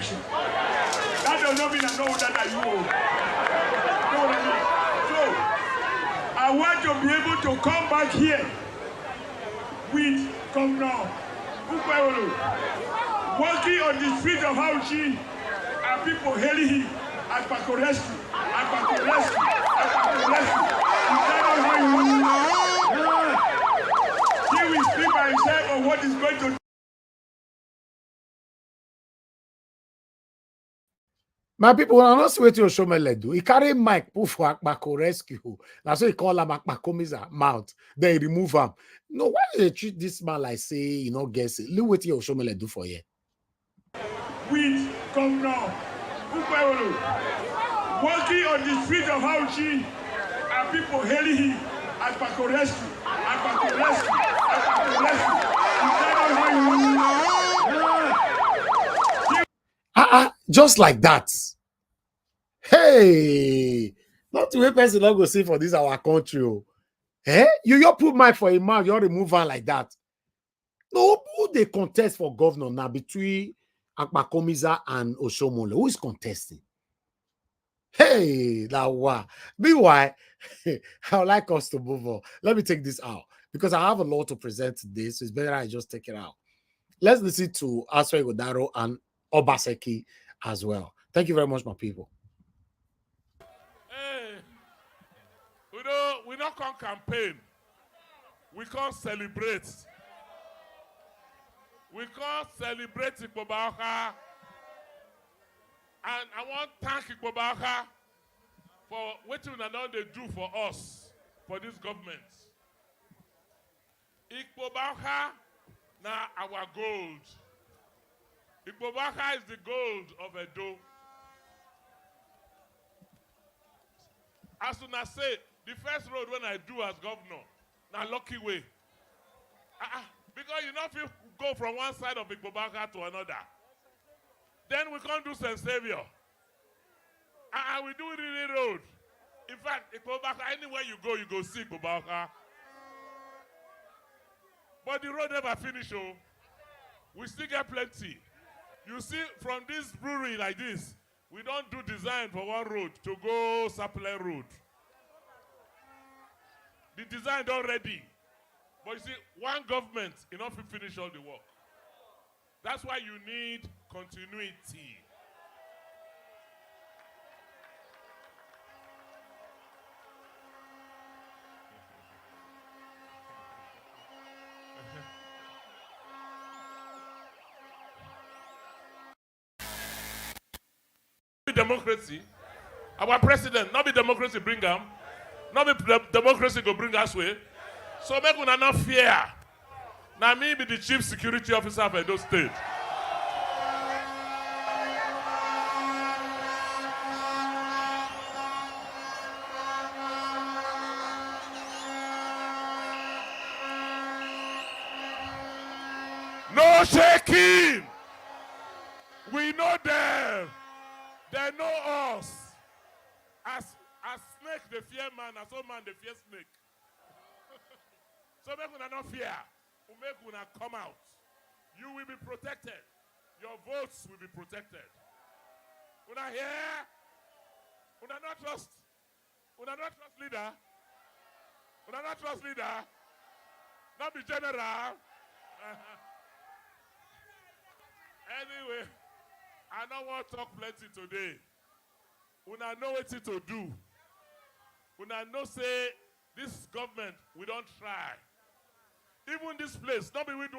election. That does not mean I know that you know what I mean? So, I want to be able to come back here with Governor Buhari walking on the street of Ajuri and people hailing him as Pakorescu, as Pakorescu, as Pakorescu. Is that not how you want to He will speak by himself on what is going to. My people, I'm not waiting to show me do. He carry mic, put for Akbako rescue. That's what he call him Akbakomi's mouth. Then he remove him. No, why they treat this man like say, you know, guess it? Look what you show me do for you. With Governor Buhari walking on the street of Ajuri and people hailing him as Pakorescu, as Pakorescu, as Pakorescu. Is that not how you want to just like that. Hey, not the way person not go see for this our country. Oh. Eh? You put mic for a man, you remove her like that. No, who they contest for governor now between Akbakomiza and Oshomole? Who is contesting? Hey, that wow. Meanwhile, I would like us to move on. Let me take this out because I have a lot to present today, so it's better I just take it out. Let's listen to Aswe Godaro and Obaseki as well. Thank you very much, my people. Hey, we don't come campaign. We can't celebrate. We can't celebrate Ikpobaoka. And I want to thank Ikpobaoka for what they do for us, for this government. Ikpobaoka now our gold. Ikpobaoka is the gold of Edo. As soon as I say, the first road when I do as governor, now lucky way. Because you know if you go from one side of Ikpobaoka to another, then we can't do St. Savior. We do really road. In fact, Ikpobaoka, anywhere you go see Ikpobaoka. But the road never finish, oh. We still get plenty. You see, from this brewery like this, we don't do design for one road to go Supply Road. The design don't ready. But you see, one government enough to finish all the work. That's why you need continuity. Democracy. Our president, not be democracy bring him. Not be democracy go bring us way. So make una not fear. Now me be the chief security officer of Edo State. No shaking. We know them. They know us. As snake, they fear man. As old man, they fear snake. So make una not fear. We make una come out. You will be protected. Your votes will be protected. Una hear? Una not trust. Una not trust leader. Una not trust leader. Not be general. Anyway. I don't want to talk plenty today. Una know what to do. Una know say this government, we don't try. Even this place, not be we do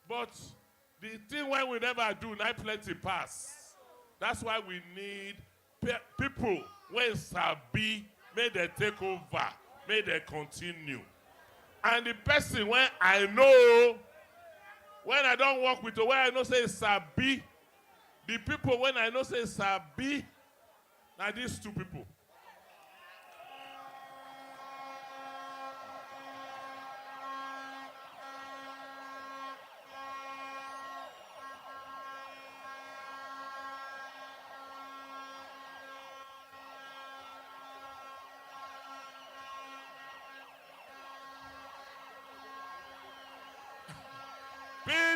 but the thing when we never do, not plenty pass. That's why we need people when sabi, may they take over, may they continue. And the person when I know, when I don't work with the way I know say sabi, the people when I know say sabi, now these two people.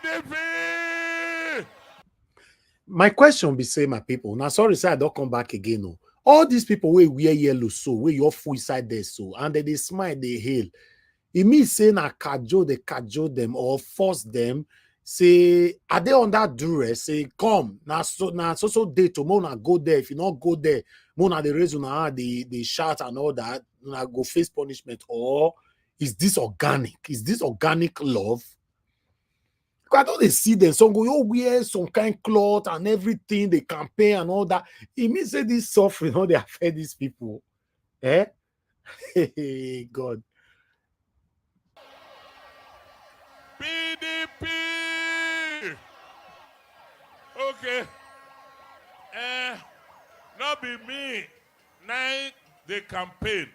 PDP! My question be say, my people. Now, sorry, say I don't come back again. No. All these people where wear yellow, so where you're full inside there, so and then they smile, they hail. It means saying I cajole them or force them. Say, are they under duress? Say, come now, so day tomorrow na go there. If you not go there, mona the reason they shout and all that, na go face punishment. Or is this organic? Is this organic love? I don't they see them. Some go, you wear some kind cloth and everything, they campaign and all that. It means that this suffering, how they affect these people. Eh? Hey, God. PDP! Okay. Not be me. Now they campaign.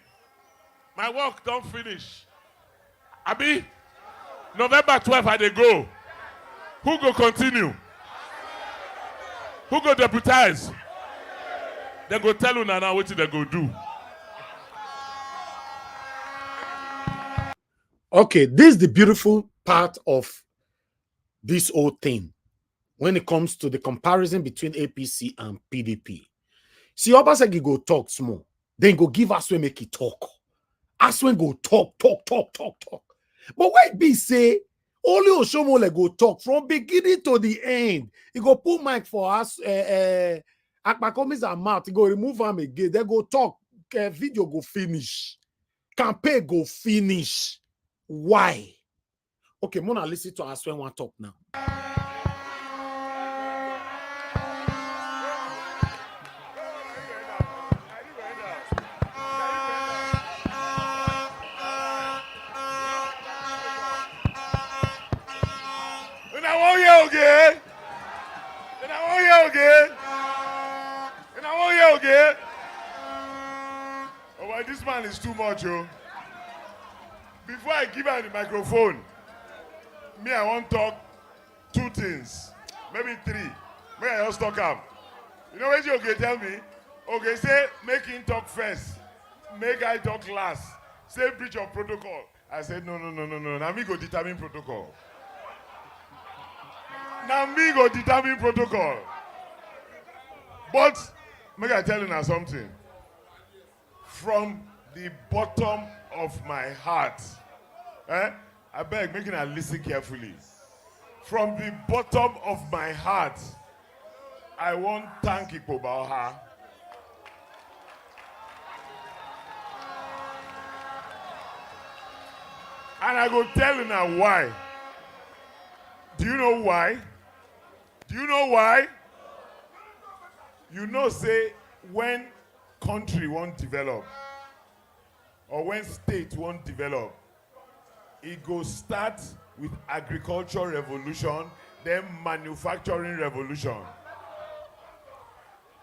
My work don't finish. Abi, November 12th I dey go. Who go continue? Who go deputize? They go tell you now what they go do. Okay, this is the beautiful part of this whole thing when it comes to the comparison between APC and PDP. See, Obaseki go talk small, then go give Aswe make it talk. Aswe go talk. But why be say only Oshomole go talk from beginning to the end? He go put mic for us, Akpakomis and mouth. He go remove him again. They go talk. Video go finish. Campaign go finish. Why? Okay, Mona, listen to us when one talk now. Oh, well, this man is too much, yo. Before I give her the microphone, me, I want to talk two things, maybe three. May I just talk up? You know what you okay tell me? Okay, say make him talk first, make I talk last. Say breach of protocol. I said no. Now me go determine protocol. Now me go determine protocol. But make I tell you now something. From the bottom of my heart, I beg, make you listen carefully. From the bottom of my heart, I want to thank Ikpobaoha. And I go tell you now why. Do you know why? Do you know why? You know, say, when country won't develop, or when state won't develop, it go start with agriculture revolution, then manufacturing revolution.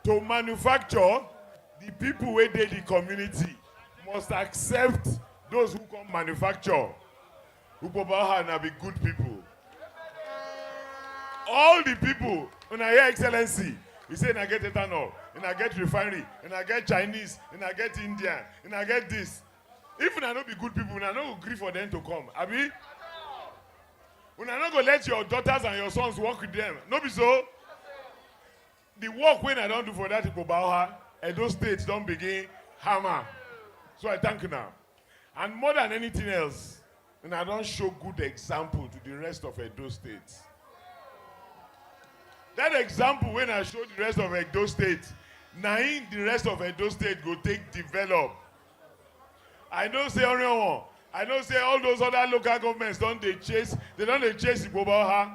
To manufacture, the people within the community must accept those who come manufacture. Who now be good people. All the people, when I hear excellency, you say, I get ethanol, and I get refinery, and I get Chinese, and I get Indian, and I get this. If I don't be good people, I don't agree for them to come. Abi? When I not go let your daughters and your sons work with them. No be so. The work when I don't do for that Ikpobaoha, Edo State don't begin hammer. So I thank you now. And more than anything else, and I don't show good example to the rest of Edo State. That example when I show the rest of Edo State, now in the rest of Edo State go take develop. I know say Orion, I know say all those other local governments don't they chase Ikpobaoha.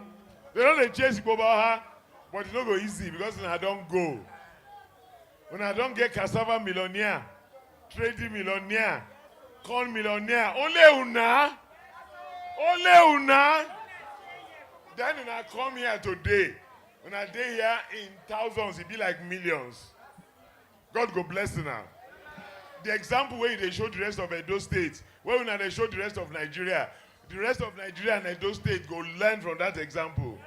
They don't chase Ikpobaoha, but it's not go easy because when I don't go. When I don't get cassava millionaire, trading millionaire, corn millionaire, only una. Then when I come here today, when I day here in thousands, it be like millions. God go bless you now. The example where they show the rest of Edo State, where when they show the rest of Nigeria, the rest of Nigeria and Edo State go learn from that example.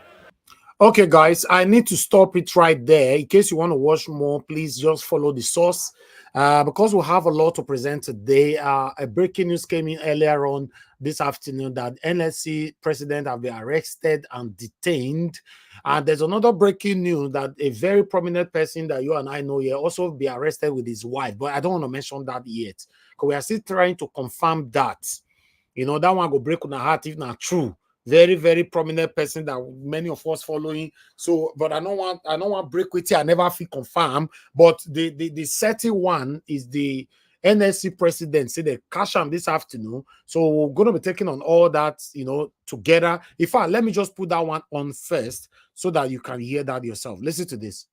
Okay, guys, I need to stop it right there. In case you want to watch more, please just follow the source. Because we have a lot to present today. A breaking news came in earlier on this afternoon that NSC president have been arrested and detained. And there's another breaking news that a very prominent person that you and I know here also be arrested with his wife. But I don't want to mention that yet, because we are still trying to confirm that. You know, that one go break on the heart if not true. Very, very prominent person that many of us following. So, but I don't want break with you. I never feel confirmed. But the setting one is the NSC president. Say they cash him this afternoon. So we're gonna be taking on all that, you know, together. In fact, let me just put that one on first so that you can hear that yourself. Listen to this.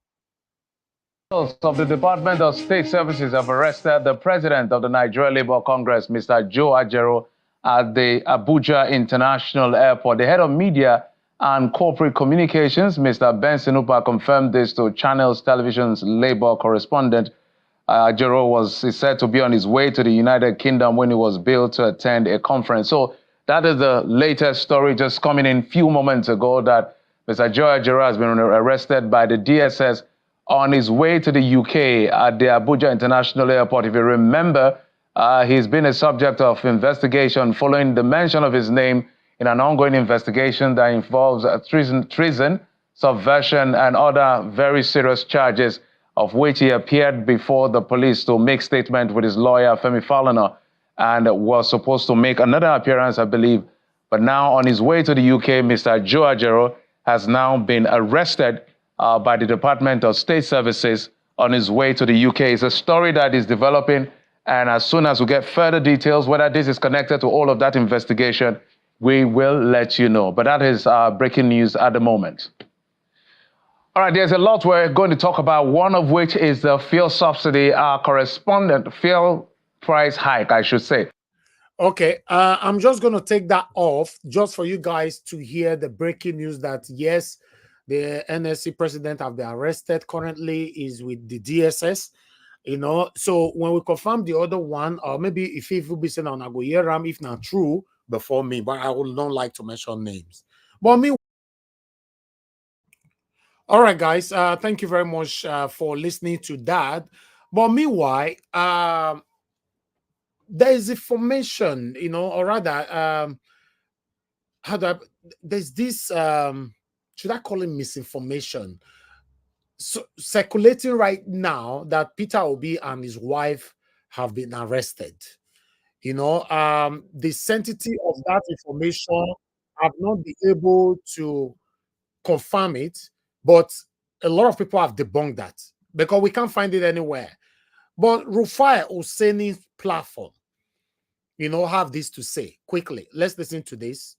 Of the Department of State Services have arrested the president of the Nigerian Labour Congress, Mr. Ajaero, at the Abuja International Airport. The head of media and corporate communications, Mr. Benson Upa, confirmed this to Channels Television's Labour correspondent. Ajaero is said to be on his way to the United Kingdom when he was billed to attend a conference. So that is the latest story just coming in a few moments ago, that Mr. Ajaero has been arrested by the DSS on his way to the UK at the Abuja International Airport. If you remember, he's been a subject of investigation following the mention of his name in an ongoing investigation that involves treason, subversion, and other very serious charges, of which he appeared before the police to make statement with his lawyer, Femi Falana, and was supposed to make another appearance, I believe. But now on his way to the UK, Mr. Ajaero has now been arrested by the Department of State Services on his way to the UK. It's a story that is developing, and as soon as we get further details, whether this is connected to all of that investigation, we will let you know. But that is breaking news at the moment. All right, there's a lot we're going to talk about, one of which is the fuel subsidy, correspondent fuel price hike, I should say. Okay, I'm just going to take that off just for you guys to hear the breaking news that, yes, the NSC president have been arrested currently, is with the DSS, you know. So when we confirm the other one, or maybe if it will be said on Agoyeram, if not true, before me, but I would not like to mention names. But me, all right, guys, thank you very much for listening to that. But meanwhile, there is information, you know, or rather, there's this should I call it misinformation, so circulating right now that Peter Obi and his wife have been arrested. You know, the sanctity of that information have not been able to confirm it, but a lot of people have debunked that because we can't find it anywhere. But Rufai Hosseini's platform, you know, have this to say quickly. Let's listen to this.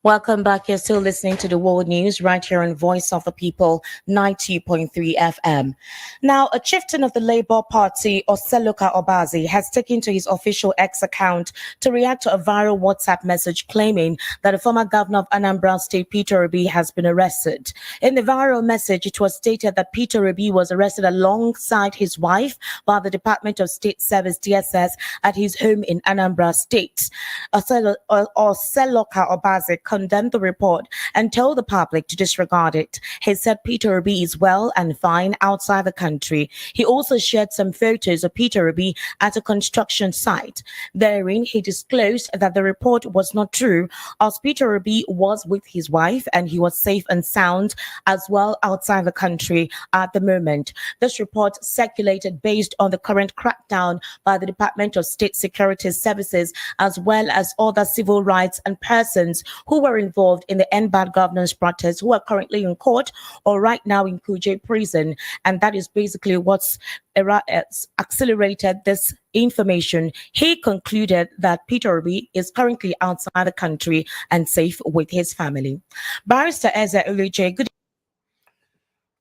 Welcome back. You're still listening to the World News right here on Voice of the People, 90.3 FM. Now, a chieftain of the Labour Party, Oseloka Obazi, has taken to his official X account to react to a viral WhatsApp message claiming that the former governor of Anambra State, Peter Obi, has been arrested. In the viral message, it was stated that Peter Obi was arrested alongside his wife by the Department of State Service, DSS, at his home in Anambra State. Oseloka Obazi condemned the report and told the public to disregard it. He said Peter Obi is well and fine outside the country. He also shared some photos of Peter Obi at a construction site. Therein, he disclosed that the report was not true, as Peter Obi was with his wife and he was safe and sound as well outside the country at the moment. This report circulated based on the current crackdown by the Department of State Security Services, as well as other civil rights and persons who were involved in the End Bad Governance protest, who are currently in court or right now in Kuje prison. And that is basically what's accelerated this information. He concluded that Peter Obi is currently outside the country and safe with his family. Barrister Eze Uluche, good.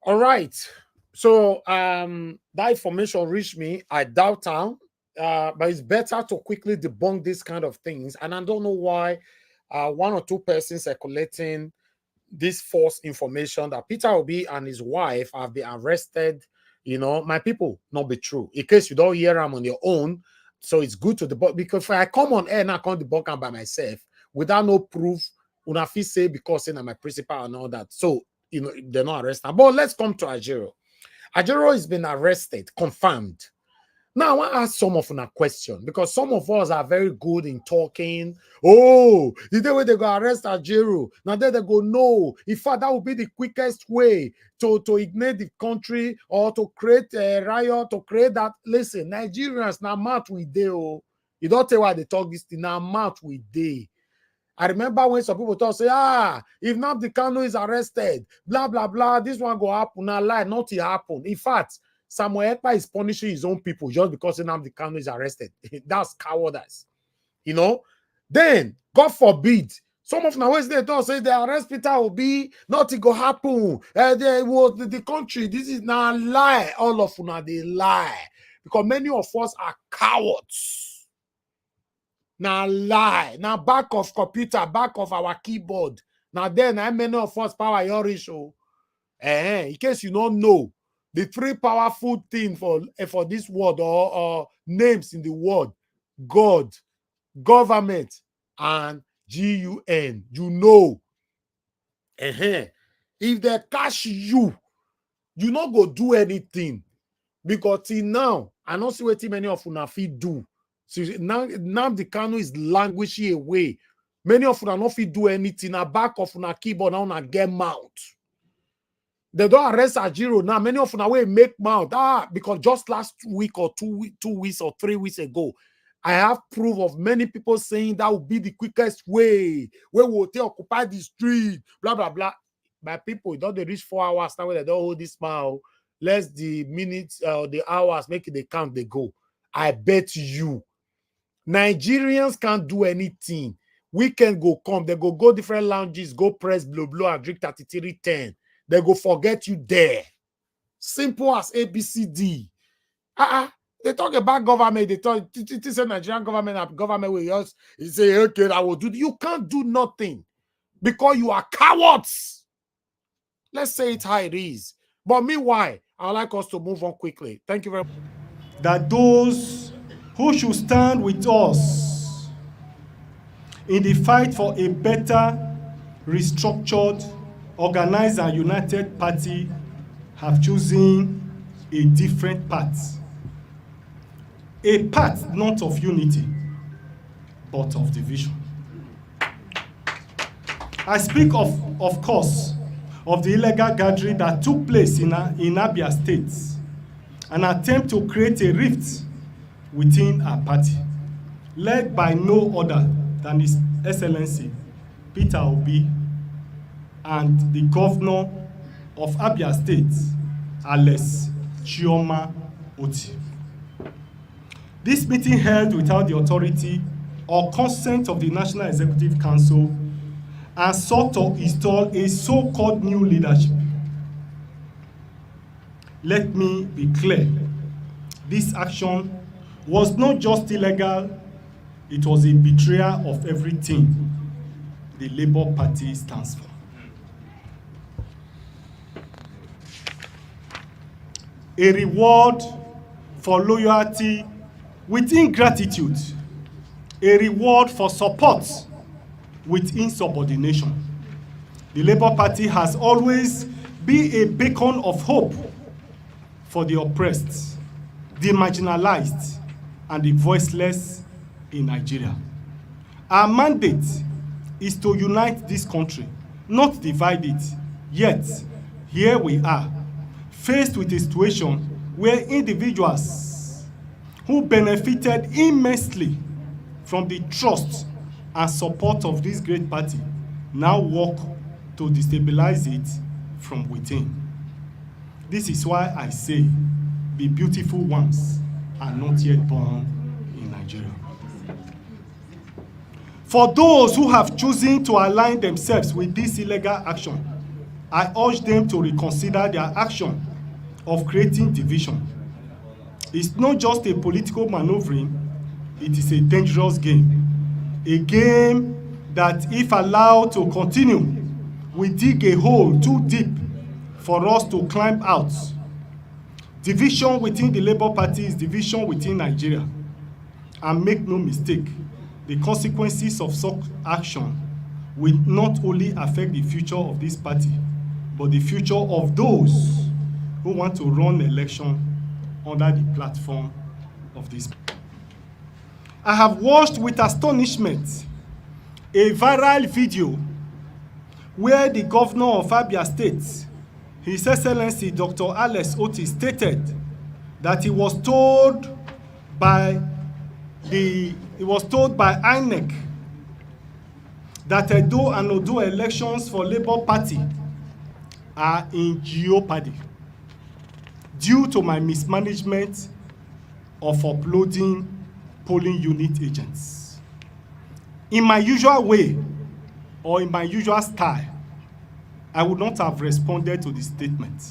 All right. So that information reached me. I doubt town, but it's better to quickly debunk these kind of things. And I don't know why one or two persons are collecting this false information that Peter Obi and his wife have been arrested. You know, my people, not be true. In case you don't hear them on your own, so it's good to debunk, because if I come on air and I can't debunk them by myself without no proof, una fit say because say na my principal and all that. So, you know, they're not arrested. But let's come to Ajaero. Ajaero has been arrested, confirmed. Now, I want to ask some of una question because some of us are very good in talking. Oh, the day when they go arrest Ajaero, now then they go, no. In fact, that would be the quickest way to ignite the country or to create a riot, to create that. Listen, Nigerians, now mouth we dey. Oh. You don't tell why they talk this thing, now mouth we dey. I remember when some people talk, say, if Nnamdi Kanu is arrested, blah, blah, blah, this one go happen. Now, lie, nothing happen. In fact, Samuel Ekpa is punishing his own people just because Nnamdi Kanu is arrested. That's cowardice. You know? Then, God forbid, some of the ways they talk, say they arrest Peter Obi, nothing go happen. The country, this is not a lie. All of them, they lie. Because many of us are cowards. Now lie. Now back of computer, back of our keyboard. Now then, how many of us power your issue? In case you don't know, the three powerful things for this word or names in the word: God, government, and GUN. You know. If they catch you, you not go do anything. Because till now, I don't see what many of una fit do. So now Nnamdi Kanu is languishing away. Many of una not fit do anything. Na back of una keyboard now una get mouth. They don't arrest Ajaero now. Many of una will make mouth. Because just last week or 2 weeks or 3 weeks ago, I have proof of many people saying that would be the quickest way. Where we will occupy the street, blah, blah, blah. My people, it don't reach 4 hours now when they don't hold this mouth. Less the minutes or the hours, make it the count, they go. I bet you. Nigerians can't do anything. We can go come. They go different lounges, go press blow and drink 3310. They go forget you there. Simple as ABCD. They talk about government. They talk. Say Nigerian government will just say, okay, I will do. You can't do nothing because you are cowards. Let's say it how it is. But meanwhile, I'd like us to move on quickly. Thank you very much. That those who should stand with us in the fight for a better, restructured, organized and united party have chosen a different path. A path not of unity, but of division. I speak of course, of the illegal gathering that took place in Abure State, an attempt to create a rift within our party, led by no other than His Excellency Peter Obi and the governor of Abure State, Alex Otti. This meeting held without the authority or consent of the National Executive Council and sought to install a so-called new leadership. Let me be clear. This action was not just illegal, it was a betrayal of everything the Labour Party stands for. A reward for loyalty with ingratitude, a reward for support with insubordination. The Labour Party has always been a beacon of hope for the oppressed, the marginalized, and the voiceless in Nigeria. Our mandate is to unite this country, not divide it. Yet, here we are, faced with a situation where individuals who benefited immensely from the trust and support of this great party now work to destabilize it from within. This is why I say, the beautiful ones are not yet born in Nigeria. For those who have chosen to align themselves with this illegal action, I urge them to reconsider their action of creating division. It's not just a political maneuvering, it is a dangerous game. A game that, if allowed to continue, will dig a hole too deep for us to climb out. Division within the Labour Party is division within Nigeria. And make no mistake, the consequences of such action will not only affect the future of this party, but the future of those who want to run election under the platform of this. I have watched with astonishment a viral video where the governor of Abure State, His Excellency Dr. Alex Otti, stated that he was told by INEC that Edo and Odo elections for Labour Party are in jeopardy due to my mismanagement of uploading polling unit agents. In my usual way or in my usual style, I would not have responded to the statement.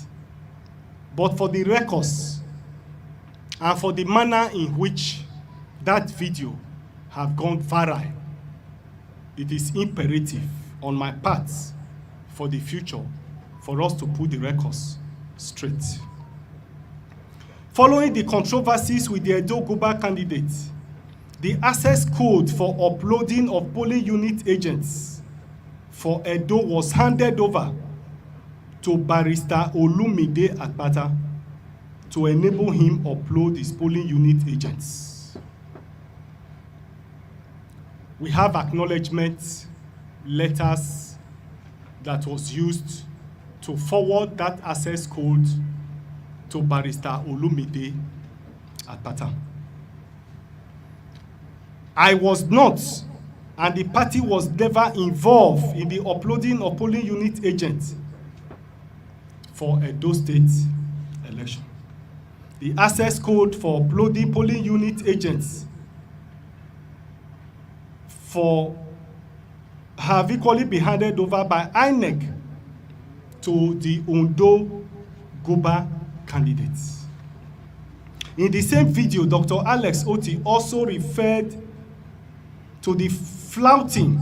But for the records and for the manner in which that video have gone viral, it is imperative on my part for the future for us to put the records straight. Following the controversies with the Edo Guba candidate, the access code for uploading of polling unit agents for Edo was handed over to Barrister Olumide Akpata to enable him upload his polling unit agents. We have acknowledgement letters that was used to forward that access code to Barrister Olumide Akpata. I was not, and the party was never involved in the uploading of polling unit agents for Edo State election. The access code for uploading polling unit agents have equally been handed over by INEC to the Ondo Guba candidates. In the same video, Dr. Alex Otti also referred to the flouting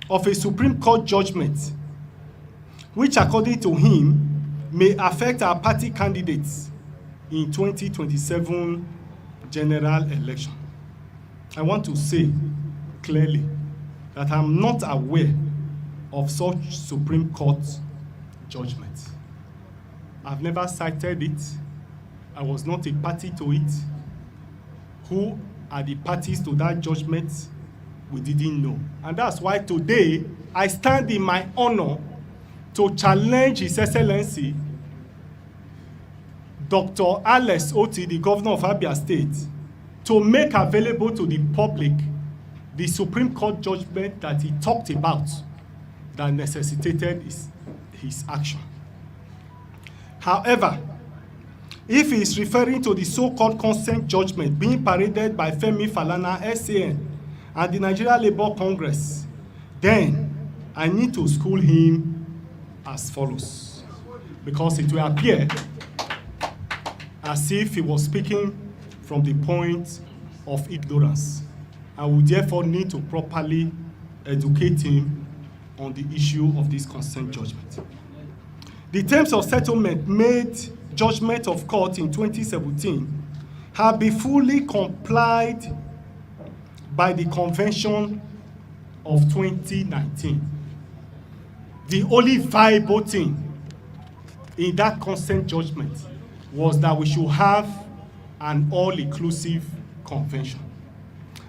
of a Supreme Court judgment, which according to him may affect our party candidates in 2027 general election. I want to say clearly that I'm not aware of such Supreme Court judgment. I've never cited it. I was not a party to it. Who are the parties to that judgment? We didn't know. And that's why today I stand in my honor to challenge His Excellency Dr. Alex Otti, the governor of Abure State, to make available to the public the Supreme Court judgment that he talked about that necessitated his action. However, if he is referring to the so-called consent judgment being paraded by Femi Falana, SAN, and the Nigeria Labour Congress, then I need to school him as follows, because it will appear as if he was speaking from the point of ignorance. I will therefore need to properly educate him on the issue of this consent judgment. The terms of settlement made judgment of court in 2017 have been fully complied by the Convention of 2019. The only viable thing in that consent judgment was that we should have an all-inclusive convention.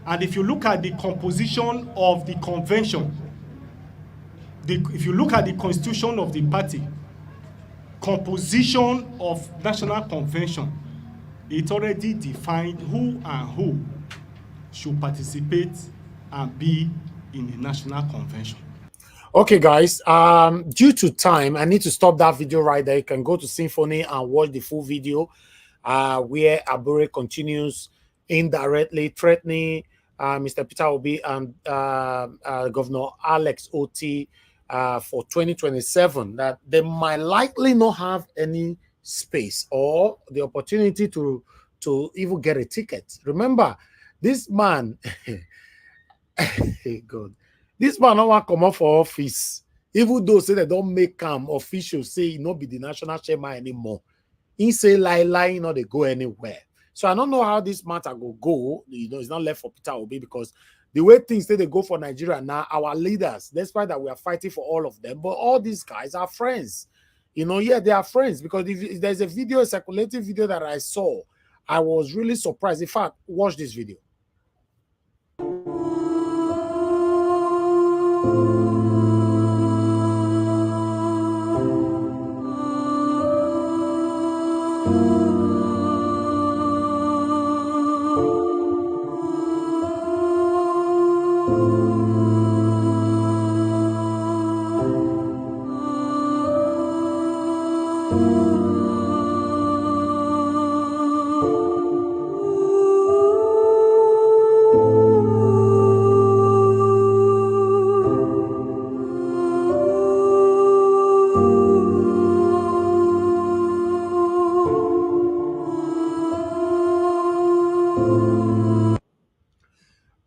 And if you look at the composition of the convention, if you look at the constitution of the party, composition of national convention, it already defined who and who should participate and be in the national convention. Okay, guys, due to time, I need to stop that video right there. You can go to Symphony and watch the full video where Abure continues indirectly threatening Mr. Peter Obi and Governor Alex Otti for 2027, that they might likely not have any space or the opportunity to even get a ticket. Remember, this man, God, this man don't want to come up for office, even though say they don't make him official, say he not be the national chairman anymore. He say lie, they go anywhere. So I don't know how this matter will go. You know, it's not left for Peter Obi because The way things they go for Nigeria now, our leaders, despite that we are fighting for all of them, but all these guys are friends. You know, yeah, they are friends, because if there's a video, a circulating video that I saw, I was really surprised. In fact, watch this video.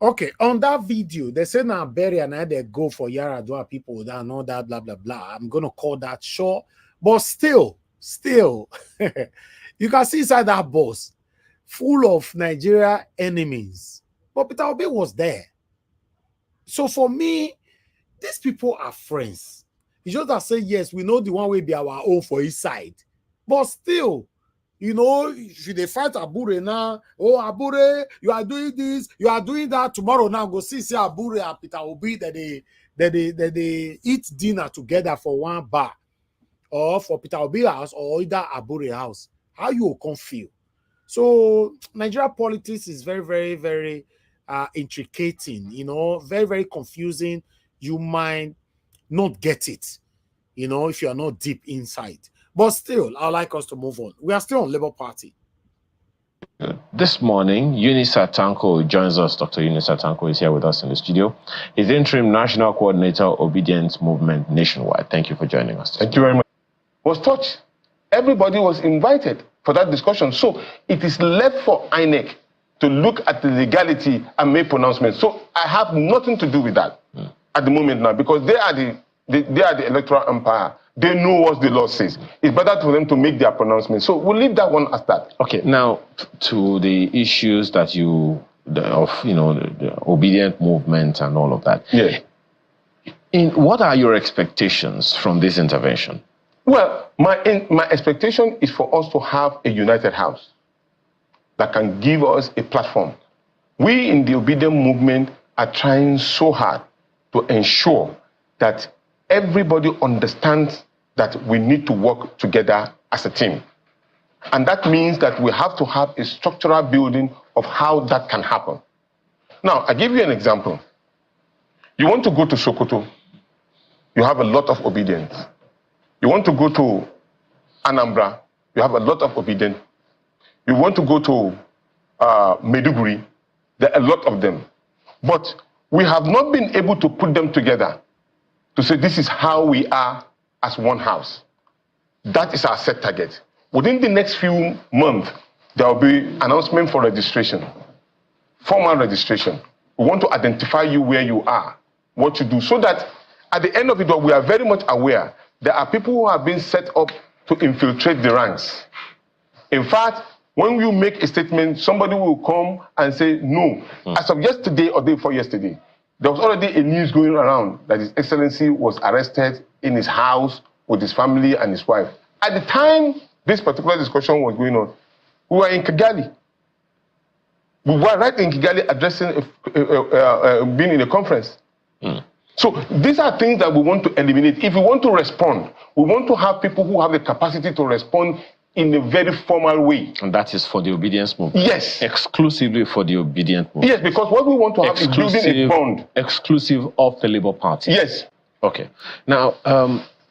Okay, on that video, they say now Abure and I they go for Yaradua people that and all that blah blah blah. I'm gonna call that short, but still, you can see inside that bus full of Nigeria enemies. But Peter Obi was there. So for me, these people are friends. It's just that say yes, we know the one will be our own for his side, but still. You know, if they fight Abure now, oh, Abure, you are doing this, you are doing that. Tomorrow now, go see Abure and Peter Obi that they eat dinner together for one bar, or for Peter Obi house, or either Abure house. How you can feel? So Nigeria politics is very, very, very intricating. You know, very, very confusing. You might not get it. You know, if you are not deep inside. But still, I'd like us to move on. We are still on Labour Party. This morning, Eunice Atanko joins us. Dr. Eunice Atanko is here with us in the studio. He's interim national coordinator, Obedience Movement Nationwide. Thank you for joining us. Thank you very much. Was touched. Everybody was invited for that discussion. So it is left for INEC to look at the legality and make pronouncements. So I have nothing to do with that at the moment now, because they are the electoral umpire. They know what the law says. It's better for them to make their pronouncement. So we'll leave that one as that. Okay, now to the issues that the obedient movement and all of that. Yes. What are your expectations from this intervention? Well, my expectation is for us to have a united house that can give us a platform. We in the obedient movement are trying so hard to ensure that everybody understands that we need to work together as a team. And that means that we have to have a structural building of how that can happen. Now, I give you an example. You want to go to Sokoto, you have a lot of obedience. You want to go to Anambra, you have a lot of obedience. You want to go to Maiduguri, there are a lot of them. But we have not been able to put them together to say this is how we are as one house. That is our set target. Within the next few months, there will be announcement for registration, formal registration. We want to identify you where you are, what you do, so that at the end of it all, we are very much aware there are people who have been set up to infiltrate the ranks. In fact, when you make a statement, somebody will come and say, no. As of yesterday or day before yesterday, there was already a news going around that His Excellency was arrested in his house with his family and his wife. At the time this particular discussion was going on, we were in Kigali. We were right in Kigali addressing, being in a conference. So these are things that we want to eliminate. If we want to respond, we want to have people who have the capacity to respond in a very formal way. And that is for the obedience movement? Yes. Exclusively for the obedient movement? Yes, because what we want to have is building a bond. Exclusive of the Labour Party? Yes. Okay. Now,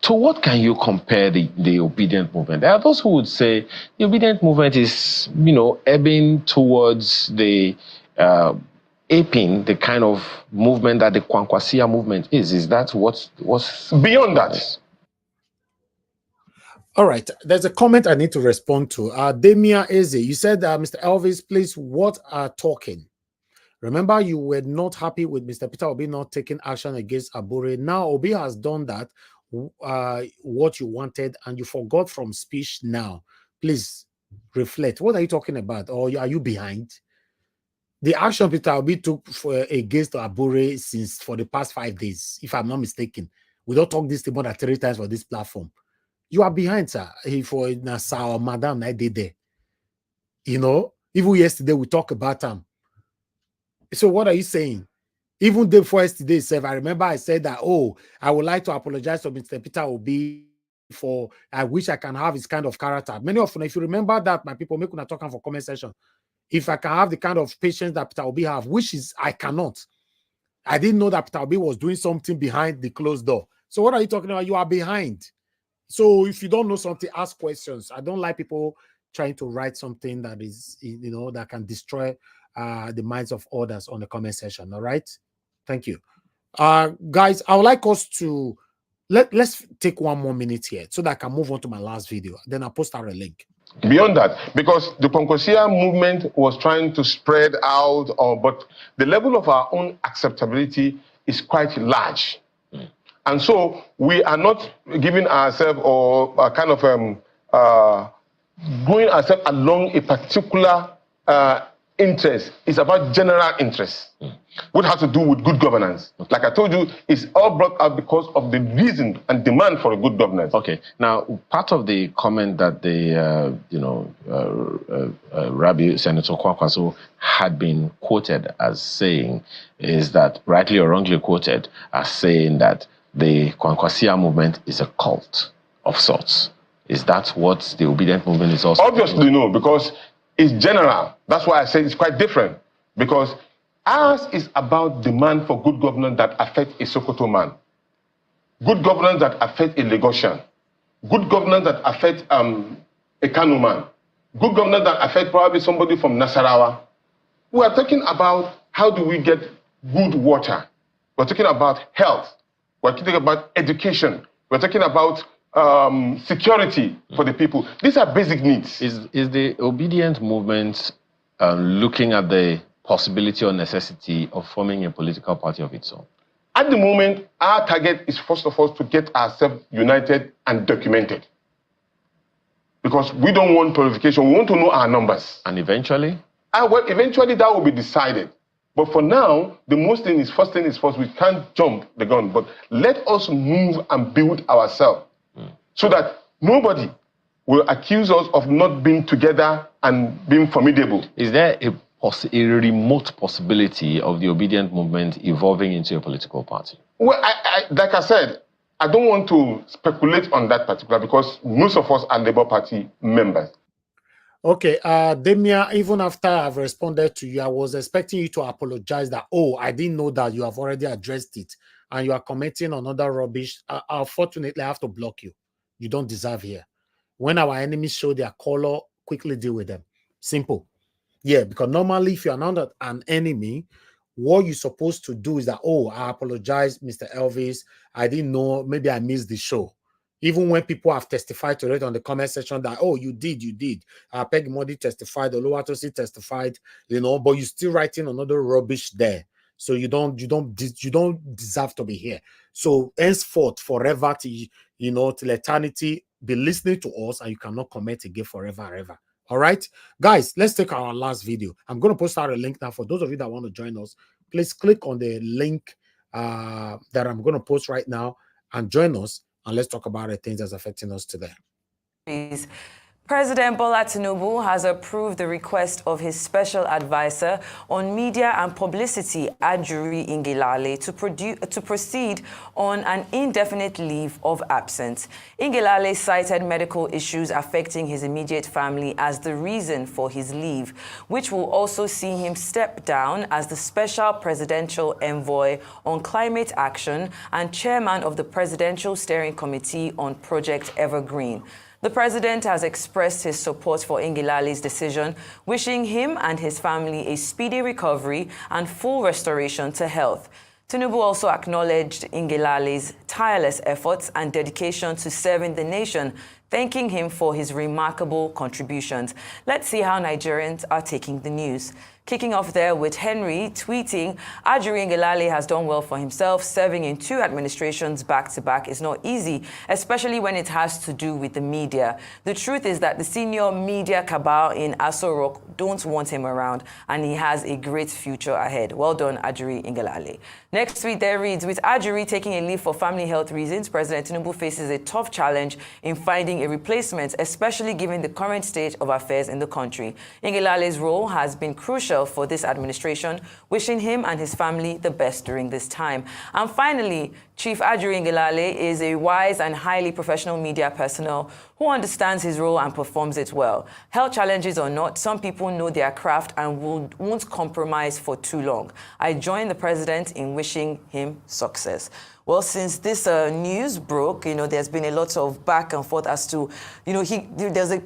to what can you compare the obedient movement? There are those who would say the obedient movement is, ebbing towards the aping the kind of movement that the Kwankwasia movement is. Is that what's beyond that? All right, there's a comment I need to respond to. Demia Eze, you said, Mr. Elvis, please, what are talking? Remember, you were not happy with Mr. Peter Obi not taking action against Abure. Now, Obi has done that, what you wanted, and you forgot from speech now. Please reflect. What are you talking about? Or are you behind? the action Peter Obi took against Abure for the past 5 days, if I'm not mistaken. We don't talk this more than 3 times for this platform. You are behind, sir. For Nasa or Madam, I did there. You know, even yesterday we talked about them. So what are you saying? Even before yesterday, I remember I said that, oh, I would like to apologize to Mr. Peter Obi for, I wish I can have his kind of character. Many of you, if you remember that, my people, make una talk for comment section. If I can have the kind of patience that Peter Obi have, which is I cannot. I didn't know that Peter Obi was doing something behind the closed door. So what are you talking about? You are behind. So if you don't know something, ask questions. I don't like people trying to write something that is, you know, that can destroy the minds of others on the comment section. All right. Thank you. Guys, I would like us to let's take 1 more minute here so that I can move on to my last video. Then I'll post out a link. Beyond that, because the Konkosia movement was trying to spread out, but the level of our own acceptability is quite large. And so we are not giving ourselves or kind of going ourselves along a particular interest. It's about general interest. What has to do with good governance. Like I told you, it's all brought up because of the reason and demand for a good governance. Okay. Now, part of the comment that the, Rabbi Senator Kwakwaso had been quoted as saying is that, rightly or wrongly quoted, as saying that the Kwankwasia movement is a cult of sorts. Is that what the obedient movement is also? Obviously, no, because it's general. That's why I say it's quite different. Because ours is about demand for good governance that affect a Sokoto man, good governance that affect a Lagosian, good governance that affect a Kanu man, good governance that affect probably somebody from Nasarawa. We are talking about how do we get good water. We're talking about health. We're talking about education. We're talking about security for the people. These are basic needs. Is the obedient movement looking at the possibility or necessity of forming a political party of its own? At the moment, our target is first of all to get ourselves united and documented. Because we don't want purification, we want to know our numbers. And eventually? Well, eventually that will be decided. But for now, the most thing is first, we can't jump the gun, but let us move and build ourselves so that nobody will accuse us of not being together and being formidable. Is there a remote possibility of the obedient movement evolving into a political party? Well, like I said, I don't want to speculate on that particular because most of us are Labour Party members. Okay, Demia, even after I've responded to you, I was expecting you to apologize that, oh, I didn't know that you have already addressed it and you are commenting on other rubbish. Unfortunately, I have to block you. You don't deserve here. When our enemies show their color, quickly deal with them. Simple. Yeah, because normally if you're not an enemy, what you're supposed to do is that, oh, I apologize, Mr. Elvis. I didn't know, maybe I missed the show. Even when people have testified to it on the comment section that, oh, you did. Peggy Modi testified, Oluwatosi testified, you know, but you're still writing another rubbish there. So you don't deserve to be here. So henceforth, forever, till eternity, be listening to us and you cannot comment again forever, ever. All right, guys, let's take our last video. I'm going to post out a link now for those of you that want to join us. Please click on the link that I'm going to post right now and join us. And let's talk about the things that's affecting us today. President Bola Tinubu has approved the request of his special advisor on media and publicity, Ajuri Ngelale, to proceed on an indefinite leave of absence. Ngelale cited medical issues affecting his immediate family as the reason for his leave, which will also see him step down as the special presidential envoy on climate action and chairman of the Presidential Steering Committee on Project Evergreen. The president has expressed his support for Ngelale's decision, wishing him and his family a speedy recovery and full restoration to health. Tinubu also acknowledged Ngelale's tireless efforts and dedication to serving the nation thanking him for his remarkable contributions. Let's see how Nigerians are taking the news. Kicking off there with Henry tweeting, Ajuri Ngelale has done well for himself. Serving in 2 administrations back-to-back is not easy, especially when it has to do with the media. The truth is that the senior media cabal in Aso Rock don't want him around, and he has a great future ahead. Well done, Ajuri Ngelale. Next tweet there reads, with Ajuri taking a leave for family health reasons, President Tinubu faces a tough challenge in finding a replacement, especially given the current state of affairs in the country. Ngelale's role has been crucial for this administration, wishing him and his family the best during this time. And finally, Chief Ajuri Ngelale is a wise and highly professional media personnel who understands his role and performs it well. Health challenges or not, some people know their craft and won't compromise for too long. I join the president in wishing him success. Well, since this news broke, there's been a lot of back and forth as to, there's an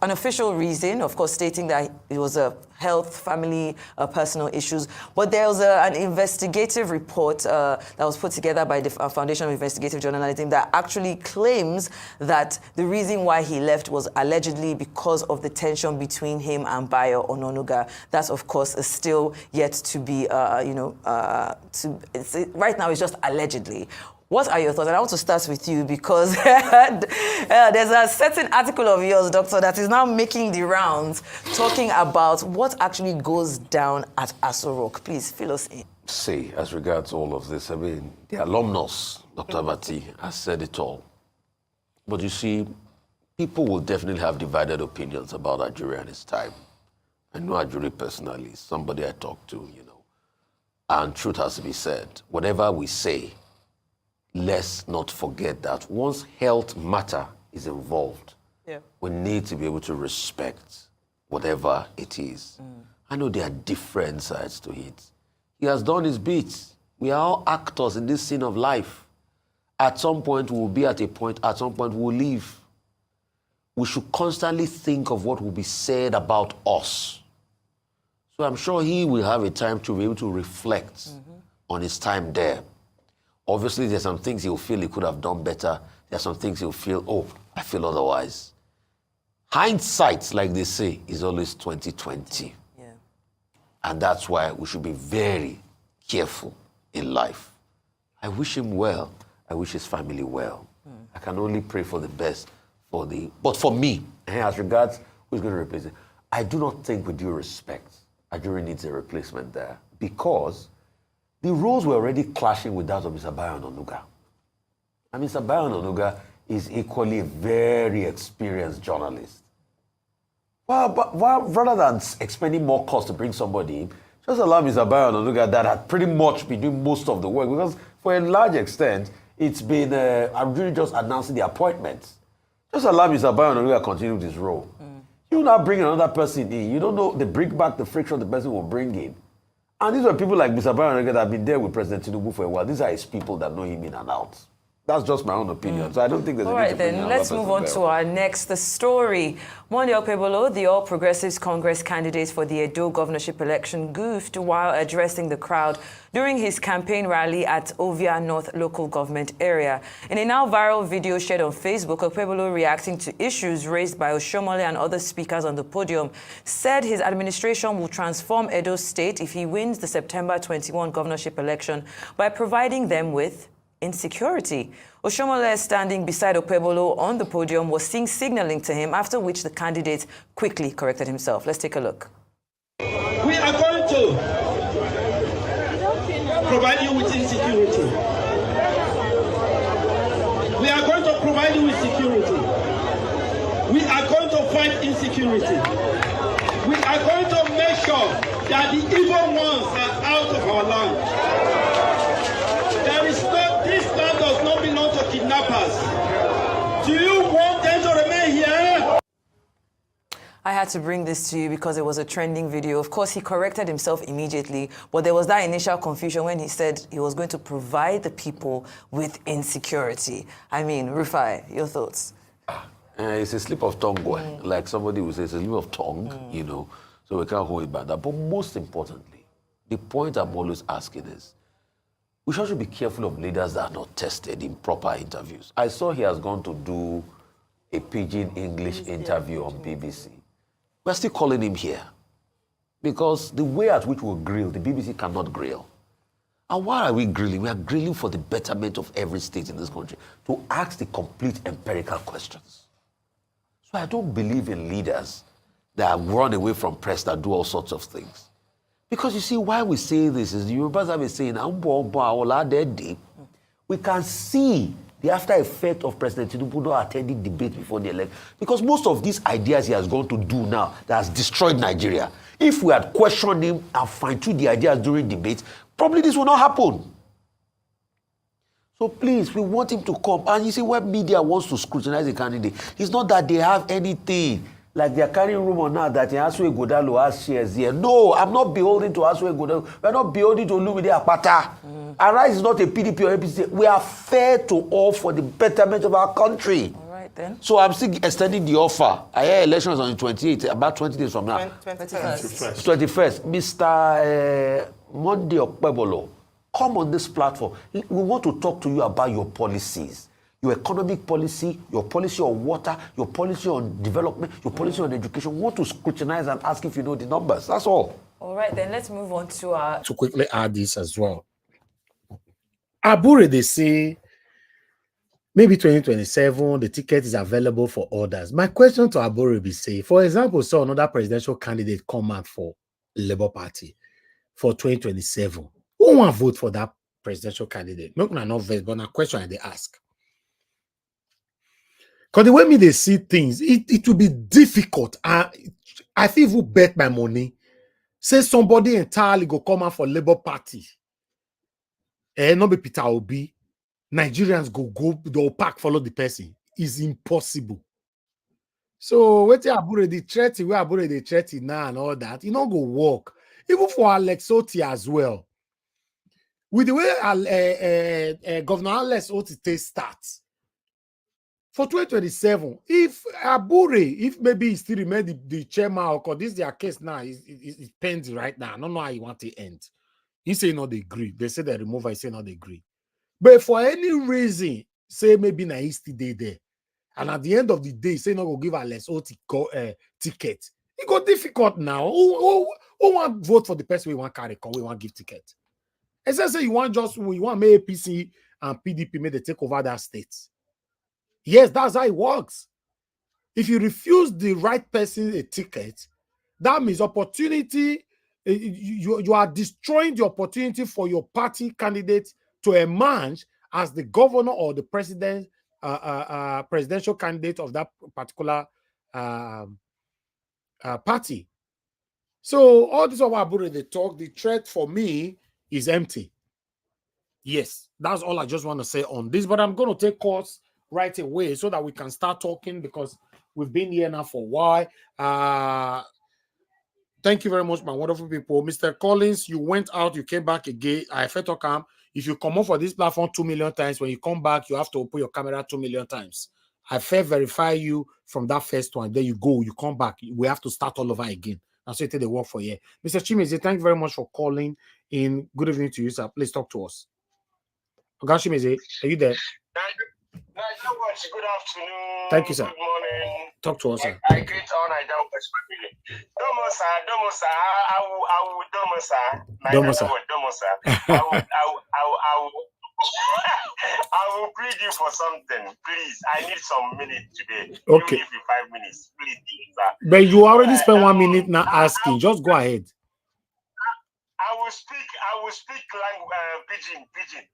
official reason, of course, stating that it was a health, family, personal issues. But there was an investigative report that was put together by the Foundation of Investigative Journalism that actually claims that the reason why he left was allegedly because of the tension between him and Bayo Ononuga. That, of course, is still yet to be, right now it's just allegedly. What are your thoughts? And I want to start with you because there's a certain article of yours, Doctor, that is now making the rounds talking about what actually goes down at Aso Rock. Please fill us in. See, as regards all of this, I mean, the alumnus, Dr. Bati, has said it all. But you see, people will definitely have divided opinions about Ajuri and his time. I know Ajuri personally, somebody I talk to, And truth has to be said. Whatever we say, let's not forget that once health matter is involved, we need to be able to respect whatever it is. I know there are different sides to it. He has done his bits. We are all actors in this scene of life. At some point, we'll be at a point, at some point, we'll leave. We should constantly think of what will be said about us. So I'm sure he will have a time to be able to reflect on his time there. Obviously, there's some things he'll feel he could have done better. There's some things he'll feel, oh, I feel otherwise. Hindsight, like they say, is always 20/20. Yeah. And that's why we should be very careful in life. I wish him well. I wish his family well. I can only pray for the best but for me, as regards who's going to replace it, I do not think, with due respect, Ajuri needs a replacement there because the roles were already clashing with that of Mr. Bayo Ononuga. And Mr. Bayo Ononuga is equally a very experienced journalist. Well, rather than expending more cost to bring somebody in, just allow Mr. Bayo Ononuga that had pretty much been doing most of the work because for a large extent, it's been Ajuri just announcing the appointments. Just allow Mr. Bayo Ononuga to continue with his role. You now bring another person in. You don't know, they bring back the friction the person will bring in. And these are people like Mr. Bayo Ononuga that have been there with President Tinubu for a while. These are his people that know him in and out. That's just my own opinion. So I don't think there's all a need right, to bring then let's move on to our next story. Monday Okpebholo, the All Progressives Congress candidate for the Edo governorship election, goofed while addressing the crowd during his campaign rally at Ovia North local government area. In a now viral video shared on Facebook, Okpebholo, reacting to issues raised by Oshomole and other speakers on the podium, said his administration will transform Edo State if he wins the September 21 governorship election by providing them with insecurity. Oshomole, standing beside Okpebholo on the podium, was seen signaling to him, after which the candidate quickly corrected himself. Let's take a look. We are going to provide you with insecurity. We are going to provide you with security. We are going to fight insecurity. We are going to make sure that the evil ones are out of our land. This land does not belong to kidnappers. Do you want them to remain here? I had to bring this to you because it was a trending video. Of course, he corrected himself immediately, but there was that initial confusion when he said he was going to provide the people with insecurity. I mean, Rufai, your thoughts? It's a slip of tongue, like somebody would say, it's a slip of tongue, so we can't hold it back. But most importantly, the point I'm always asking is, we should be careful of leaders that are not tested in proper interviews. I saw he has gone to do a pidgin English interview on BBC. We're still calling him here because the way at which we grill, the BBC cannot grill. And why are we grilling? We are grilling for the betterment of every state in this country to ask the complete empirical questions. So I don't believe in leaders that run away from press that do all sorts of things. Because you see, why we say this is the Yorubas have been saying, we can see the after effect of President Tinubu not attending debate before the election. Because most of these ideas he has gone to do now that has destroyed Nigeria, if we had questioned him and fine-tuned the ideas during debate, probably this will not happen. So please, we want him to come. And you see, when media wants to scrutinize a candidate, it's not that they have anything. Like they are carrying rumor now that Asue Godalo has shares here. No, I'm not beholden to Asue Godalo. We're not beholden to Olumide Akpata. Arise is not a PDP or APC. We are fair to all for the betterment of our country. All right then. So I'm still extending the offer. I hear elections on the 28th, about 20 days from now. 21st. Mr. Monday Okpebolo, come on this platform. We want to talk to you about your policies. Your economic policy, your policy on water, your policy on development, your policy on education. We want to scrutinize and ask if you know the numbers. That's all. All right, then let's move on to our... To quickly add this as well. Abure, they say, maybe 2027, the ticket is available for others. My question to Abure be say, for example, so another presidential candidate come out for Labour Party for 2027. Who want to vote for that presidential candidate? Not vote, but a question they ask. Because the way me they see things, it will be difficult. I think if you bet my money, say somebody entirely go come out for Labour Party, not be Peter Obi, Nigerians go, they'll pack, follow the person. It's impossible. So, wait till Abure the threat, where Abure the threat now and all that, it not go work. Even for Ex-Aide as well. With the way Governor Ex-Aide starts, for 2027, if Abure, if maybe he still remain the chairman, or because this is their case now, it's pending right now. I don't know how he want to end. He say not they agree. They say they remove. I say not they agree. But for any reason, say maybe na he still there, and at the end of the day, say not go give Ex-Aide ticket. It got difficult now. Who want vote for the person we want carry? We want give ticket. Essentially, you want make APC and PDP may they take over that state. Yes, that's how it works. If you refuse the right person a ticket, that means opportunity. You are destroying the opportunity for your party candidate to emerge as the governor or the president, presidential candidate of that particular party. So all this about Abure they talk, the threat for me is empty. Yes, that's all I just want to say on this. But I'm going to take calls right away so that we can start talking because we've been here now for a while. Thank you very much, my wonderful people. Mr. Collins, you went out, you came back again. I felt okay. If you come up for this platform 2 million times, when you come back, you have to open your camera 2 million times. I fair verify you from that first one. Then you go, you come back. We have to start all over again. That's what they work for you. Mr. Chimeze, thank you very much for calling in. Good evening to you, sir. Please talk to us. Chimeze, are you there? Good afternoon. Thank you, sir. Good morning. Talk to us, sir. I greet all Nigerian family. Domo sir. I will domo sir. Domo sir. I will plead you for something. Please, I need some minutes today. Okay. You give me 5 minutes. Please, sir. But you already spent 1 minute now asking. Just go ahead. I will speak language, pidgin.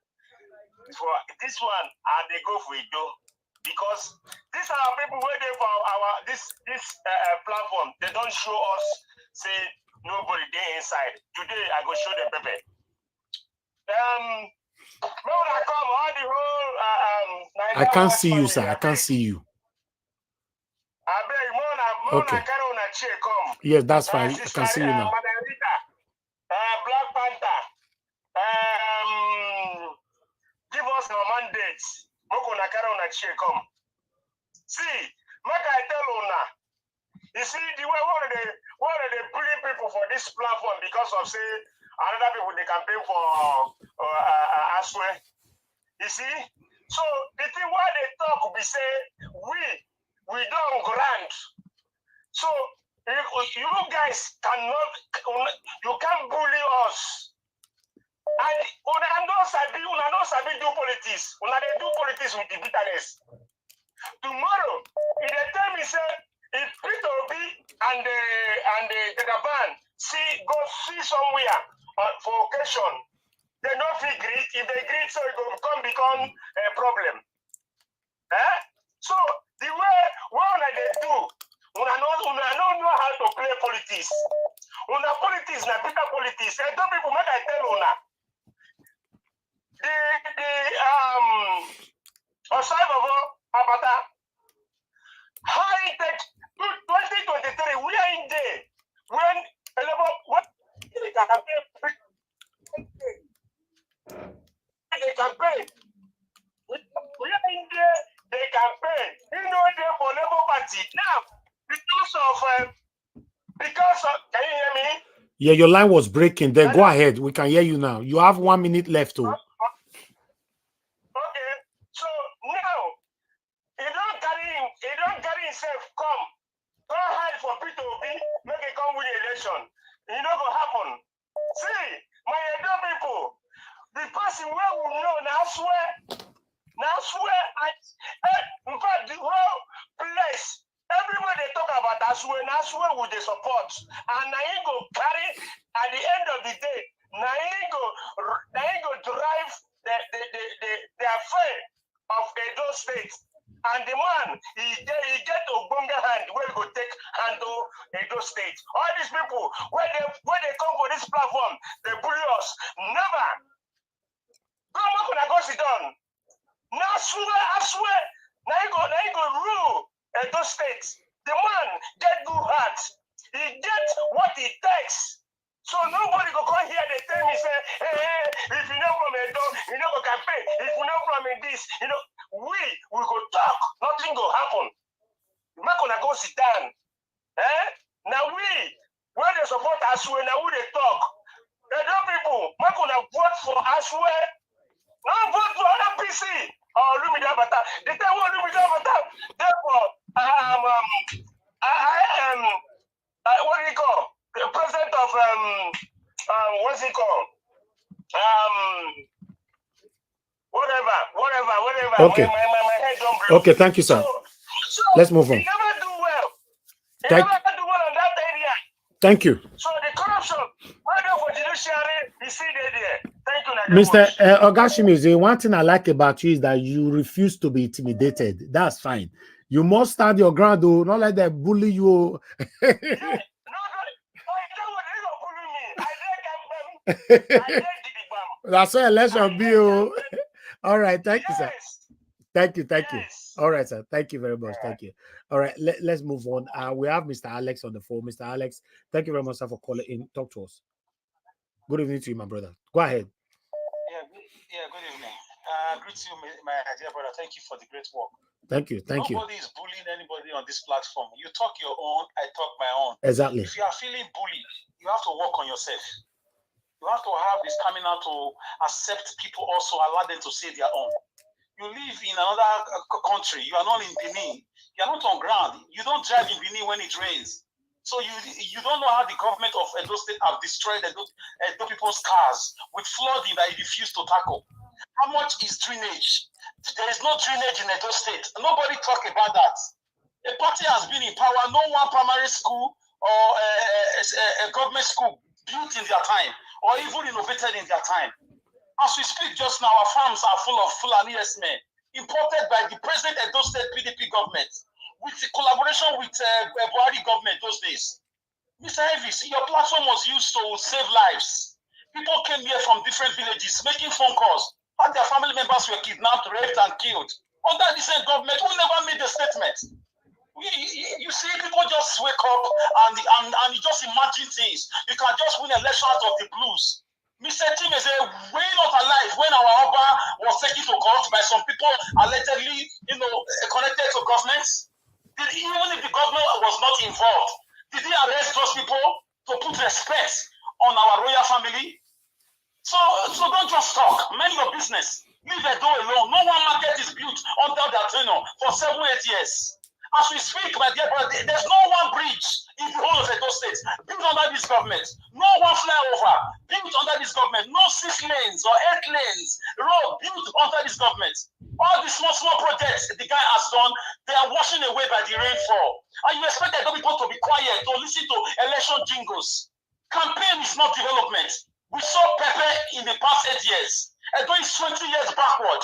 For this one, they go for Edo because these are people waiting for this platform. They don't show us say nobody there inside. Today I go show them Pepe. I can't see you, sir. I can't see you. Okay. Yes, that's fine. I can see you now. Black Panther. Give us our mandates. Come. See, make I tell Una. You see, the way one of the bullying people for this platform because of say another people they campaign for Aswe. You see? So the thing why they talk we say we we don't grant. So you guys cannot, you can't bully us. And una no sabi do politics. Una dey do politics with the bitterness. Tomorrow, if they tell me say if Peter Obi and the Gaban go see somewhere for occasion, they no fit greet. If they greet, so it will become a problem. So the way una dey do, una no know how to play politics. Una politics na bitter politics. And don't people make I tell una. Osaibobo Abata high tech 2023 we are in there when they campaign we are in there they campaign there for Labour Party now because of can you hear me? Yeah, your line was breaking there. Go ahead, we can hear you now. You have 1 minute left. Okay, so now he don't carry himself come hide for Peter Obi, make it come win the election. It not gonna happen. See, my Edo people, the person where we know now swear, in fact the whole place, everybody they talk about now swear with the support, and now he go carry at the end of the day, now he go drive the affair of Edo State. And the man, he get Ogbonga hand where he go take handle Edo State. All these people, where they come for this platform, they bully us. Never. Come on, when I go sit down. Now I swear, now you go rule Edo State. The man get good heart. He get what he takes. So nobody go come here, they tell me, say, hey, if you know from Edo, you know go campaign. If you know from this, you know, we go talk. Nothing go happen. We're not gonna go sit down. Now where they support Aswe, now we they talk. Edo people, we're gonna vote for Aswe. Not vote for other PC. Oh, Lumida Bata. They tell what Lumida Bata. Therefore, I am what do you call? The president of what's it called? Whatever. Okay. My head don't break. Okay, thank you, sir. So let's move on. He never do well. He Thank- never do well in that area. Thank you. So the corruption, whether for judiciary, you see there. Thank you, Mr. Ogashimizi, one thing I like about you is that you refuse to be intimidated. That's fine. You must stand your ground, though. Not let them bully you. That's why election bill. All right, thank you, sir. Thank you. All right, sir. Thank you very much. Thank you. All right, let's move on. We have Mr. Alex on the phone. Mr. Alex, thank you very much, sir, for calling in. Talk to us. Good evening to you, my brother. Go ahead. Yeah, good evening. Greet you, my dear brother. Thank you for the great work. Thank you. Nobody is bullying anybody on this platform. You talk your own, I talk my own. Exactly. If you are feeling bullied, you have to work on yourself. You have to have the stamina to accept people also, allow them to say their own. You live in another country. You are not in Benin. You are not on ground. You don't drive in Benin when it rains. So you don't know how the government of Edo State have destroyed Edo people's cars with flooding that it refused to tackle. How much is drainage? There is no drainage in Edo State. Nobody talk about that. A party has been in power. No one primary school or a government school built in their time or even innovated in their time. As we speak just now, our farms are full of Fulani men imported by the present Edo State PDP government with the collaboration with Buhari government those days. Mr. Evis, your platform was used to save lives. People came here from different villages making phone calls. How their family members were kidnapped, raped, and killed. Under the same government, who never made a statement. You see, people just wake up and you just imagine things. You can just win election out of the blues. Mr. Tim is way not alive when our Oba was taken to court by some people allegedly, connected to governments. Even if the government was not involved, did he arrest those people to put respect on our royal family? So don't just talk. Mind your business. Leave Edo alone. No one market is built under their tenure for 7-8 years. As we speak, my dear brother, there's no one bridge in the whole of Edo State built under this government. No one flyover built under this government. No 6 lanes or 8 lanes road built under this government. All the small projects the guy has done, they are washing away by the rainfall. And you expect Edo people to be quiet, to listen to election jingles. Campaign is not development. We saw Pepe in the past 8 years. Edo is 20 years backward.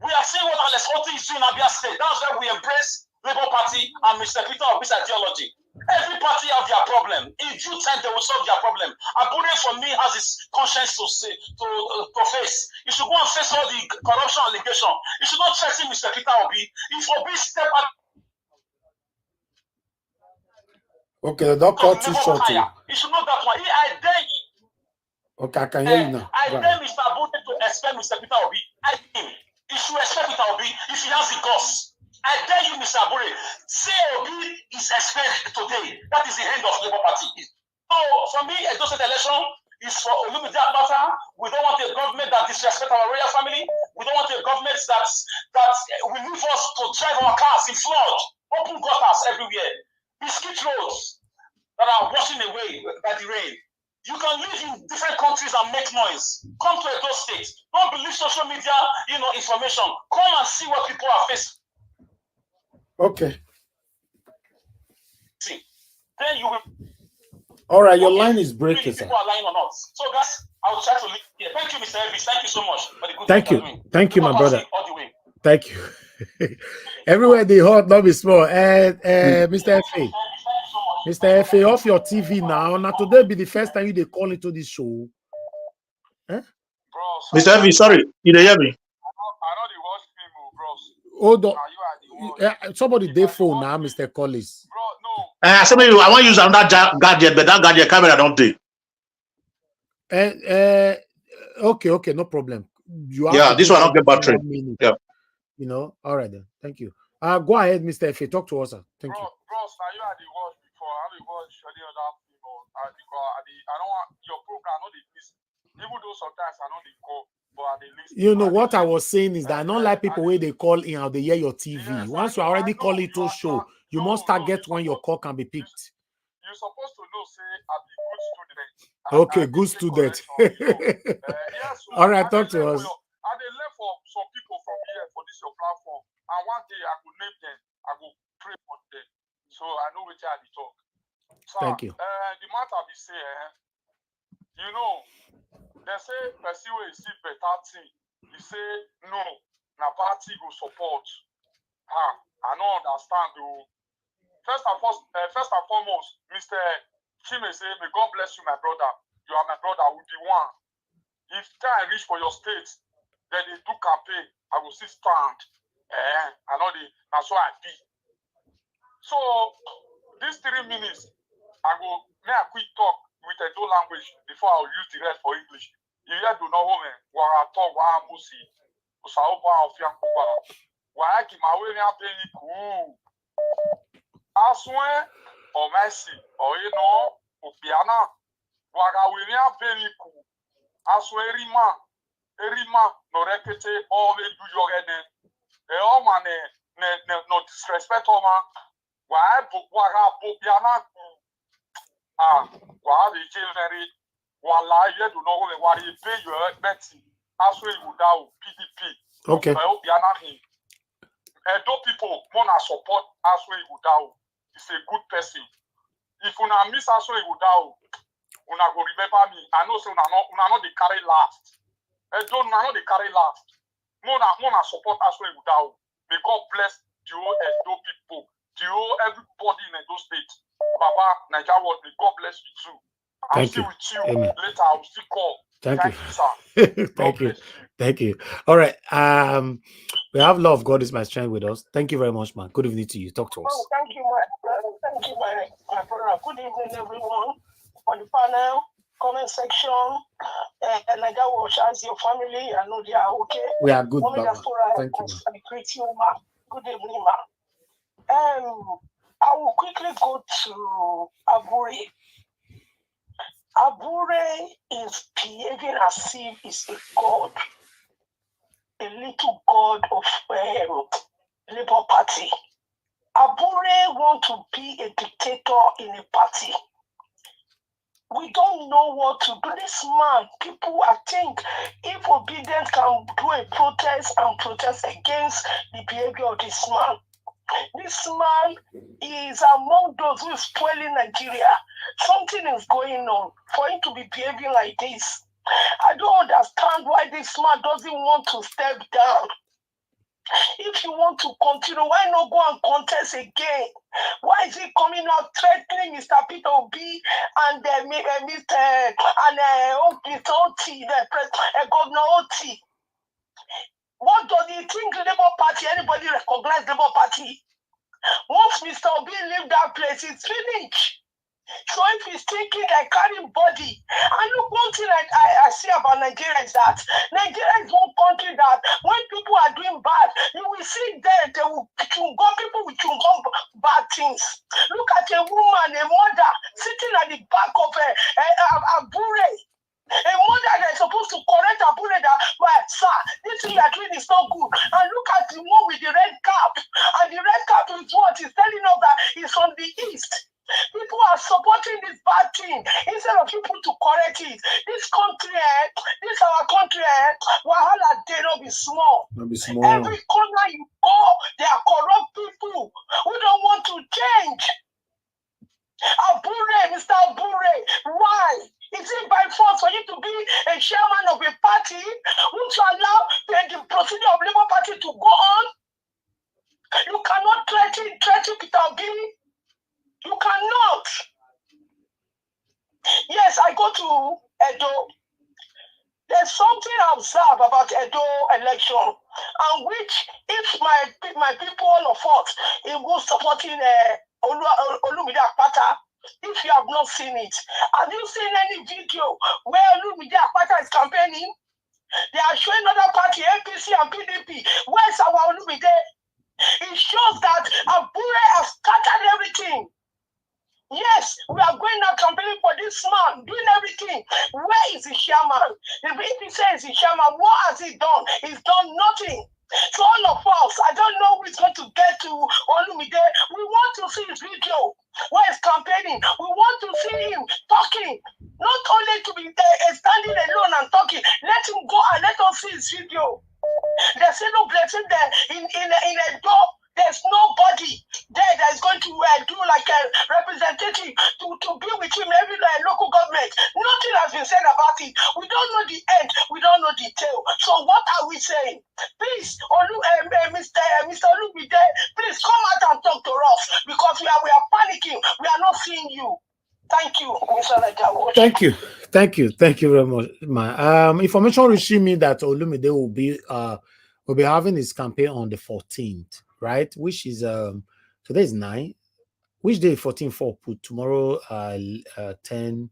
We are seeing what Alex Otti is doing in Abure State. That's why we embrace Labour Party and Mr. Peter Obi's ideology. Every party have their problem. In due time, they will solve their problem. Abure, for me, has his conscience to face. You should go and face all the corruption allegation. You should not threaten Mr. Peter Obi. If Obi step out, okay, don't cut too short. You should know that one. I dare you. Okay, I can hear you now. I dare Mr. Abure to expect Mr. Peter Obi. I dare him. He should expect Peter Obi if he has the guts. I dare you, Mr. Abure, say Obi is expected today. That is the end of Labour Party. So, for me, Edo State election is for Olumide Matter. We don't want a government that disrespects our royal family. We don't want a government that will leave us to drive our cars in flood, open gutters everywhere, biscuit roads that are washing away by the rain. You can live in different countries and make noise. Come to Edo State. Don't believe social media, information. Come and see what people are facing. Okay. See, then you will. All right, your line is breaking, sir. People are lying or not. So, guys, I will try to leave here. Thank you, Mr. Elvis. Thank you so much for the good Thank you. Thank you, my brother. All the way. Thank you. Everywhere they hot, not be small. Mr. F.A. Mr. F.A., off your TV now. Now, today be the first time they call into this show. Eh? Mr. F.A., sorry, you hear me? I know the watch film, bros. Hold on. Somebody they phone now, Mr. Collins. Bro, no. Somebody, I want to use another gadget, but that gadget camera don't take. Okay, no problem. This one I'll get battery. Yeah. All right then. Thank you. Go ahead, Mr. F.A. Talk to us, sir. Thank you. Bros, now you had the watch before. I have watched any other people. I don't want your program, not the list. Even though sometimes I know they go, but I listen. What I was saying is that I don't like people where they call in or they hear your TV. Yes, once you already call it to show, you must target when your call can be picked. You're supposed to know, say, I'm a good student. Okay, good student. All right, talk to us. And they left for some people from here for this your platform. And one day I could name them, I will pray for them. So I know which I talk. So, thank you. The matter be say, they say person will see better thing. He say no, na party go support. I don't understand though. First and foremost, Mr. Chime say, may God bless you, my brother. You are my brother, I will be one. If time reach for your state, then they do campaign, I will still stand. I know that's why I be. So these 3 minutes, may I quick talk with a two language before I will use the rest for English. You hear do know woman, where I talk, where I must see, Usaopa of Yankuba, where I keep my way up any cool. As when, or Messi, or Opiana, where I will not very cool. As when Erima, no repete, all they do your head. All man, no disrespect, man. Why I Opiana, why the very, while I do know why you pay your Betty, as well without PDP. Okay. Opiana, Edo people, wanna support as well without. He's a good person. If you not miss as well without, una go remember me. I know so una not the carry last. Edo not the carry last. Mona support as well without. May God bless the whole Edo people, the whole everybody in Edo State. Baba, Nigeria world, may God bless you too. I'll still with you. Amen. Later, I'll still call. Thank you, sir. Thank you. Thank you. All right. We have Love of God is my strength with us. Thank you very much, man. Good evening to you. Talk to us. Oh, thank you, my brother. Thank you, my brother. Good evening, everyone. On the panel, comment section, and I got watch as your family. I know they are okay. We are good, Baba. Thank you, man. Good evening, man. I will quickly go to Abure. Abure is behaving as if he's a god, a little god of Labour Party. Abure want to be a dictator in a party. We don't know what to do. This man, people, I think, if Obedient can do a protest and protest against the behavior of this man, this man is among those who is spoiling Nigeria. Something is going on for him to be behaving like this. I don't understand why this man doesn't want to step down. If you want to continue, why not go and contest again? Why is he coming out threatening Mr. Peter Obi and Mr. Otti, Governor Otti? What does he think Labour Party? Anybody recognize Labour Party? Once Mr. Obi leave that place, it's finished. So if he's thinking like carrying body, and look, one thing I see about Nigeria is that Nigeria is one country that when people are doing bad, you will see that they will people will bad things. Look at a woman, a mother, sitting at the back of Abure. A mother that is supposed to correct Abure that, well, sir, this thing you are doing is not good. And look at the one with the red cap. And the red cap is what is telling us that it's from the east. People are supporting this bad thing instead of people to correct it. This country, this our country, Wahala they not be small. Every corner you go, there are corrupt people who don't want to change. Abure, Mr. Abure, why? Is it by force for you to be a chairman of a party who to allow the procedure of Labour Party to go on? You cannot threaten Peter Obi. You cannot. Yes, I go to Edo. There's something I observe about Edo election, and which, if my people, all of us, it was supporting Olumide Akpata. If you have not seen it, have you seen any video where Olumide Akpata is campaigning? They are showing other party, APC and PDP. Where's our Olumide? It shows that Abure has scattered everything. Yes, we are going out campaigning for this man, doing everything. Where is the chairman? If he says the chairman, what has he done? He's done nothing. So all of us, I don't know who is going to get to Olumide. We want to see his video where he's campaigning. We want to see him talking. Not only to be standing alone and talking. Let him go and let us see his video. There's no blessing there in a door. There's nobody there that is going to do like a representative to be with him every local government. Nothing has been said about it. We don't know the end. We don't know the tail. So what are we saying? Please, Mr. Olumide, please come out and talk to us because we are panicking. We are not seeing you. Thank you, Mr. Ajaero. Thank you very much, man. Information reaching me that Olumide will be having his campaign on the 14th, right? Which is today is 9. Which day 14 for put tomorrow 10.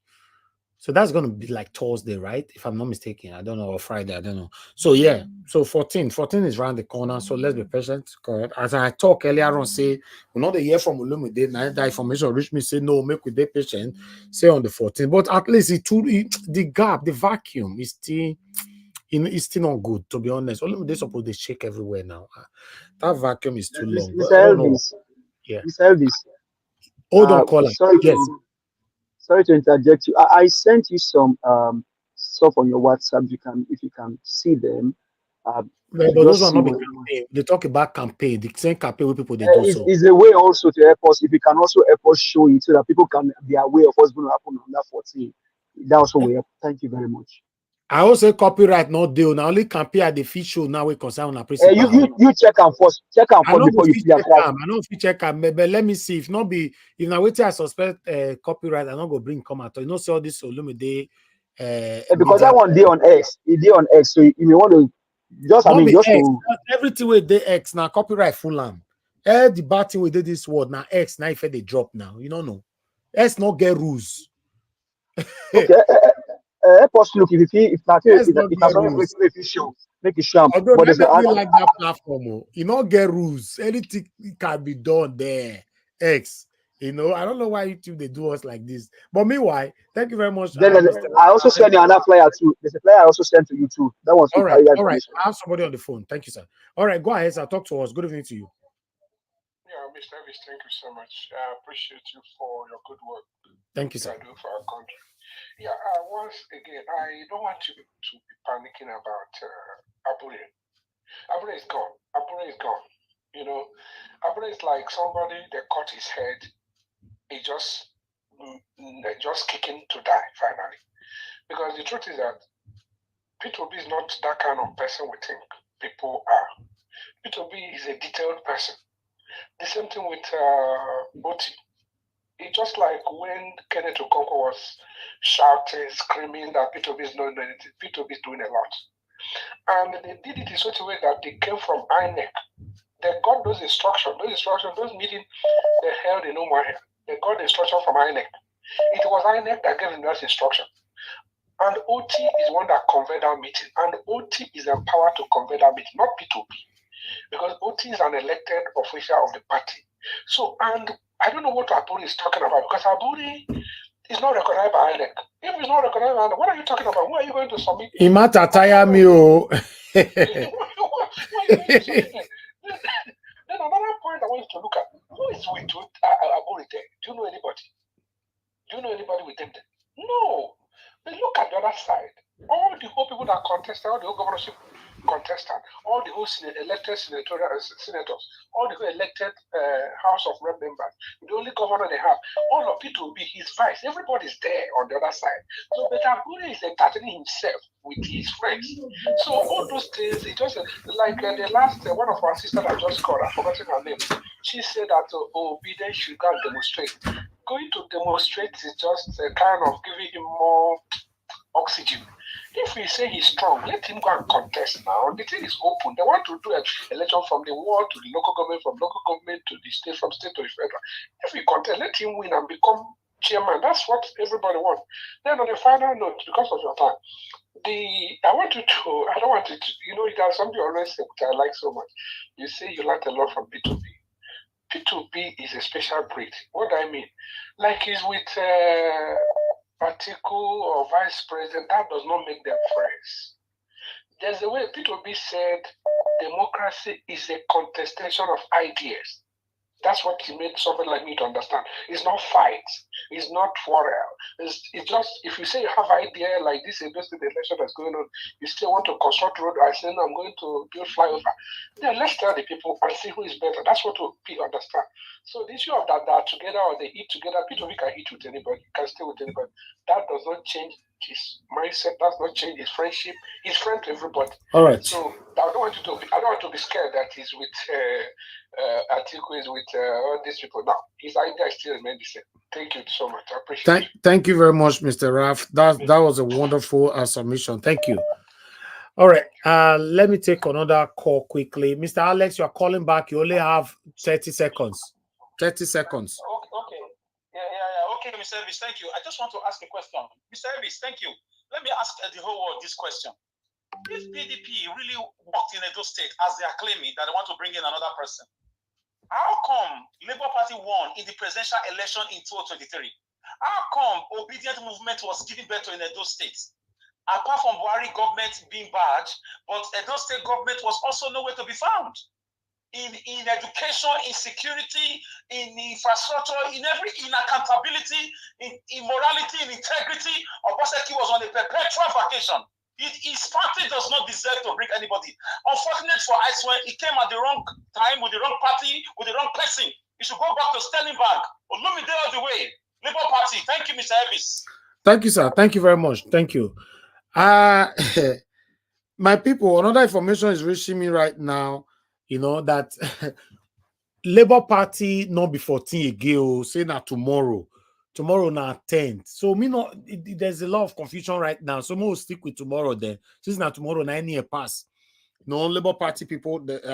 So that's gonna be like Thursday, right? If I'm not mistaken. I don't know, or Friday, I don't know. So yeah, so 14 is around the corner. So let's be patient. Correct. As I talk earlier on, say we're not a year from Olumide. Now that information reach me, say no, make with the patient, say on the 14th. But at least the gap, the vacuum is still. It's still not good, to be honest. Olumide is supposed to shake everywhere now. That vacuum is too long. Mr. Elvis. Yeah. Mr. Elvis. Hold on, caller. Sorry to interject you. I sent you some stuff on your WhatsApp. If you can see them. But those are not the campaign. They talk about campaign. The same campaign with people they do so. Is a way also to help us. If you can also help us show it so that people can be aware of what's going to happen on that 14. That also will help. Thank you very much. I also copyright not deal. Now only campaign at the feed show now we concern on principle. You check and first before you play. I know if you check but let me see if not be if now wait I suspect copyright, I'm not gonna bring come out. You know, see all this Olumide because that one day on X, it day on X. So you may want to just everything with the X now copyright full am. The bad thing we did this word now X now if they drop now. You don't know. X not get rules. Okay. Help us look if you show make it show. Although like that platform, you know, get rules. Anything can be done there. X, you know, I don't know why YouTube they do us like this. But meanwhile, thank you very much. I also sent you another flyer too. There's a flyer I also sent to you too. That was all right. All right. I have somebody on the phone. Thank you, sir. All right, go ahead, sir. Talk to us. Good evening to you. Yeah, Mr. Elvis, thank you so much. I appreciate you for your good work. Thank you, sir. You do for our country. Yeah, once again, I don't want you to be panicking about Abure. Abure is gone. Abure is gone. You know, Abure is like somebody that cut his head. He just kicking to die finally. Because the truth is that P2B is not that kind of person we think people are. P2B is a detailed person. The same thing with Otti. It's just like when Kenneth Okonkwo was shouting, screaming that P2B is not doing anything. P2B is doing a lot. And they did it in such a way that they came from INEC. They got those instructions, those meetings they held in Umuahia. They got the instruction from INEC. It was INEC that gave them that instruction. And Otti is one that convened that meeting. And Otti is empowered to convene that meeting, not P2B. Because Otti is an elected official of the party. So, and I don't know what Abure is talking about, because Abure is not recognized by INEC. If he's not recognized by INEC, what are you talking about? Who are you going to submit? Imata Tayamio. Then another point I want you to look at, who is with Abure there? Do you know anybody? Do you know anybody with them there? No. But look at the other side. All the whole people that contested, all the whole governorship contestant, all the whole elected senators, all the whole elected House of Rep members, the only governor they have, all of it will be his vice. Everybody's there on the other side. So but Abure is entertaining himself with his friends. So all those things, it just like the last one of our sisters that just called, I've forgotten her name. She said that Obedient should go and demonstrate. Going to demonstrate is just kind of giving him more oxygen. If we say he's strong, let him go and contest now. The thing is open. They want to do an election from the ward to the local government, from local government to the state, from state to the federal. If we contest, let him win and become chairman. That's what everybody wants. Then on the final note, because of your time, I don't want you to, you know, there's something you always say, which I like so much. You say you learned a lot from P2B. P2B is a special breed. What do I mean? Like he's with Atiku or vice president, that does not make them friends. There's a way P2B said democracy is a contestation of ideas. That's what he made somebody like me to understand. It's not fights. It's not quarrel. It's just, if you say you have idea like this invested election that's going on, you still want to construct road, I say, no, I'm going to build flyover. Then let's tell the people and see who is better. That's what we understand. So the issue of that together or they eat together, P2B can eat with anybody, can stay with anybody. That does not change his mindset, does not change his friendship. He's friend to everybody. All right. So I don't want to be scared that he's with Atiku is with all these people. Now his idea still remains the same. Thank you so much. I appreciate it. Thank you very much, Mr. Raf. That was a wonderful submission. Thank you. All right. Let me take another call quickly. Mr. Alex, you are calling back. You only have 30 seconds. 30 seconds. Okay. Yeah. Okay, Mr. Elvis, thank you. I just want to ask a question. Mr. Elvis, thank you. Let me ask the whole world this question. If PDP really worked in Edo State as they are claiming that they want to bring in another person, how come Labour Party won in the presidential election in 2023? How come Obedient movement was giving birth to in Edo State? Apart from Buhari government being bad, but Edo State government was also nowhere to be found. In education, in security, in infrastructure, in accountability, in morality, in integrity, Obaseki was on a perpetual vacation. His party does not deserve to bring anybody. Unfortunate for Iceland, he came at the wrong time, with the wrong party, with the wrong person. He should go back to Sterling Bank. Olumide all the way. Labour Party. Thank you, Mr. Elvis. Thank you, sir. Thank you very much. Thank you. My people, another information is reaching me right now, you know, that Labour Party not be 14 again, say that tomorrow now 10th. So there's a lot of confusion right now. So we'll stick with tomorrow then. Since now tomorrow 9 year pass. No Labour Party people, they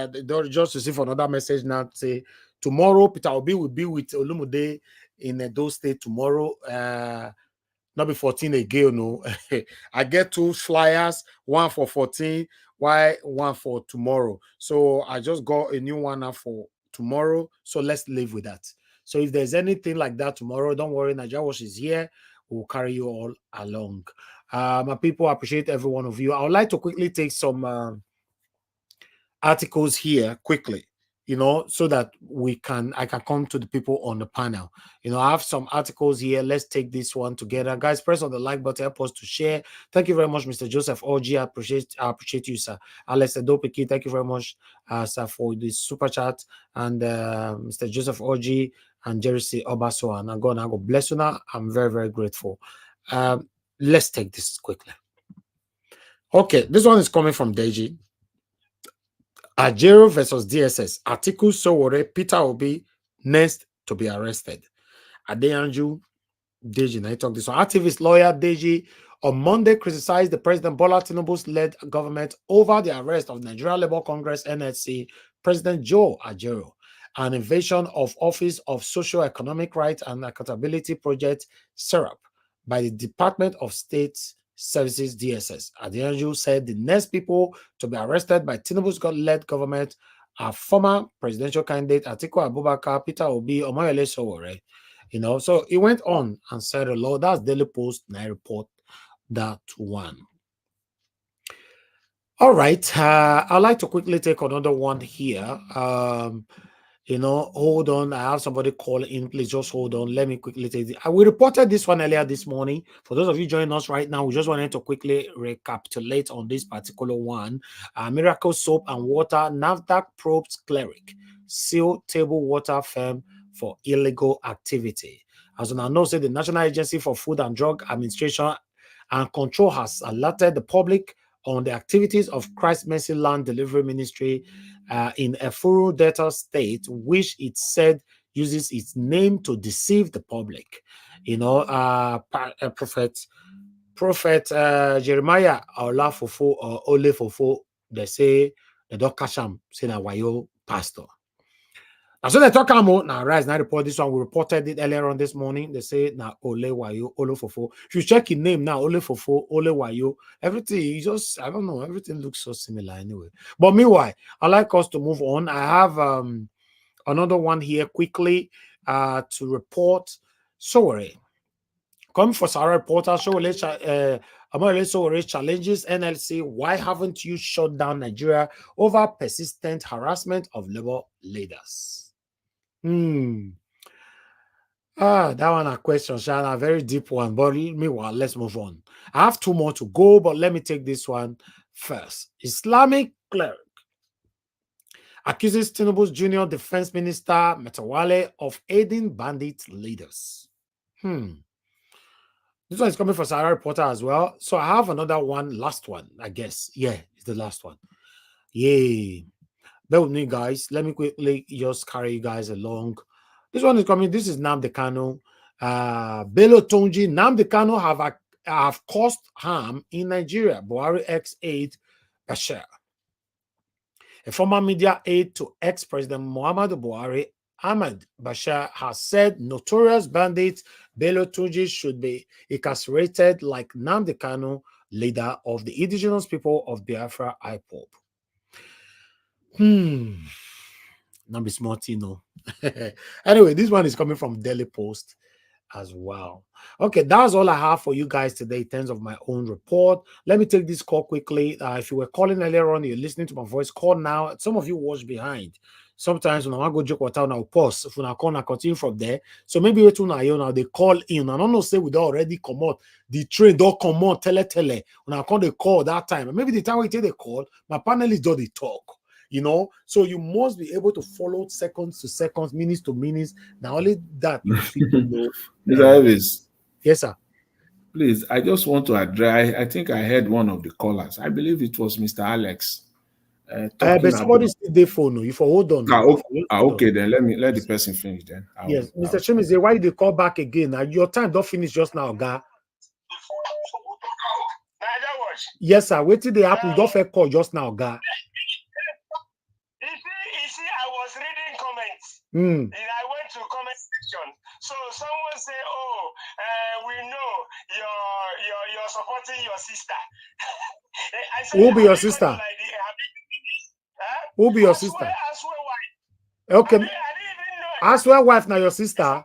just receive another message now say tomorrow Peter Obi will be with Olumude in Edo State tomorrow. Not be 14 again, no. I get 2 flyers, one for 14, one for tomorrow. So I just got a new one now for tomorrow. So let's live with that. So if there's anything like that tomorrow, don't worry, Ajaero is here. We'll carry you all along. My people, appreciate every one of you. I would like to quickly take some articles here quickly. you know, so that I can come to the people on the panel. You know, I have some articles here. Let's take this one together. Guys, press on the like button, help us to share. Thank you very much, Mr. Joseph Oji. I appreciate you, sir. Alex Edopiki, thank you very much, sir, for the super chat. And Mr. Joseph Oji and Jerry C. Obaso. And God bless you now. I'm very, very grateful. Let's take this quickly. Okay, this one is coming from Deji. Ajaero versus DSS. Article Sowore, Peter Obi next to be arrested. Adeyanju, Deji, now I talk this one. Activist lawyer Deji on Monday criticized the President Bola Tinubu's led government over the arrest of Nigeria Labour Congress NSC President Joe Ajaero, an invasion of Office of Socio-Economic Rights and Accountability Project SERAP by the Department of State Services DSS. Adeyanju said the next people to be arrested by Tinubu's led government are former presidential candidate Atiku Abubakar, Peter Obi, Omoyele Sowore. You know, so he went on and said a lot. That's Daily Post, and I report that one. All right, I'd like to quickly take another one here. You know, hold on. I have somebody call in. Please just hold on. Let me quickly take it. We reported this one earlier this morning. For those of you joining us right now, we just wanted to quickly recapitulate on this particular one. Miracle Soap and Water, NAFDAC probes cleric, seal table water firm for illegal activity. As you now know, the National Agency for Food and Drug Administration and Control has alerted the public on the activities of Christ Mercy Land Delivery Ministry in Efuru Delta State, which it said uses its name to deceive the public. You know, Prophet Jeremiah Olafofo or Olefofo, they say the don't catch him, say na wayo pastor. And so they talk about now rise now report this one. We reported it earlier on this morning. They say now Ole Wayo, Olefofo. If you check his name now, Olefofo, Ole Wayo, everything you just I don't know, everything looks so similar anyway. But meanwhile, I like us to move on. I have another one here quickly to report. Sorry. Come for Sarah Reporter, Sowore challenges NLC. Why haven't you shut down Nigeria over persistent harassment of labor leaders? That one a question, Shana, a very deep one. But meanwhile, let's move on. I have two more to go, but let me take this one first. Islamic cleric accuses Tinubu's junior defense minister Metawale of aiding bandit leaders. This one is coming from Sarah Reporter as well. So I have another one, last one, I guess. Yeah, it's the last one. Yay. Bear with me, guys. Let me quickly just carry you guys along. This one is coming. This is Nnamdi Kanu. Bello Turji, Nnamdi Kanu have caused harm in Nigeria. Buhari Ex-Aide Bashir. A former media aide to ex-president Muhammadu Buhari, Ahmed Bashir, has said notorious bandit Bello Turji should be incarcerated like Nnamdi Kanu, leader of the indigenous people of Biafra IPOB. Not be smart, you know. Anyway, this one is coming from Daily Post as well. Okay, that's all I have for you guys today in terms of my own report. Let me take this call quickly. If you were calling earlier on, you're listening to my voice, call now. Some of you watch behind. Sometimes when I want to go joke what I'll pause. If I call, I continue from there. So maybe you now they call in. I don't know, say we don't already come out. The train don't come out, tele. When I call the call that time, maybe the time we take the call, my panelists do the talk. You know, so you must be able to follow seconds to seconds, minutes to minutes. Now only that you know. Mr. Elvis. Yes, sir. Please, I just want to address. I think I heard one of the callers. I believe it was Mr. Alex. But somebody still there phone. You for hold on. Okay, then let the person finish. Then yes, Mr. Chimize, why did they call back again? Your time don't finish just now, guy. Yes, sir. Wait till they happen. Don't fair call just now, guy. You see, I was reading comments. And I went to comment section. So someone say, "Oh, we know you're supporting your sister." Who be your sister? Who be your sister? Okay. I swear wife now your sister.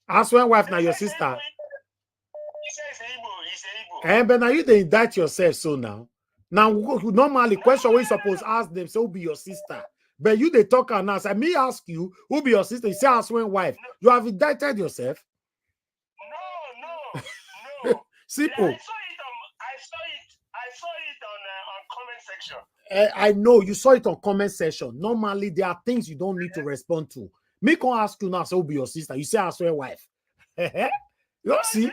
I swear wife now your sister. But now you they indict yourself so now. Now, normally, question we suppose ask them, so who be your sister? But you they talk and ask. I me ask you, who be your sister? You say husband, wife. You have indicted yourself. No. Simple. Yeah, I saw it on comment section. I know you saw it on comment section. Normally, there are things you don't need to respond to. Me can ask you now, so who be your sister? You say husband, wife. You see,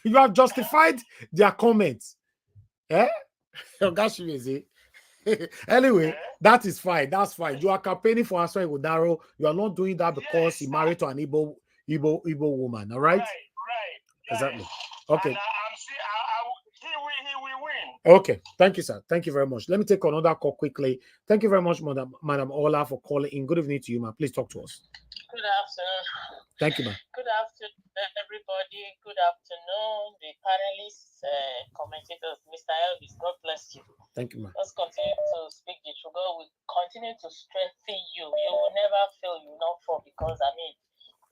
you have justified their comments. Anyway, that is fine. That's fine. You are campaigning for Aswa Igodaro. You are not doing that because he married to an Igbo woman. All right? Right. Exactly. Okay. And he will win. Okay. Thank you, sir. Thank you very much. Let me take another call quickly. Thank you very much, Madam Ola, for calling in. Good evening to you, ma'am. Please talk to us. Good afternoon. Thank you, ma'am. Good afternoon, everybody. Good afternoon, the panelists, commentators. Mr. Elvis, God bless you. Thank you, ma'am. Let's continue to speak the truth. God will continue to strengthen you. You will never fail. You will not fall because, I mean,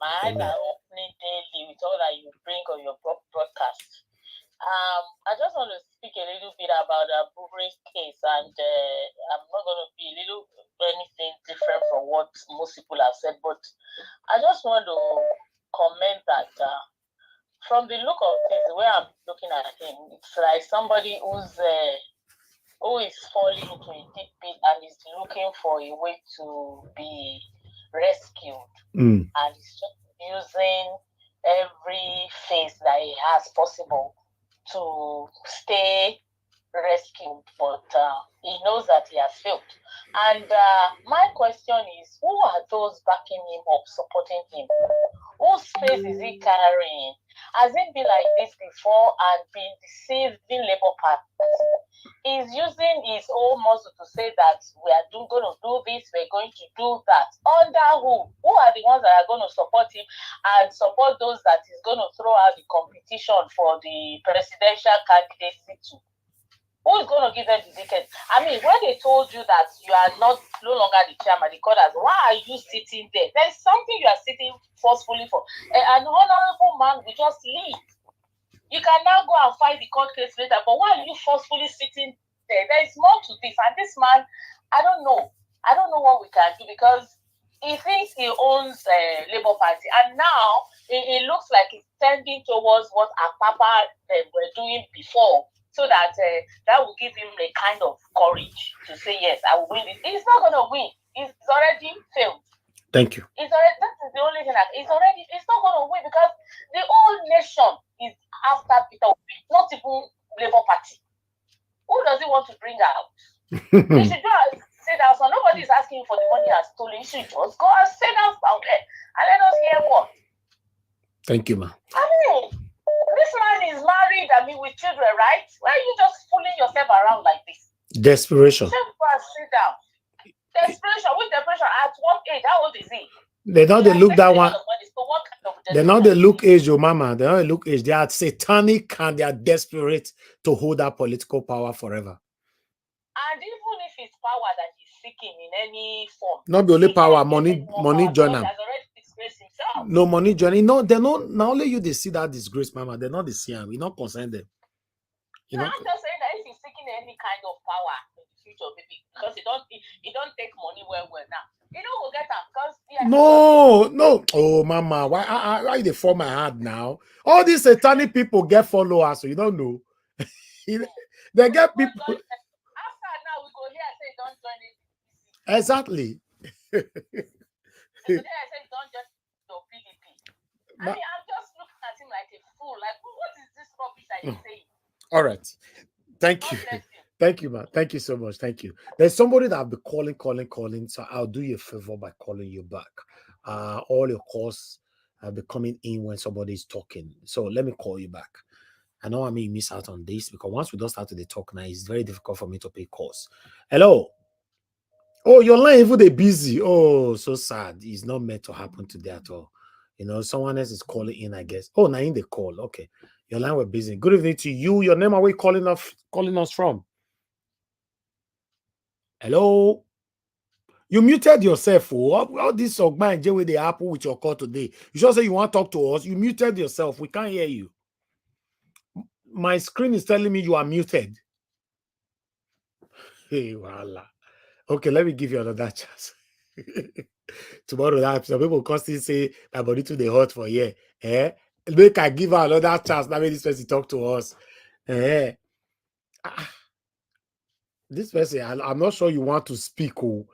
my eyes are opening daily with all that you bring on your broadcast. I just want to speak a little bit about the Abure's case, and I'm not going to be anything different from what most people have said, but I just want to comment that from the look of things, the way I'm looking at him, it's like somebody who is falling into a deep pit and is looking for a way to be rescued, and he's just using every face that he has possible to stay rescued, but he knows that he has failed. And my question is, who are those backing him up, supporting him? Whose face is he carrying? Has it been like this before and been deceived in Labour Party? He's using his own muscle to say that we are going to do this, we're going to do that. Under who? Who are the ones that are going to support him and support those that is going to throw out the competition for the presidential candidacy too? Who is going to give them the ticket? I mean, when they told you that you are no longer the chairman, the quarters, why are you sitting there? There's something you are sitting forcefully for. An honorable man will just leave. You can now go and fight the court case later, but why are you forcefully sitting there? There is more to this. And this man, I don't know. I don't know what we can do because he thinks he owns Labour Party. And now it looks like he's tending towards what Apapa were doing before. So that that will give him a kind of courage to say, yes, I will win it. He's not going to win. He's already failed. Thank you. That is the only thing that he's not going to win because the whole nation is after Peter Obi, not even Labour Party. Who does he want to bring out? He should just sit down. So nobody is asking for the money he has stolen. He should just go and sit down there and let us hear what. Thank you, ma'am. I mean, this man is married, with children, right? Why are you just fooling yourself around like this? Desperation. Sit down. Desperation. With depression, at what age? How old is he? They know they look that one. They know they look age, your mama. They know they look age. They are satanic and they are desperate to hold that political power forever. And even if it's power that he's seeking in any form, not the only power, money join them. No money joining. No, they're not. Not only you they see that disgrace, mama. They're not the same. We not concern them. I'm just saying that if he's seeking any kind of power in the future, maybe because he don't take money well now. He don't get that because no. Oh, mama, why they form my heart now? All these satanic people get followers, so you don't know. They get people. After now, we go here and say don't join it. Exactly. Today I said don't just do PDP. I mean, I'm just looking at him like a fool. Like, what is this rubbish that he's saying? All right. Thank you. Thank you, man. Thank you so much. Thank you. There's somebody that I've been calling. So I'll do you a favor by calling you back. All your calls have been coming in when somebody is talking. So let me call you back. I know I may miss out on this because once we don't start to the talk now, it's very difficult for me to pay calls. Hello. Oh, your line even they busy. Oh, so sad. It's not meant to happen today at all. You know, someone else is calling in, I guess. Oh, now in the call. Okay. Your line was busy. Good evening to you. Your name, are we calling us from? Hello. You muted yourself. All this Ogba and J they happen with your call today. You just say you want to talk to us. You muted yourself. We can't hear you. My screen is telling me you are muted. Hey, voila. Okay, let me give you another chance. Tomorrow, that some people constantly say my body to the hot for here. Eh? Make I give her another chance. Now, this person talk to us. Eh? This person, I'm not sure you want to speak. Oh,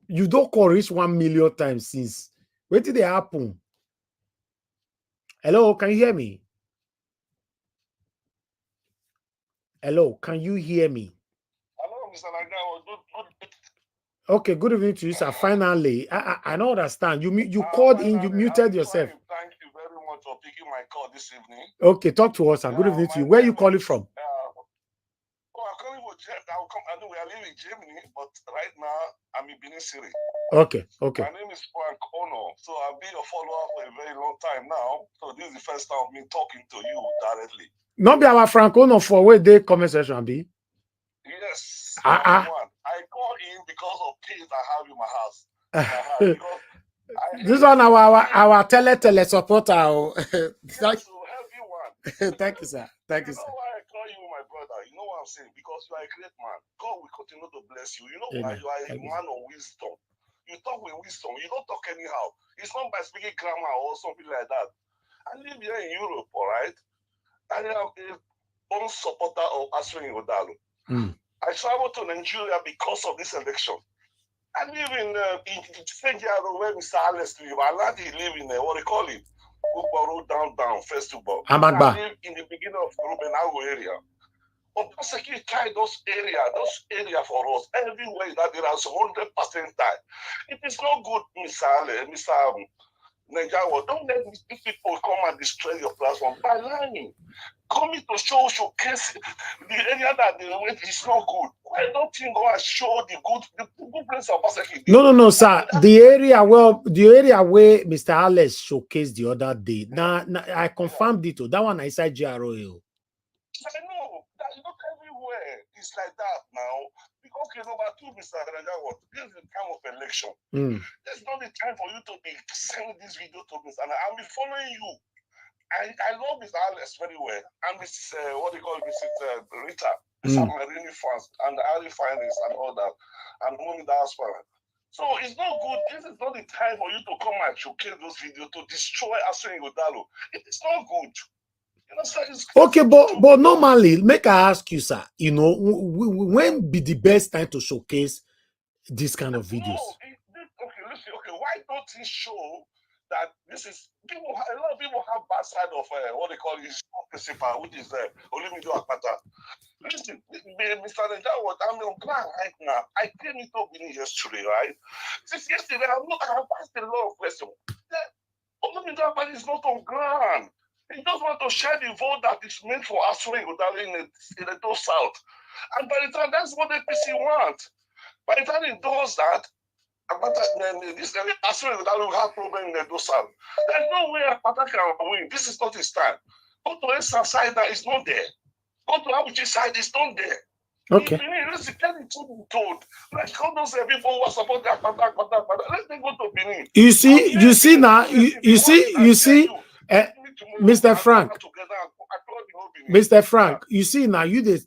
you don't call reach 1 million times since. Wait till they happen. Hello, can you hear me? Hello, can you hear me? Hello, Mr. Nigerian. Good. Okay, good evening to you, sir. Finally, I don't understand. You called in, you muted yourself. Thank you very much for picking my call this evening. Okay, talk to us, sir. Good evening to you. Where are you calling from? I'm calling for Germany. I know we are living in Germany, but right now I'm in Benin City. Okay. My name is Frank Ono. So I've been a follower for a very long time now. So this is the first time of me talking to you directly. Not be our Frank Ono for where they comment section be. Yes, one. I call in because of things I have in my house. This one our tele supporter. Yes, so everyone. Thank you, sir. Thank you, sir. You know why I call you my brother? You know what I'm saying? Because you are a great man. God will continue to bless you. You know why? You are a man of wisdom. You talk with wisdom. You don't talk anyhow. It's not by speaking grammar or something like that. I live here in Europe, all right? I am a born supporter of Ajuri Ngelale. I traveled to Nigeria because of this election. I live in Ajaero, where Mr. Alex live. Nnamdi live in what they call it, Ubaro down, Festival. I live in the beginning of Rubenago area. But Basaki tried those area for us. Everywhere that there is 100% tie. It is not good, Mr. Nigeria. Don't let these people come and destroy your platform by lying. Coming to showcase the area that they went is not good. Why don't you go and show the good place of Basaki? No, sir. The area where Mr. Alex showcased the other day. Now I confirmed it. That one is Ajaero. I know that not everywhere is like that now. Because number two, Mr. Nigerian, this is the time of election. There's not the time for you to be sending this video to me, and I'll be following you. I love Mr. Alex very well, and Mrs. Mrs. Rita. These are my really fans, and the Ali finance and all that, and money diaspora. So it's not good. This is not the time for you to come and showcase those videos to destroy Ajuri Ngelale. It is not good. You know, sir, okay, but normally, make I ask you, sir. You know, when be the best time to showcase this kind of videos? Okay, listen. Okay, why don't you show that this is people? A lot of people have bad side of what they call is principal, which is Olimido Akpata. Listen, Mr. Nigerian, I'm on ground right now. I came into Benin yesterday, right? Since yesterday, I've asked a lot of questions. Olimido Akpata is not on ground. He just want to share the vote that is meant for Ajuri Ngelale in the Edo South. And by the time, that's what the APC want. By the time he does that, this Ajuri Ngelale will have problem in the Edo South. There's no way Akpata can win. This is not his time. Go to Esa side that is not there. Go to Abuja side, it's not there. Okay. Listen, tell the truth be told. Like all those people who are supporting Akpata, let them go to Benin. You see now, Mr. Frank, Mr. Frank, you see now, you they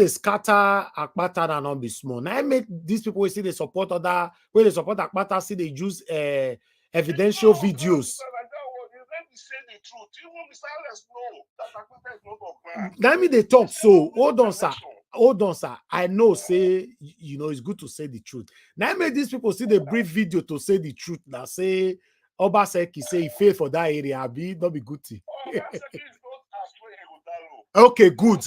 scatter Akpata and not be small. Now I make these people see they support other, where they support Akpata, see they use evidential videos. Let me they talk. So hold on, sir. I know, say, you know, it's good to say the truth. Now I make these people see the brief video to say the truth. Now say Obaseki say he fail for that area, not be good thing. Okay, good.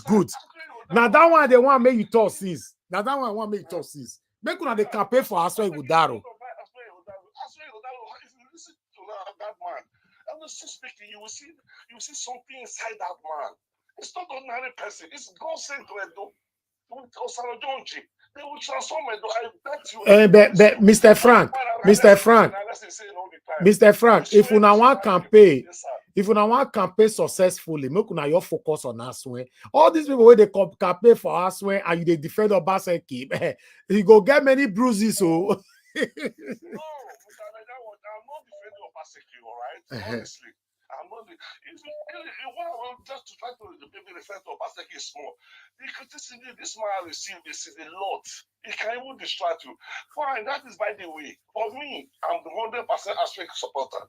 Now that one they want make you talk since. Now that one want make you talk since. Make una the campaign for Ajuri Ngelale. That man. Honestly speaking, you will see something inside that man. It's not an ordinary person. It's God sent to Edo. They will transform Edo. I bet you. But Mr. Frank, if una want campaign successfully, make una your focus on Ajuri. All these people where they campaign for Ajuri and you they defend Obaseki, you go get many bruises. So. I'm not defending Obaseki, all right? Honestly. I'm not just to try to maybe refer to Obaseki is small. The criticism this man received is a lot. It can even distract you. Fine, that is by the way. For me, I'm the 100% aspect supporter.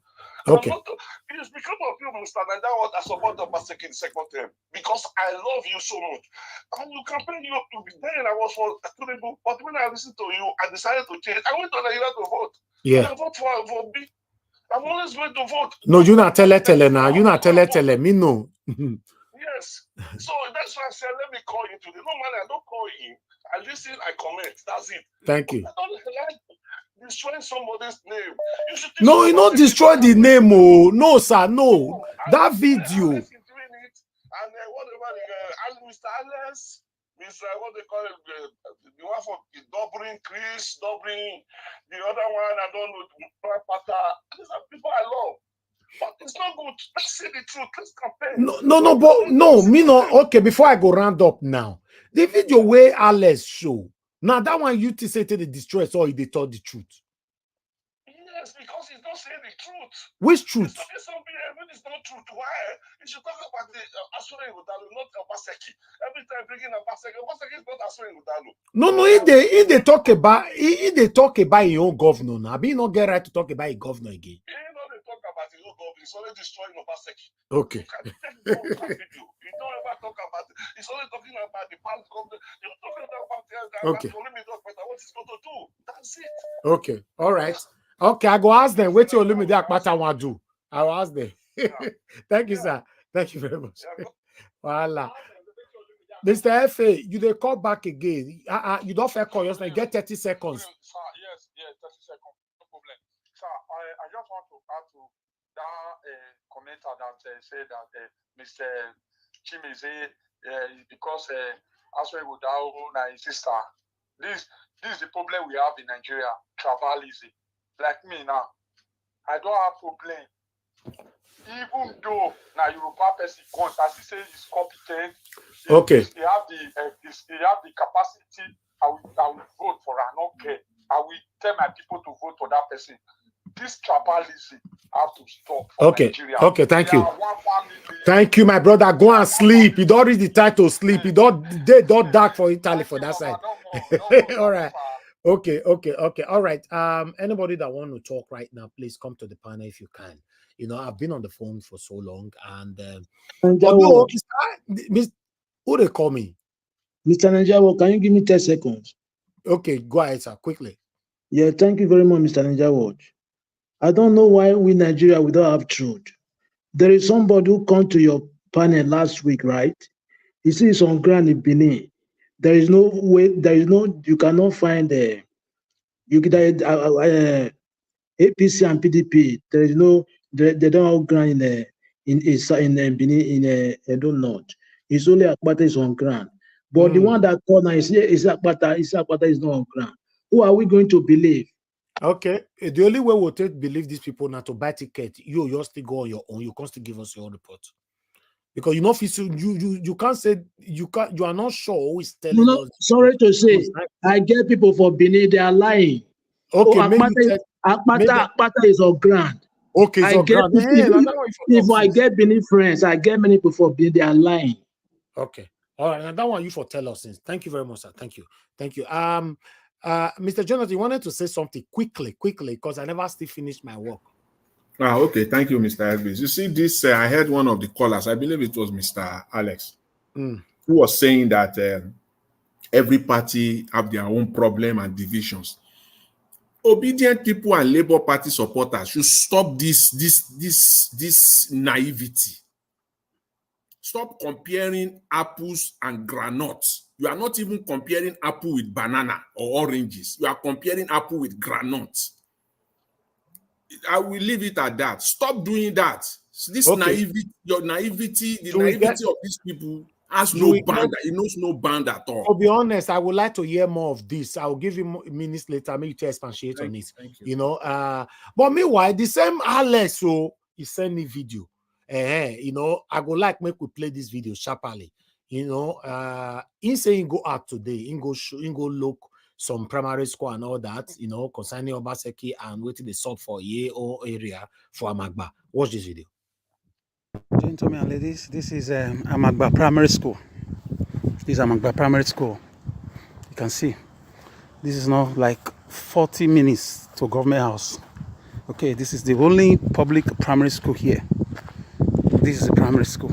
Okay. It's because of you, Mr. Nigerian, what I support Obaseki in the second term. Because I love you so much. And you campaign you then I was for Tinubu, but when I listened to you, I decided to change. I went to Nigeria to vote. Yeah. And I vote for B. I'm always going to vote. No, you're not tele now. You're not tele. Me no. Yes. So that's why I said, let me call you today. No man, I don't call you. I listen, I comment. That's it. Thank you. I don't like destroying somebody's name. You should no, you not destroy the name. Oh, no, sir. No. That video. And whatever, Mr. Alex, Mr. What they call it, the one for Dobrin, Chris, Dobrin, the other one, I don't know, these are people I love. But it's not good. Let's say the truth. Let's compare. No, me no. Okay, before I go round up now, the video where Alex show, now that one you to say to the destroy, so they told the truth. Yes, because he's not saying the truth. Which truth? It's not truth. Why? You should talk about the Ajuri Ngelale, not Obaseki. Every time bringing Obaseki is not Ajuri Ngelale. No, if they talk about his own governor now, be not get right to talk about his governor again. He know they talk about his own governor. He's only destroying Obaseki. Okay. You don't ever talk about it. He's only talking about the past governor. You're talking about Okay. what he's going to do. That's it. Okay. All right. Okay, I go ask them. Wait till you that what I want to do. I'll ask them. Thank you, sir. Thank you very much. Voila. Mr. FA, you they call back again. You don't fair call yourself. Get 30 seconds. Sir, yes, 30 seconds. No problem. Sir, I just want to add to that commenter that said that Mr. Chimize, because Aswe Wudao, my sister, this is the problem we have in Nigeria, tribalism. Like me now, I don't have problem. Even though now Yoruba person comes, as he says he's competent, okay. He have the capacity. I will vote for her. Okay, I will tell my people to vote for that person. This tribalism have to stop. Okay. Nigeria. Okay. Thank you. Thank you, my brother. Go and sleep. You don't read the title. Sleep. You don't. They don't dark for Italy for that side. All right. Okay. All right. Anybody that want to talk right now, please come to the panel if you can. You know, I've been on the phone for so long, and although who they call me? Mr. Ajaero, can you give me 10 seconds? Okay, go ahead, sir, quickly. Yeah, thank you very much, Mr. Ajaero. I don't know why we Nigeria we don't have truth. There is somebody who come to your panel last week, right? He says on ground in Benin. There is no way, you cannot find APC and PDP. There is no, they don't have ground in Benin, in Edo North. It's only Akpata is on ground. But the one that called now is Akpata is not on ground. Who are we going to believe? Okay, the only way we'll believe these people not to buy ticket, you still go on your own. You can't still give us your own report. Because you know, you can't say you are not sure who is telling us. Sorry to say, I get people for Benin, they are lying. Okay, Akpata is on ground. Okay, I get if I get Benin friends, I get many people for Benin, they are lying. Okay, all right, and that one you for tell us. Thank you very much, sir. Thank you. Mr. Jonathan, you wanted to say something quickly, because I never still finished my work. Okay. Thank you, Mr. Elvis. You see this, I heard one of the callers, I believe it was Mr. Alex, who was saying that every party have their own problem and divisions. Obedient people and Labour Party supporters should stop this naivety. Stop comparing apples and granuts. You are not even comparing apple with banana or oranges. You are comparing apple with granuts. I will leave it at that. Stop doing that. This naivety, the naivety of these people has no band. It knows no band at all. To be honest, I would like to hear more of this. I will give you minutes later, maybe to expatiate on it. You know, but meanwhile, the same Alex, so he sent me video. You know, I go like make we play this video sharply. You know, he saying go out today, he go look some primary school and all that, you know, concerning Obaseki and waiting the sub for year or area for Amagba. Watch this video. Gentlemen and ladies, this is Amagba Primary School. This is Amagba Primary School. You can see this is now like 40 minutes to Government House. Okay, this is the only public primary school here. This is the primary school.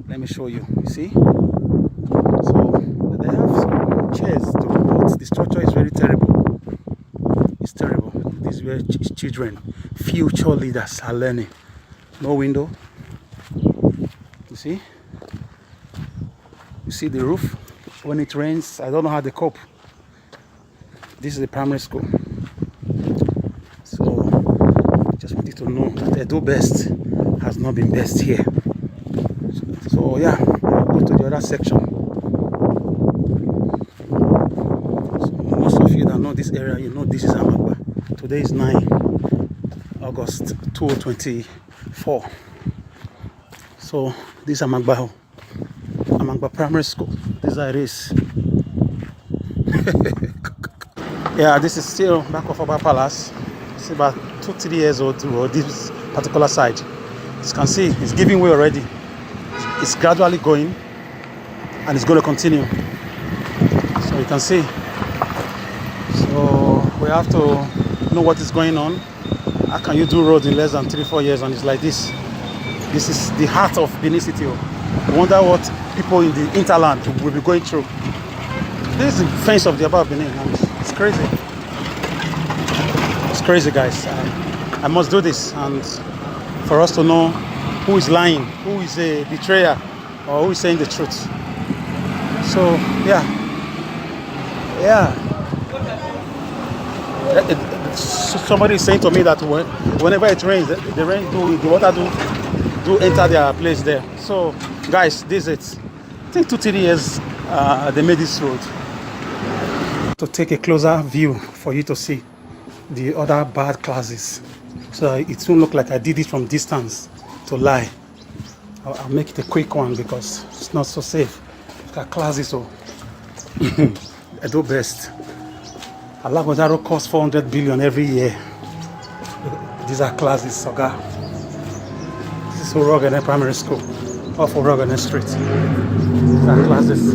Let me show you. You see? So they have some chairs to but the structure is very terrible. It's terrible. This is where children, future leaders are learning. No window. You see? You see the roof? When it rains, I don't know how they cope. This is the primary school. So, just wanted to know that Edo Best has not been best here. So yeah, I'll go to the other section. So most of you that know this area, you know this is Amagba. Today is 9 August 2024. So this is Amagba Primary School. This is how it is. Yeah, this is still back of Oba Palace. It's about 2-3 years old to this particular side. As you can see, it's giving way already. It's gradually going and it's going to continue. So you can see. So we have to know what is going on. How can you do roads in less than 3-4 years and it's like this? This is the heart of Benin City. I wonder what people in the interland will be going through. This is the fence of the above Benin. It's crazy. It's crazy, guys. I must do this, and for us to know who is lying, who is a betrayer, or who is saying the truth. So yeah. Somebody is saying to me that whenever it rains, the water do enter their place there. So guys, this is it. I think 2-3 years they made this road. To take a closer view for you to see the other bad classes, so it won't look like I did it from distance to lie. I'll make it a quick one because it's not so safe. Look at classes. So Edo Best. Alagodaro costs 400 billion every year. These are classes, Soga. This is Orogene Primary School off Orogene Street. These are classes.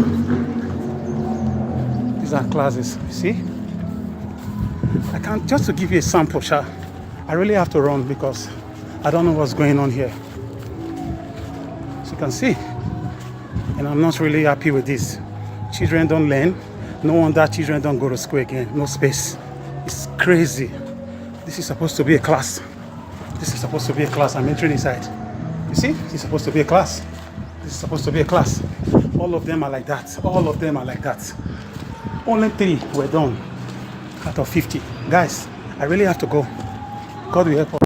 These are classes. You see? I can't, just to give you a sample, I really have to run because I don't know what's going on here. So you can see, and I'm not really happy with this. Children don't learn. No wonder children don't go to school again. No space. It's crazy. This is supposed to be a class. This is supposed to be a class. I'm entering inside. You see? It's supposed to be a class. This is supposed to be a class. All of them are like that. All of them are like that. Only 3 were done out of 50. Guys, I really have to go. God will help us.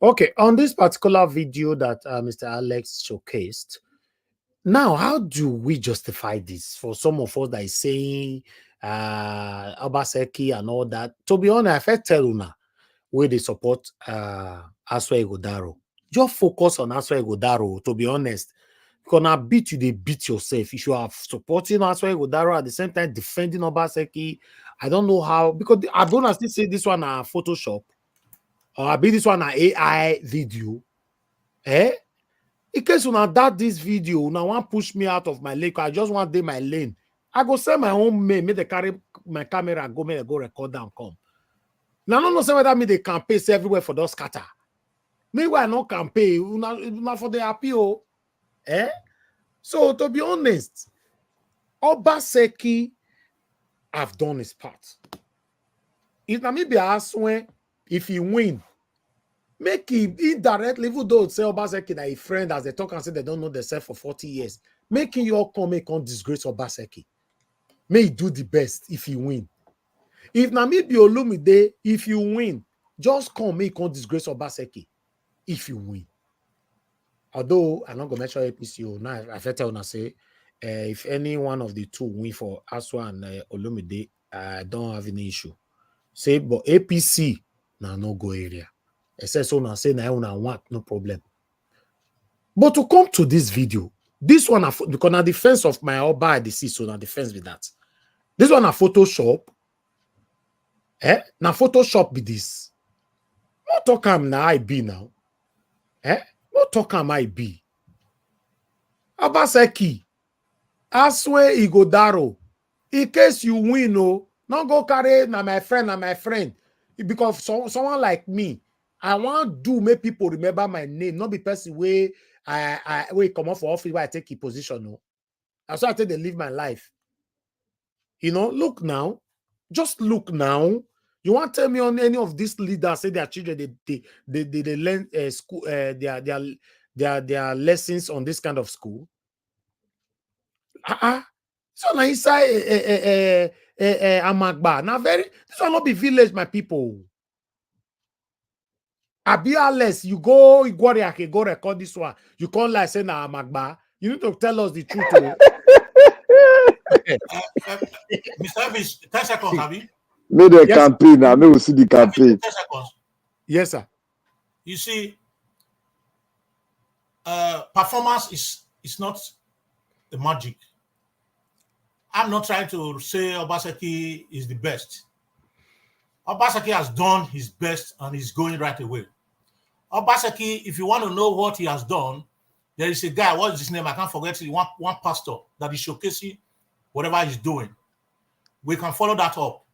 Okay, on this particular video that Mr. Alex showcased, now how do we justify this for some of us that is saying Obaseki and all that? To be honest, I felt tell Una where they support Aswa Egodaro. Just focus on Aswa Egodaro, to be honest. Because now beat you, they beat yourself. If you are supporting Aswa Egodaro at the same time defending Obaseki, I don't know how, because I'm gonna still say this one Photoshop. Or I be this one an AI video. In case you that this video, now want push me out of my lane, I just want to my lane. I go send my own mail, make they carry my camera and go record down come. Now no say whether me they campaign everywhere for those scatter. Meanwhile, no campaign, not for the appeal. So to be honest, Obaseki have done his part. If Namibia ask when if he win, make him indirectly, even though say Obaseki that a friend as they talk and say they don't know themselves for 40 years, making your come make on disgrace Obaseki. May he do the best if he win. If Namibia Olumide, if you win, just come make on disgrace Obaseki if you win. Although I'm not gonna mention APCO now, I felt I say if any one of the two win for Aswa and Olumide, I don't have any issue. Say, but APC now no go area. Except so now say now want no problem. But to come to this video, this one because na defense of my Oba I see, so na defense with that. This one a Photoshop. Now Photoshop be this. Not talk am now I be now. No talk am I be. Obaseki. Aswe Igodaro. In case you win, no go carry na my friend. Because someone like me, I want do make people remember my name, not be person where I come off for office where I take a position. No. That's why I think they live my life. You know, look now. Just look now. You want to tell me on any of these leaders say their children they learn school their lessons on this kind of school? So now inside Amagba. Now this will not be village, my people. Abiales, you go record this one. You can't lie say na Amagba. You need to tell us the truth. Mr. Elvis, 10 seconds, have you? Make the campaign now. May we see the campaign. 10 seconds. Yes, sir. You see, performance is not the magic. I'm not trying to say Obaseki is the best. Obaseki has done his best and he's going right away. Obaseki, if you want to know what he has done, there is a guy, what is his name? I can't forget it. One pastor that is showcasing whatever he's doing. We can follow that up.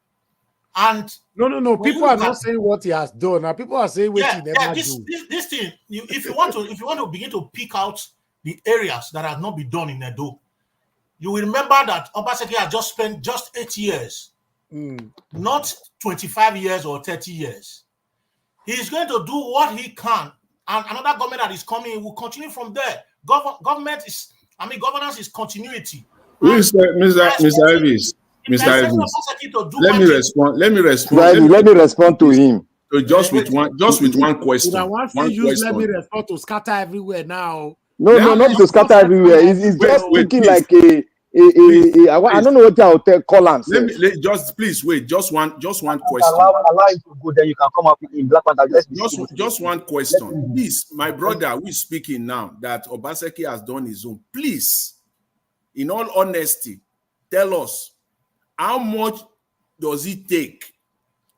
And no. People are not saying what he has done. Now people are saying what he never do. This thing, if you want to begin to pick out the areas that have not been done in Edo, you will remember that Obaseki has just spent just 8 years, not 25 years or 30 years. He is going to do what he can, and another government that is coming will continue from there. Governance is continuity. Mr. Elvis. Mr. Elvis, let me respond to him. So just with one question. Let me respond to scatter everywhere now. No, not to scatter everywhere. It's just thinking like a I don't know what I'll call him. Please wait. Just one question. Allow him to go, then you can come up in Black Panther. Just one question, please. My brother, who is speaking now, that Obaseki has done his own. Please, in all honesty, tell us how much does it take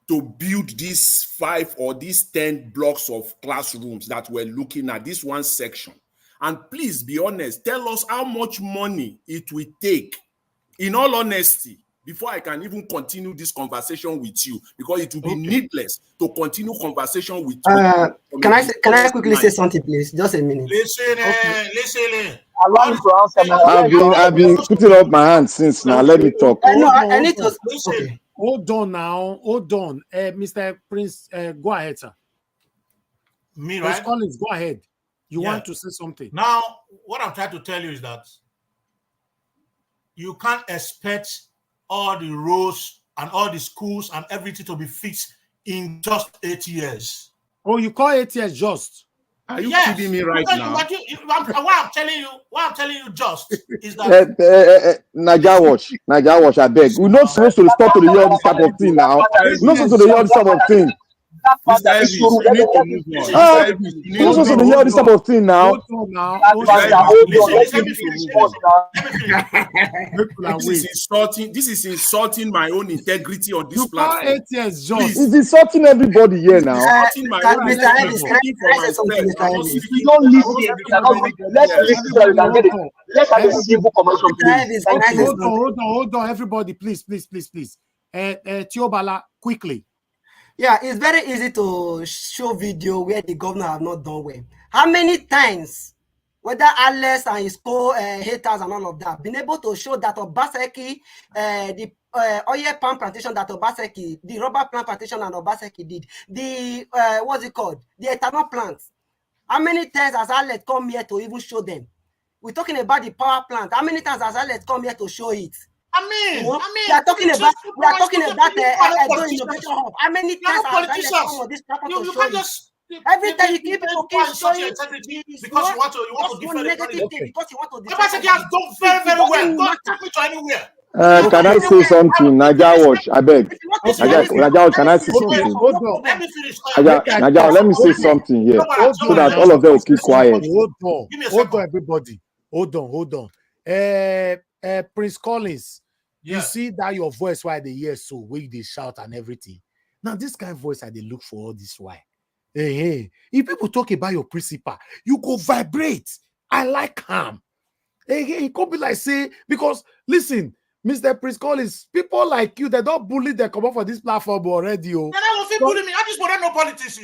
to build these 5 or these 10 blocks of classrooms that we're looking at, this one section? And please be honest, tell us how much money it will take, in all honesty, before I can even continue this conversation with you, because it will be needless to continue conversation with you. Can I quickly say something, please? Just a minute. Listen. Allow me to answer now. I've been putting up my hand since now. Let me talk. I need to. Okay. Hold on now. Hold on. Mr. Prince, go ahead, sir. Me, Prince right? Collins, go ahead. You want to say something? Now, what I'm trying to tell you is that you can't expect all the roads and all the schools and everything to be fixed in just 8 years. Oh, you call 8 years just? Are you kidding me right now? What I'm telling you just is that Naija watch, I beg. We're not supposed to start to hear this type of thing now. We're not supposed to hear this type of thing. Mr. Elvis, you need to move on. You're not supposed to hear this type of thing now. This is insulting my own integrity on this platform. 8 years just. It's insulting everybody here now. Insulting my own integrity for myself. If you don't listen, let's listen so you can get it. Let's have a civil commercial, please. Hold on, everybody, please. Tiobala, quickly. Yeah, it's very easy to show video where the governor have not done well. How many times, whether Alex and his haters and all of that, been able to show that Obaseki, the oil palm plantation that Obaseki, the rubber plant plantation and Obaseki did, the what's it called, the ethanol plants. How many times has Alex come here to even show them? We're talking about the power plant. How many times has Alex come here to show it? We are talking about Edo Innovation Hub. How many times have Alex come on this platform to show it? Every time you keep showing because you want to defend negative thing, because you want to Obaseki has done very well. Don't take me to anywhere. Can I say something? Naija watch, I beg. Naija watch, can I say something? Let me finish. Naija, let me say something here, so that all of them will keep quiet. Hold on, everybody. Hold on. Prince Collins, you see that your voice why they hear so where they shout and everything. Now this kind of voice I they look for all this why. Hey, if people talk about your principal, you go vibrate. I like him. Hey, it could be like say, because listen, Mr. Prince Collins, people like you, they don't bully, they come up for this platform already. Oh. They don't fit bully me. I just want to know politics.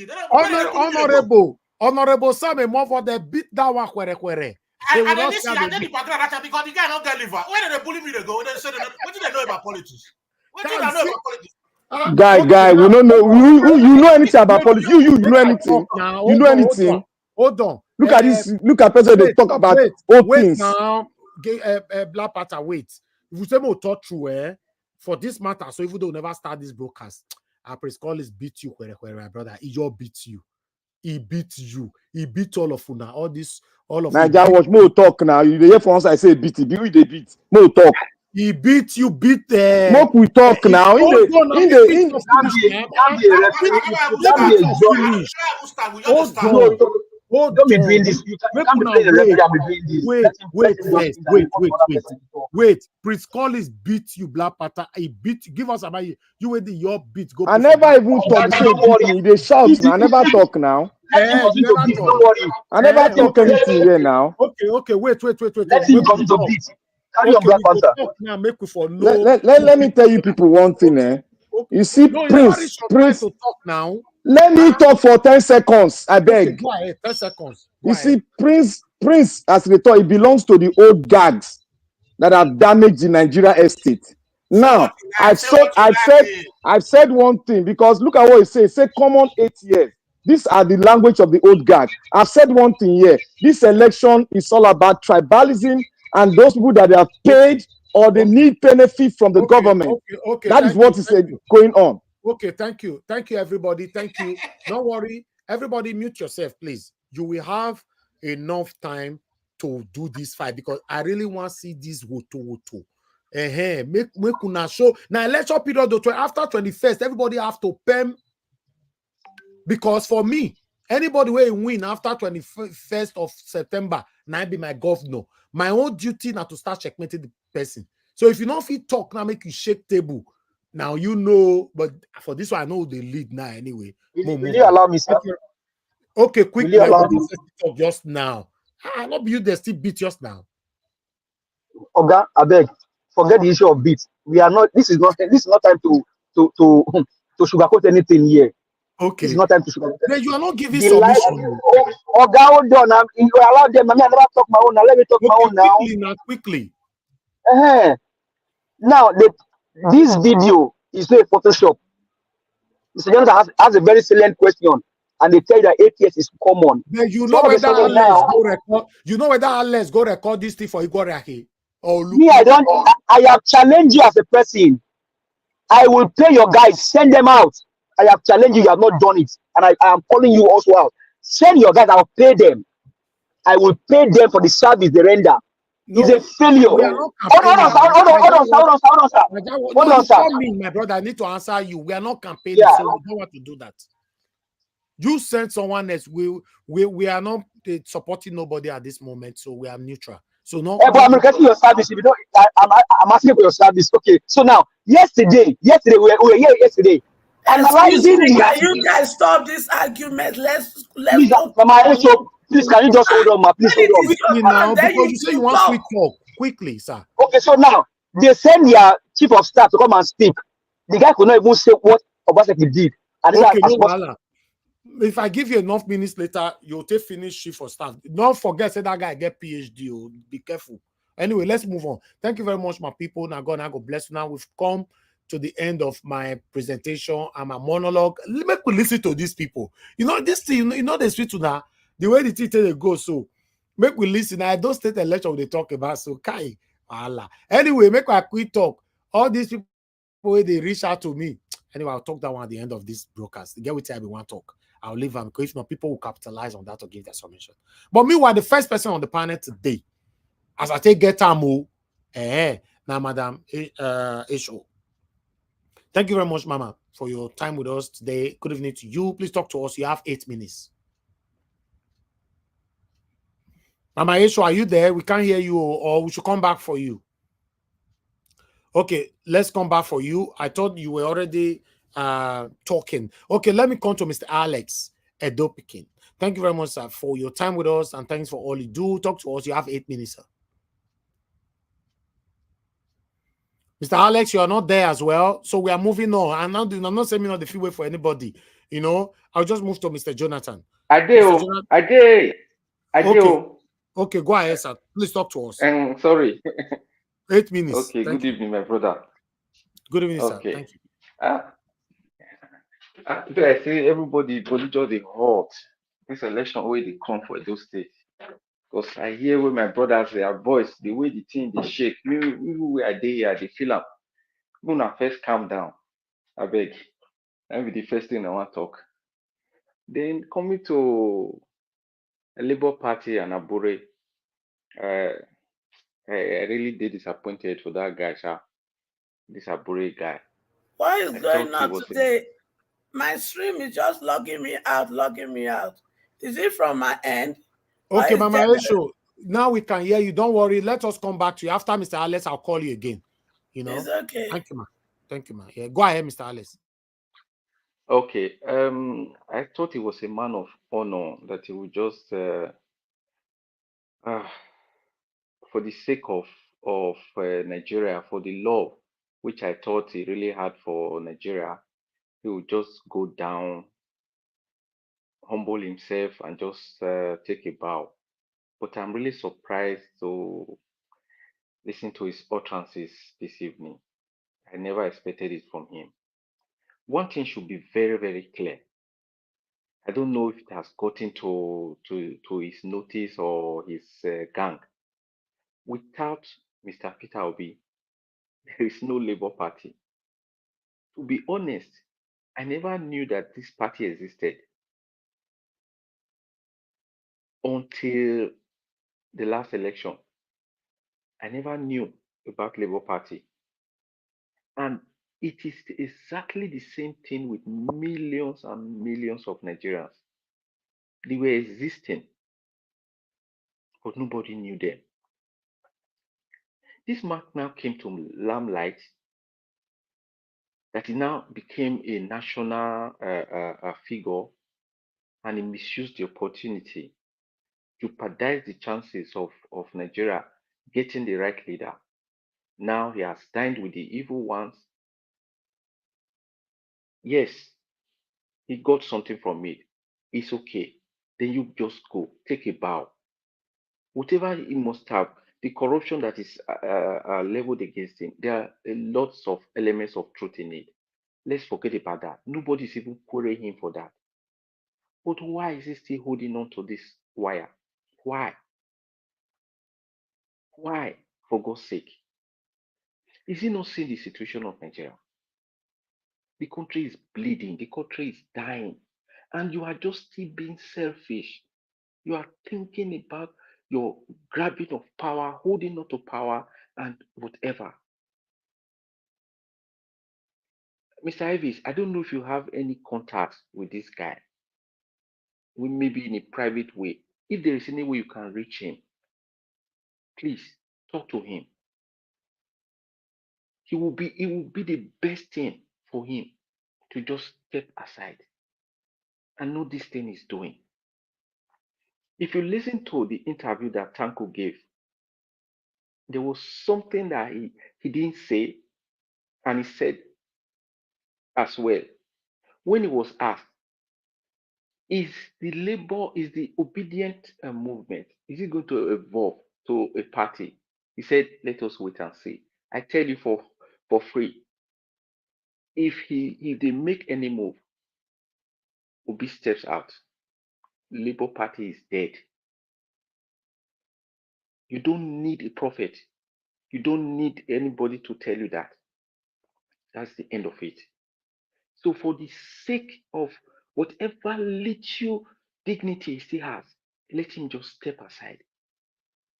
Honorable Sam Mofo, they beat that one quere. And then listen, I tell the background because the guy not get liver. Where they bully me, they go. They say, what do they know about politics? What do they know about politics? Guy, we don't know. You know anything about politics? You know anything? You know anything? Hold on. Look at this. Look at person they talk about old things. Now, Black Panther, wait. If you say more talk true, for this matter, so even though we never start this broadcast, our Prince Collins beat you, my brother. He just beat you. He beat you. He beat all of you now. All of Nigeria watch more talk now. You hear for once I say beat. They beat. More talk. He beat you, beat More we talk now. Don't be doing this. You can't play the referee and be doing this. Wait. Prince Collins beat you, Black Panther. He beat. Give us about you. You with your beat. Go. I never even talk. They shout. I never talk now. I never talk anything here now. Okay. Wait. Let's see because to beat. Carry on, Black Panther. Now make we for no. Let me tell you people one thing. You see, Prince. To talk now. Let me talk for 10 seconds. I beg. Okay, go ahead. 10 seconds. You see, Prince, as they thought, it belongs to the old gags that have damaged the Nigeria estate. Now, I've said one thing because look at what it says. Say common 8 years. These are the language of the old guard. I've said one thing here. This election is all about tribalism and those people that they have paid or they need benefit from the government. Okay. That is what is going on. Okay, thank you, everybody. Thank you. Don't worry, everybody, mute yourself, please. You will have enough time to do this fight because I really want to see this woto. Make una show now. Election period after 21st, everybody have to pay. Because for me, anybody will win after 21st of September, now be my governor. My own duty now to start checkmating the person. So if you don't feel talk now, make you shake table. Now you know, but for this one, I know the lead now anyway. Will you allow me, sir? Okay, quickly. Talk just now. I not you they still beat just now. Oga, I beg, forget the issue of beat. We are not. This is not time to sugarcoat anything here. Okay. It's not time to sugarcoat. Then you are not giving submission. Oga, hold on. You allow them. I mean, I never talk my own. Now let me talk my own Quickly. Now this video is not a Photoshop. Mr. Johnson has a very salient question, and they tell you that 8 years is common. Then you know whether Alex go record this thing for Igor or me, I have challenged you as a person. I will pay your guys, send them out. I have challenged you, you have not done it, and I am calling you also out. Send your guys, I'll pay them. I will pay them for the service they render. No, it's a failure. Hold on, sir. My brother, I need to answer you. We are not campaigning, so we don't want to do that. You send someone else. We are not supporting nobody at this moment, so we are neutral. So no. But I'm getting your service. If you don't, I'm asking for your service. Okay. So now, yesterday we were here yesterday. Excuse me, can you guys stop this argument? Let's please, please, can you just hold on, ma? Please hold on. Now, because you say you want quick talk quickly, sir. Okay, so now they send their chief of staff to come and speak. The guy could not even say what Obaseki did. And if I give you enough minutes later, you'll take finish chief of staff. Don't forget, say that guy get PhD. Oh, be careful. Anyway, let's move on. Thank you very much, my people. Now, God bless you. Now we've come to the end of my presentation and my monologue. Let me listen to these people. You know this thing. You know they speak to now. The way the teacher they go, so make we listen. I don't state election they talk about. So kai, Allah. Anyway, make a quick talk. All these people they reach out to me. Anyway, I'll talk that one at the end of this broadcast. Get with everyone talk. I'll leave them because if not, people will capitalize on that to give their submission. But meanwhile, the first person on the panel today, as I take get time, now, Madam Isho. Thank you very much, Mama, for your time with us today. Good evening to you. Please talk to us. You have 8 minutes. Mama Isho, are you there? We can't hear you, or we should come back for you. Okay, let's come back for you. I thought you were already talking. Okay, let me come to Mr. Alex. Edo Pekin. Thank you very much, sir, for your time with us, and thanks for all you do. Talk to us. You have 8 minutes, sir. Mr. Alex, you are not there as well, so we are moving on. I'm not saying not the freeway for anybody. You know, I'll just move to Mr. Jonathan. Ajero. Okay, go ahead, sir. Please talk to us. Sorry. 8 minutes. Okay, Thank good you. evening, my brother. Good evening, sir. Okay. Thank you. Today I see everybody just dey hot. This election wey dey come for Edo State. Because I hear when my brothers, their voice, the way the thing they shake, even where I dey here, they feel am. Una first calm down. I beg. That be the first thing I want to talk. Then coming to a Labour Party and Abure, I really did disappointed for that guy, sir. This Abure guy. What is I going thought he on was today? My stream is just logging me out. Is it from my end? Okay, Mama Esho, now we can hear you. Don't worry. Let us come back to you. After Mr. Alex, I'll call you again. You know? It's okay. Thank you, ma. Thank you, ma. Yeah, go ahead, Mr. Alex. Okay. I thought he was a man of honor, that he would just for the sake of Nigeria, for the love which I thought he really had for Nigeria, he would just go down, humble himself, and just take a bow. But I'm really surprised to listen to his utterances this evening. I never expected it from him. One thing should be very, very clear. I don't know if it has gotten to his notice or his gang. Without Mr. Peter Obi, there is no Labour Party. To be honest, I never knew that this party existed until the last election. I never knew about Labour Party. And it is exactly the same thing with millions and millions of Nigerians. They were existing, but nobody knew them. This man now came to limelight, that he now became a national figure, and he misused the opportunity to jeopardize the chances of Nigeria getting the right leader. Now he has dined with the evil ones. Yes, he got something from it. It's okay. Then you just go, take a bow. Whatever he must have, the corruption that is leveled against him, there are lots of elements of truth in it. Let's forget about that. Nobody's even querying him for that. But why is he still holding on to this wire? Why? Why, for God's sake? Is he not seeing the situation of Nigeria? The country is bleeding. The country is dying. And you are just still being selfish. You are thinking about your grabbing of power, holding on to power, and whatever. Mr. Ivis, I don't know if you have any contacts with this guy. Maybe in a private way. If there is any way you can reach him, please talk to him. It will be the best thing for him to just step aside and know this thing is doing. If you listen to the interview that Tanko gave, there was something that he didn't say, and he said as well. When he was asked, is the obedient movement, is it going to evolve to a party? He said, let us wait and see. I tell you for free, if they make any move, Obi steps out, Labour Party is dead. You don't need a prophet. You don't need anybody to tell you that. That's the end of it. So for the sake of whatever little dignity he still has, let him just step aside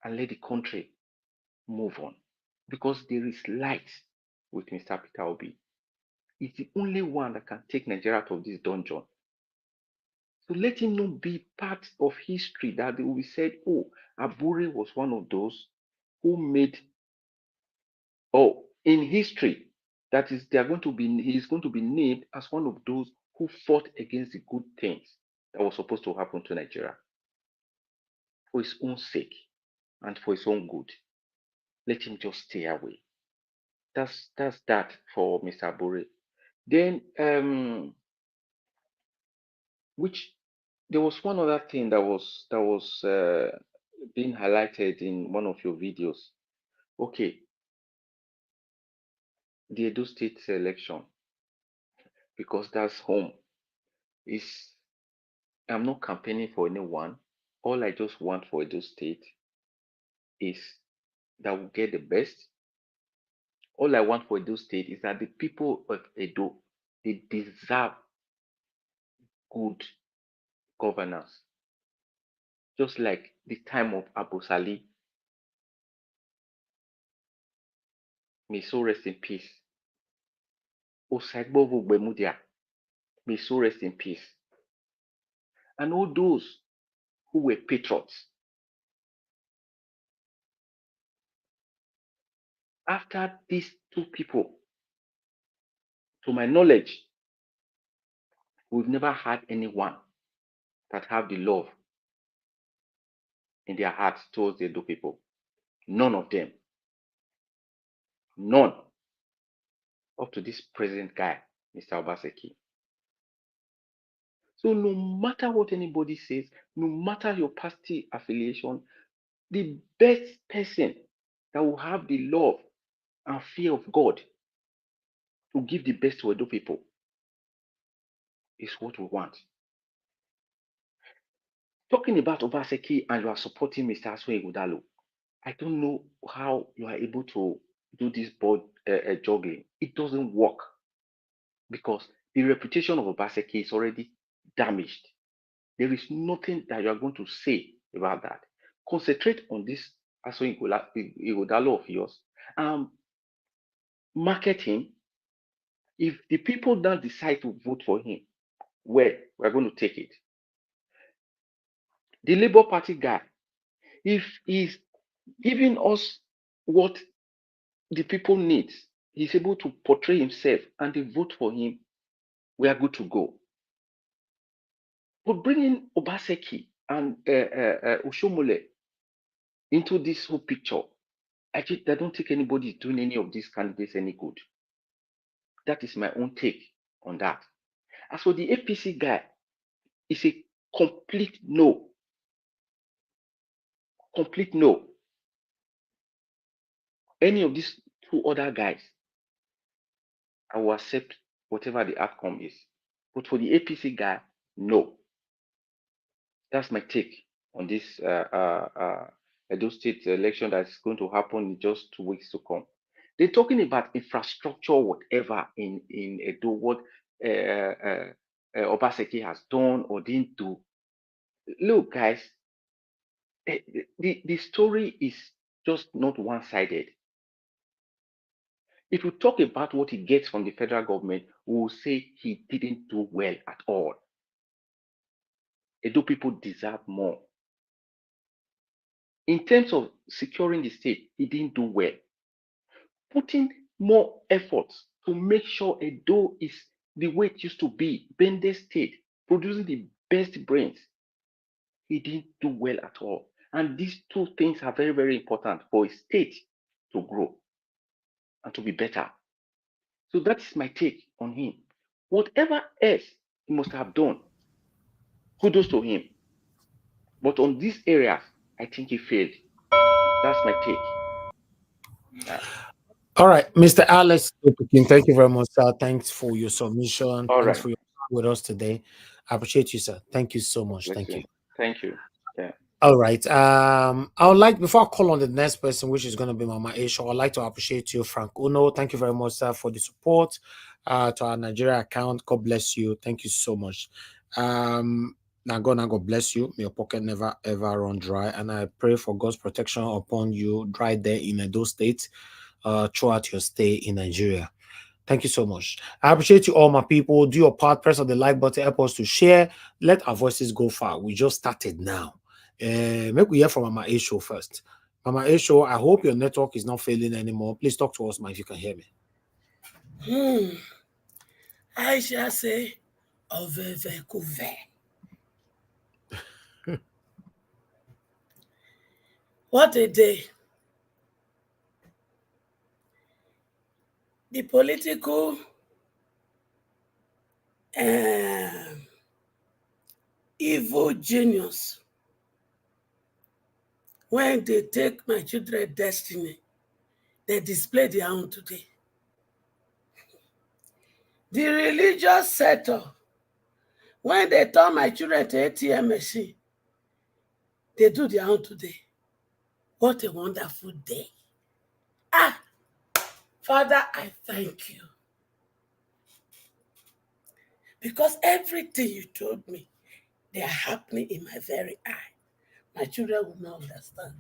and let the country move on. Because there is light with Mr. Peter Obi. He's the only one that can take Nigeria out of this dungeon. So let him not be part of history that they will be said, oh, Abure was one of those who made, in history, that is, he's going to be named as one of those who fought against the good things that was supposed to happen to Nigeria for his own sake and for his own good. Let him just stay away. That's that for Mr. Abure. Then which there was one other thing that was being highlighted in one of your videos. Okay, the Edo State election, because that's home. I'm not campaigning for anyone. All I just want for Edo State is that we get the best. All I want for Edo State is that the people of Edo, they deserve good governance. Just like the time of Abu Salih. May so rest in peace. Osagbovo Gbemudia, may so rest in peace. And all those who were patriots. After these two people, to my knowledge, we've never had anyone that have the love in their hearts towards the Edo people. None of them. None. Up to this present guy, Mr. Obaseki. So no matter what anybody says, no matter your party affiliation, the best person that will have the love and fear of God to give the best to Edo people is what we want. Talking about Obaseki and you are supporting Mr. Aswe Ighodalo, I don't know how you are able to do this board juggling. It doesn't work because the reputation of Obaseki is already damaged. There is nothing that you are going to say about that. Concentrate on this Aswe Ighodalo of yours. Market him. If the people now decide to vote for him, well, we're going to take it. The Labour Party guy, if he's giving us what the people need, he's able to portray himself and they vote for him, we are good to go. But bringing Obaseki and Oshomole into this whole picture, I don't think anybody is doing any of these candidates any good. That is my own take on that. As for the APC guy, it's a complete no. Complete no. Any of these two other guys, I will accept whatever the outcome is. But for the APC guy, no. That's my take on this Edo State election that's going to happen in just 2 weeks to come. They're talking about infrastructure, whatever in Edo, what Obaseki has done or didn't do. Look, guys, the story is just not one-sided. If we talk about what he gets from the federal government, we will say he didn't do well at all. Edo people deserve more. In terms of securing the state, he didn't do well. Putting more efforts to make sure Edo is the way it used to be, Bende State, producing the best brains, he didn't do well at all. And these two things are very, very important for a state to grow and to be better. So that is my take on him. Whatever else he must have done, kudos to him. But on these areas, I think he failed. That's my take. All right, Mr. Alex, thank you very much, sir. Thanks for your submission. Thanks for your time with us today. I appreciate you, sir. Thank you so much. Thank you. Thank you. Yeah. All right. I would like, before I call on the next person, which is going to be Mama Aisha, I'd like to appreciate you, Frank Uno. Thank you very much, sir, for the support to our Nigeria account. God bless you. Thank you so much. Now God bless you. May your pocket never ever run dry. And I pray for God's protection upon you, right there in Edo State, throughout your stay in Nigeria. Thank you so much. I appreciate you all, my people. Do your part. Press on the like button. Help us to share. Let our voices go far. We just started now. Make we hear from Mama Aisha first. Mama Aisha, I hope your network is not failing anymore. Please talk to us, ma, if you can hear me. I shall say, Oveve Kuve. What a day. The political evil genius, when they take my children's destiny, they display their own today. The religious setup, when they turn my children to ATM machine, they do their own today. What a wonderful day. Ah, Father, I thank you. Because everything you told me, they are happening in my very eye. My children will not understand.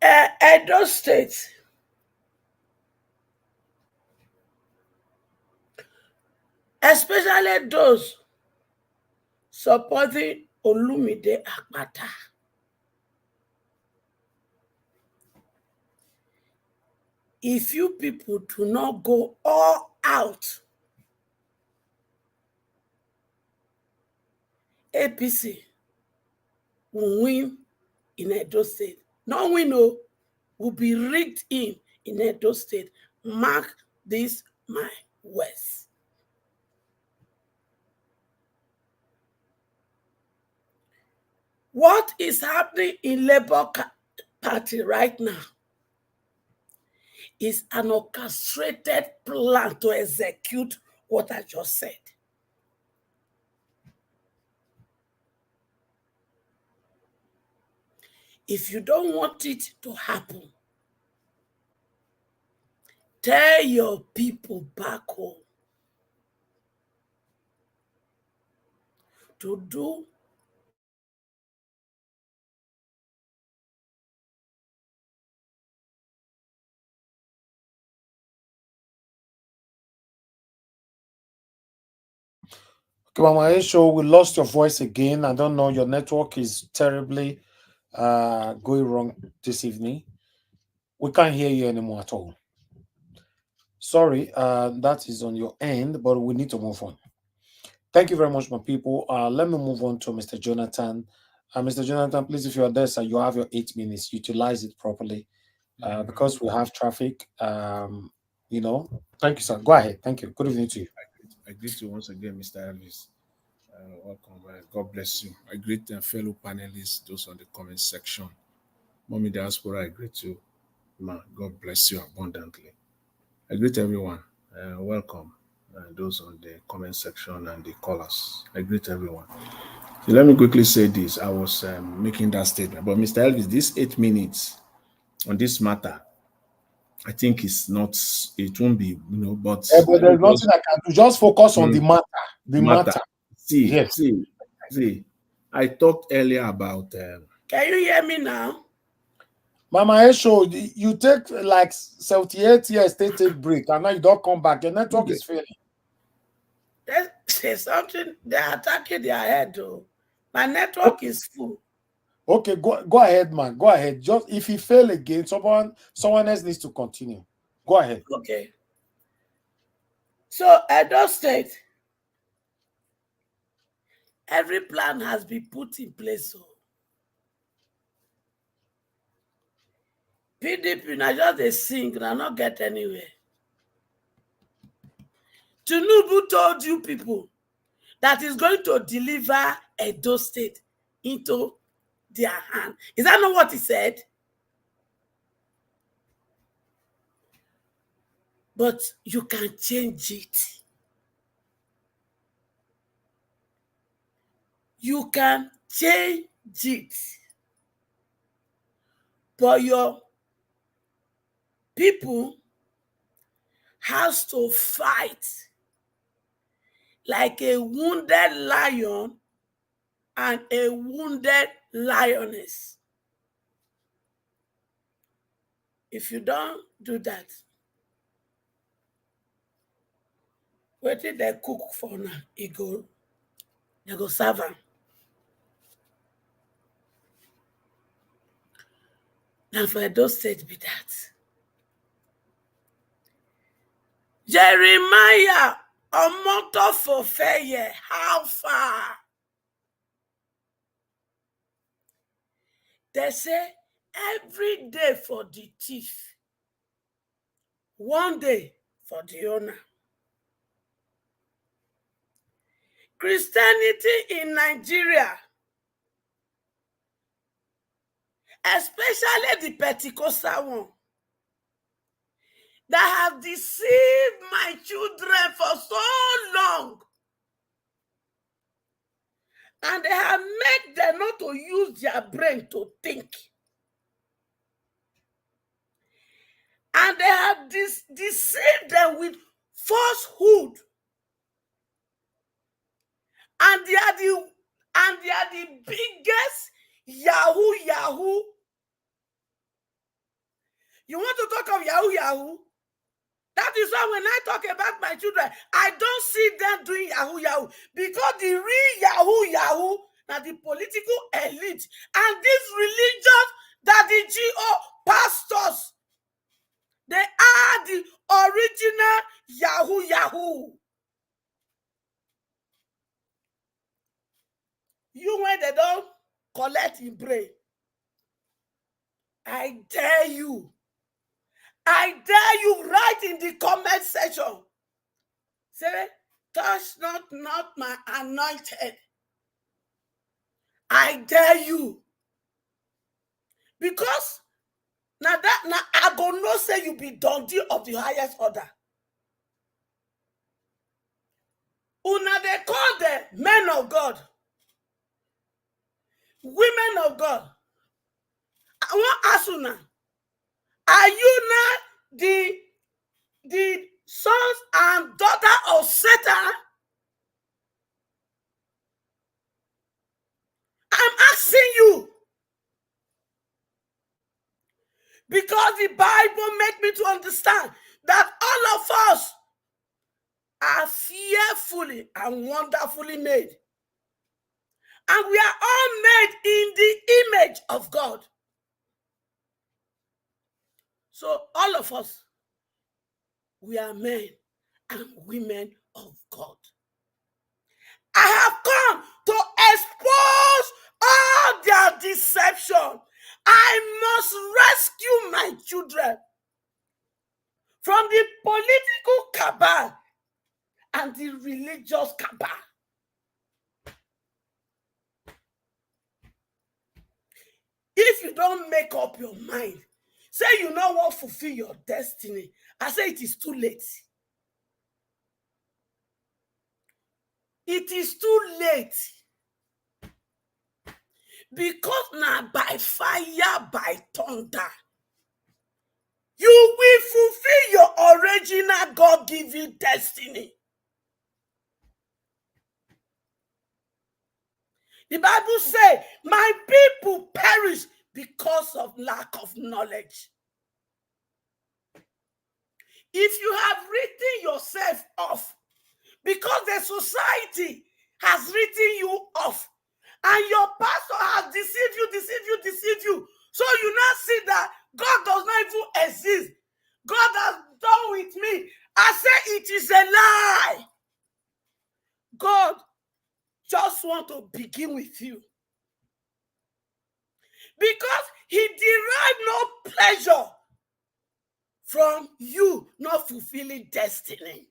Edo State, especially those supporting Olumide Akpata, if you people do not go all out, APC will win in Edo State. Not win, no, will be rigged in Edo State. Mark this my words. What is happening in Labour Party right now is an orchestrated plan to execute what I just said. If you don't want it to happen, tell your people back home to do Okay, Mama Show, we lost your voice again. I don't know. Your network is terribly going wrong this evening. We can't hear you anymore at all. Sorry, that is on your end, but we need to move on. Thank you very much, my people. Let me move on to Mr. Jonathan. Mr. Jonathan, please, if you are there, sir, you have your 8 minutes. Utilize it properly because we have traffic. You know, thank you, sir. Go ahead. Thank you. Good evening to you. I greet you once again, Mr. Elvis. Welcome. God bless you. I greet fellow panelists, those on the comment section. Mommy Diaspora, I greet you. Ma, God bless you abundantly. I greet everyone. Welcome. Those on the comment section and the callers. I greet everyone. So let me quickly say this. I was making that statement. But Mr. Elvis, this 8 minutes on this matter, I think it's not, it won't be, but But there's nothing I can do. Just focus on the matter. The matter. See, yes. see. I talked earlier about. Can you hear me now? Mama Esho, you take like 78 years, take break, and now you don't come back. Your network is failing. There's something, they're attacking their head, though. My network is full. Okay, go ahead, man. Go ahead. Just if he fail again, someone else needs to continue. Go ahead. Okay. So Edo State, every plan has been put in place. So PDP now just they sing and not get anywhere. Tinubu told you people that he's going to deliver Edo State into their hand. Is that not what he said? But you can change it. You can change it. But your people has to fight like a wounded lion and a wounded lioness. If you don't do that, what did they cook for now? They go serve them. Now for those State be that. Jeremiah Omotofofeye, how far? They say every day for the thief, one day for the owner. Christianity in Nigeria, especially the Pentecostal one, that have deceived my children for so long, and they have made them not to use their brain to think. And they have deceived them with falsehood. And they are the biggest Yahoo. You want to talk of Yahoo? That is why when I talk about my children, I don't see them doing Yahoo. Because the real Yahoo, now the political elite and these religious that the GO pastors, they are the original Yahoo. You, when they don't collect in brain, I dare you write in the comment section. Say, touch not my anointed. I dare you. Because now I go no say you be Dundee of the highest order. Una they call them men of God, women of God. I want to ask una, are you not the sons and daughters of Satan? I'm asking you. Because the Bible makes me to understand that all of us are fearfully and wonderfully made. And we are all made in the image of God. So all of us, we are men and women of God. I have come to expose all their deception. I must rescue my children from the political cabal and the religious cabal. If you don't make up your mind, say you don't want to fulfill your destiny, I say it is too late. It is too late. Because now by fire, by thunder, you will fulfill your original God-given destiny. The Bible says, my people perish because of lack of knowledge. If you have written yourself off, because the society has written you off, and your pastor has deceived you, so you now see that God does not even exist. God has done with me. I say it is a lie. God just wants to begin with you. Because he derived no pleasure from you not fulfilling destiny.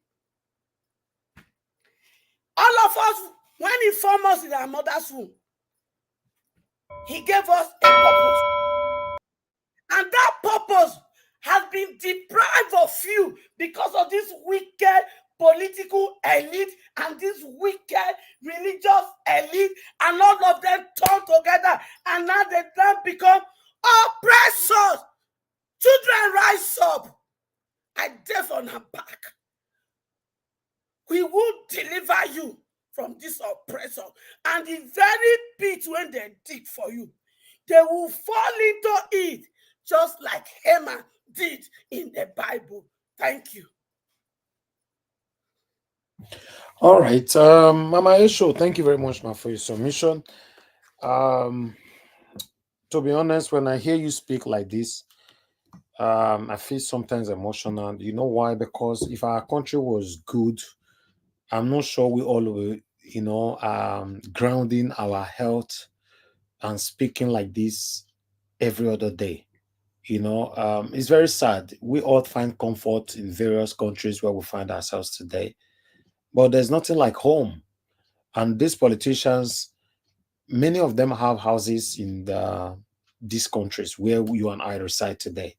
All of us, when he formed us in our mother's womb, he gave us a purpose. And that purpose has been deprived of you because of this wicked political elite and this wicked religious elite, and all of them torn together, and now they don't become oppressors. Children, rise up. I deaf on her back. We will deliver you from this oppressor. And the very pit when they dig for you, they will fall into it, just like Haman did in the Bible. Thank you. All right. Mama Esho, thank you very much, ma, for your submission. To be honest, when I hear you speak like this, I feel sometimes emotional. You know why? Because if our country was good, I'm not sure we all will, you know, grounding our health and speaking like this every other day. You know, it's very sad. We all find comfort in various countries where we find ourselves today, but there's nothing like home. And these politicians, many of them have houses in these countries where you and I reside today.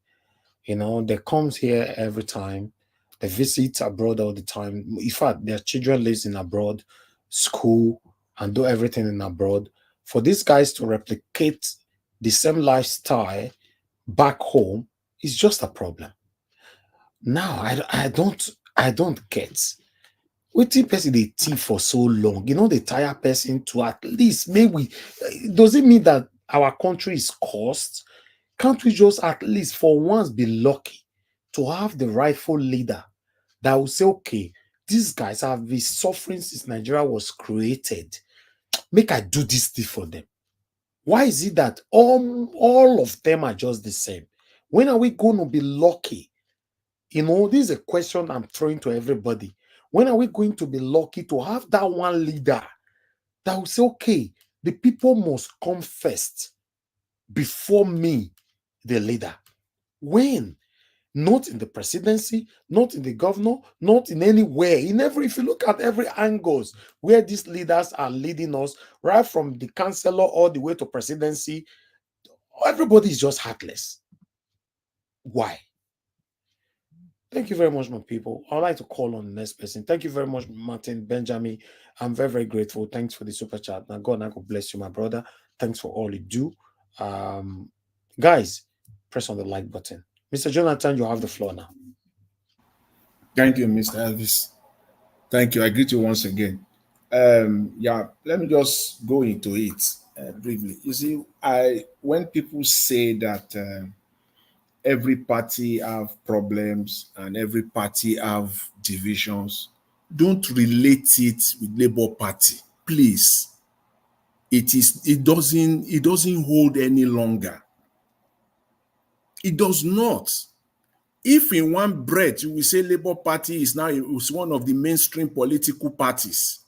You know, they come here every time. They visit abroad all the time. In fact, their children lives in abroad, school, and do everything in abroad. For these guys to replicate the same lifestyle back home is just a problem. Now, I don't get. Wetin person dey thief for so long? You know, the tire person to at least maybe. Does it mean that our country is cursed? Can't we just at least for once be lucky to have the rightful leader that will say, okay, these guys have been suffering since Nigeria was created. Make I do this thing for them. Why is it that all of them are just the same? When are we going to be lucky? You know, this is a question I'm throwing to everybody. When are we going to be lucky to have that one leader that will say, okay, the people must come first before me, the leader? When? Not in the presidency, not in the governor, not in anywhere. If you look at every angles where these leaders are leading us, right from the councillor all the way to presidency, everybody is just heartless. Why? Thank you very much, my people. I'd like to call on the next person. Thank you very much, Martin Benjamin. I'm very, very grateful. Thanks for the super chat. Now, God bless you, my brother. Thanks for all you do. Guys, press on the like button. Mr. Jonathan, you have the floor now. Thank you, Mr. Elvis. Thank you. I greet you once again. Yeah, let me just go into it briefly. You see, when people say that every party have problems and every party have divisions, don't relate it with Labour Party, please. It doesn't hold any longer. It does not. If in one breath you will say Labour Party is one of the mainstream political parties,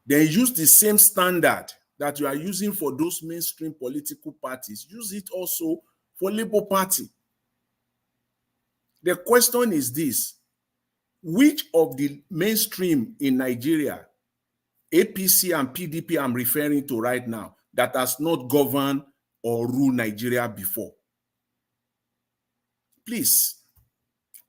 then use the same standard that you are using for those mainstream political parties, use it also for Labour Party. The question is this: which of the mainstream in Nigeria, APC and PDP I'm referring to right now, that has not governed or ruled Nigeria before? Please.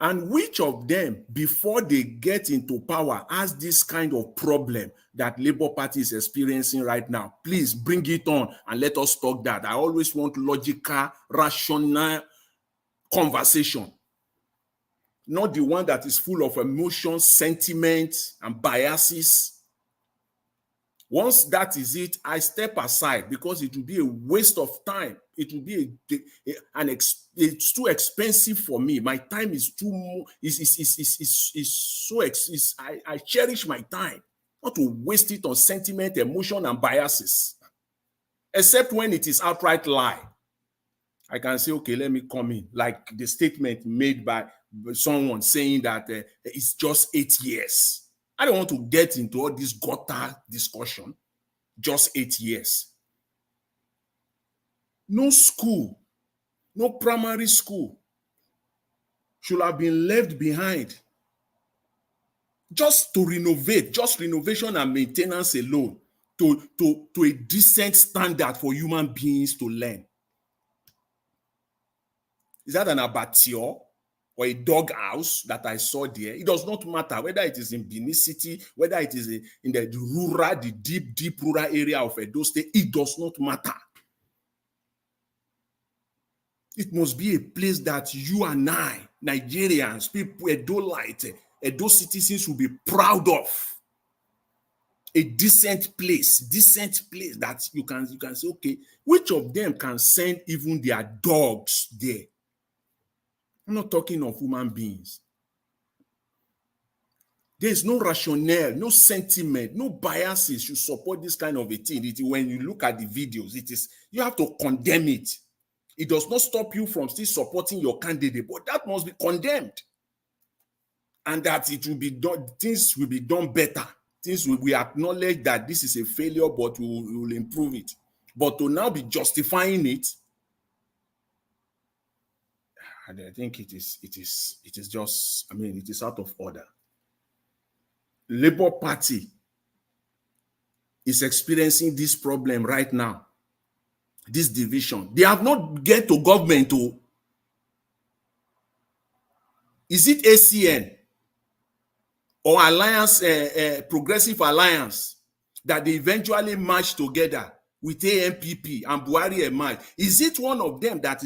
And which of them, before they get into power, has this kind of problem that Labour Party is experiencing right now? Please bring it on and let us talk that. I always want logical, rational conversation, not the one that is full of emotions, sentiment, and biases. Once that is it, I step aside because it will be a waste of time. It will be it's too expensive for me. My time is I cherish my time, not to waste it on sentiment, emotion, and biases. Except when it is outright lie. I can say, okay, let me come in. Like the statement made by someone saying that it's just 8 years. I don't want to get into all this gutter discussion. Just 8 years. No school, no primary school should have been left behind just to renovate, just renovation and maintenance alone to a decent standard for human beings to learn. Is that an abattoir or a dog house that I saw there? It does not matter whether it is in Benin City, whether it is in the rural, the deep rural area of Edo State. It does not matter. It must be a place that you and I, Nigerians, people, Edo citizens will be proud of. A decent place that you can say, okay, which of them can send even their dogs there? I'm not talking of human beings. There is no rationale, no sentiment, no biases to support this kind of a thing. When you look at the videos, you have to condemn it. It does not stop you from still supporting your candidate, but that must be condemned. And that it will be done, things will be done better. Things we acknowledge that this is a failure, but we will improve it. But to now be justifying it, And I think it is just, I mean, it is out of order. Labour Party is experiencing this problem right now, this division. They have not get to government. Is it ACN or Alliance, Progressive Alliance, that they eventually match together with ANPP and Buhari emerge? Is it one of them that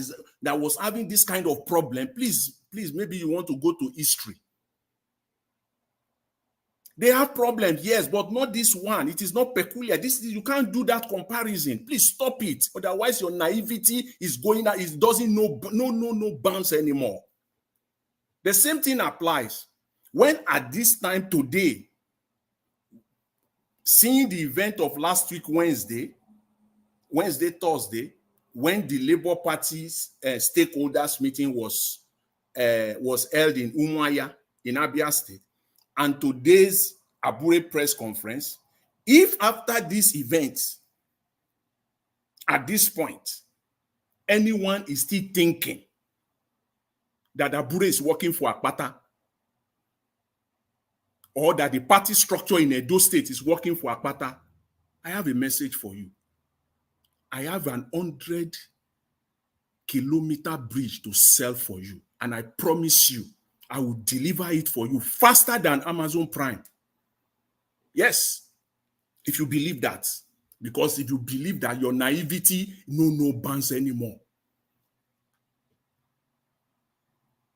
was having this kind of problem? Please, maybe you want to go to history. They have problems, yes, but not this one. It is not peculiar. You can't do that comparison. Please stop it. Otherwise, your naivety is going out. It doesn't know no bounds anymore. The same thing applies when at this time today, seeing the event of last week, Thursday, when the Labour Party's stakeholders meeting was held in Umuahia in Abia State, and today's Abure press conference, if after this event, at this point, anyone is still thinking that Abure is working for Akpata, or that the party structure in Edo State is working for Akpata, I have a message for you. I have an 100-kilometer bridge to sell for you, and I promise you, I will deliver it for you faster than Amazon Prime. Yes, if you believe that. Because if you believe that, your naivety no bounds anymore.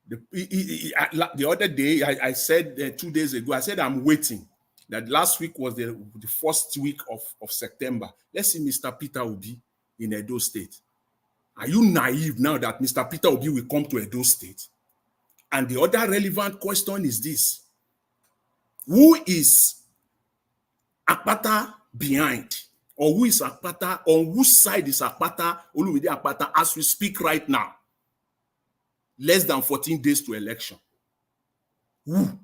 The other day, I said 2 days ago, I said I'm waiting. That last week was the first week of September. Let's see Mr. Peter Obi in Edo State. Are you naive now that Mr. Peter Obi will come to Edo State? And the other relevant question is this. Who is Akpata behind? Or who is Akpata? On whose side is Akpata, Olumide Akpata, as we speak right now? Less than 14 days to election. Who?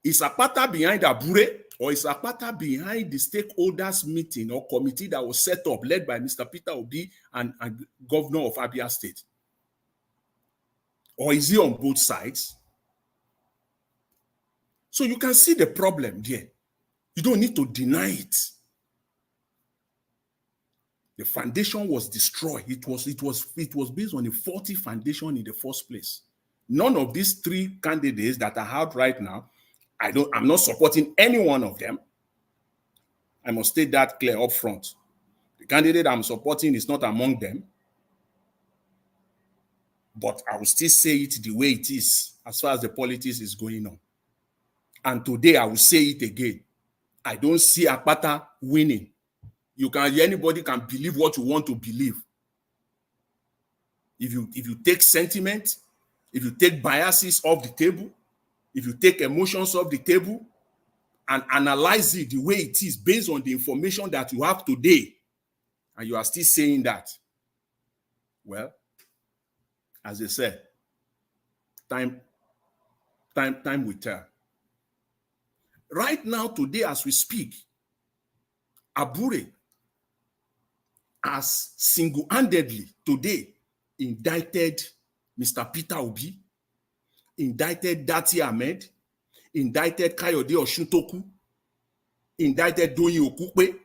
Is Akpata behind Abure, or is Akpata behind the stakeholders meeting or committee that was set up, led by Mr. Peter Obi and Governor of Abia State? Or is he on both sides? So you can see the problem there. You don't need to deny it. The foundation was destroyed. It was based on a faulty foundation in the first place. None of these three candidates that are out right now, I'm not supporting any one of them. I must state that clear up front. The candidate I'm supporting is not among them. But I will still say it the way it is as far as the politics is going on. And today I will say it again. I don't see Akpata winning. Anybody can believe what you want to believe. If you take sentiment, if you take biases off the table, if you take emotions off the table and analyze it the way it is based on the information that you have today, and you are still saying that, well, as they said, time will tell. Right now, today, as we speak, Abure has single-handedly today indicted Mr. Peter Obi, indicted Dati Ahmed, indicted Kayode Osuntoku, indicted Doyin Okupe,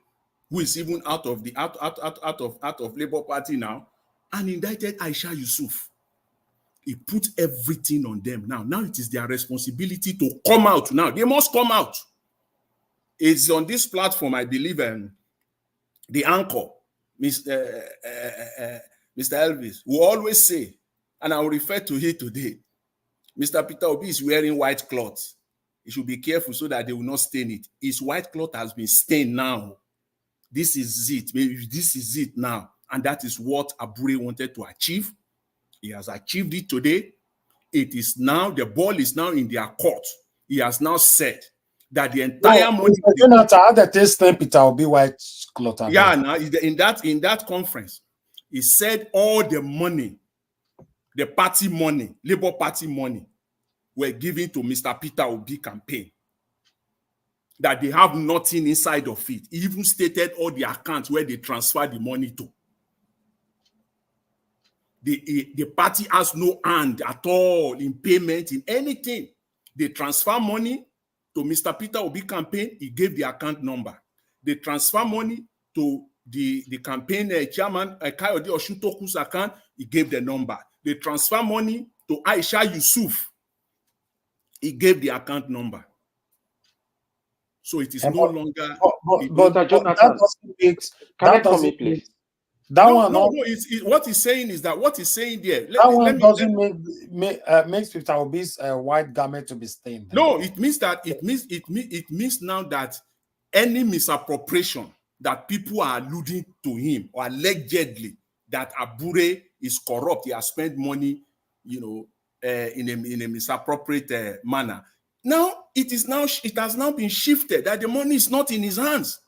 who is even out of Labour Party now, and indicted Aisha Yusuf. He put everything on them now. Now it is their responsibility to come out now. They must come out. It's on this platform, I believe, the anchor, Mr. Elvis, will always say, and I will refer to it today, Mr. Peter Obi is wearing white cloth. He should be careful so that they will not stain it. His white cloth has been stained now. This is it. Maybe this is it now. And that is what Abure wanted to achieve. He has achieved it today. It is now, the ball is now in their court. He has now said that the entire money. Peter Obi white cloth. Yeah, now in that conference, he said all the money, the party money, Labour Party money, were given to Mr. Peter Obi campaign. That they have nothing inside of it. He even stated all the accounts where they transfer the money to. the party has no hand at all in payment, in anything. They transfer money to Mr. Peter Obi campaign, he gave the account number. They transfer money to the campaign chairman, Kayode Oshutoku's account, he gave the number. They transfer money to Aisha Yusuf, he gave the account number. So it is no longer. But Jonathan, can I come in, please? What he's saying is that what he's saying there. Makes Peter Obi's white garment to be stained. No, it means that it means now that any misappropriation that people are alluding to him or allegedly that Abure is corrupt, he has spent money, in a misappropriate manner. Now it has now been shifted that the money is not in his hands.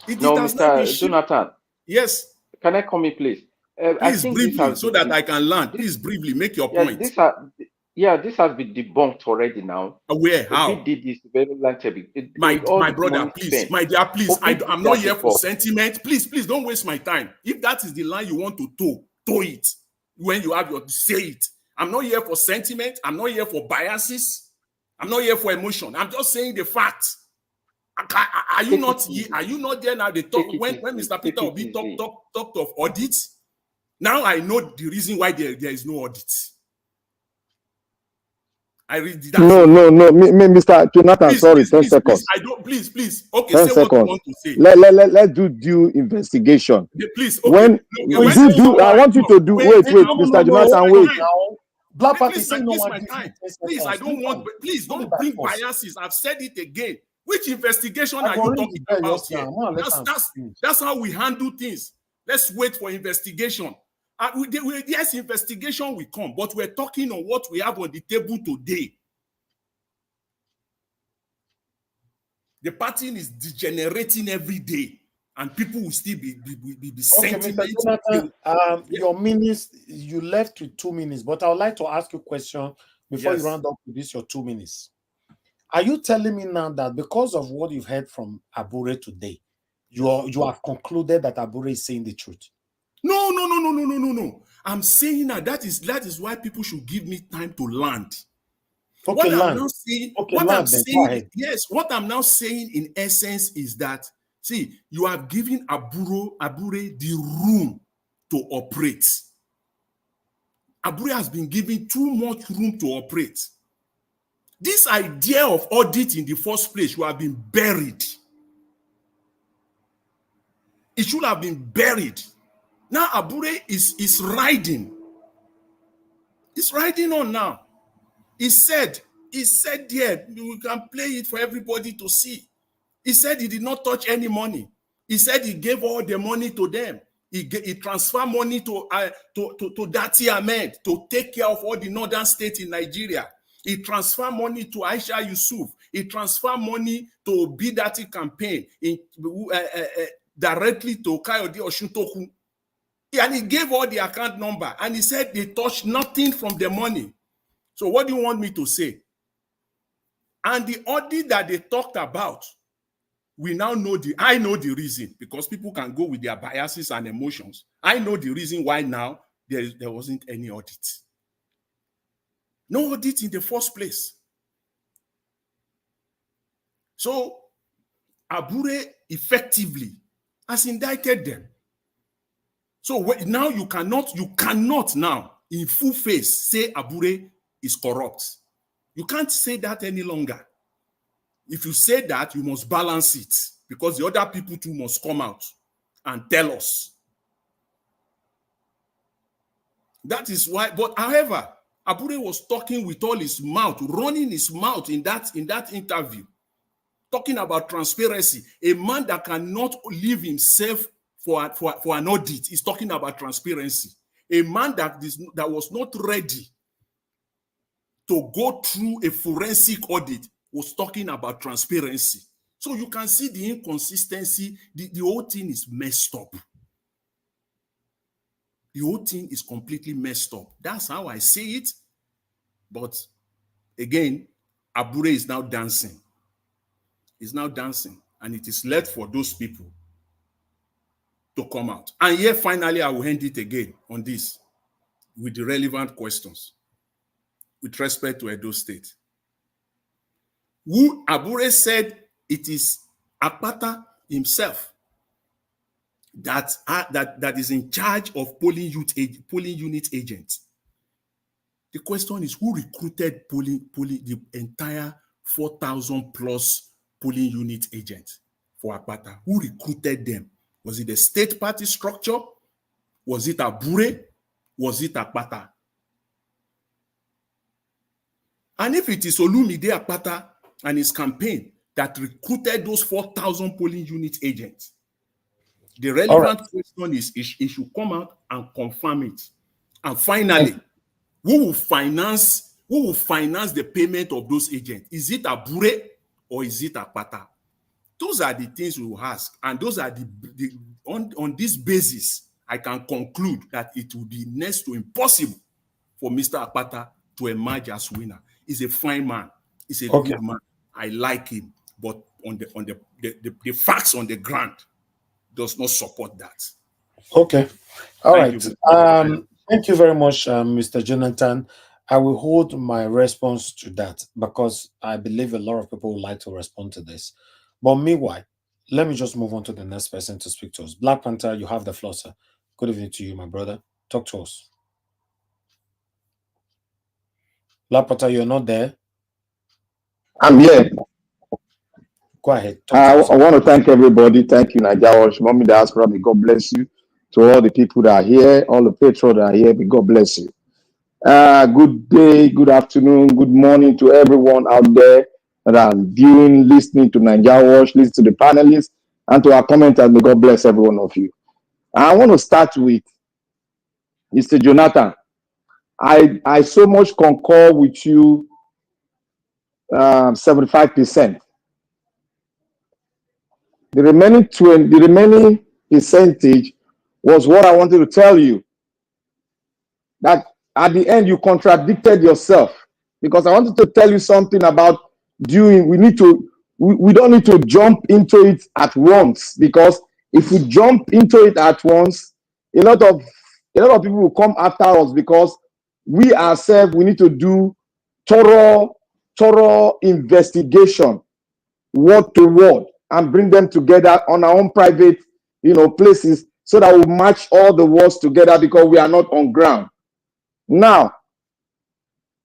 Mr. Jonathan. Yes. Can I come in, please? Please briefly, so that I can learn. Please briefly make your point. This has been debunked already now. Where? How? Obi did this very long time. My brother, please, my dear, please. I'm not here for sentiment. Please, don't waste my time. If that is the line you want to toe it. When you have say it. I'm not here for sentiment. I'm not here for biases. I'm not here for emotion. I'm just saying the facts. Are you not there now? They talk when Mr. Peter Obi talked of audits. Now I know the reason why there is no audit. I read that. No, Mr. Jonathan, sorry, 10 seconds. Please. Okay, 10 say seconds. what you want to say. Let's do due investigation. Please, okay. I want you to do. Wait, Mr. Jonathan, wait. Black Party say no one. Please, I don't want. Please don't bring biases. I've said it again. Which investigation are you talking about here? That's how we handle things. Let's wait for investigation. Yes, investigation will come, but we're talking on what we have on the table today. The pattern is degenerating every day, and people will still be sentiment. Okay, Mr. Jonathan, your minutes, you left with 2 minutes, but I would like to ask you a question before you round up with this, your 2 minutes. Are you telling me now that because of what you've heard from Abure today, you have concluded that Abure is saying the truth? No. I'm saying that is why people should give me time to land. Okay, what I'm now saying in essence is that, see, you have given Abure the room to operate. Abure has been given too much room to operate. This idea of audit in the first place should have been buried. It should have been buried. Now Abure is riding. He's riding on now. He said there, we can play it for everybody to see. He said he did not touch any money. He said he gave all the money to them. He transferred money to Dati Ahmed to take care of all the northern states in Nigeria. He transferred money to Aisha Yusuf. He transferred money to Obi Dati campaign directly to Kayode Oshutoku. And he gave all the account number. And he said they touched nothing from the money. So what do you want me to say? And the audit that they talked about, I know the reason, because people can go with their biases and emotions. I know the reason why now there wasn't any audit. No audit in the first place. So Abure effectively has indicted them. So now you cannot now in full face say Abure is corrupt. You can't say that any longer. If you say that, you must balance it, because the other people too must come out and tell us. That is why, but however, Abure was talking with all his mouth, running his mouth in that interview, talking about transparency. A man that cannot leave himself for an audit is talking about transparency. A man that was not ready to go through a forensic audit was talking about transparency. So you can see the inconsistency. The whole thing is messed up. The whole thing is completely messed up. That's how I see it. But again, Abure is now dancing. He's now dancing. And it is left for those people to come out. And here, finally, I will end it again on this with the relevant questions with respect to Edo State. Who Abure said it is Akpata himself that is in charge of polling unit agents. The question is, who recruited the entire 4,000 plus polling unit agents for Akpata? Who recruited them? Was it the state party structure? Was it Abure? Was it Akpata? And if it is Olumide Akpata and his campaign that recruited those 4,000 polling unit agents, the relevant question is, it should come out and confirm it. And finally, who will finance the payment of those agents? Is it Abure or is it Akpata? Those are the things we will ask, and those are on this basis, I can conclude that it will be next to impossible for Mr. Akpata to emerge as winner. He's a fine man. He's a good man. I like him, but on the facts on the ground does not support that. Okay. All right. Thank you very much, Mr. Jonathan. I will hold my response to that because I believe a lot of people would like to respond to this. But meanwhile, let me just move on to the next person to speak to us. Black Panther, you have the floor, sir. Good evening to you, my brother. Talk to us. Black Panther, you're not there? I'm here. Go ahead. I want to thank everybody. Thank you, Nigeria. Mommy Diaspora, may God bless you. To all the people that are here, all the patrons that are here, may God bless you. Good day, good afternoon, good morning to everyone out there that are viewing, listening to Nigeria Watch, listening to the panelists, and to our commenters. May God bless every one of you. I want to start with Mr. Jonathan. I so much concur with you, 75%. The remaining percentage was what I wanted to tell you. That at the end you contradicted yourself, because I wanted to tell you something about doing. We don't need to jump into it at once, because if we jump into it at once, a lot of people will come after us, because we ourselves, we need to do thorough investigation, word to word, and bring them together on our own private, places, so that we match all the words together, because we are not on ground. Now,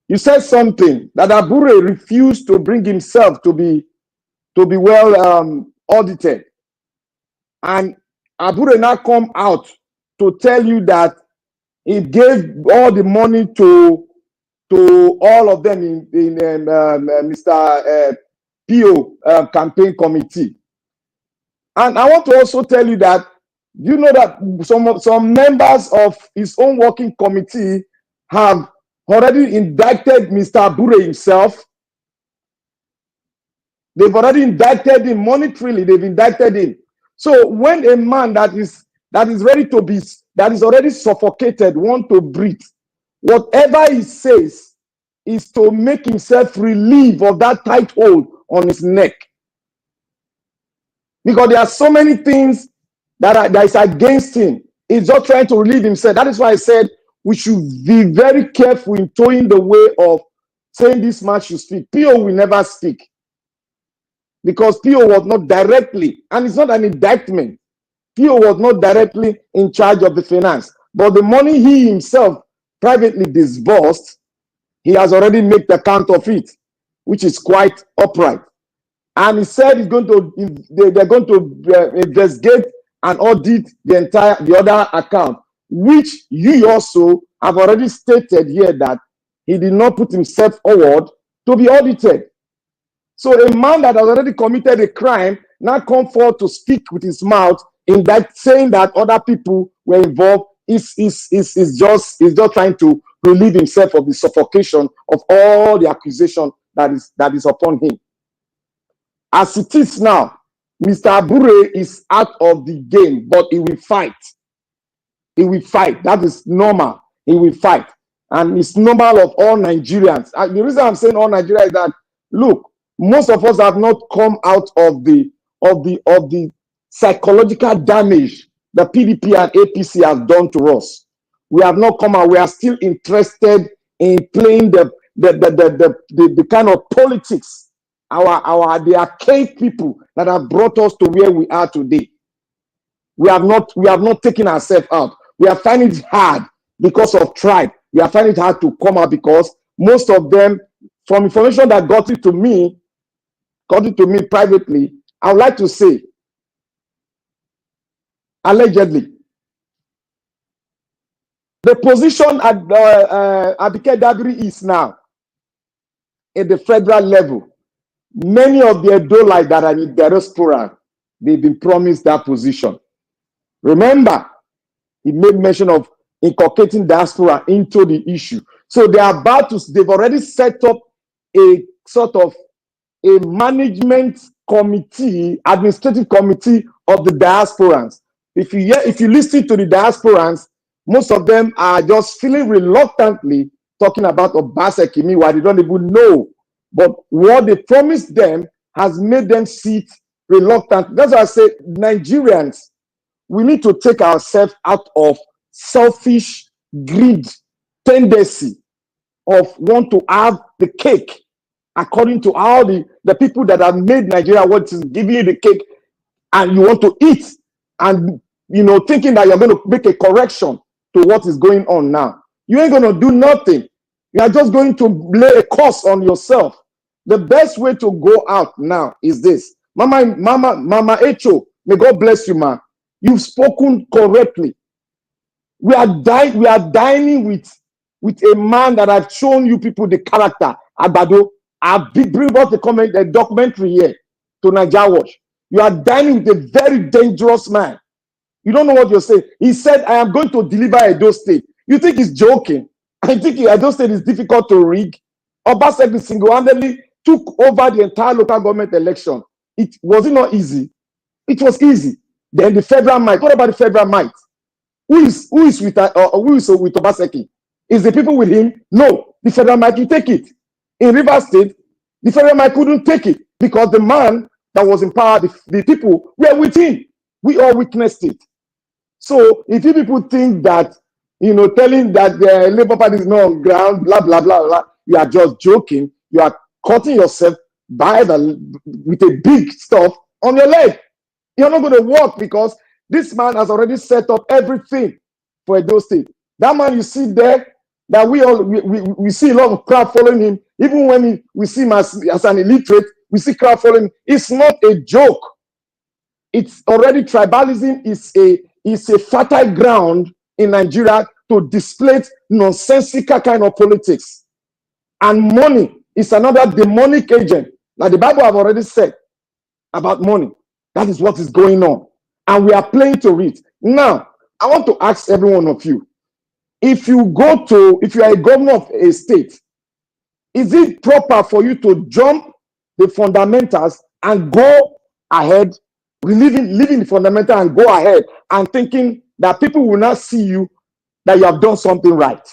you said something that Abure refused to bring himself to be well audited, and Abure now come out to tell you that he gave all the money to all of them in Mr. PO campaign committee. And I want to also tell you that you know that some members of his own working committee have already indicted Mr. Abure himself. They've already indicted him monetarily. They've indicted him. So when a man that is ready to be, that is already suffocated, want to breathe, whatever he says is to make himself relieve of that tight hold on his neck. Because there are so many things that is against him. He's just trying to relieve himself. That is why I said we should be very careful in towing the way of saying this man should speak. PO will never speak, because PO was not directly, and it's not an indictment, PO was not directly in charge of the finance. But the money he himself privately disbursed, he has already made the account of it, which is quite upright. And he said they're going to investigate and audit the other account, which you also have already stated here that he did not put himself forward to be audited. So a man that has already committed a crime now come forward to speak with his mouth in that, saying that other people were involved, is just trying to relieve himself of the suffocation of all the accusation that is upon him. As it is now, Mr. Abure is out of the game, but he will fight. He will fight. That is normal. He will fight. And it's normal of all Nigerians. And the reason I'm saying all Nigerians is that, look, most of us have not come out of the psychological damage the PDP and APC have done to us. We have not come out. We are still interested in playing the kind of politics, the archaic people that have brought us to where we are today. We have not taken ourselves out. We are finding it hard because of tribe. We are finding it hard to come out because most of them, from information that got it to me privately, I would like to say, allegedly, the position at Abure is now at the federal level. Many of the Edo that are in diaspora, they've been promised that position. Remember, he made mention of inculcating diaspora into the issue. So they've already set up a sort of a management committee, administrative committee of the diasporans. If you listen to the diasporans, most of them are just feeling reluctantly talking about Obaseki, why they don't even know. But what they promised them has made them sit reluctant. That's why I say, Nigerians, we need to take ourselves out of selfish greed tendency of want to have the cake according to how the people that have made Nigeria what is giving you the cake, and you want to eat, and thinking that you're going to make a correction to what is going on now. You ain't going to do nothing. You are just going to lay a curse on yourself. The best way to go out now is this. Mama Echo, may God bless you, man. You've spoken correctly. We are dining with a man that I've shown you people the character. Agbado, I've bring out the documentary here to Nigeria Watch. You are dining with a very dangerous man. You don't know what you're saying. He said, I am going to deliver Edo State. You think he's joking? I think Edo State is difficult to rig. Obaseki single-handedly took over the entire local government election. Was it not easy? It was easy. Then the federal might. What about the federal might? Who is with Obaseki? Is the people with him? No. The federal might will take it. In Rivers State, the federal might couldn't take it because the man that was in power, the people were with him. We all witnessed it. So if you people think that, telling that the Labour Party is not on ground, blah, blah, blah, blah, you are just joking. You are cutting yourself with a big stuff on your leg. You're not going to work because this man has already set up everything for Edo State. That man you see there, that we see a lot of crowd following him. Even when we see him as an illiterate, we see crowd following him. It's not a joke. It's already tribalism is a fertile ground in Nigeria to display nonsensical kind of politics. And money is another demonic agent. Now the Bible have already said about money. That is what is going on. And we are playing to it. Now, I want to ask every one of you, if you are a governor of a state, is it proper for you to jump the fundamentals and go ahead, leaving the fundamental and go ahead and thinking that people will not see you, that you have done something right?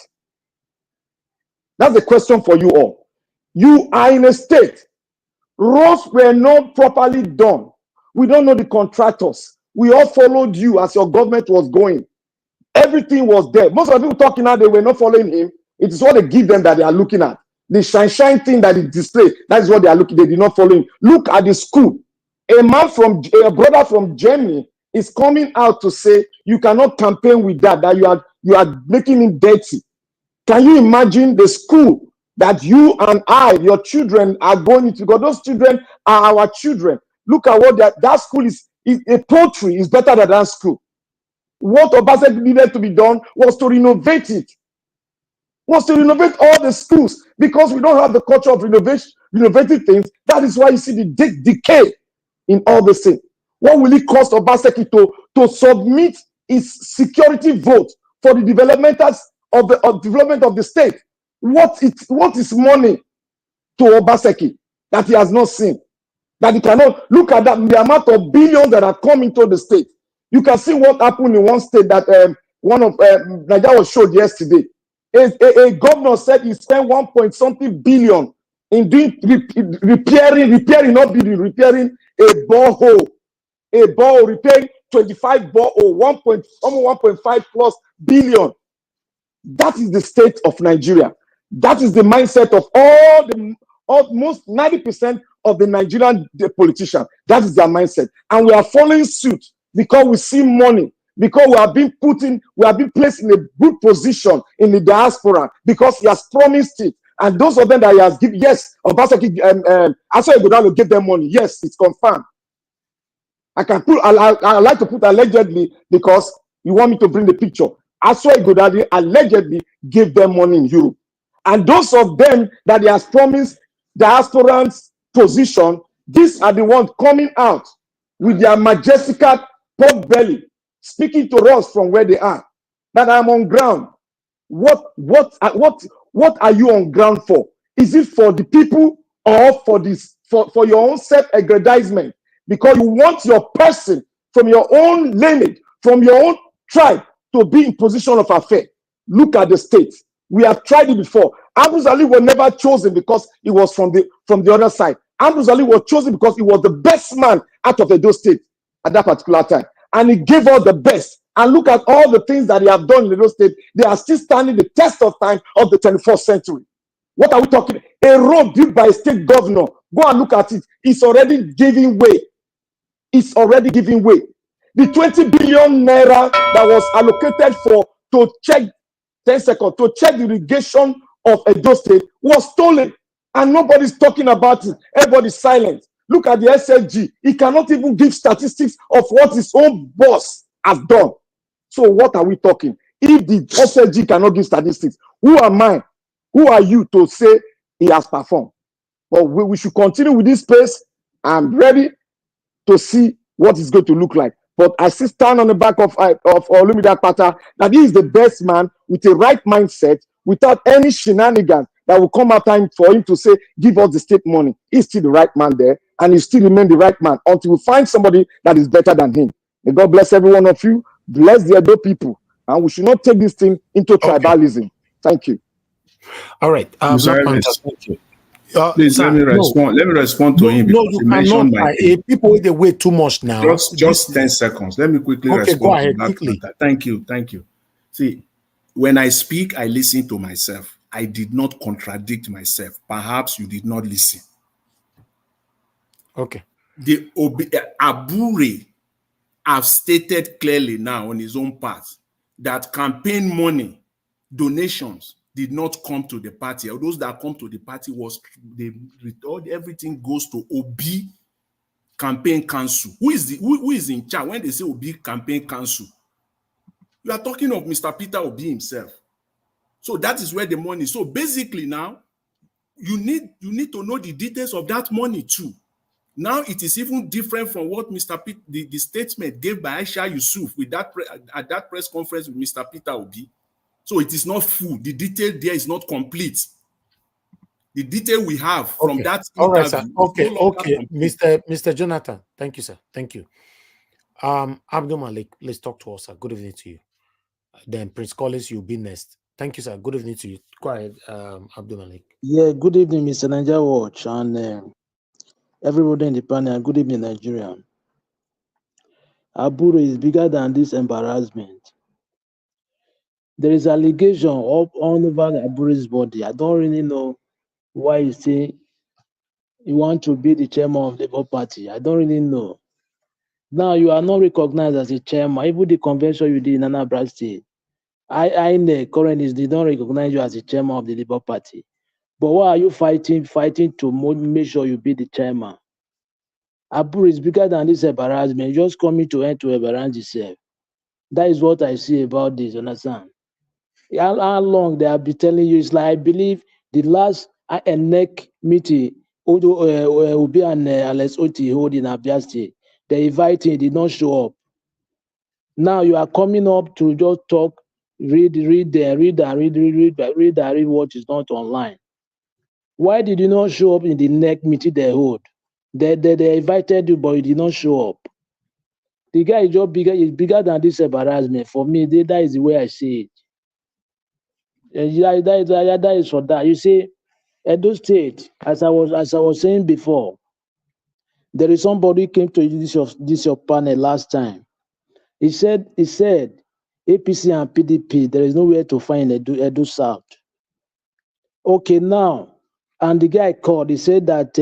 That's the question for you all. You are in a state. Roads were not properly done. We don't know the contractors. We all followed you as your government was going. Everything was there. Most of the people talking now, they were not following him. It is what they give them that they are looking at. The shine thing that is displayed, that is what they are looking. They did not follow him. Look at the school. A brother from Germany is coming out to say you cannot campaign with that you are making him dirty. Can you imagine the school that you and your children are going into? Because those children are our children. Look at what that school is a poultry is better than that school. What Obaseki needed to be done was to renovate it. Was to renovate all the schools, because we don't have the culture of renovating things. That is why you see the decay in all the things. What will it cost Obaseki to submit his security vote for the development of the state? What is money to Obaseki that he has not seen? That he cannot look at that, the amount of billions that have come into the state. You can see what happened in one state that one of Nigeria was showed yesterday. A governor said he spent 1.something billion in doing repairing a borehole, repairing 25 or 1.5 plus billion. That is the state of Nigeria. That is the mindset of almost 90% of the Nigerian politicians. That is their mindset. And we are following suit because we see money, because we are being placed in a good position in the diaspora, because he has promised it. And those of them that he has given, yes, Obaseki, Ajaero Ngelale gave them money. Yes, it's confirmed. I like to put allegedly because you want me to bring the picture. Ajaero Ngelale allegedly gave them money in Europe. And those of them that he has promised diasporans position, these are the ones coming out with their majestical pork belly, speaking to us from where they are. That I'm on ground. What are you on ground for? Is it for the people or for your own self-aggrandizement? Because you want your person from your own lineage, from your own tribe, to be in position of affair. Look at the state. We have tried it before. Angrily was never chosen because he was from the other side. Angrily was chosen because he was the best man out of Edo State at that particular time. And he gave us the best. And look at all the things that he have done in Edo State. They are still standing the test of time of the 21st century. What are we talking? A road built by a state governor. Go and look at it. It's already giving way. It's already giving way. The 20 billion naira that was allocated to check 10 seconds, to check the irrigation of Edo State was stolen. And nobody's talking about it. Everybody's silent. Look at the SFG. He cannot even give statistics of what his own boss has done. So what are we talking? If the SFG cannot give statistics, who am I? Who are you to say he has performed? But we should continue with this pace. I'm ready to see what it's going to look like. But I still stand on the back of Olumide Akpata that he is the best man with a right mindset, without any shenanigans that will come after him for him to say, give us the state money. He's still the right man there, and he still remain the right man until we find somebody that is better than him. May God bless every one of you. Bless the Edo people. And we should not take this thing into tribalism. Okay. Thank you. All right. Black Panther, thank you. Please let me respond. Let me respond to him. No, you cannot. People they wait too much now. Just 10 seconds. Let me quickly respond. Go ahead, to Black Panther. Thank you. See, when I speak, I listen to myself. I did not contradict myself. Perhaps you did not listen. Okay. The Abure have stated clearly now on his own part that campaign money, donations did not come to the party. Or those that come to the party everything goes to Obi campaign council. Who is in charge when they say Obi campaign council? You are talking of Mr. Peter Obi himself. So that is where the money is. So basically now, you need to know the details of that money too. Now it is even different from what the statement gave by Aisha Yusuf with that at that press conference with Mr. Peter Obi. So it is not full. The detail there is not complete. The detail we have from that interview. All right, sir. Okay. Mr. Jonathan, thank you, sir. Thank you. Abdul Malik, let's talk to us, sir. Good evening to you. Then Prince Collins, you'll be next. Thank you, sir. Good evening to you. Go ahead, Abdul Malik. Yeah, good evening, Mr. Niger Watch, and everybody in the panel. Good evening, Nigerian. Abure is bigger than this embarrassment. There is allegation all over Abure's body. I don't really know why you say you want to be the chairman of the Labour Party. I don't really know. Now you are not recognized as a chairman. Even the convention you did in Anambra State, INEC currently they don't recognize you as a chairman of the Labour Party. But why are you fighting to make sure you be the chairman? Abure is bigger than this embarrassment. Just coming to end to embarrass yourself. That is what I see about this, understand? How long they have been telling you? It's like, I believe the last INEC meeting, Obi and Otti hold in Abia State, they invited him, did not show up. Now you are coming up to just talk, read what is not online. Why did you not show up in the NEC meeting they hold? They invited you, but you did not show up. The guy is just bigger than this embarrassment. For me, that is the way I see it. That is for that. You see, Edo State, as I was saying before, there is somebody who came to this your panel last time. He said APC and PDP, there is nowhere to find Edo South. Okay, now, and the guy called, he said that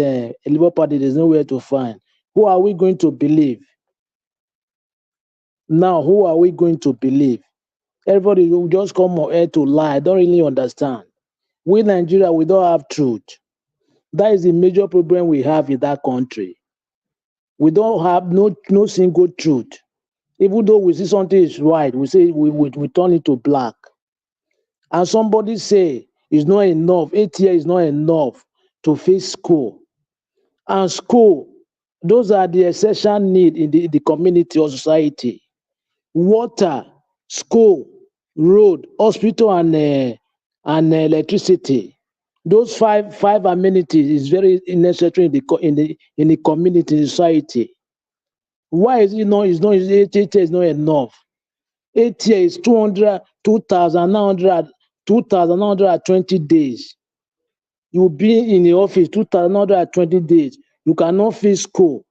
Labour Party, there's nowhere to find. Who are we going to believe? Now, who are we going to believe? Everybody will just come on air to lie. I don't really understand. We Nigeria, we don't have truth. That is the major problem we have in that country. We don't have no single truth. Even though we see something is right, we say we turn it to black. And somebody say it's not enough, 8 years is not enough to fix school. And school, those are the essential need in the community or society. Water, school, road, hospital, and electricity. Those five amenities is very necessary in the community, in the society. Why is it not? It's not. 8 years is not enough. 8 years is 2,920 days. You'll be in the office 2,920 days. You cannot fix school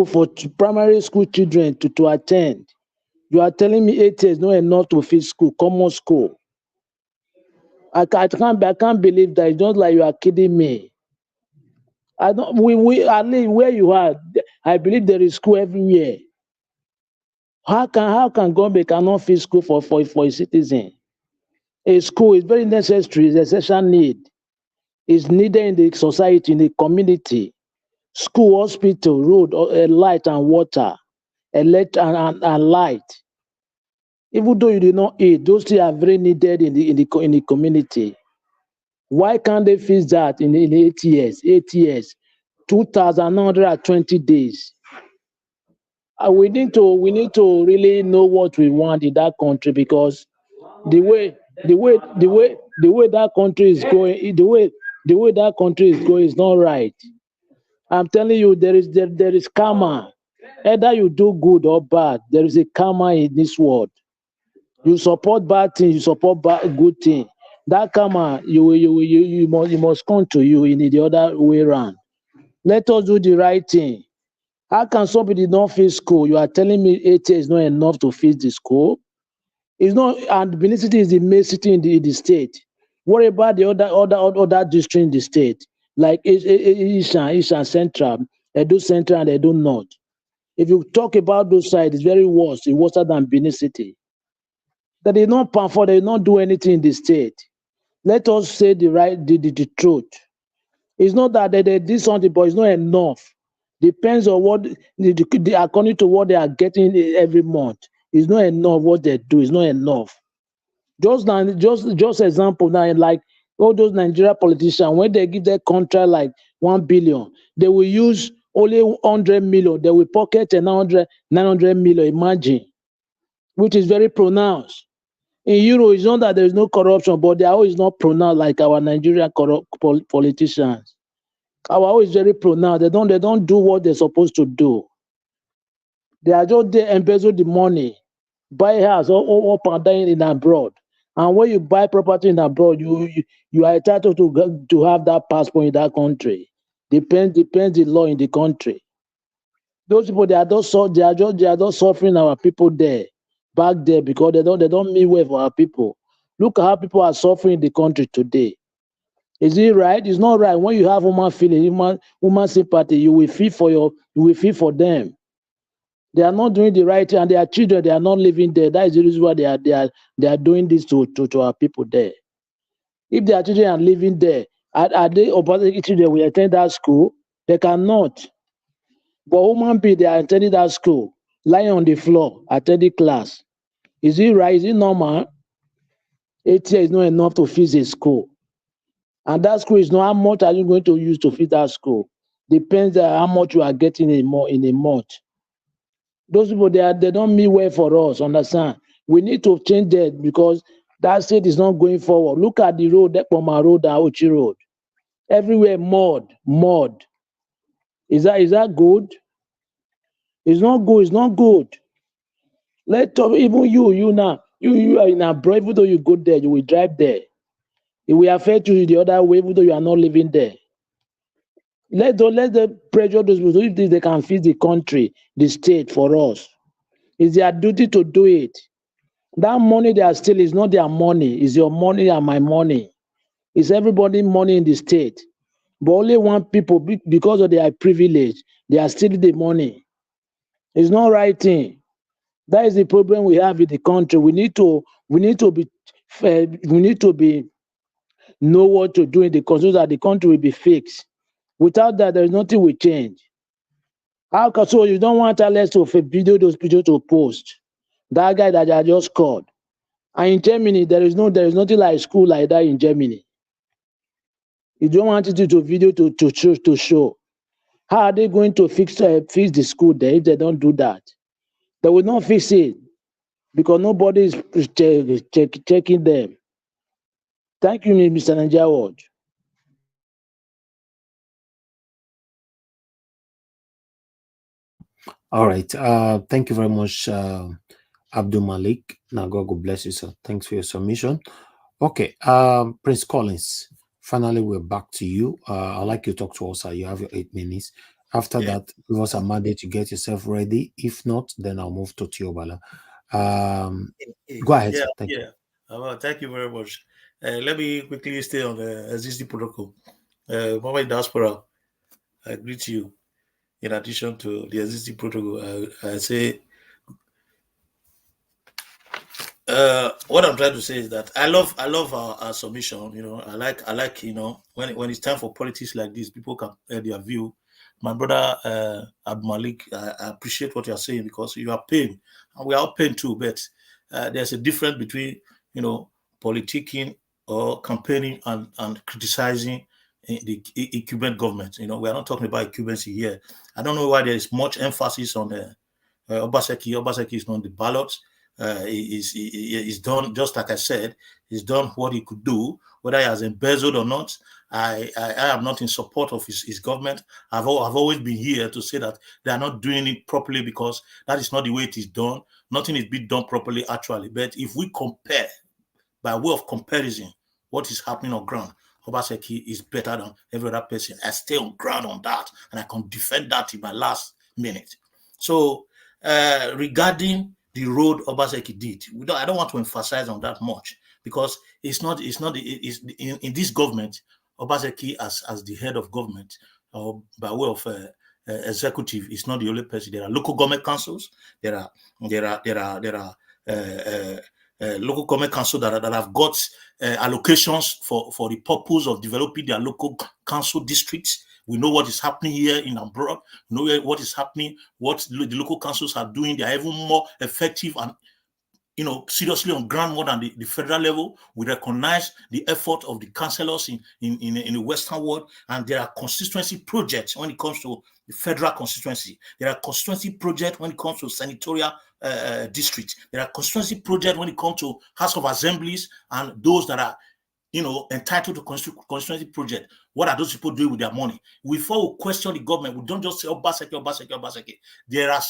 for primary school children to attend. You are telling me 8 years is not enough to fix school, common school. I can't believe that. It's just like you are kidding me. I don't. We at least where you are, I believe there is school everywhere. How can government cannot fix school for a citizen? A school is very necessary. It's an essential need. It's needed in the society, in the community. School, hospital, road, light and water, electric and light. Even though you do not eat, those things are very needed in the community. Why can't they fix that in 8 years? 8 years, 2,920 days. We need to really know what we want in that country, because the way that country is going, the way that country is going is not right. I'm telling you, there is karma. Either you do good or bad, there is a karma in this world. You support bad things, you support good things. That karma, you must come to you in the other way around. Let us do the right thing. How can somebody not fix school? You are telling me 8 years is not enough to fix the school? It's not, and Benin City is the main city in the state. What about the other district in the state, like Ishan Central, Edo Central, and Edo North? If you talk about those sides, it's very worse. It's worse than Benin City. That they not perform, they not do anything in the state. Let us say the truth. It's not that they did something, but it's not enough. Depends on what according to what they are getting every month. It's not enough what they do. It's not enough. Just example now, like all those Nigeria politicians, when they give their contract like 1 billion, they will use only 100 million. They will pocket 900 million. Imagine, which is very pronounced. In Euro, it's not that there is no corruption, but their own is not pronounced like our Nigerian politicians. Our own is very pronounced. They don't do what they're supposed to do. They are just there embezzle the money, buy house all up and down in abroad. And when you buy property in abroad, you are entitled to have that passport in that country. Depends the law in the country. Those people they are just suffering our people there, back there, because they don't mean well for our people. Look at how people are suffering in the country today. Is it right? It's not right. When you have human feeling, human sympathy, you will feel for them. They are not doing the right thing, and their children, they are not living there. That is the reason why they are doing this to our people there. If their children are living there, are they opposite children will attend that school? They cannot. But human beings, they are attending that school, lying on the floor, attending class. Is it right? Is it normal? 8 years is not enough to fix a school. And that school is not, how much are you going to use to feed that school? Depends on how much you are getting in a month. Those people, they don't mean well for us, understand? We need to change that, because that state is not going forward. Look at the road, Ekpoma Road and Ochi Road. Everywhere mud. Is that good? It's not good, it's not good. Even you now, you are in abroad, even though you go there, you will drive there. It will affect you the other way, even though you are not living there. Let them pressure those people if they can fix the country, the state for us. It's their duty to do it. That money they are stealing is not their money. It's your money and my money. It's everybody's money in the state. But only one people, because of their privilege, they are stealing the money. It's not right thing. That is the problem we have in the country. We need to be fair. We need to be know what to do in the country so that the country will be fixed. Without that, there is nothing will change. How come so you don't want Alex to video those pictures to post? That guy that I just called. And in Germany, there is nothing like school like that in Germany. You don't want it to video to show. How are they going to fix the school there if they don't do that? They will not fix it because nobody is checking them. Thank you, Mr. Ajaero. All right. Thank you very much, Abdul Malik. Now God bless you, sir. Thanks for your submission. Okay. Prince Collins. Finally, we're back to you. I'd like you to talk to us. You have your 8 minutes. After that, give us a mandate to get yourself ready. If not, then I'll move to Tiobala. Go ahead. Yeah, Sir. Thank you. Well, thank you very much. Let me quickly stay on the existing protocol. Mama in diaspora, I greet you. In addition to the existing protocol, I say what I'm trying to say is that I love our submission. You know, I like you know when it's time for politics like this, people can air their view. My brother Abdul Malik, I appreciate what you're saying because you are paying, and we are all paying too. But there's a difference between politicking or campaigning and criticizing the incumbent government. You know, we are not talking about incumbency here. I don't know why there is much emphasis on Obaseki. Obaseki is on the ballot. He's done, just like I said, he's done what he could do, whether he has embezzled or not. I am not in support of his government. I've always been here to say that they are not doing it properly because that is not the way it is done. Nothing is being done properly actually. But if we compare, by way of comparison, what is happening on ground, Obaseki is better than every other person. I stay on ground on that, and I can defend that in my last minute. So regarding the road Obaseki did, I don't want to emphasize on that much because it's in this government, Obaseki as the head of government or by way of executive is not the only person. There are local government councils. There are local government councils that have got allocations for the purpose of developing their local council districts. We know what is happening here in Abure. We know what is happening, what the local councils are doing. They are even more effective and seriously on ground more than the federal level. We recognize the effort of the councillors in the Western world, and there are constituency projects when it comes to the federal constituency. There are constituency projects when it comes to senatorial district. There are constituency projects when it comes to House of Assemblies and those that are entitled to constituency project. What are those people doing with their money? Before we question the government, we don't just say Obaseki. There are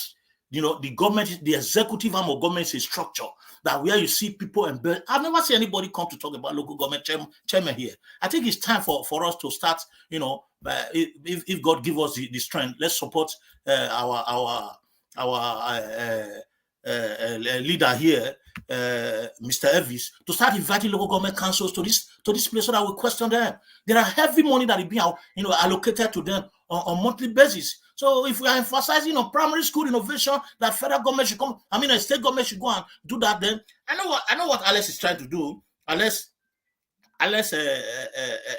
the government, the executive arm of government is a structure that where you see people embed. I've never seen anybody come to talk about local government chairman here. I think it's time for us to start, if God give us the strength, let's support our leader here, Mr. Evis, to start inviting local government councils to this place so that we question them. There are heavy money that is being allocated to them on monthly basis. So if we are emphasizing on primary school innovation, that federal government should come, a state government should go and do that, then I know what Alex is trying to do. Alex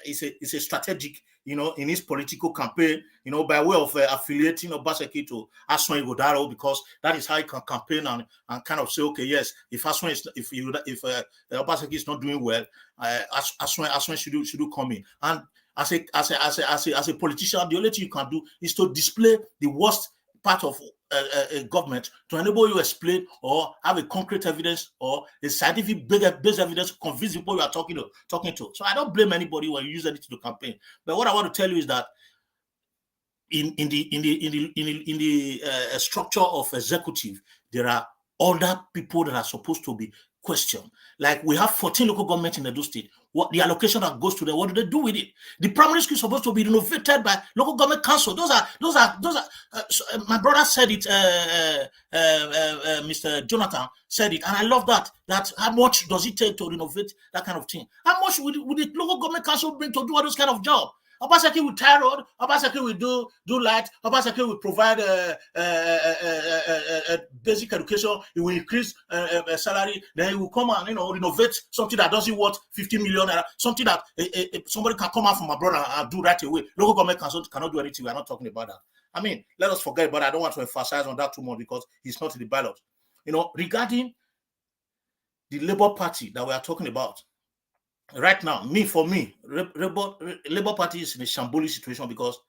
is a strategic, in his political campaign, by way of affiliating Obaseki to Aswan Igodaro, because that is how he can campaign and kind of say, okay, yes, if Obaseki is not doing well, Aswan should come in. And as a politician, the only thing you can do is to display the worst part of a government to enable you to explain or have a concrete evidence or a scientific based evidence to convince people you are talking to. So I don't blame anybody when you use anything to campaign. But what I want to tell you is that in the structure of executive, there are other people that are supposed to be question. Like we have 14 local governments in Edo State. What the allocation that goes to them? What do they do with it? The primary school is supposed to be renovated by local government council. Those are. My brother said it. Mr. Jonathan said it, and I love that. That how much does it take to renovate that kind of thing? How much would the local government council bring to do all those kind of job? Obaseki will tie road. Obaseki will do light. Obaseki will provide basic education. He will increase salary. Then he will come and renovate something that doesn't worth 50 million. Something that somebody can come out from abroad and do right away. Local government council cannot do anything. We are not talking about that. I mean, let us forget. But I don't want to emphasize on that too much because it's not in the ballot. Regarding the Labour Party that we are talking about. Right now, for me, Labour Party is in a shambolic situation because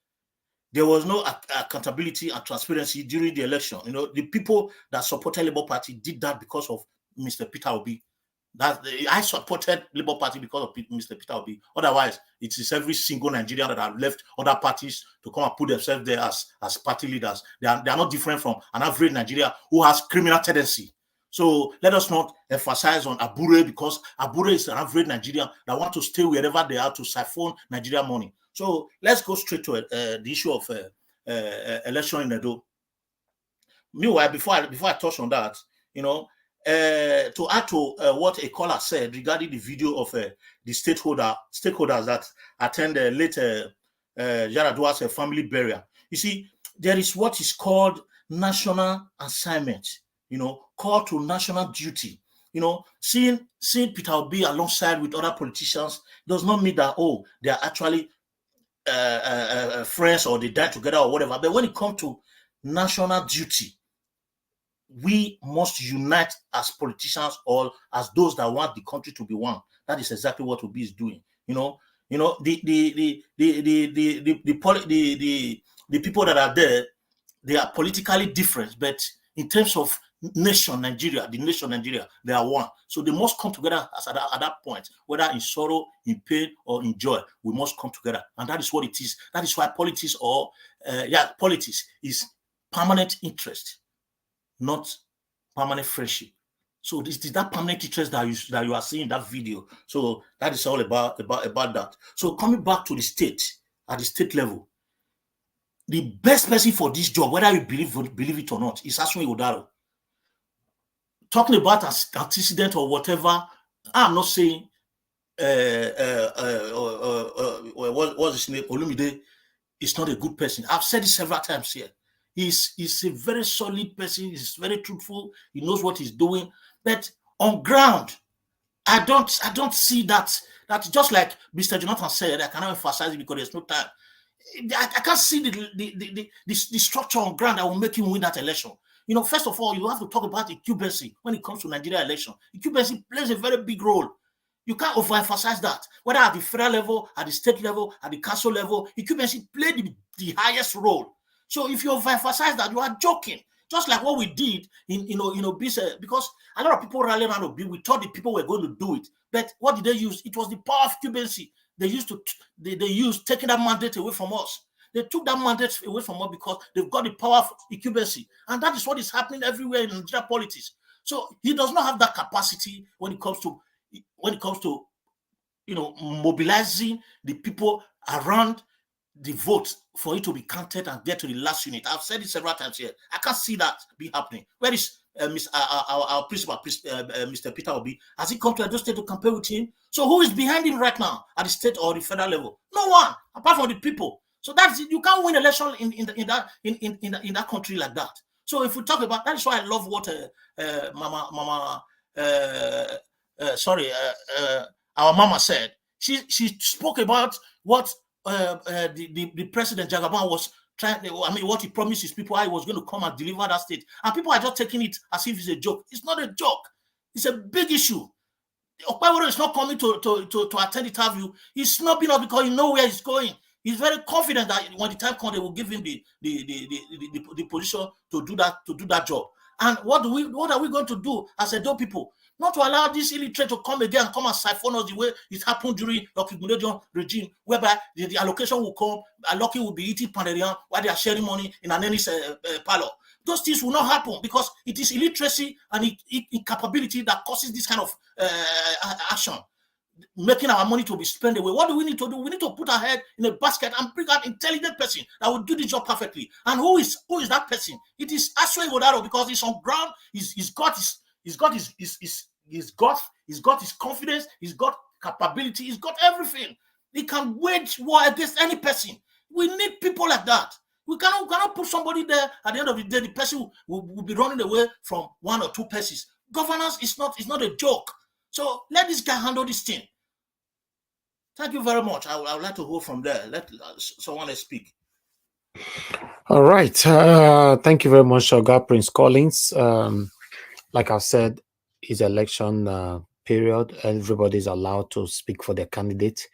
there was no accountability and transparency during the election. The people that supported Labour Party did that because of Mr. Peter Obi. I supported Labour Party because of Mr. Peter Obi. Otherwise, it is every single Nigerian that have left other parties to come and put themselves there as party leaders. They are not different from an average Nigerian who has criminal tendency. So let us not emphasize on Abure because Abure is an average Nigerian that want to stay wherever they are to siphon Nigerian money. So let's go straight to the issue of election in Edo. Meanwhile, before I touch on that, to add to what a caller said regarding the video of the stakeholders that attend late Yaradua's family burial. You see, there is what is called national assignment. Call to national duty. Seeing Peter Obi alongside with other politicians does not mean that they are actually friends or they die together or whatever. But when it comes to national duty, we must unite as politicians or as those that want the country to be one. That is exactly what Obi is doing. The people that are there, they are politically different, but in terms of the nation Nigeria, they are one. So they must come together at that point, whether in sorrow, in pain, or in joy. We must come together, and that is what it is. That is why politics is permanent interest, not permanent friendship. So this is that permanent interest that you are seeing in that video. So that is all about that. So coming back to the state, at the state level, the best person for this job, whether you believe it or not, is Ajuri Ngelale. Talking about antecedent or whatever, I'm not saying what's his name, Olumide is not a good person. I've said it several times here. He's a very solid person. He's very truthful. He knows what he's doing. But on ground, I don't see that. That just like Mr. Jonathan said, I cannot emphasize it because there's no time. I can't see the structure on ground that will make him win that election. First of all, you have to talk about incumbency when it comes to Nigeria election. Incumbency plays a very big role. You can't overemphasize that. Whether at the federal level, at the state level, at the council level, incumbency played the highest role. So if you overemphasize that, you are joking. Just like what we did in because a lot of people rallied around Obi. We thought the people were going to do it, but what did they use? It was the power of incumbency. They used taking that mandate away from us. They took that mandate away from us because they've got the power of incumbency, and that is what is happening everywhere in Nigeria politics. So he does not have that capacity when it comes to mobilizing the people around the vote for it to be counted and get to the last unit. I've said it several times here. I can't see that be happening. Where is our principal, Mr. Peter Obi? Has he come to Edo State to campaign with him? So who is behind him right now at the state or the federal level? No one, apart from the people. So that's it. You can't win election in that country like that. So if we talk about that, is why I love what our mama said. She spoke about what the president Jagaban was trying. What he promised his people, how he was going to come and deliver that state, and people are just taking it as if it's a joke. It's not a joke. It's a big issue. Okpaworo is not coming to attend the interview. He's snubbing us because he knows where he's going. He's very confident that when the time comes, they will give him the position to do that job. And what are we going to do as Edo people? Not to allow this illiterate to come again and come and siphon us the way it happened during the Okigundejon regime, whereby the allocation will come, Aloki will be eating Panderian while they are sharing money in an Ennis parlor. those things will not happen because it is illiteracy and incapability that causes this kind of action, making our money to be spent away. What do we need to do? We need to put our head in a basket and bring out intelligent person that will do the job perfectly. And who is that person? It is Ajuri Ngelale, because he's on ground. He's got his confidence. He's got capability. He's got everything. He can wage war against any person. We need people like that. We cannot put somebody there. At the end of the day, the person will be running away from one or two persons. Governance is not a joke. So let this guy handle this thing. Thank you very much. I would like to go from there. Let someone else speak. All right. Thank you very much, Oga Prince Collins. Like I've said, it's election period. Everybody's allowed to speak for their candidate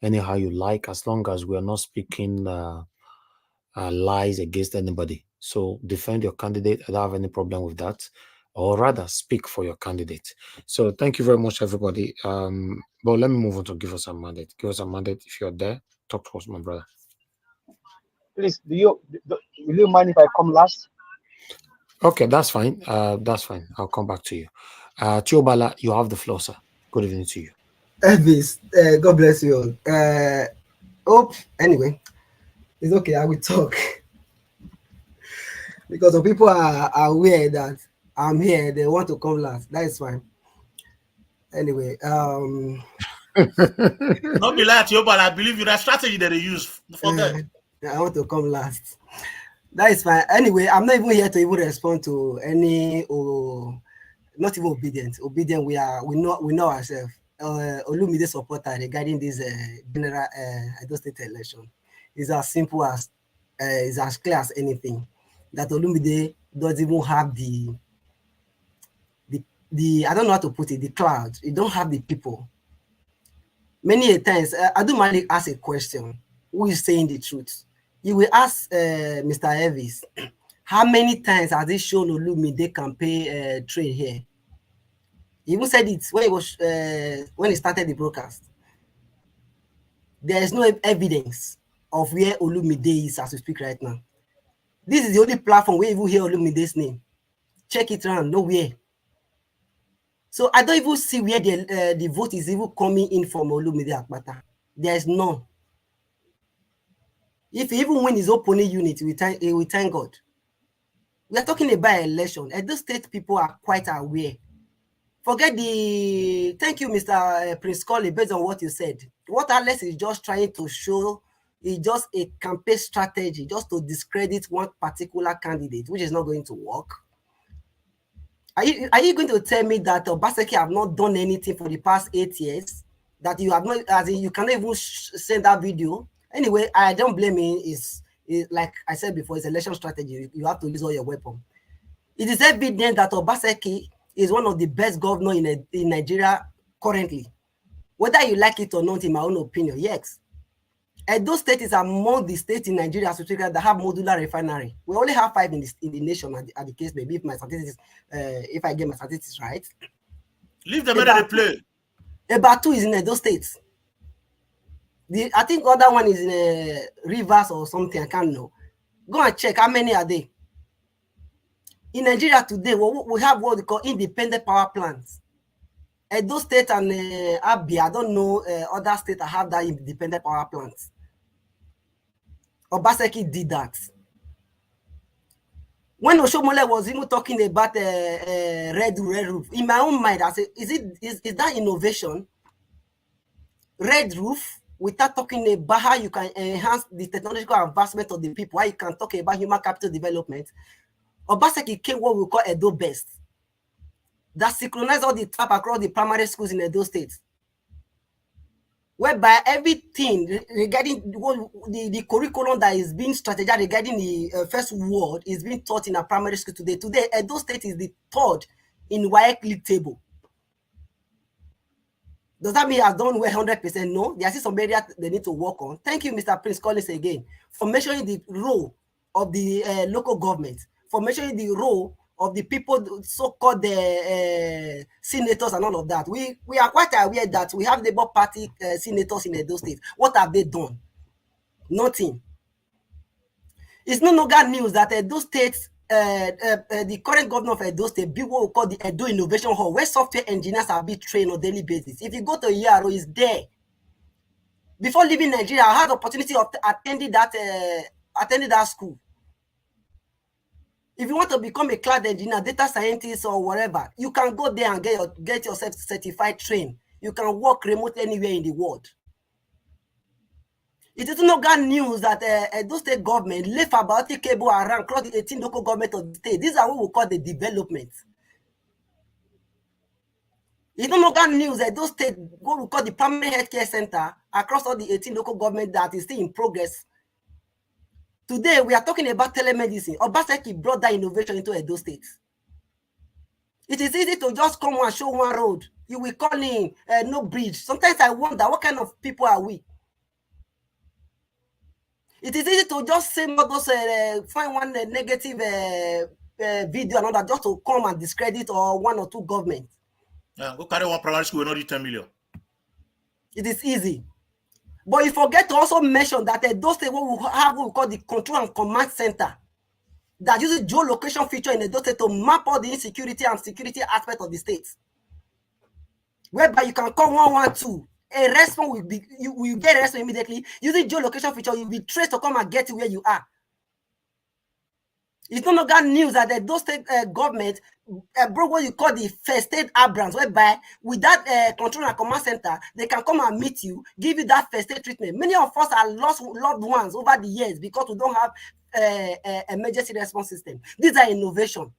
anyhow you like, as long as we are not speaking lies against anybody. So defend your candidate. I don't have any problem with that. Or rather, speak for your candidate. So thank you very much, everybody. But let me move on to give us a mandate. Give us a mandate. If you're there, talk to us, my brother. Please, will you mind if I come last? Okay, that's fine. That's fine. I'll come back to you. Chiobala, you have the floor, sir. Good evening to you. Elvis, God bless you all. Anyway, it's okay. I will talk because some people are aware that I'm here. They want to come last. That is fine. Anyway, not be like you, but I believe you that strategy that they use. Forget. I want to come last. That is fine. Anyway, I'm not even here to even respond to any not even obedient. Obedient, we know ourselves. Olumide supporter regarding this general Edo State election is as simple as is as clear as anything. That Olumide doesn't even have the I don't know how to put it, the cloud. You don't have the people. Many a times, Adu Malik ask a question, who is saying the truth? You will ask Mr. Elvis, how many times has he shown Olumide campaign trail here? He even said it when he was when he started the broadcast. There is no evidence of where Olumide is as we speak right now. This is the only platform where you even hear Olumide's name. Check it around, nowhere. So I don't even see where the vote is even coming in from Olumide Akpata. There is none. If he even win his opponent unit, we thank God. We are talking about election. Edo State people are quite aware. Forget the... Thank you, Mr. Prince Colley, based on what you said. What Alex is just trying to show is just a campaign strategy, just to discredit one particular candidate, which is not going to work. Are you going to tell me that Obaseki have not done anything for the past 8 years? That you have not, as in you cannot even send that video? Anyway, I don't blame him. It's like I said before, it's election strategy. You have to use all your weapons. It is evident that Obaseki is one of the best governors in Nigeria currently. Whether you like it or not, in my own opinion, yes. Edo State is among the states in Nigeria that have modular refinery. We only have 5 in the nation at the case, maybe if my statistics, if I get my statistics right. Leave the matter to play. About 2 is in Edo State. I think the other one is in Rivers or something, I can't know. Go and check how many are they. In Nigeria today, we have what we call independent power plants. Edo State and Abure, I don't know other states that have that independent power plants. Obaseki did that. When Oshomole was even talking about red roof, in my own mind, I said, is that innovation? Red roof, without talking about how you can enhance the technological advancement of the people, how you can talk about human capital development. Obaseki came what we call Edo Best. That synchronized all the tap across the primary schools in Edo State. Whereby everything regarding the curriculum that is being strategized regarding the first world is being taught in a primary school today. Today, Edo State is the 3rd in WAEC league table. Does that mean I've done well 100%? No. There are still some areas they need to work on. Thank you, Mr. Prince Collins, again, for mentioning the role of the local government, for mentioning the role of the people, so-called senators and all of that. We are quite aware that we have Labour Party senators in Edo State. What have they done? Nothing. It's no longer news that Edo State the current governor of Edo State built what we call the Edo Innovation Hall, where software engineers are being trained on a daily basis. If you go to Ajaero, it's there. Before leaving Nigeria, I had the opportunity of attending that school. If you want to become a cloud engineer, data scientist, or whatever, you can go there and get yourself certified, trained. You can work remotely anywhere in the world. It is no good news that Edo State government left about the cable around across the 18 local government of the state. These are what we call the development. It's no good news that Edo State, what we call the permanent healthcare center across all the 18 local government that is still in progress. Today, we are talking about telemedicine. Obaseki brought that innovation into Edo State. It is easy to just come and show one road. You will call in no bridge. Sometimes I wonder, what kind of people are we? It is easy to just say all those, find one negative video, another, just to come and discredit or one or two governments. Yeah, go carry one primary school, not 10 million. It is easy. But you forget to also mention that Edo State will have what we call the control and command center that uses geolocation feature in Edo State to map all the insecurity and security aspect of the state. Whereby you can call 112. A response will be, you will get a response immediately. Using geolocation feature, you will be traced to come and get to where you are. It's no longer news that the Edo State government broke what you call the first aid Abrams, whereby with that control and command center, they can come and meet you, give you that first aid treatment. Many of us are lost loved ones over the years because we don't have emergency response system. These are innovation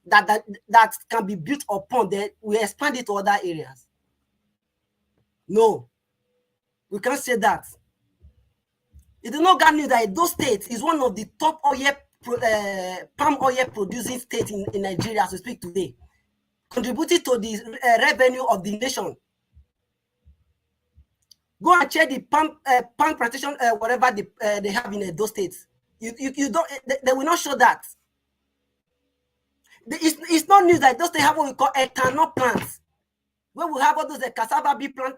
that can be built upon. That we expand it to other areas. No, we can't say that. It is not good news that Edo State is one of the top palm oil producing states in Nigeria as we speak today, contributing to the revenue of the nation. Go and check the palm plantation, whatever they have in Edo State. You don't. They will not show that. It's not news that those they have what we call ethanol plants, where we have all those cassava bee plant,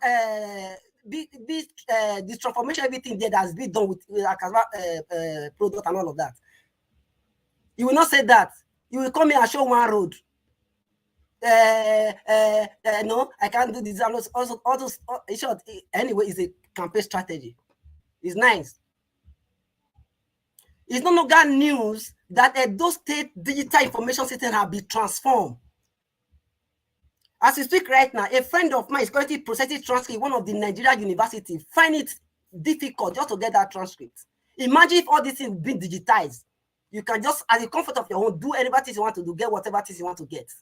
this transformation, everything there that's been done with cassava product and all of that. You will not say that. You will come here and show one road. No, I can't do this. Also, in short, anyway, it's a campaign strategy. It's nice. It's no longer news that Edo State digital information system have been transformed. As we speak right now, a friend of mine is currently processing transcript one of the Nigerian universities. Find it difficult just to get that transcript. Imagine if all these things been digitized. You can just, at the comfort of your home, do whatever things you want to do, get whatever things you want to get.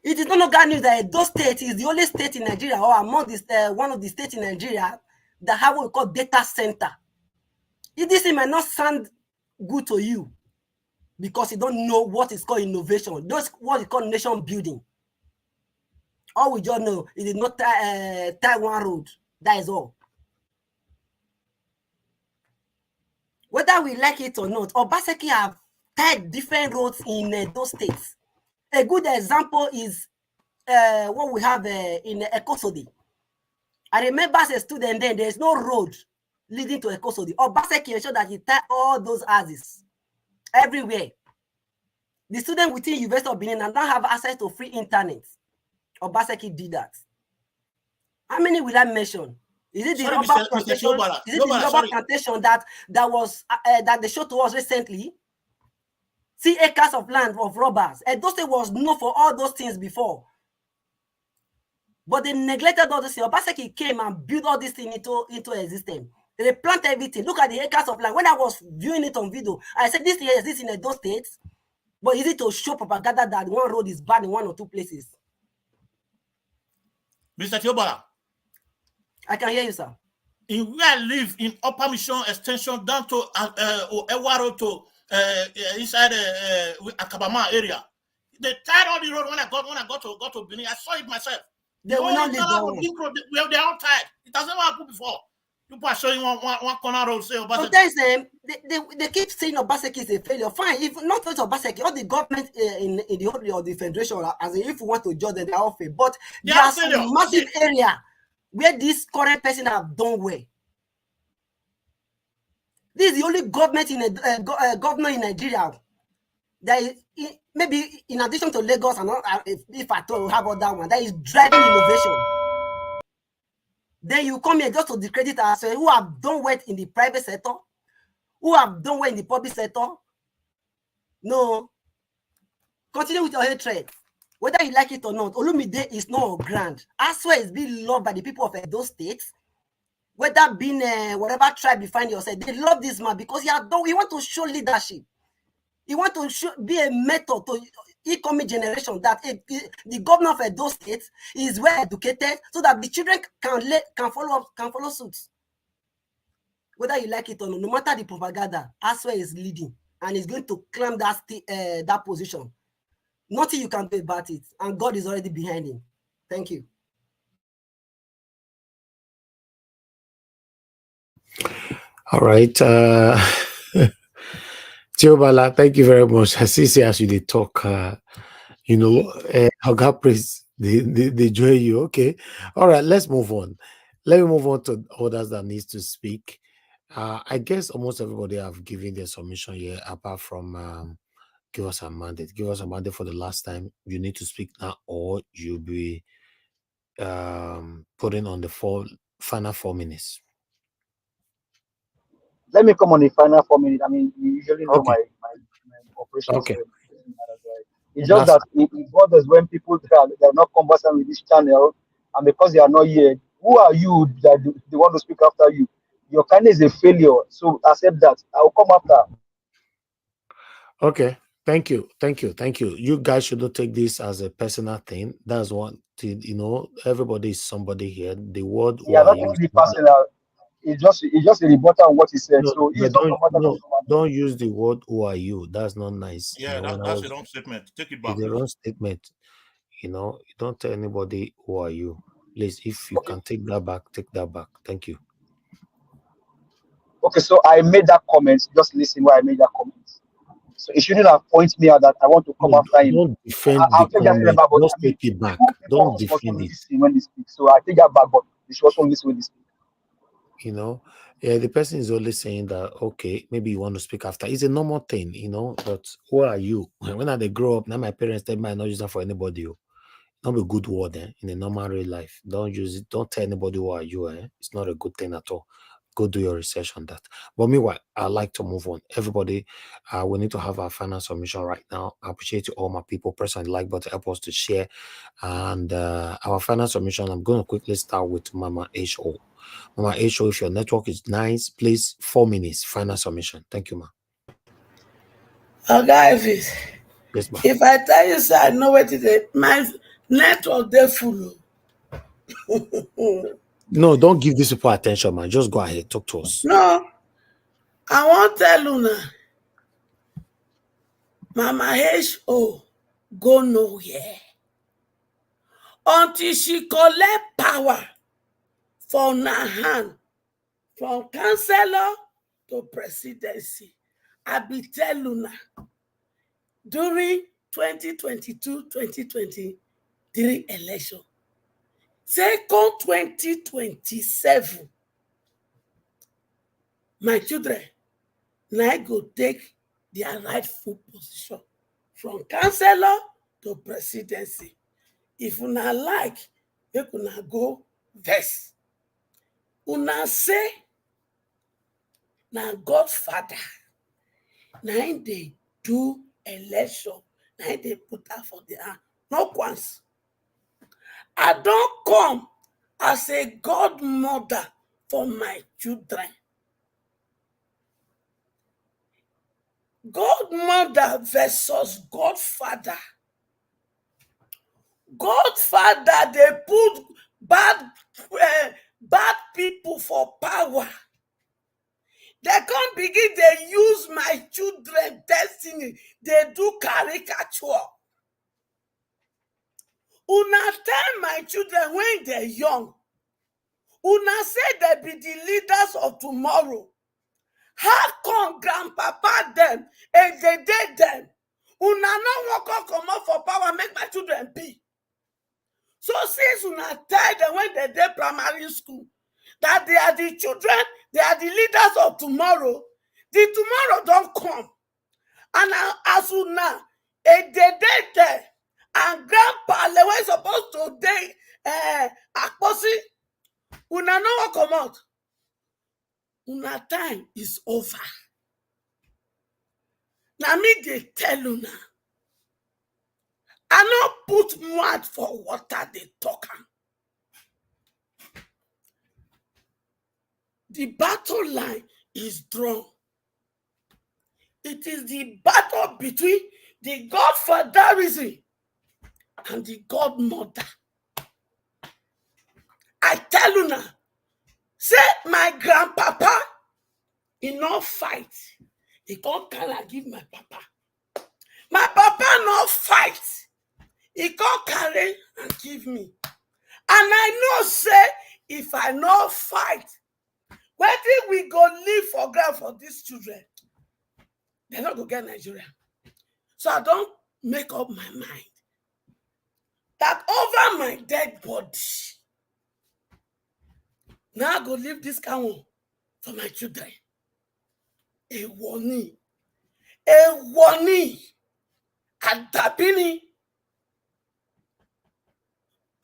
It is no longer news that Edo State is the only state in Nigeria, or among this one of the states in Nigeria, that have what we call data center. This might not sound good to you because you don't know what is called innovation. That's what is called nation building. All we just know is not Taiwan road. That is all. Whether we like it or not, Obaseki have tied different roads in those states. A good example is what we have in Edo. I remember as a student then, there's no road leading to Edo. Obaseki ensured that he tied all those houses everywhere. The student within University of Benin and don't have access to free internet. Obaseki did that. How many will I mention? Is it the rubber plantation? Is it the rubber plantation that was that they showed to us recently? 3 acres of land of robbers. Edo State was known for all those things before, but they neglected all this things. Obaseki came and built all this thing into existence. They planted everything. Look at the acres of land. When I was viewing it on video, I said this here exists in Edo State, but is it to show propaganda that one road is bad in 1 or 2 places? Mr. Tiobala. I can hear you, sir. In where I live in Upper Mission Extension down to Ajaero to inside Akabama area, they tied all the road when I got to Benin. I saw it myself. They will not leave that. They are all tied. It has never happened before. People are showing one corner road. Say sometimes they keep saying Obaseki is a failure. Fine, if not just Obaseki, all the government in the whole of the federation, as if we want to judge them, they are all failure. But there's a massive area where this current person have done well. This is the only government in governor in Nigeria that is, maybe in addition to Lagos and all, if I told have other one, that is driving innovation. Then you come here just to discredit us who have done well in the private sector, who have done well in the public sector. No. Continue with your hatred. Whether you like it or not, Olumide is not grand. Aswa is being loved by the people of Edo State. Whether being whatever tribe you find yourself, they love this man because he want to show leadership. He want to be a mentor to incoming generation that the governor of Edo State is well educated so that the children can follow suit. Whether you like it or not, no matter the propaganda, Aswa is leading and is going to climb that position. Nothing you can do about it, and God is already behind him. Thank you. All right. Tiobala, thank you very much. I see as you did talk, you know, God praise they join you. Okay. All right, let's move on. Let me move on to others that needs to speak. I guess almost everybody have given their submission here, apart from give us a mandate. Give us a mandate for the last time. You need to speak now, or you'll be putting on the final 4 minutes. Let me come on the final 4 minutes. I mean, you usually know my operations. Okay. It's just that it bothers when people they're not conversant with this channel, and because they are not here, who are you that they want to speak after you? Your kindness is a failure, so accept that. I will come after. Okay. Thank you. You guys should not take this as a personal thing. That's one thing, you know, everybody is somebody here. The word Not taking it personal. It's just a rebuttal on what he said. No, So he's but not don't use the word "who are you." That's not nice. Yeah, you know, that's the wrong statement. Take it back. It's the wrong statement. You know, you don't tell anybody who are you. Please, if you can take that back, take that back. Thank you. Okay, so I made that comment. Just listen why I made that comment. So it shouldn't have pointed me out that I want to come after him. Don't defend I'll the take that comment. back, but Just I mean, take it back. people Don't also defend it. listen when they speak. So I take that back, but they should also listen when they speak. You know, yeah, the person is only saying that, okay, maybe you want to speak after. It's a normal thing, you know, but who are you? When I grow up, now my parents tell me I not use that for anybody. Not a good word in a normal real life. Don't use it. Don't tell anybody who are you. It's not a good thing at all. Go do your research on that. But meanwhile, I like to move on. Everybody, we need to have our final submission right now. I appreciate you all my people. Press on the like button, help us to share. And our final submission, I'm going to quickly start with Mama H.O. Mama H.O, if your network is nice, please, 4 minutes, final submission. Thank you, ma. Okay, Yes, ma. if I tell you, sir, I know what it is. My network, they're full. No, don't give these people attention, man. Just go ahead, talk to us. No, I won't tell Luna. Mama H.O. go nowhere until she collect power from her hand, from councillor to presidency. I be tell Luna during 2022-2023 election, second 2027, my children now go take their rightful position from councillor to presidency. If una like, make una go vex. Una say na Godfather, na him dey do election, na him dey put her for the hand. Not once. I don come as a godmother for my children. Godmother versus Godfather. Godfather, they put bad people for power. They can't begin, they use my children destiny. They do caricature. Una tell my children when they're young, una say they be the leaders of tomorrow. How come grandpapa them and they did them? Una no walk come up for power, make my children be. So since una tell them when they primary school that they are the children, they are the leaders of tomorrow, The tomorrow don't come. And as soon as a day and grandpa they were supposed to day akposi, una no come out. Una time is over. Now me they tell una. I not put mud for water they talk. The battle line is drawn. It is the battle between the godfatherism and the godmother. I tell you now, say my grandpapa, he no fight. He can't give my papa. My papa no fight. He can't carry and give me. And I know say, if I no fight, where did we go live for ground for these children? They're not going to get Nigeria. So I don't make up my mind that over my dead body, now I go leave this cow for my children. A warning. A warning. Adapini.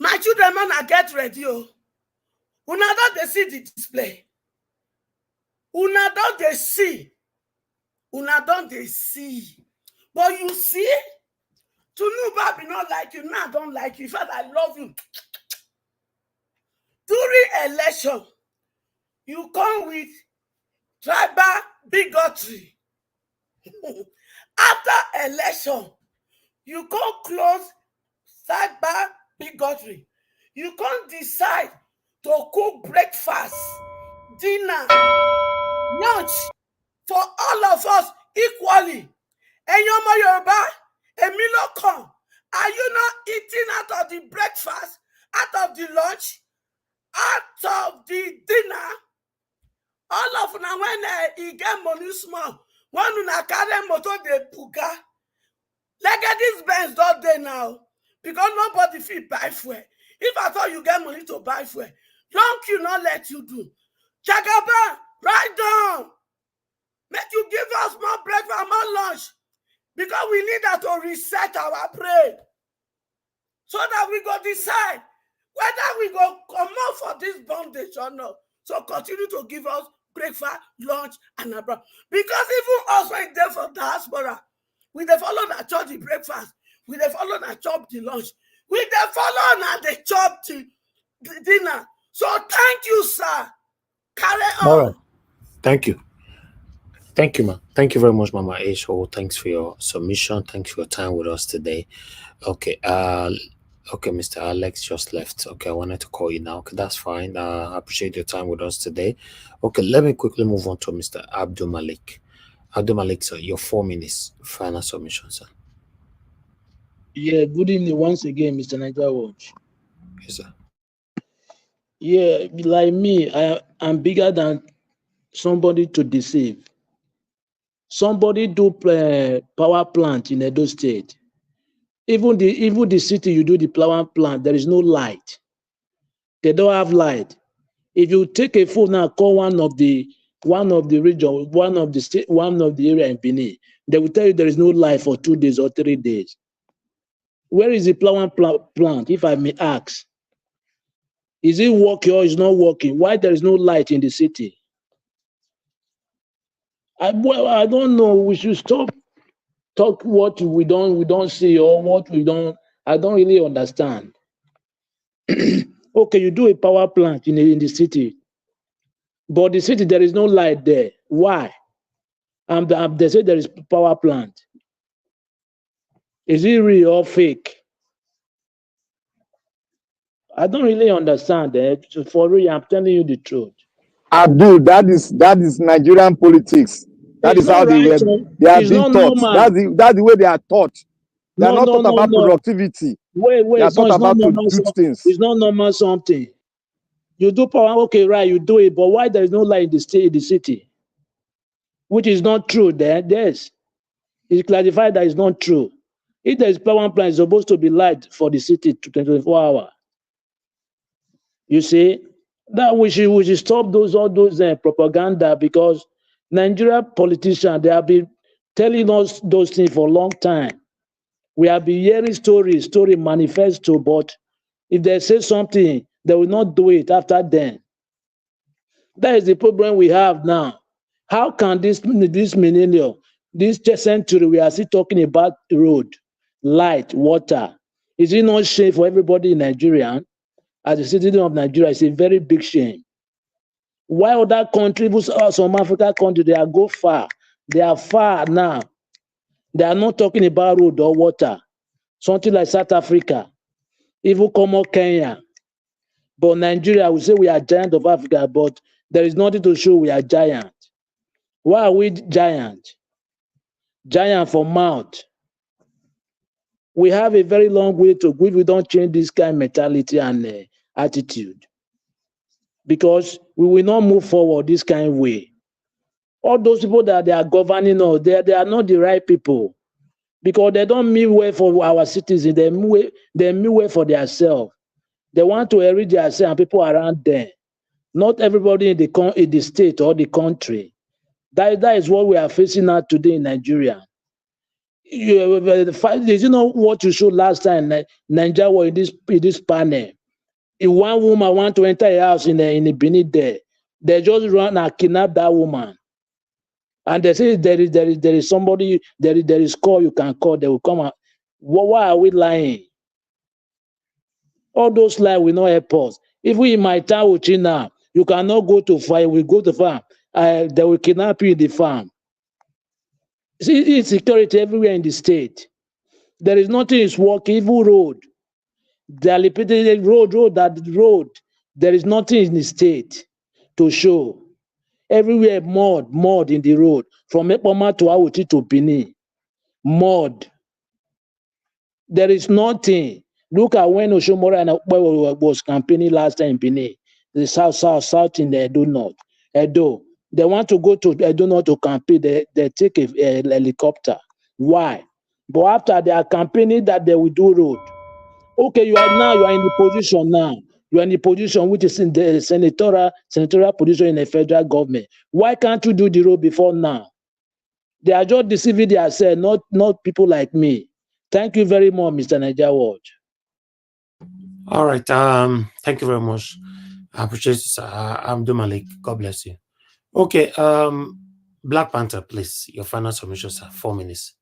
My children, man, I get ready. Una don't they see the display. Una don't they see. Una don't they see. But you see, to know Babi not like you, now I don't like you. In fact, I love you. During election, you come with tribal bigotry. After election, you come close cyber bigotry. You can't decide to cook breakfast, dinner, lunch for all of us equally. And your Yoruba, Emilo come. Are you not eating out of the breakfast, out of the lunch, out of the dinner? All of now when he get money small, one una carry motor de puga. Like this Benz don't there now. Because nobody feel buy fuel. If I thought you get money to buy fuel, don't you not let you do. Jagaba, write down. Make you give us more breakfast, more lunch. Because we need that to reset our brain. So that we go decide whether we go come out for this bondage or not. So continue to give us breakfast, lunch, and abroad. Because even us right there for diaspora, we dey follow na chop the breakfast, we dey follow na chop the lunch, we dey follow na dey chop the dinner. So thank you, sir. Carry on. All right. Thank you. Thank you, ma. Thank you very much, Mama H.O. Thanks for your submission. Thanks for your time with us today. Okay. Okay, Mr. Alex just left. Okay, I wanted to call you now. Okay, that's fine. I appreciate your time with us today. Okay, let me quickly move on to Mr. Abdul Malik. Abdul Malik, sir, your 4 minutes final submission, sir. Yeah, good evening once again, Mr. Niger Watch. Yes, sir. Yeah, like me, I'm bigger than somebody to deceive. Somebody do power plant in Edo State. Even the city you do the power plant, there is no light. They don't have light. If you take a phone now, call one of the region, one of the state, one of the area in Benin, they will tell you there is no light for 2 days or 3 days. Where is the power plant, if I may ask? Is it working or is not working? Why there is no light in the city? I don't know. We should stop talk what we don't see or what we don't. I don't really understand. Okay, you do a power plant in the city, but the city there is no light there. Why? They say there is power plant. Is it real or fake? I don't really understand that. For real, I'm telling you the truth. Abdul, that is Nigerian politics. That is how they are being taught. That's the way they are taught. They are not taught about productivity. Wait, they are taught about to do things. It's not normal something. You do power, okay, right, you do it, but why there is no light in the city? Which is not true there. Yes. It's clarified that it's not true. If there is power plant, it's supposed to be light for the city 24 hours. You see, that we should stop all those propaganda, because Nigeria politicians, they have been telling us those things for a long time. We have been hearing story manifesto, but if they say something, they will not do it after then. That is the problem we have now. How can this millennium, this century, we are still talking about road, light, water? Is it not shame for everybody in Nigeria? As a citizen of Nigeria, it's a very big shame. Why other countries, some African countries, they are go far. They are far now. They are not talking about road or water. Something like South Africa, even come Kenya. But Nigeria, we say we are giant of Africa, but there is nothing to show we are giant. Why are we giant? Giant for mouth. We have a very long way to go if we don't change this kind of mentality and attitude. Because we will not move forward this kind of way. All those people that they are governing us, they are not the right people. Because they don't mean well for our citizens, they mean well for themselves. They want to enrich themselves and people around them. Not everybody in the state or the country. That is what we are facing now today in Nigeria. Did you know what you showed last time? Nigeria was in this panel. If one woman want to enter a house in a Benin there, they just run and kidnap that woman. And they say there is somebody, there is call you can call, they will come out. Why are we lying? All those lies will not help us. If we in my town with you now, you cannot go to farm, we go to farm, they will kidnap you in the farm. See, insecurity everywhere in the state. There is nothing is working, even road. They are repeating road. There is nothing in the state to show. Everywhere mud in the road. From Epoma to Awuti to Benin. Mud. There is nothing. Look at when Oshomora and Okpe was campaigning last time in Benin. The south in the Edo North. Edo. They want to go to Edo North to campaign. They take a helicopter. Why? But after they are campaigning that they will do road. Okay, you are in the position now. You are in the position which is in the senatorial position in the federal government. Why can't you do the road before now? They are just deceiving themselves, not people like me. Thank you very much, Mr. Niger Watch. All right. Thank you very much. I appreciate it, sir. Abdul Malik. God bless you. Okay. Black Panther, please. Your final submission, sir. 4 minutes.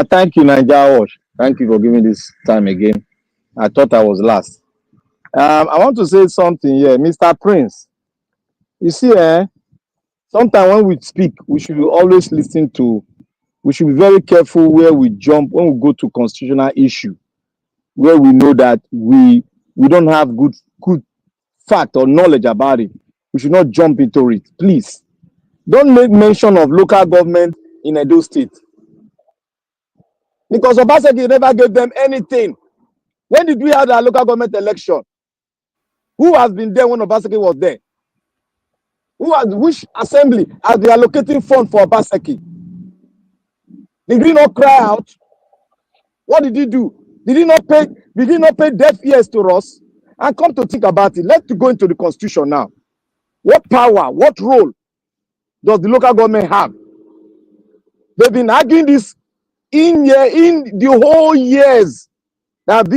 Thank you, Niger Watch. Thank you for giving this time again. I thought I was last. I want to say something here, Mr. Prince. You see, sometimes when we speak, we should always listen to. We should be very careful where we jump when we go to constitutional issue, where we know that we don't have good fact or knowledge about it. We should not jump into it. Please, don't make mention of local government in Edo State. Because Obaseki never gave them anything. When did we have a local government election? Who has been there when Obaseki was there? Which assembly has been allocating funds for Obaseki? Did he not cry out? What did he do? Did he not pay deaf ears to us? And come to think about it, let's go into the constitution now. What power, what role does the local government have? They've been arguing this in the whole years that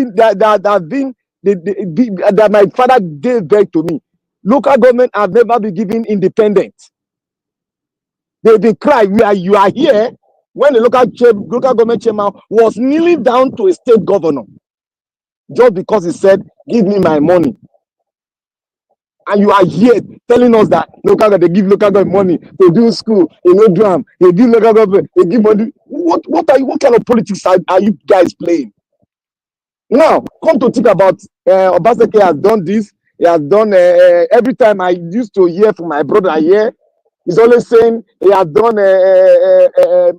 my father gave back to me. Local government have never been given independent. They've been crying. You are here when the local government chairman was kneeling down to a state governor just because he said, "Give me my money." And you are here telling us that they give local government money to do school, drum, they give local government, they give money. What kind of politics are you guys playing? Now, come to think about Obaseki has done this. He has done every time I used to hear from my brother here, he's always saying he has done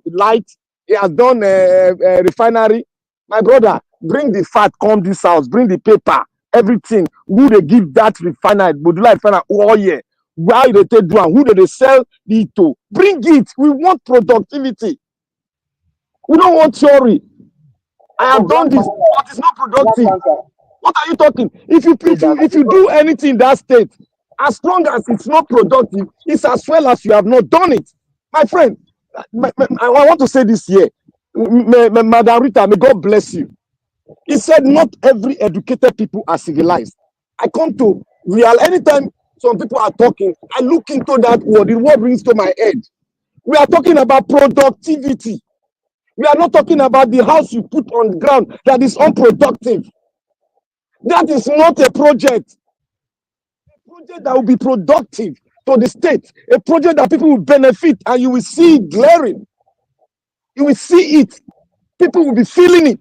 light, he has done refinery. My brother, bring the fact, come this house, bring the paper, everything. Who they give that refinery, Budula refinery all year? Why they take do and who do they sell it to? Bring it. We want productivity. We don't want theory. I have done this, but it's not productive. What are you talking? If you do anything in that state, As long as it's not productive, it's as well as you have not done it. My friend, I want to say this here. Madam Rita, may God bless you. He said, not every educated people are civilized. I come to real anytime some people are talking, I look into that word. The word brings to my head. We are talking about productivity. We are not talking about the house you put on the ground that is unproductive. That is not a project. A project that will be productive to the state. A project that people will benefit and you will see it glaring. You will see it. People will be feeling it.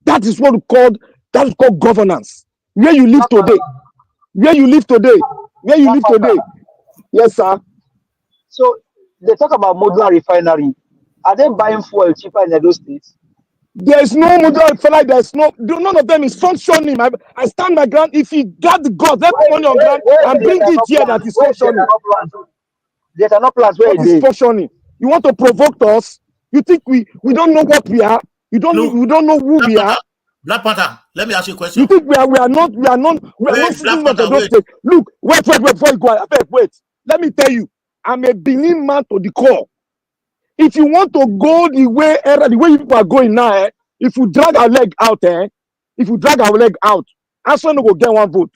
That is what we call governance. Where you live today. Where you live today. Where you live today. Yes, sir. So they talk about modular refinery. Are they buying fuel cheaper in Edo State? There is no modular refinery. There is none of them is functioning. I stand my ground. If he got the God, let money on ground and bring it here that is functioning. There are no plans where it is functioning. You want to provoke us? You think we don't know what we are? We don't know who we are? Black Panther, let me ask you a question. You think we are not citizens of Edo State? Look, wait before you go. Wait. Let me tell you, I'm a Benin man to the core. If you want to go the way you people are going now, if you drag our leg out, Aswan no go get one vote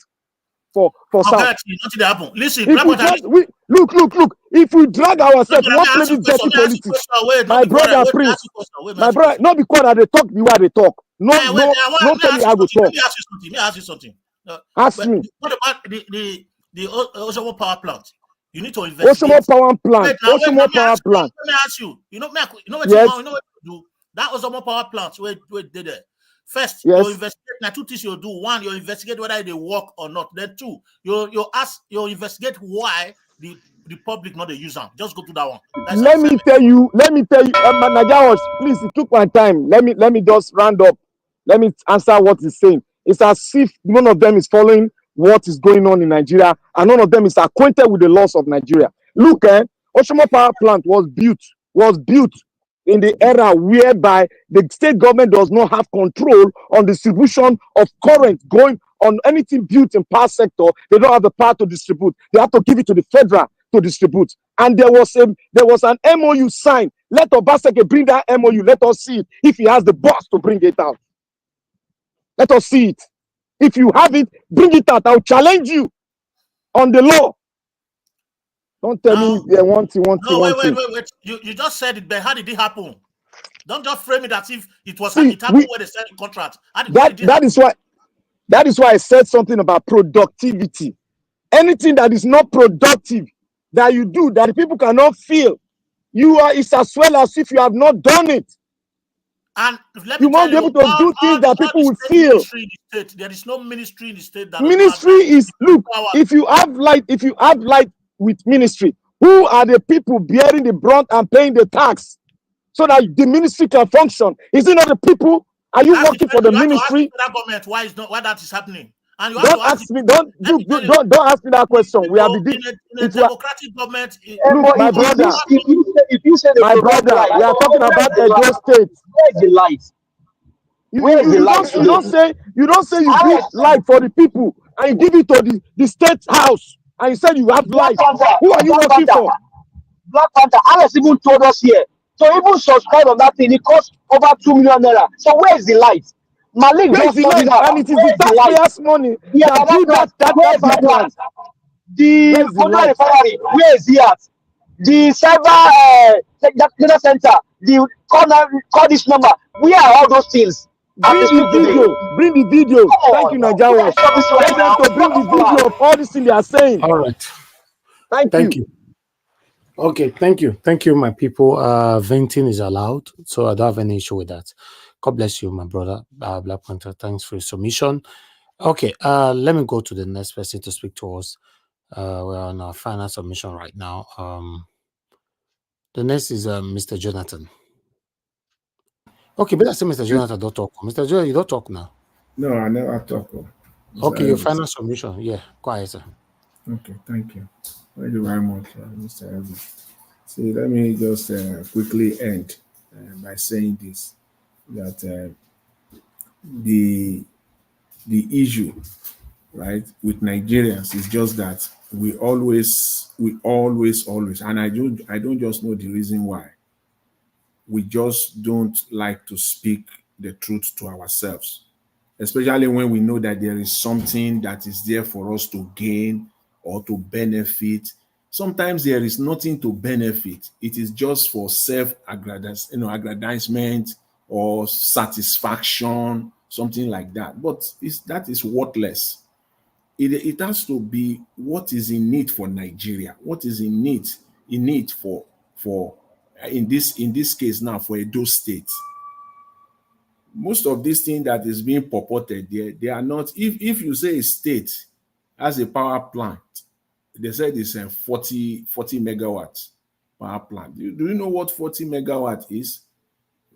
for South. Nothing happen. Listen, look. If we drag ourselves, we want play this dirty politics. My brother, Prince, my brother, not because they talk the way they talk. No, tell me how to talk. Let me ask you something. Ask me. What about the Oshomo power plant? You need to investigate. Oshomo power plant. Oshomo power plant. Let me ask you. You know what yes. you do? That Oshomo power plant where did it? First, yes. you investigate. Now, two things you do. One, you investigate whether they work or not. Then two, you investigate why the public not the user. Just go to that one. Let me tell you, Nigerians, please, it took my time. Let me just round up. Let me answer what he's saying. It's as if none of them is following what is going on in Nigeria, and none of them is acquainted with the laws of Nigeria. Look, Oshomo Power Plant was built in the era whereby the state government does not have control on distribution of current going on anything built in power sector. They don't have the power to distribute. They have to give it to the federal to distribute. And there was an MOU signed. Let Obaseki bring that MOU. Let us see it. If he has the boss to bring it out, let us see it. If you have it, bring it out. I'll challenge you on the law. Don't tell me they want to. Wait. You just said it, but how did it happen? Don't just frame it as if it was it happened where they signed the contract. That is why I said something about productivity. Anything that is not productive that you do that the people cannot feel, it's as well as if you have not done it. And let me you won't be able to do things that people will feel. There is no ministry in the state that ministry is look. If you have light with ministry, who are the people bearing the brunt and paying the tax so that the ministry can function? Is it not the people? Are you working for the ministry? That government, why that is happening? And you don't ask me. Don't ask me that question. We have in a democratic government. Look, my brother. If you say my brother, we are talking about Edo State. Where is the light? Where is the light? You don't say you give light for the people and you give it to the state house and you said you have light. Who are you working for? Black Panther. Alex even told us here. So even subscribe on that thing, it costs over 2 million naira. So where is the light? Malik where just is the light? And it is the taxpayers' money that build that plant. The Modular Refinery, where is he at? The cyber data center, call this number. Where are all those things? Bring the video. Thank you, Nigerians. Tell them to bring the video of all this thing they are saying. All right. Thank you. Okay, thank you, my people. Venting is allowed, so I don't have any issue with that. God bless you, my brother, Black Panther. Thanks for your submission. Okay, let me go to the next person to speak to us. We're on our final submission right now. The next is Mr. Jonathan. Okay, but I say Mr. Jonathan don't talk. Mr. Jonathan, you don't talk now. No, I never talk. Okay, your final submission. Yeah, quiet, sir. Okay, thank you. Thank you very much, Mr. Evans. See, let me just quickly end by saying this, that the issue right? With Nigerians, it's just that we always, and I don't just know the reason why. We just don't like to speak the truth to ourselves, especially when we know that there is something that is there for us to gain or to benefit. Sometimes there is nothing to benefit. It is just for aggrandizement or satisfaction, something like that. But that is worthless. It has to be what is in it for Nigeria, what is in it for in this case now for Edo State. Most of these things that is being purported there, they are not. If you say a state has a power plant, they said it's a 40 megawatts power plant. Do you know what 40 megawatt is?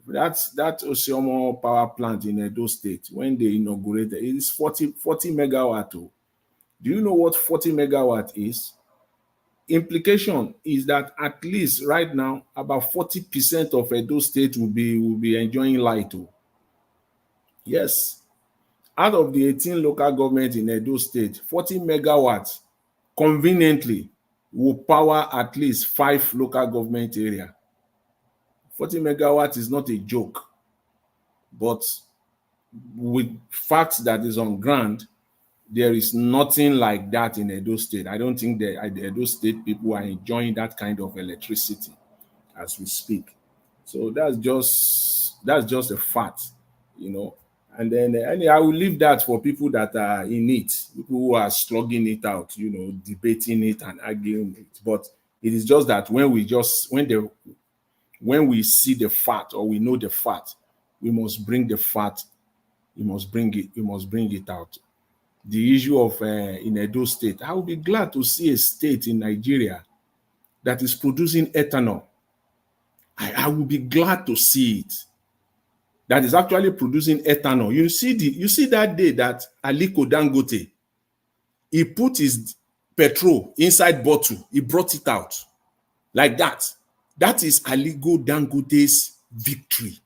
That Osiomo power plant in Edo State, when they inaugurated, it is 40 megawatt. Oh. Do you know what 40 megawatt is? Implication is that at least right now, about 40% of Edo State will be enjoying light. Oh. Yes. Out of the 18 local governments in Edo State, 40 megawatts conveniently will power at least 5 local government areas. 40 megawatts is not a joke, but with facts that is on ground, there is nothing like that in Edo State. I don't think the Edo State people are enjoying that kind of electricity as we speak. So that's just a fact, you know. And then I will leave that for people that are in it, people who are slugging it out, you know, debating it and arguing it. But it is just that when we see the fact or we know the fact, we must bring the fact, we must bring it out. The issue of in Edo State, I will be glad to see a state in Nigeria that is producing ethanol. I will be glad to see it. That is actually producing ethanol. You see that day that Aliko Dangote, he put his petrol inside bottle, he brought it out like that. That is Aliko Dangote's victory.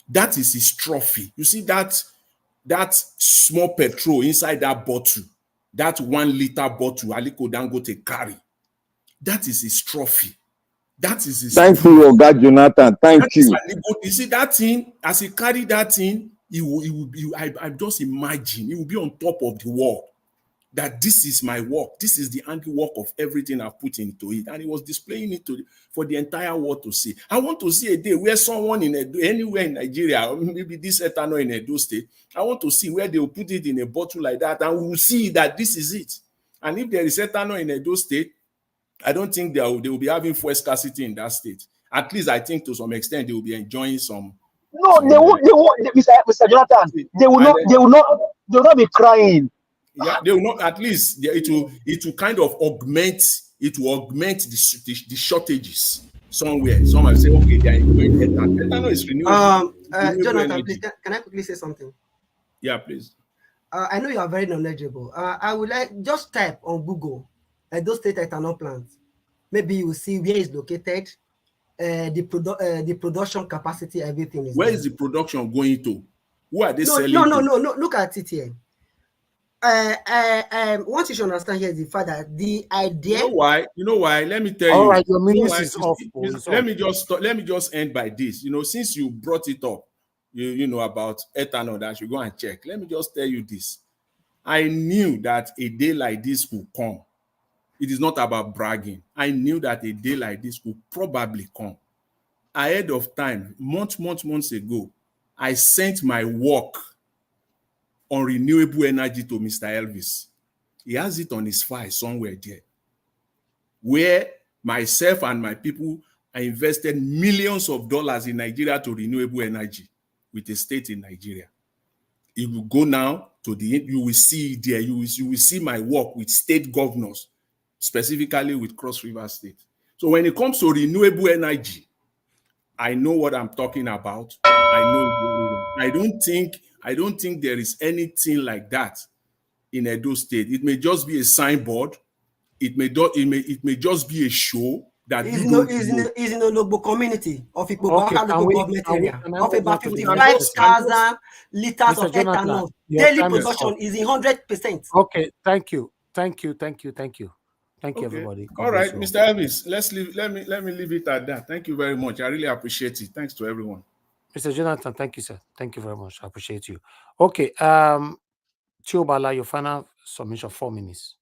That is his trophy. You see that small petrol inside that bottle, that 1 liter bottle Aliko Dangote carry. That is his trophy. That is his. Thank you, Oga Jonathan. Thank you. You see that thing, as he carry that thing, he will be. I just imagine he will be on top of the wall. That this is my work. This is the handiwork of everything I've put into it, and he was displaying it for the entire world to see. I want to see a day where someone anywhere in Nigeria, or maybe this ethanol in Edo State, I want to see where they will put it in a bottle like that, and we will see that this is it. And if there is ethanol in Edo State, I don't think they will be having fuel scarcity in that state. At least I think to some extent they will be enjoying some. No, they won't, Mr. Jonathan. They will not be crying. Yeah, they will not. At least it will kind of augment. It will augment the shortages somewhere. Someone say, okay, they are enjoying ethanol. Ethanol is renewable. Jonathan, please, can I quickly say something? Yeah, please. I know you are very knowledgeable. I would like just type on Google Edo State ethanol plant. Maybe you will see where it's located, the production capacity, everything is. Where there. is the production going to? Who are they selling? No. Look at it here. What you should understand here is the fact that the idea. You know why? Let me tell you. All right, your minutes is off. Let me just end by this. You know, since you brought it up, you know about ethanol that you go and check. Let me just tell you this. I knew that a day like this will come. It is not about bragging. I knew that a day like this would probably come. Ahead of time, months ago, I sent my work on renewable energy to Mr. Elvis. He has it on his file somewhere there, where myself and my people I invested millions of dollars in Nigeria to renewable energy with a state in Nigeria. It will go now to you will see there, you will see my work with state governors, specifically with Cross River State. So when it comes to renewable energy, I know what I'm talking about. I know. I don't think there is anything like that in Edo State. It may just be a signboard. It may just be a show. that is you in don't know. a local community of Okay, Ikpoba local government area can I of move on about to the next person? 55,000 liters Mr. of Jonathan, ethanol. your Daily time is production up. is in 100%. Okay, thank you. Thank you, Okay. everybody. God All bless right, you all. Mr. Elvis, let me leave it at that. Thank you very much. I really appreciate it. Thanks to everyone. Mr. Jonathan, thank you, sir. Thank you very much. I appreciate you. Okay, Chiobala, your final submission, 4 minutes.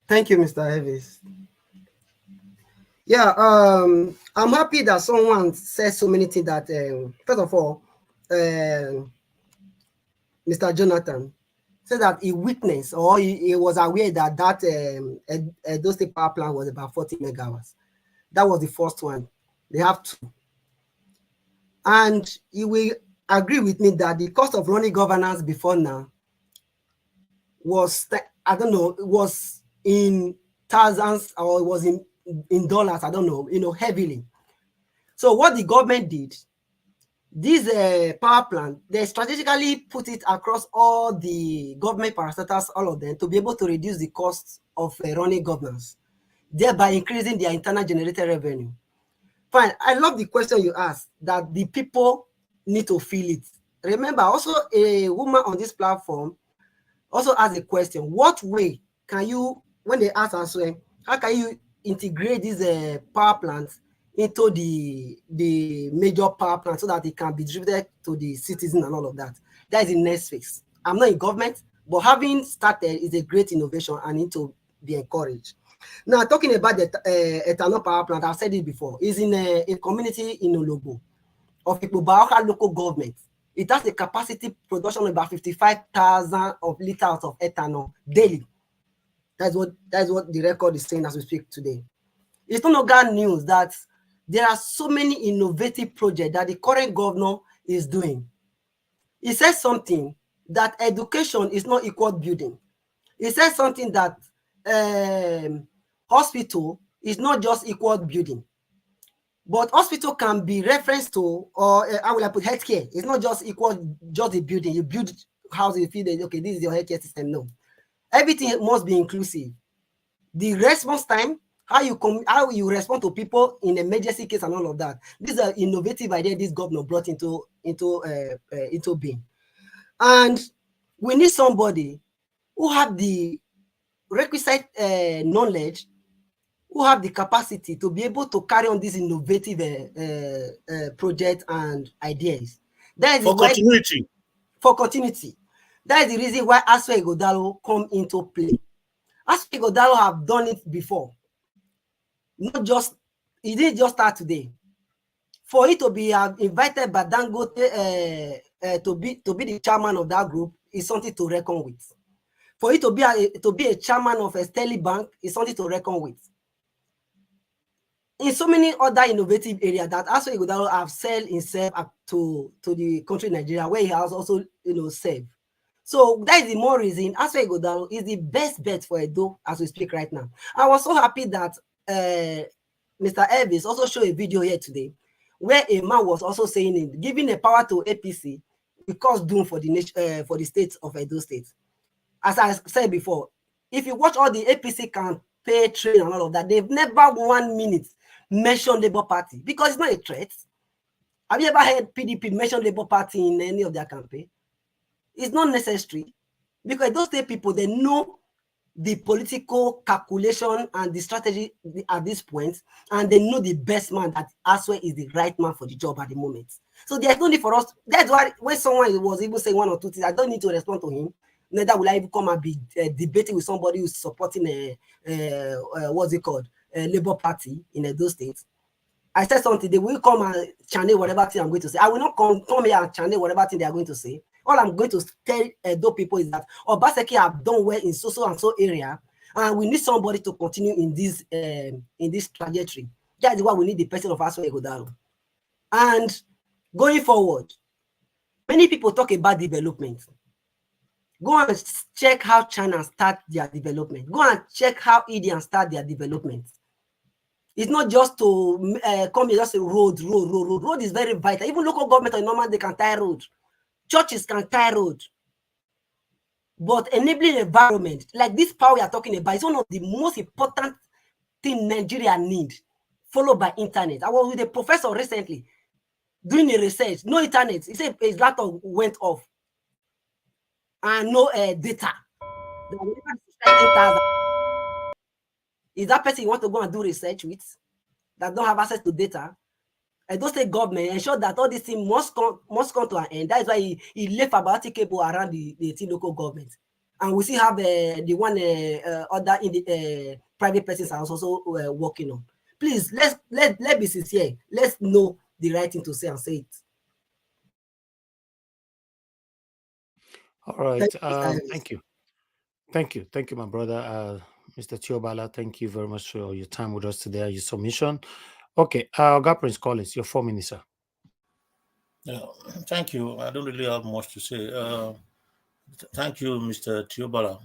Thank you, Mr. Elvis. Yeah, I'm happy that someone said so many things that, first of all, Mr. Jonathan said that he witnessed or he was aware that Edo State power plant was about 40 megawatts. That was the first one. They have two. And he will agree with me that the cost of running governance before now was, I don't know, it was in thousands or it was in dollars, I don't know, heavily. So what the government did, this power plant, they strategically put it across all the government parastatals, all of them, to be able to reduce the cost of running governance, thereby increasing their internal generated revenue. Fine. I love the question you asked, that the people need to feel it. Remember, also a woman on this platform also asked a question: what way can you, when they ask us, how can you integrate these power plants into the major power plant so that it can be distributed to the citizens and all of that? That is the next phase. I'm not in government, but having started is a great innovation and need to be encouraged. Now, talking about the ethanol power plant, I've said it before, is in a community in Olobo of Ikpoba local government. It has a capacity production of about 55,000 of liters of ethanol daily. That's what the record is saying as we speak today. It's no longer news that there are so many innovative projects that the current governor is doing. He says something that education is not equal building. He says something that hospital is not just equal building, but hospital can be reference to, or how will I put, healthcare. It's not just equal, just the building. You build houses, you feel that, okay, this is your healthcare system. No, everything must be inclusive. The response time, how you respond to people in emergency case and all of that. These are innovative idea this governor brought into being. And we need somebody who have the requisite knowledge, who have the capacity to be able to carry on these innovative projects and ideas. That is for continuity. For continuity. That is the reason why Ajuri Ngelale come into play. Ajuri Ngelale have done it before. Not just, it didn't just start today. For it to be invited by Dangote to be the chairman of that group is something to reckon with. For it to be a chairman of a Sterling Bank is something to reckon with. In so many other innovative areas that Ajuri Ngelale have sell himself to the country Nigeria, where he has also served. So that is the more reason Ajuri Ngelale is the best bet for Edo as we speak right now. I was so happy that Mr. Elvis also showed a video here today where a man was also saying it, giving a power to APC because doom for the state of Edo State. As I said before, if you watch all the APC campaign train and all of that, they've never 1 minute mentioned Labour Party because it's not a threat. Have you ever heard PDP mention Labour Party in any of their campaign? It's not necessary because those state people, they know the political calculation and the strategy at this point, and they know the best man that Ajuri is the right man for the job at the moment. So there's no need for us. That's why when someone was even saying one or two things, I don't need to respond to him. Neither will I even come and be debating with somebody who's supporting what's it called, Labour Party in Edo State. I said something, they will come and channel whatever thing I'm going to say. I will not come here and channel whatever thing they are going to say. All I'm going to tell Edo people is that Obaseki have done well in so and so area, and we need somebody to continue in this trajectory. That is why we need the person of Ajuri Ngelale. And going forward, many people talk about development. Go and check how China start their development. Go and check how Indians start their development. It's not just to come here, just say road. Road is very vital. Even local government or normal, they can tie road. Churches can tie road. But enabling environment, like this power we are talking about, is one of the most important thing Nigeria need, followed by internet. I was with a professor recently doing a research. No internet. He said his laptop went off. And no data. Is that person you want to go and do research with that don't have access to data? Edo State government ensure that all these things must come to an end. That is why he left fiber cable around the local government. And we still have the one other in the private persons are also working on. Please, let's be sincere. Let's know the right thing to say and say it. All right. Thank you. Thank you, my brother, Mr. Tiobala. Thank you very much for your time with us today, your submission. Okay, Prince Collins, your 4 minutes, sir. Yeah, thank you. I don't really have much to say. Thank you, Mr. Tiobala.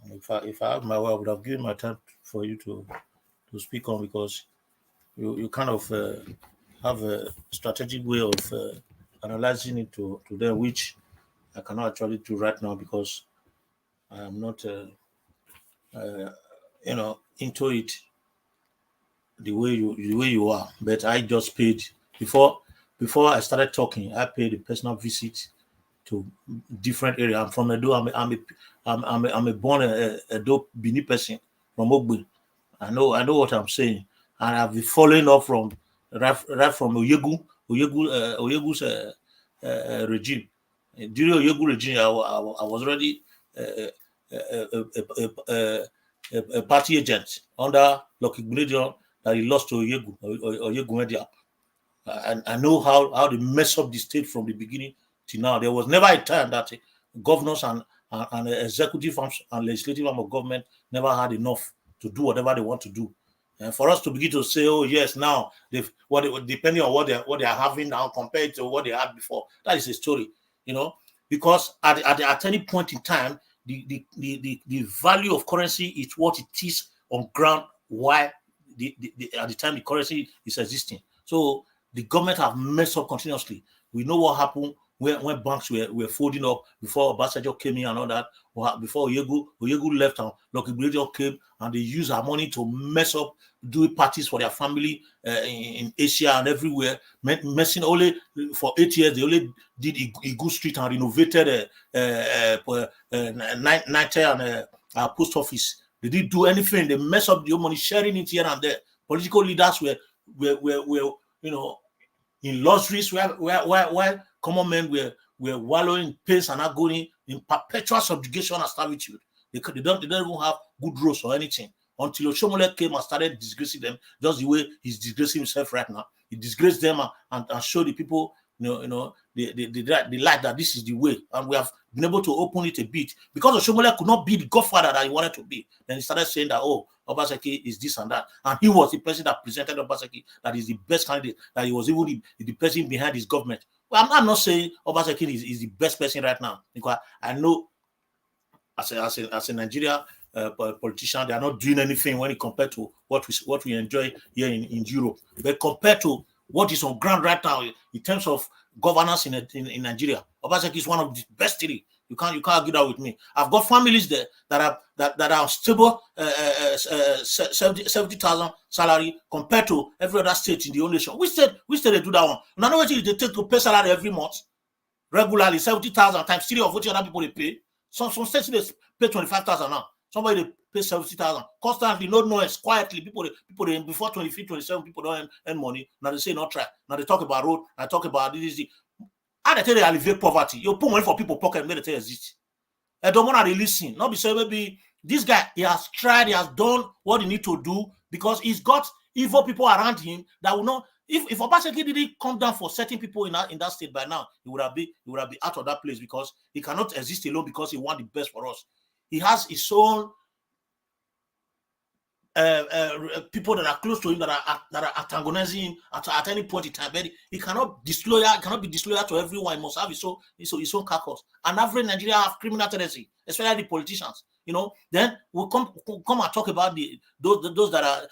If I had my way, I would have given my time for you to speak on, because you kind of have a strategic way of analyzing it to them, which I cannot actually do right now because I am not, into it the way you are. But I just paid before I started talking. I paid a personal visit to different area. I'm from Edo. I'm a born Edo Bini person from Ogbe. I know what I'm saying, and I've been following up from right from Oyegu's regime. During Oyegu regime, I was already a party agent under Lucky Grenadier that he lost to Oyegu Media. I know how they mess up the state from the beginning to now. There was never a time that governors and executive arms and legislative arm of government never had enough to do whatever they want to do. And for us to begin to say, oh yes, now depending on what they are having now compared to what they had before, that is a story, because at any point in time, the value of currency is what it is on ground. Why at the time the currency is existing. So the government have messed up continuously. We know what happened when banks were folding up before Obasanjo came in and all that. Before Oyegu left, and Lucky Grenadier came, and they used our money to mess up, do parties for their family in Asia and everywhere. Messing only for 8 years, they only did Igu Street and renovated Night and post office. They didn't do anything. They mess up the money, sharing it here and there. Political leaders were in luxuries while common men were wallowing in pain and agony, in perpetual subjugation and servitude. They don't even have good roads or anything until Oshomole came and started disgracing them, just the way he's disgracing himself right now. He disgraced them and showed the people, the light that this is the way, and we have been able to open it a bit because Oshomole could not be the godfather that he wanted to be. Then he started saying that, oh, Obaseki is this and that, and he was the person that presented Obaseki that is the best candidate, that he was even the person behind his government. Well, I'm not saying Obaseki is the best person right now, because I know as a Nigeria politician, they are not doing anything when it compared to what we enjoy here in Europe. But compared to what is on ground right now in terms of governance in Nigeria, Obaseki is one of the best three. You can't argue that with me. I've got families there that are stable 70,000 salary compared to every other state in the whole nation. Which state they do that one? Now know what they take to pay salary every month regularly, 70,000 times 3 of what other people they pay. Some states they pay 25,000 now. Somebody they pay 70,000 constantly, no noise, quietly. People they, before 25, 27 people don't earn money. Now they say not try. Now they talk about road. I talk about this. How they tell they alleviate poverty? You put money for people pocket and they tell exist. I don't want to listen. Not be saying maybe this guy, he has tried, he has done what he need to do because he's got evil people around him that will not. If Obaseki didn't come down for certain people in that state by now, he would have been out of that place, because he cannot exist alone because he wants the best for us. He has his own people that are close to him that are antagonizing him at any point in time. But he cannot be disloyal to everyone. He must have his own caucus. And average Nigeria have criminal tendency, especially the politicians. Then we'll come and talk about those that are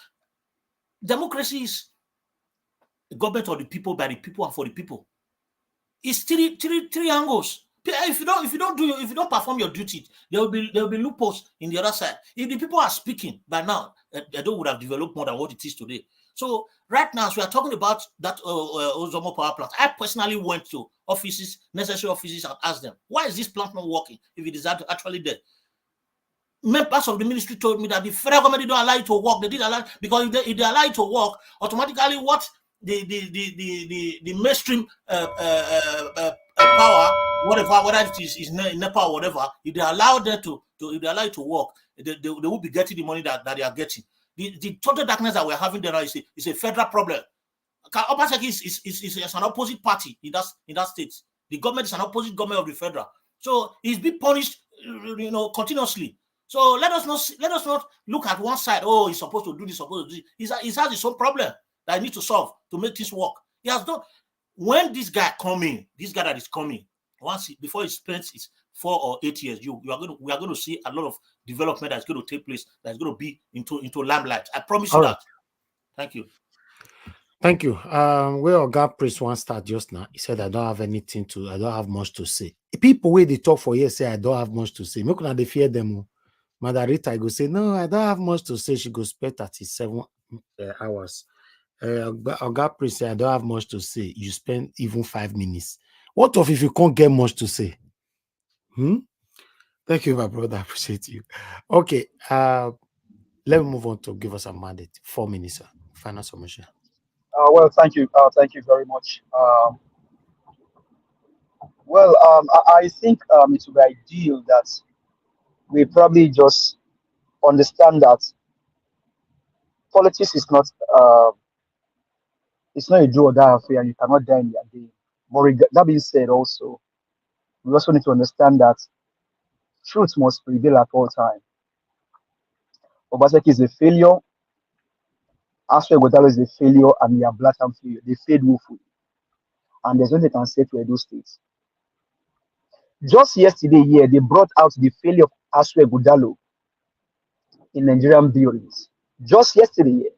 democracy is the government of the people, by the people, and for the people. It's three angles. If you don't perform your duty, there will be loopholes in the other side. If the people are speaking by now, Edo would have developed more than what it is today. So right now, as we are talking about that Ozomo power plant, I personally went to offices, necessary offices, and asked them, why is this plant not working if it is actually there? Members of the ministry told me that the federal government don't allow it to work. They didn't allow, because if they allow it to work, automatically what the mainstream power, whether it is NEPA or whatever, if they allow them if they allow it to work, they will be getting the money that they are getting. The total darkness that we're having there now is a federal problem. Obaseki is an opposite party in that state. The government is an opposite government of the federal. So he's being punished, continuously. So let us not look at one side. Oh, he's supposed to do this, supposed to do this. He has his own problem that he needs to solve to make this work. He has done. When this guy that is coming, before he spends his 4 or 8 years, we are going to see a lot of development that's going to take place. That's going to be into limelight. I promise you that. Thank you. Thank you. Where Oga Priest one start just now, he said I don't have much to say. People where they talk for years say I don't have much to say. Make they fear them. Mother Rita go say, no, I don't have much to say. She go spend 37 hours. Oga Priest say I don't have much to say. You spend even 5 minutes. What if you can't get much to say? Thank you, my brother. I appreciate you. Okay. Let me move on to give us a mandate. 4 minutes, sir. Final submission. Well, thank you. Thank you very much. I think it would be ideal that we probably just understand that politics is not it's not a do or die affair, and you cannot die in your day. But that being said, also we also need to understand that truth must prevail at all times. Obaseki is a failure. Aswe Godalo is a failure, and we are blatant failure. They failed woefully. And there's nothing they can say to Edo State. Just yesterday here, they brought out the failure of Aswe Godalo in Nigerian buildings. Just yesterday here.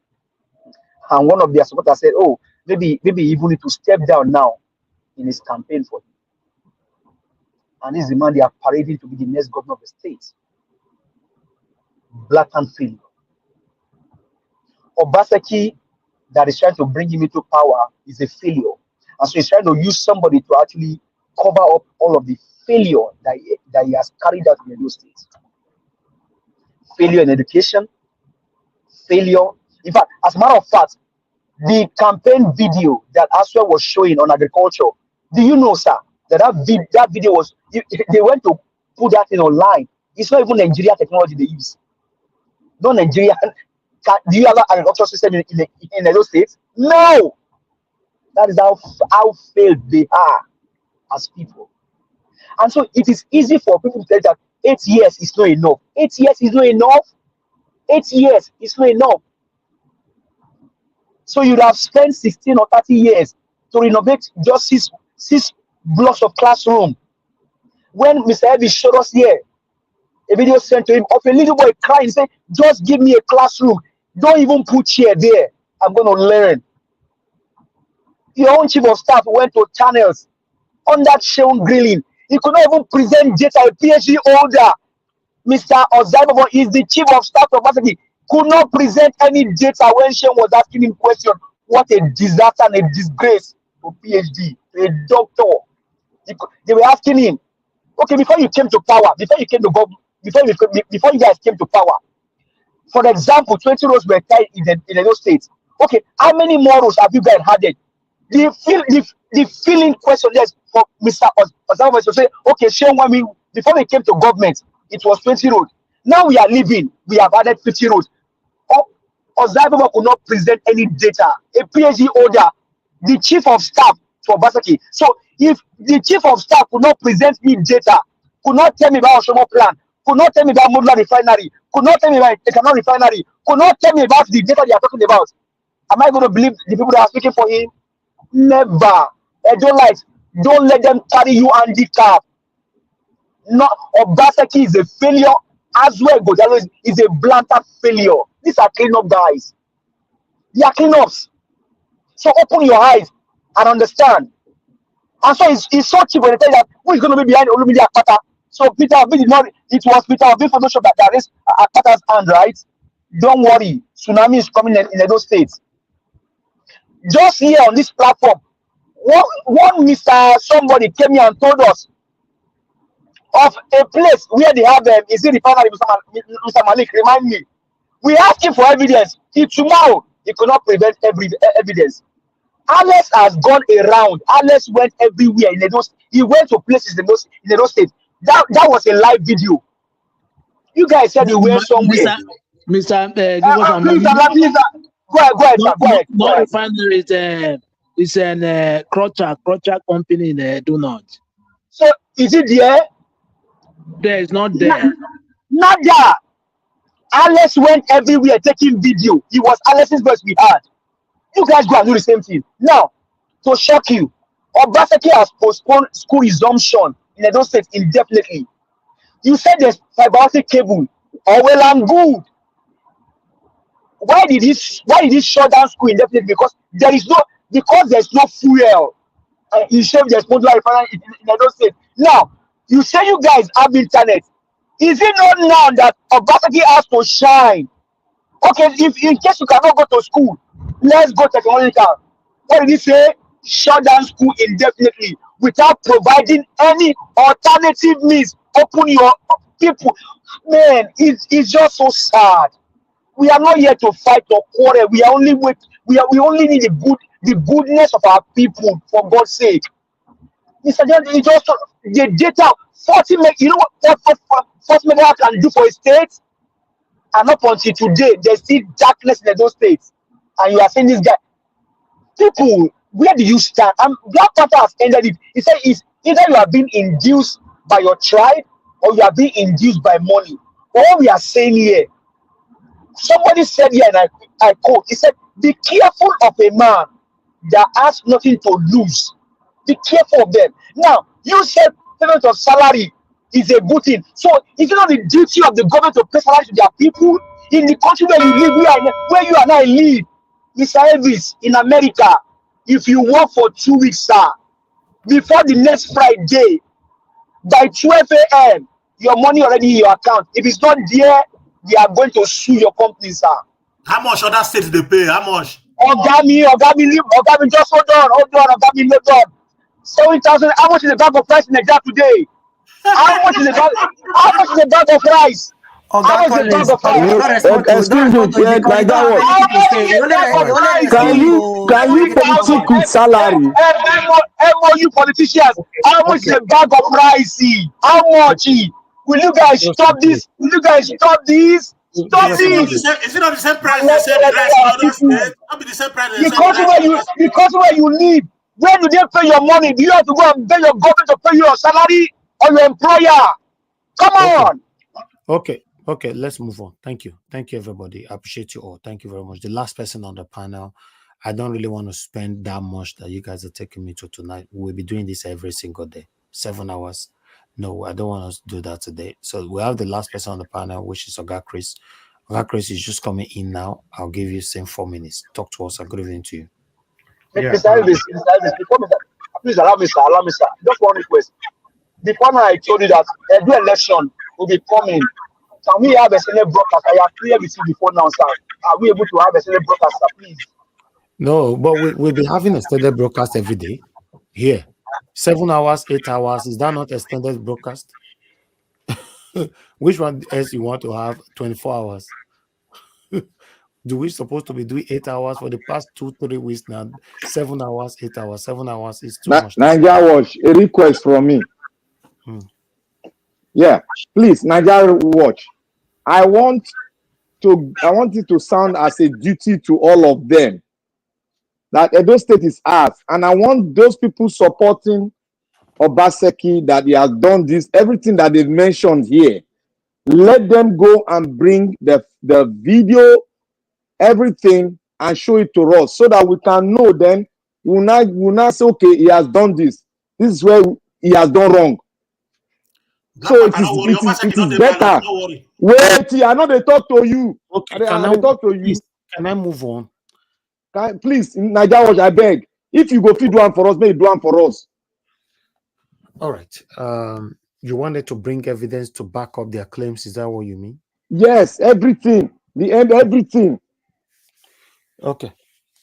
And one of their supporters said, oh, maybe even need to step down now in his campaign for him. And this is the man they are parading to be the next governor of the state. Blatant failure. Obaseki, that is trying to bring him into power, is a failure. And so he's trying to use somebody to actually cover up all of the failure that he has carried out in Edo State. Failure in education, failure. In fact, as a matter of fact, the campaign video that Aswe was showing on agriculture, do you know, sir, that video was, they went to put that in online. It's not even Nigerian technology they use. No Nigerian. Do you have an agricultural system in Edo State? No. That is how failed they are as people. And so it is easy for people to say that 8 years is not enough. 8 years is not enough. 8 years is not enough. So you'd have spent 16 or 30 years to renovate just six blocks of classroom. When Mr. Ebi showed us here, a video sent to him of a little boy crying, saying, just give me a classroom. Don't even put chair there. I'm going to learn. Your own chief of staff went to channels on that show grilling. He could not even present data. A PhD holder, Mr. Ozaibobo, is the chief of staff of Basaki, could not present any data when Shem was asking him questions. What a disaster and a disgrace to PhD, to a doctor. They were asking him, okay, before you came to power, before you guys came to power, for example, 20 roads were tied in Edo State. Okay, how many more roads have you guys added? The filling question yes for Mr. Ozawa to say, okay, before we came to government, it was 20 roads. Now we are leaving, we have added 50 roads. Ozawa could not present any data. A PhD holder, the chief of staff for Basaki. So if the chief of staff could not present me data, could not tell me about Oshomo plan, could not tell me about Modular refinery, could not tell me about ethanol refinery, could not tell me about the data they are talking about, am I going to believe the people that are speaking for him? Never. Don't let them carry you handicap. No, Obaseki is a failure. As well, Godalo is a blatant failure. These are cleanup guys. They are cleanups. So open your eyes and understand. And so it's so cheap when they tell you that who is going to be behind Olumide Akpata. So Peter Obi did not, it was Peter Obi Photoshop that is Akpata's hand, right? Don't worry, tsunami is coming in Edo State. Just here on this platform, one Mr. Somebody came here and told us of a place where they have is it refinery, Mr. Malik, remind me. We asked him for evidence. Tomorrow, he could not prevent evidence. Alex has gone around. Alex went everywhere in Edo. He went to places in Edo State. That was a live video. You guys said you went somewhere. Mr. Please, go ahead. No refinery is an crutcher company in do not. So is it there? There is not there. Not there. Alex went everywhere taking video. It was Alex's voice we had. You guys go and do the same thing. Now, to shock you, Obaseki has postponed school resumption in Edo State indefinitely. You said there's fiber optic cable. Oh, well and good. Why did he shut down school indefinitely? Because there's no fuel. You said there's no refinery in Edo State. Now, you say you guys have internet. Is it not now that Obaseki has to shine? Okay, if in case you cannot go to school, let's go technological. What did he say? Shut down school indefinitely without providing any alternative means. Open your people. Man, it's just so sad. We are not here to fight or quarrel. We only need the goodness of our people, for God's sake. Mr. John, the data 40 meg. You know what 40 megahertz can do for a state? And up until today, there's still darkness in those states. And you are saying this guy, people, where do you stand? Black Panther has ended it. He said it's either you are being induced by your tribe or you are being induced by money. But what we are saying here, somebody said here, and I quote, he said, be careful of a man that has nothing to lose. Be careful of them. Now, you said payment of salary is a good thing. So is it not the duty of the government to pay salary to their people in the country where you live, where you and I live? Mr. Elvis, in America, if you work for 2 weeks, sir, before the next Friday, by 12 a.m., your money already in your account. If it's not there, they are going to sue your company, sir. How much other states they pay? How much? Ogami, just hold on. 7,000. How much is the bag of rice in Nigeria today? How much is the bag of rice? Excuse me, can you politic with salary? MOU politicians, how much is the bag of rice? How much? Will you guys stop this? Stop this? Is it not the same price they sell the rice in other states? Not be the same price they sell because where you live, where do they pay your money? Do you have to go and pay your government to pay you your salary or your employer? Come on. Okay, let's move on. Thank you, everybody. I appreciate you all. Thank you very much. The last person on the panel, I don't really want to spend that much that you guys are taking me to tonight. We'll be doing this every single day, 7 hours. No, I don't want to do that today. So we have the last person on the panel, which is Oga Chris. Oga Chris is just coming in now. I'll give you same 4 minutes. Talk to us. I'll give it to you. Mr. Elvis, please allow me, sir. Just one request. Before now, I told you that every election will be coming. Can we have a Senate broadcast? I have cleared with you before now, sir. Are we able to have a Senate broadcast, sir, please? No, but we'll be having a extended broadcast every day here. 7 hours, 8 hours. Is that not extended broadcast? Which one else you want to have 24 hours? Do we supposed to be doing 8 hours for the past 2-3 weeks now? 7 hours, 8 hours, 7 hours is too much. Nigeria Watch, a request from me. Yeah, please, Nigeria Watch. I want it to sound as a duty to all of them that Edo State is ours, and I want those people supporting Obaseki that he has done this, everything that they've mentioned here. Let them go and bring the video, everything, and show it to us so that we can know. Then we'll not say, okay, he has done this. This is where he has done wrong. So it is better. Wait, I know they talk to you. Okay, can I move on? Please, Nigeria Watch, I beg. If you go feed one for us, may you do one for us. All right. You wanted to bring evidence to back up their claims. Is that what you mean? Yes, everything. The end, everything. Okay.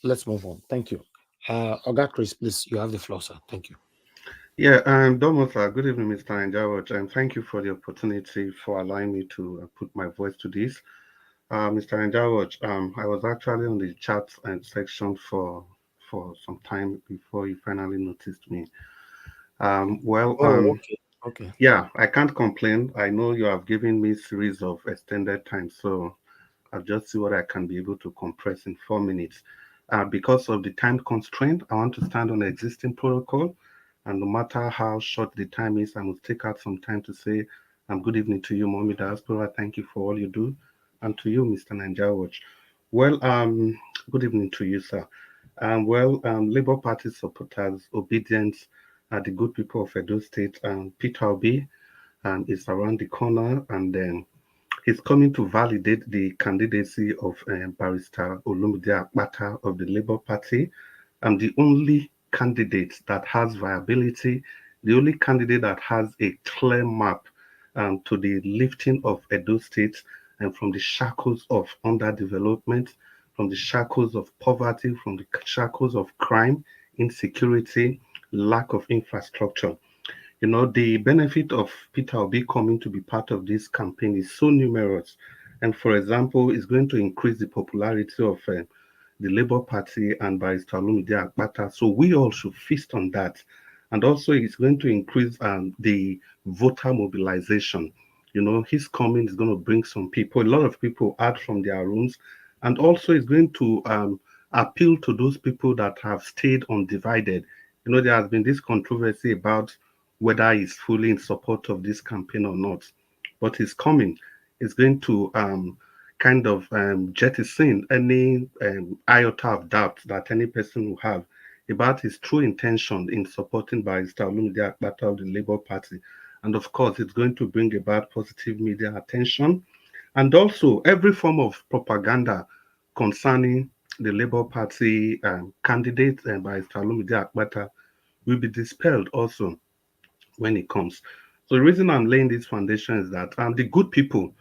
Let's move on. Thank you. Oga Chris, please, you have the floor, sir. Thank you. Yeah, Domo, sir. Good evening, Mr. Anjawaj, and thank you for the opportunity for allowing me to put my voice to this. Mr. Anjawaj, I was actually on the chat section for some time before you finally noticed me. Okay. Okay. Yeah, I can't complain. I know you have given me series of extended time, so I'll just see what I can be able to compress in 4 minutes. Because of the time constraint, I want to stand on the existing protocol, and no matter how short the time is, I must take out some time to say, good evening to you, Mommy Diaspora. Thank you for all you do, and to you, Mr. Ninja Watch. Well, good evening to you, sir. Labour Party supporters, obedience, the good people of Edo State, Peter Obi, is around the corner, and then he's coming to validate the candidacy of Barrister Olumide Akpata of the Labour Party. I'm the only candidate that has viability, the only candidate that has a clear map to the lifting of Edo State and from the shackles of underdevelopment, from the shackles of poverty, from the shackles of crime, insecurity, lack of infrastructure. You know, the benefit of Peter Obi coming to be part of this campaign is so numerous. And for example, it's going to increase the popularity of the Labour Party and Barrister Olumide Akpata. So we all should feast on that. And also, it's going to increase the voter mobilization. You know, his coming is going to bring some people, a lot of people out from their rooms. And also, it's going to appeal to those people that have stayed undivided. You know, there has been this controversy about whether he's fully in support of this campaign or not. But his coming is going to kind of jettison any iota of doubt that any person will have about his true intention in supporting Barrister Olumide Akpata of the Labour Party. And of course, it's going to bring about positive media attention and also every form of propaganda concerning the Labour Party candidate Barrister Olumide Akpata will be dispelled also when it comes. So the reason I'm laying this foundation is that the good people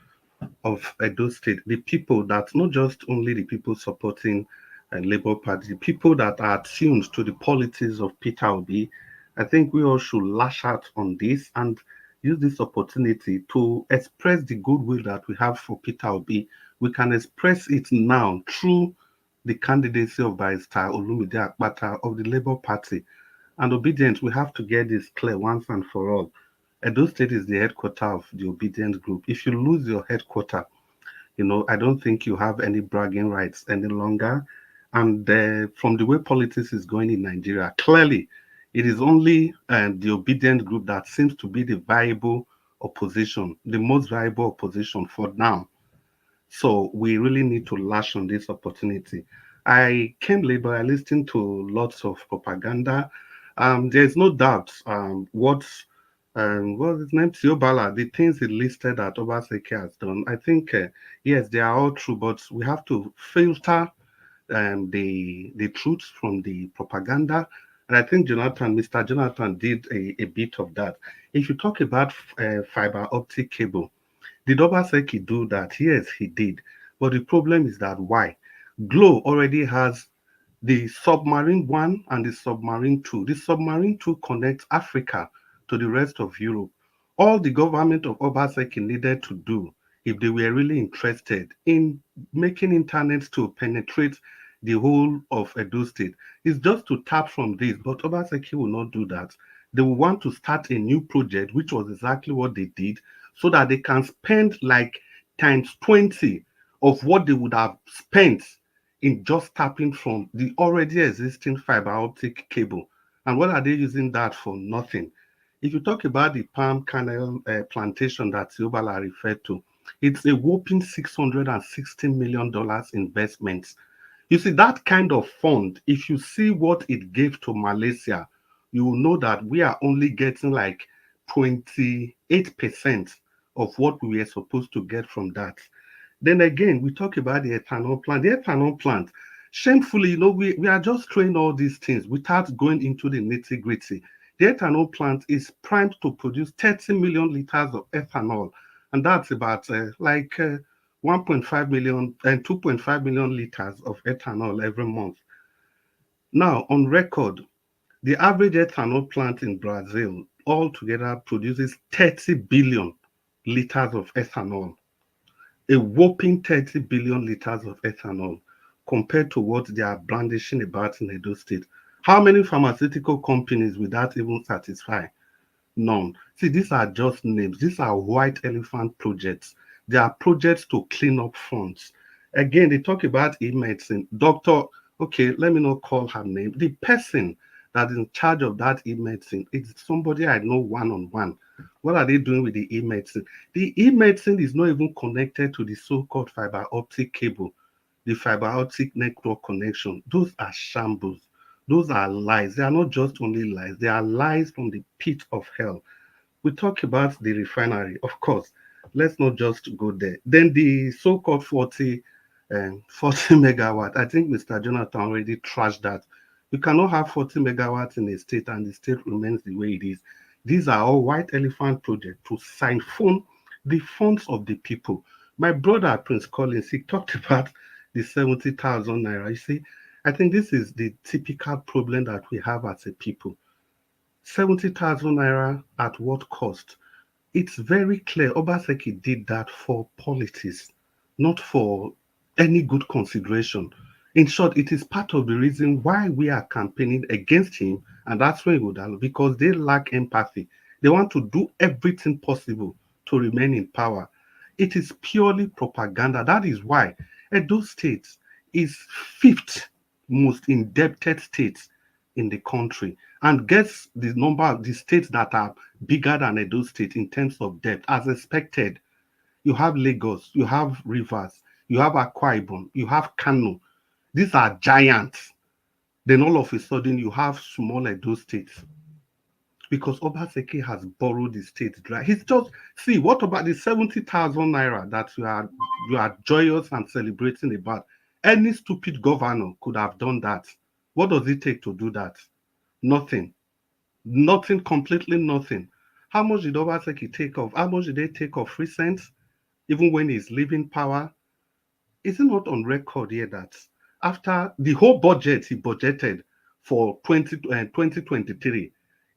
of Edo State, the people that not just only the people supporting Labour Party, the people that are attuned to the politics of Peter Obi, I think we all should lash out on this and use this opportunity to express the goodwill that we have for Peter Obi. We can express it now through the candidacy of Barrister Olumide Akpata of the Labour Party. And obedience, we have to get this clear once and for all. Edo State is the headquarter of the obedience group. If you lose your headquarter, you know, I don't think you have any bragging rights any longer. And from the way politics is going in Nigeria, clearly it is only the obedient group that seems to be the viable opposition, the most viable opposition for now. So we really need to lash on this opportunity. I came late, but I listened to lots of propaganda. There's no doubt what was his name? Siobala, the things he listed that Obaseki has done. I think, yes, they are all true, but we have to filter the truth from the propaganda. And I think Mr. Jonathan did a bit of that. If you talk about fiber optic cable, did Obaseki do that? Yes, he did. But the problem is that why? Glow already has the submarine 1 and the submarine 2. The submarine 2 connects Africa to the rest of Europe. All the government of Obaseki needed to do, if they were really interested in making internet to penetrate the whole of Edo State, is just to tap from this. But Obaseki will not do that. They will want to start a new project, which was exactly what they did, so that they can spend like times 20 of what they would have spent in just tapping from the already existing fiber optic cable. And what are they using that for? Nothing. If you talk about the palm kernel plantation that Siobala referred to, it's a whopping $660 million investment. You see, that kind of fund, if you see what it gave to Malaysia, you will know that we are only getting like 28% of what we were supposed to get from that. Then again, we talk about the ethanol plant. The ethanol plant, shamefully, you know, we are just throwing all these things without going into the nitty-gritty. The ethanol plant is primed to produce 30 million liters of ethanol, and that's about 1.5 million and 2.5 million liters of ethanol every month. Now, on record, the average ethanol plant in Brazil altogether produces 30 billion liters of ethanol, a whopping 30 billion liters of ethanol compared to what they are brandishing about in Edo State. How many pharmaceutical companies will that even satisfy? None. See, these are just names. These are white elephant projects. They are projects to clean up funds. Again, they talk about e-medicine. Doctor, okay, let me not call her name. The person that is in charge of that e-medicine is somebody I know one-on-one. What are they doing with the e-medicine? The e-medicine is not even connected to the so-called fiber optic cable, the fiber optic network connection. Those are shambles. Those are lies. They are not just only lies. They are lies from the pit of hell. We talk about the refinery, of course. Let's not just go there. Then the so-called 40 megawatt. I think Mr. Jonathan already trashed that. You cannot have 40 megawatts in a state and the state remains the way it is. These are all white elephant projects to siphon the funds of the people. My brother, Prince Collins, he talked about the 70,000 naira. You see, I think this is the typical problem that we have as a people. 70,000 naira at what cost? It's very clear Obaseki did that for politics, not for any good consideration. In short, it is part of the reason why we are campaigning against him, and that's why because they lack empathy. They want to do everything possible to remain in power. It is purely propaganda. That is why Edo State is 5th most indebted state in the country, and guess the number of the states that are bigger than Edo State in terms of debt. As expected, you have Lagos, you have Rivers, you have Akwa Ibom, you have Kanu. These are giants. Then all of a sudden you have small Edo states because Obaseki has borrowed the state dry. He's just see what about the 70,000 naira that you are joyous and celebrating about? Any stupid governor could have done that. What does it take to do that? Nothing. Nothing, completely nothing. How much did Obaseki take off? How much did they take off recent? Even when he's leaving power? Is it not on record here that after the whole budget he budgeted for 2023,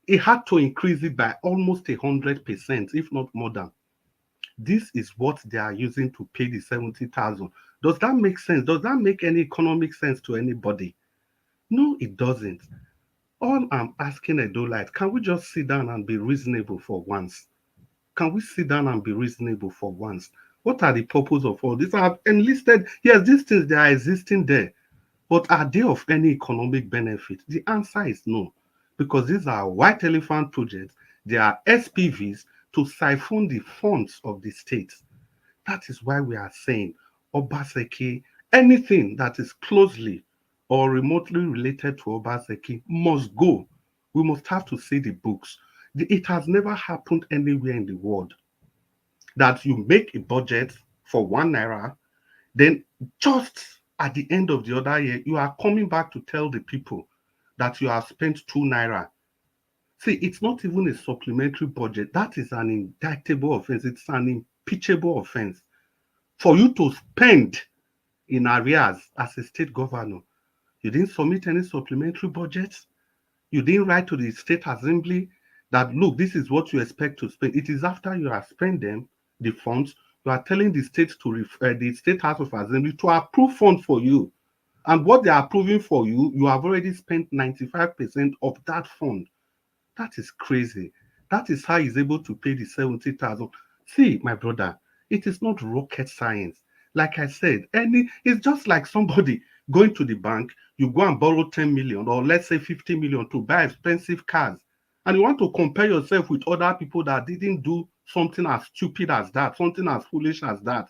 he had to increase it by almost 100%, if not more than. This is what they are using to pay the 70,000. Does that make sense? Does that make any economic sense to anybody? No, it doesn't. All I'm asking Edolite, can we just sit down and be reasonable for once? Can we sit down and be reasonable for once? What are the purpose of all this? I have enlisted, yes, these things, they are existing there, but are they of any economic benefit? The answer is no, because these are white elephant projects. They are SPVs to siphon the funds of the state. That is why we are saying Obaseki, anything that is closely or remotely related to Obaseki must go. We must have to see the books. It has never happened anywhere in the world that you make a budget for 1 naira, then just at the end of the other year, you are coming back to tell the people that you have spent 2 naira. See, it's not even a supplementary budget. That is an indictable offense. It's an impeachable offense. For you to spend in arrears as a state governor, you didn't submit any supplementary budgets. You didn't write to the state assembly that, look, this is what you expect to spend. It is after you have spent them, the funds, you are telling the state to the state house of assembly to approve funds for you. And what they are approving for you, you have already spent 95% of that fund. That is crazy. That is how he's able to pay the 70,000. See, my brother, it is not rocket science. Like I said, it's just like somebody going to the bank, you go and borrow 10 million or let's say 50 million to buy expensive cars. And you want to compare yourself with other people that didn't do something as stupid as that, something as foolish as that.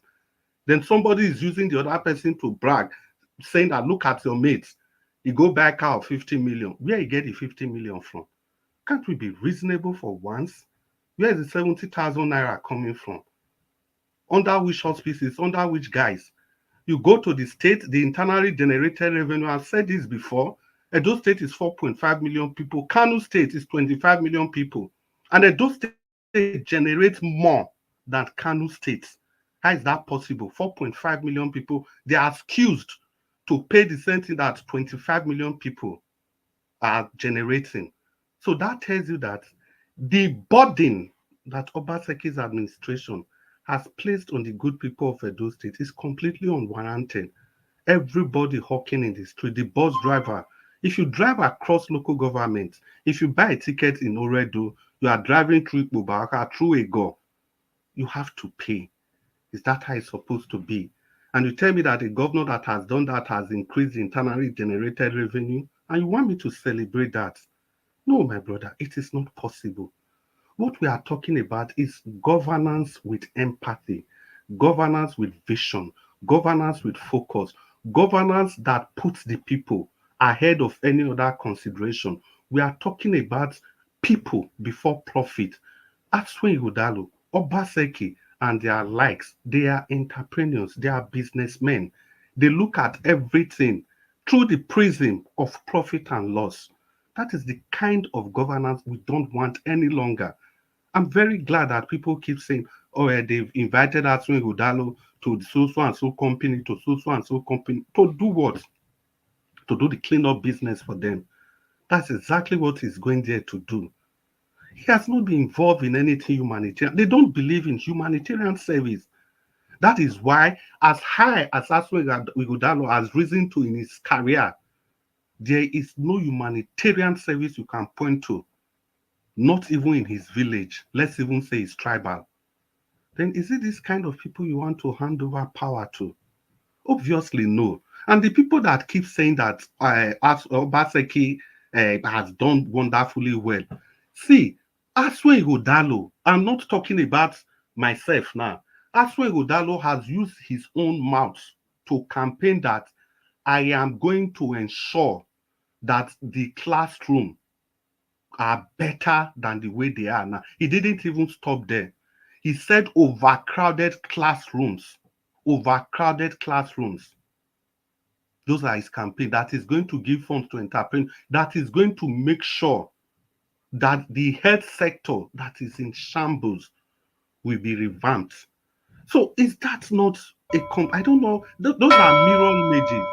Then somebody is using the other person to brag, saying that look at your mates. You go buy a car of 50 million. Where you get the 50 million from? Can't we be reasonable for once? Where is the 70,000 naira coming from? Under which auspices? Under which guise? You go to the state, the internally generated revenue. I've said this before. Edo State is 4.5 million people. Kanu State is 25 million people. And Edo State generates more than Kanu State. How is that possible? 4.5 million people. They are excused to pay the same thing that 25 million people are generating. So that tells you that the burden that Obaseki's administration has placed on the good people of Edo State is completely unwarranted. Everybody hawking in the street, the bus driver. If you drive across local government, if you buy a ticket in Oredo, you are driving through Bubaka, through Ego, you have to pay. Is that how it's supposed to be? And you tell me that a governor that has done that has increased internally generated revenue, and you want me to celebrate that? No, my brother, it is not possible. What we are talking about is governance with empathy, governance with vision, governance with focus, governance that puts the people ahead of any other consideration. We are talking about people before profit. Aswe Ighodalo, Obaseki, and their likes, they are entrepreneurs, they are businessmen. They look at everything through the prism of profit and loss. That is the kind of governance we don't want any longer. I'm very glad that people keep saying, oh, they've invited Aswe Ighodalo to so and so company, to so and so company. To do what? To do the cleanup business for them. That's exactly what he's going there to do. He has not been involved in anything humanitarian. They don't believe in humanitarian service. That is why, as high as Aswe Ighodalo has risen to in his career, there is no humanitarian service you can point to, not even in his village. Let's even say it's tribal. Then is it this kind of people you want to hand over power to? Obviously, no. And the people that keep saying that Obaseki has done wonderfully well. See, Aswe Ighodalo, I'm not talking about myself now. Aswe Ighodalo has used his own mouth to campaign that I am going to ensure that the classroom are better than the way they are now. He didn't even stop there. He said overcrowded classrooms. Overcrowded classrooms. Those are his campaign. That is going to give funds to entrepreneurs. That is going to make sure that the health sector that is in shambles will be revamped. So is that not a I don't know. Those are mirror images.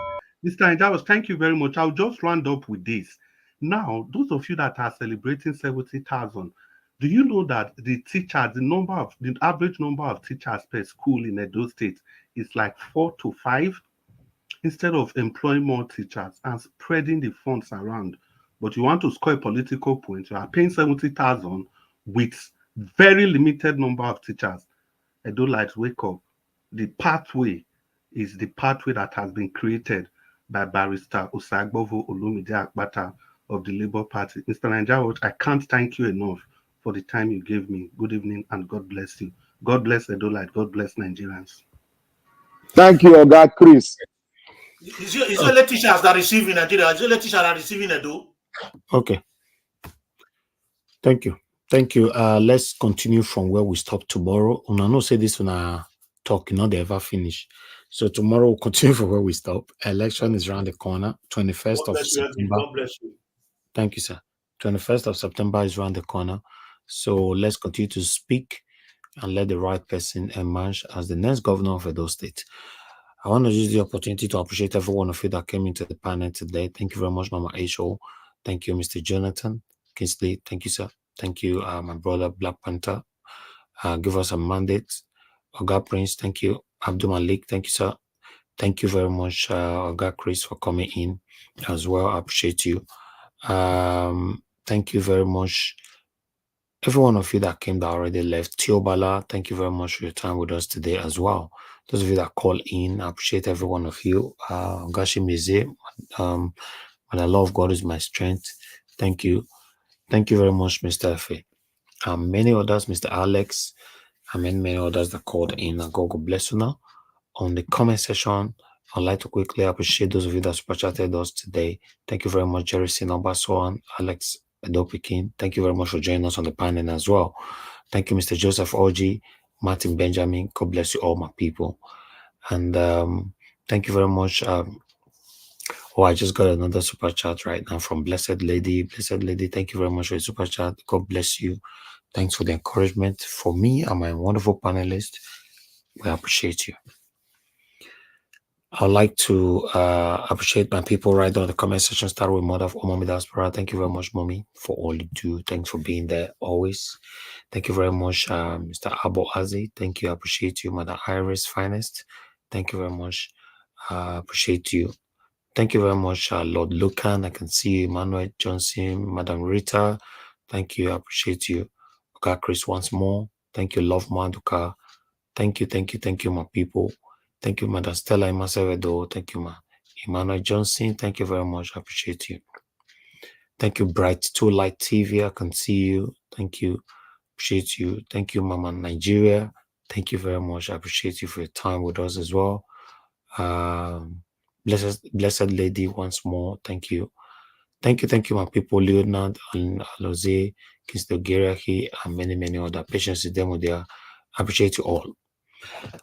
Mr. Njawas, thank you very much. I'll just round up with this. Now, those of you that are celebrating 70,000, do you know that the teachers, the average number of teachers per school in Edo State is like 4 to 5? Instead of employing more teachers and spreading the funds around, but you want to score a political point, you are paying 70,000 with very limited number of teachers. Edo Lights, wake up. The pathway is the pathway that has been created by Barrister Osagbovo Olumide Akpata of the Labour Party. Mr. Njawas, I can't thank you enough for the time you gave me. Good evening and God bless you. God bless Edo Light. God bless Nigerians. Thank you, Oga Chris. Is your teachers that receive in Nigeria? Is your teachers that receive in Edo? Okay. Thank you. Thank you. Let's continue from where we stop tomorrow. I know say this when I talk, they ever finish. So tomorrow we'll continue from where we stop. Election is around the corner, 21st of September. God bless you. Thank you, sir. 21st of September is around the corner. So let's continue to speak and let the right person emerge as the next governor of Edo State. I want to use the opportunity to appreciate every one of you that came into the panel today. Thank you very much, Mama H.O. Thank you, Mr. Jonathan Kingsley. Thank you, sir. Thank you, my brother Black Panther. Give us a mandate. Oga Prince, thank you. Abdul Malik, thank you, sir. Thank you very much, Oga Chris, for coming in as well. I appreciate you. Thank you very much. Every one of you that came that already left. Tiobala, thank you very much for your time with us today as well. Those of you that call in, I appreciate every one of you. Gashi Mize, the love of God is my strength. Thank you. Thank you very much, Mr. Efe. Many others, Mr. Alex, and many others that called in. And God bless you now. On the comment section, I'd like to quickly appreciate those of you that super chatted us today. Thank you very much, Jerry Sinobasoan, Alex Edopikin. Thank you very much for joining us on the panel as well. Thank you, Mr. Joseph Oji, Martin Benjamin. God bless you all, my people. And thank you very much, Oh, I just got another super chat right now from Blessed Lady. Blessed Lady, thank you very much for your super chat. God bless you. Thanks for the encouragement. For me and my wonderful panelists, we appreciate you. I'd like to appreciate my people right on the comment section. Start with Mother of Mommy Diaspora. Thank you very much, Mommy, for all you do. Thanks for being there always. Thank you very much, Mr. Abo Azi. Thank you. I appreciate you, Mother Iris Finest. Thank you very much. Appreciate you. Thank you very much, Lord Lucan. I can see you, Emmanuel Johnson, Madam Rita. Thank you. I appreciate you. Okay, Chris, once more. Thank you, Love Maduka. Thank you, my people. Thank you, Madam Stella Imasevedo. Thank you, Emmanuel Johnson. Thank you very much. I appreciate you. Thank you, Bright 2 Light TV. I can see you. Thank you. Appreciate you. Thank you, Mama Nigeria. Thank you very much. I appreciate you for your time with us as well. Blessed Lady once more. Thank you. Thank you, my people, Leonard and Aloze, Kistogeriaki, and many other patients in them there. I appreciate you all.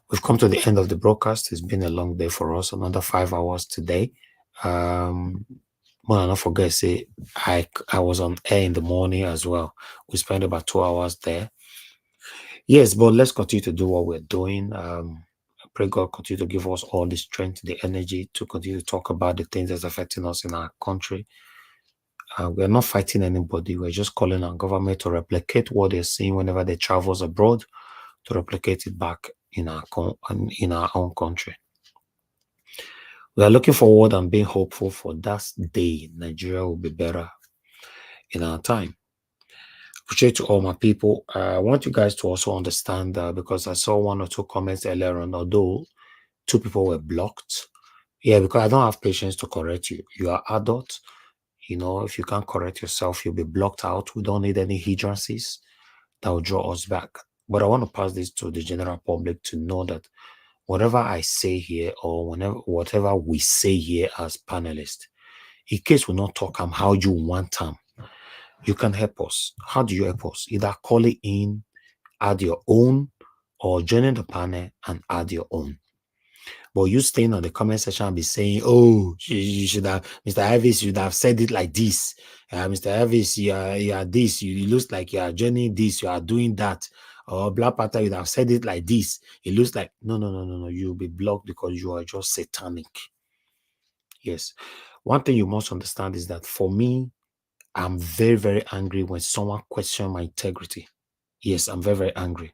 We've come to the end of the broadcast. It's been a long day for us, another 5 hours today. But I not forget, say I was on air in the morning as well. We spent about 2 hours there. Yes, but let's continue to do what we're doing. I pray God continue to give us all the strength, the energy to continue to talk about the things that's affecting us in our country. We're not fighting anybody. We're just calling on government to replicate what they're seeing whenever they travel abroad, to replicate it back in our own country. We are looking forward and being hopeful for that day Nigeria will be better in our time. Appreciate to all my people. I want you guys to also understand that, because I saw 1 or 2 comments earlier on, although 2 people were blocked. Yeah, because I don't have patience to correct you. You are adults. You know, if you can't correct yourself, you'll be blocked out. We don't need any hindrances that will draw us back. But I want to pass this to the general public to know that whatever I say here, or whatever we say here as panelists, in case we not talk how you want them, you can help us. How do you help us? Either call it in, add your own, or joining the panel and add your own. But you staying on the comment section and be saying, oh, you should have, Mr. Elvis, you should have said it like this. Mr. Elvis, you are this. You look like you are joining this. You are doing that. Or Black Panther, you have said it like this. It looks like, no. You'll be blocked because you are just satanic. Yes. One thing you must understand is that for me, I'm very angry when someone questions my integrity. Yes, I'm very angry.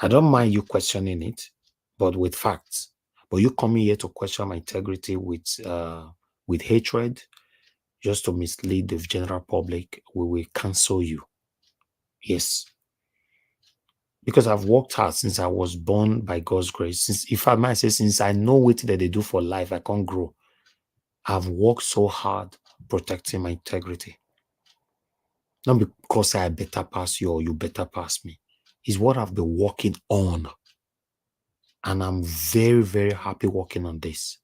I don't mind you questioning it, but with facts. But you coming here to question my integrity with hatred, just to mislead the general public, we will cancel you. Yes. Because I've worked hard since I was born by God's grace. Since I know what that they do for life, I can't grow. I've worked so hard protecting my integrity. Not because I better pass you or you better pass me. It's what I've been working on. And I'm very happy working on this.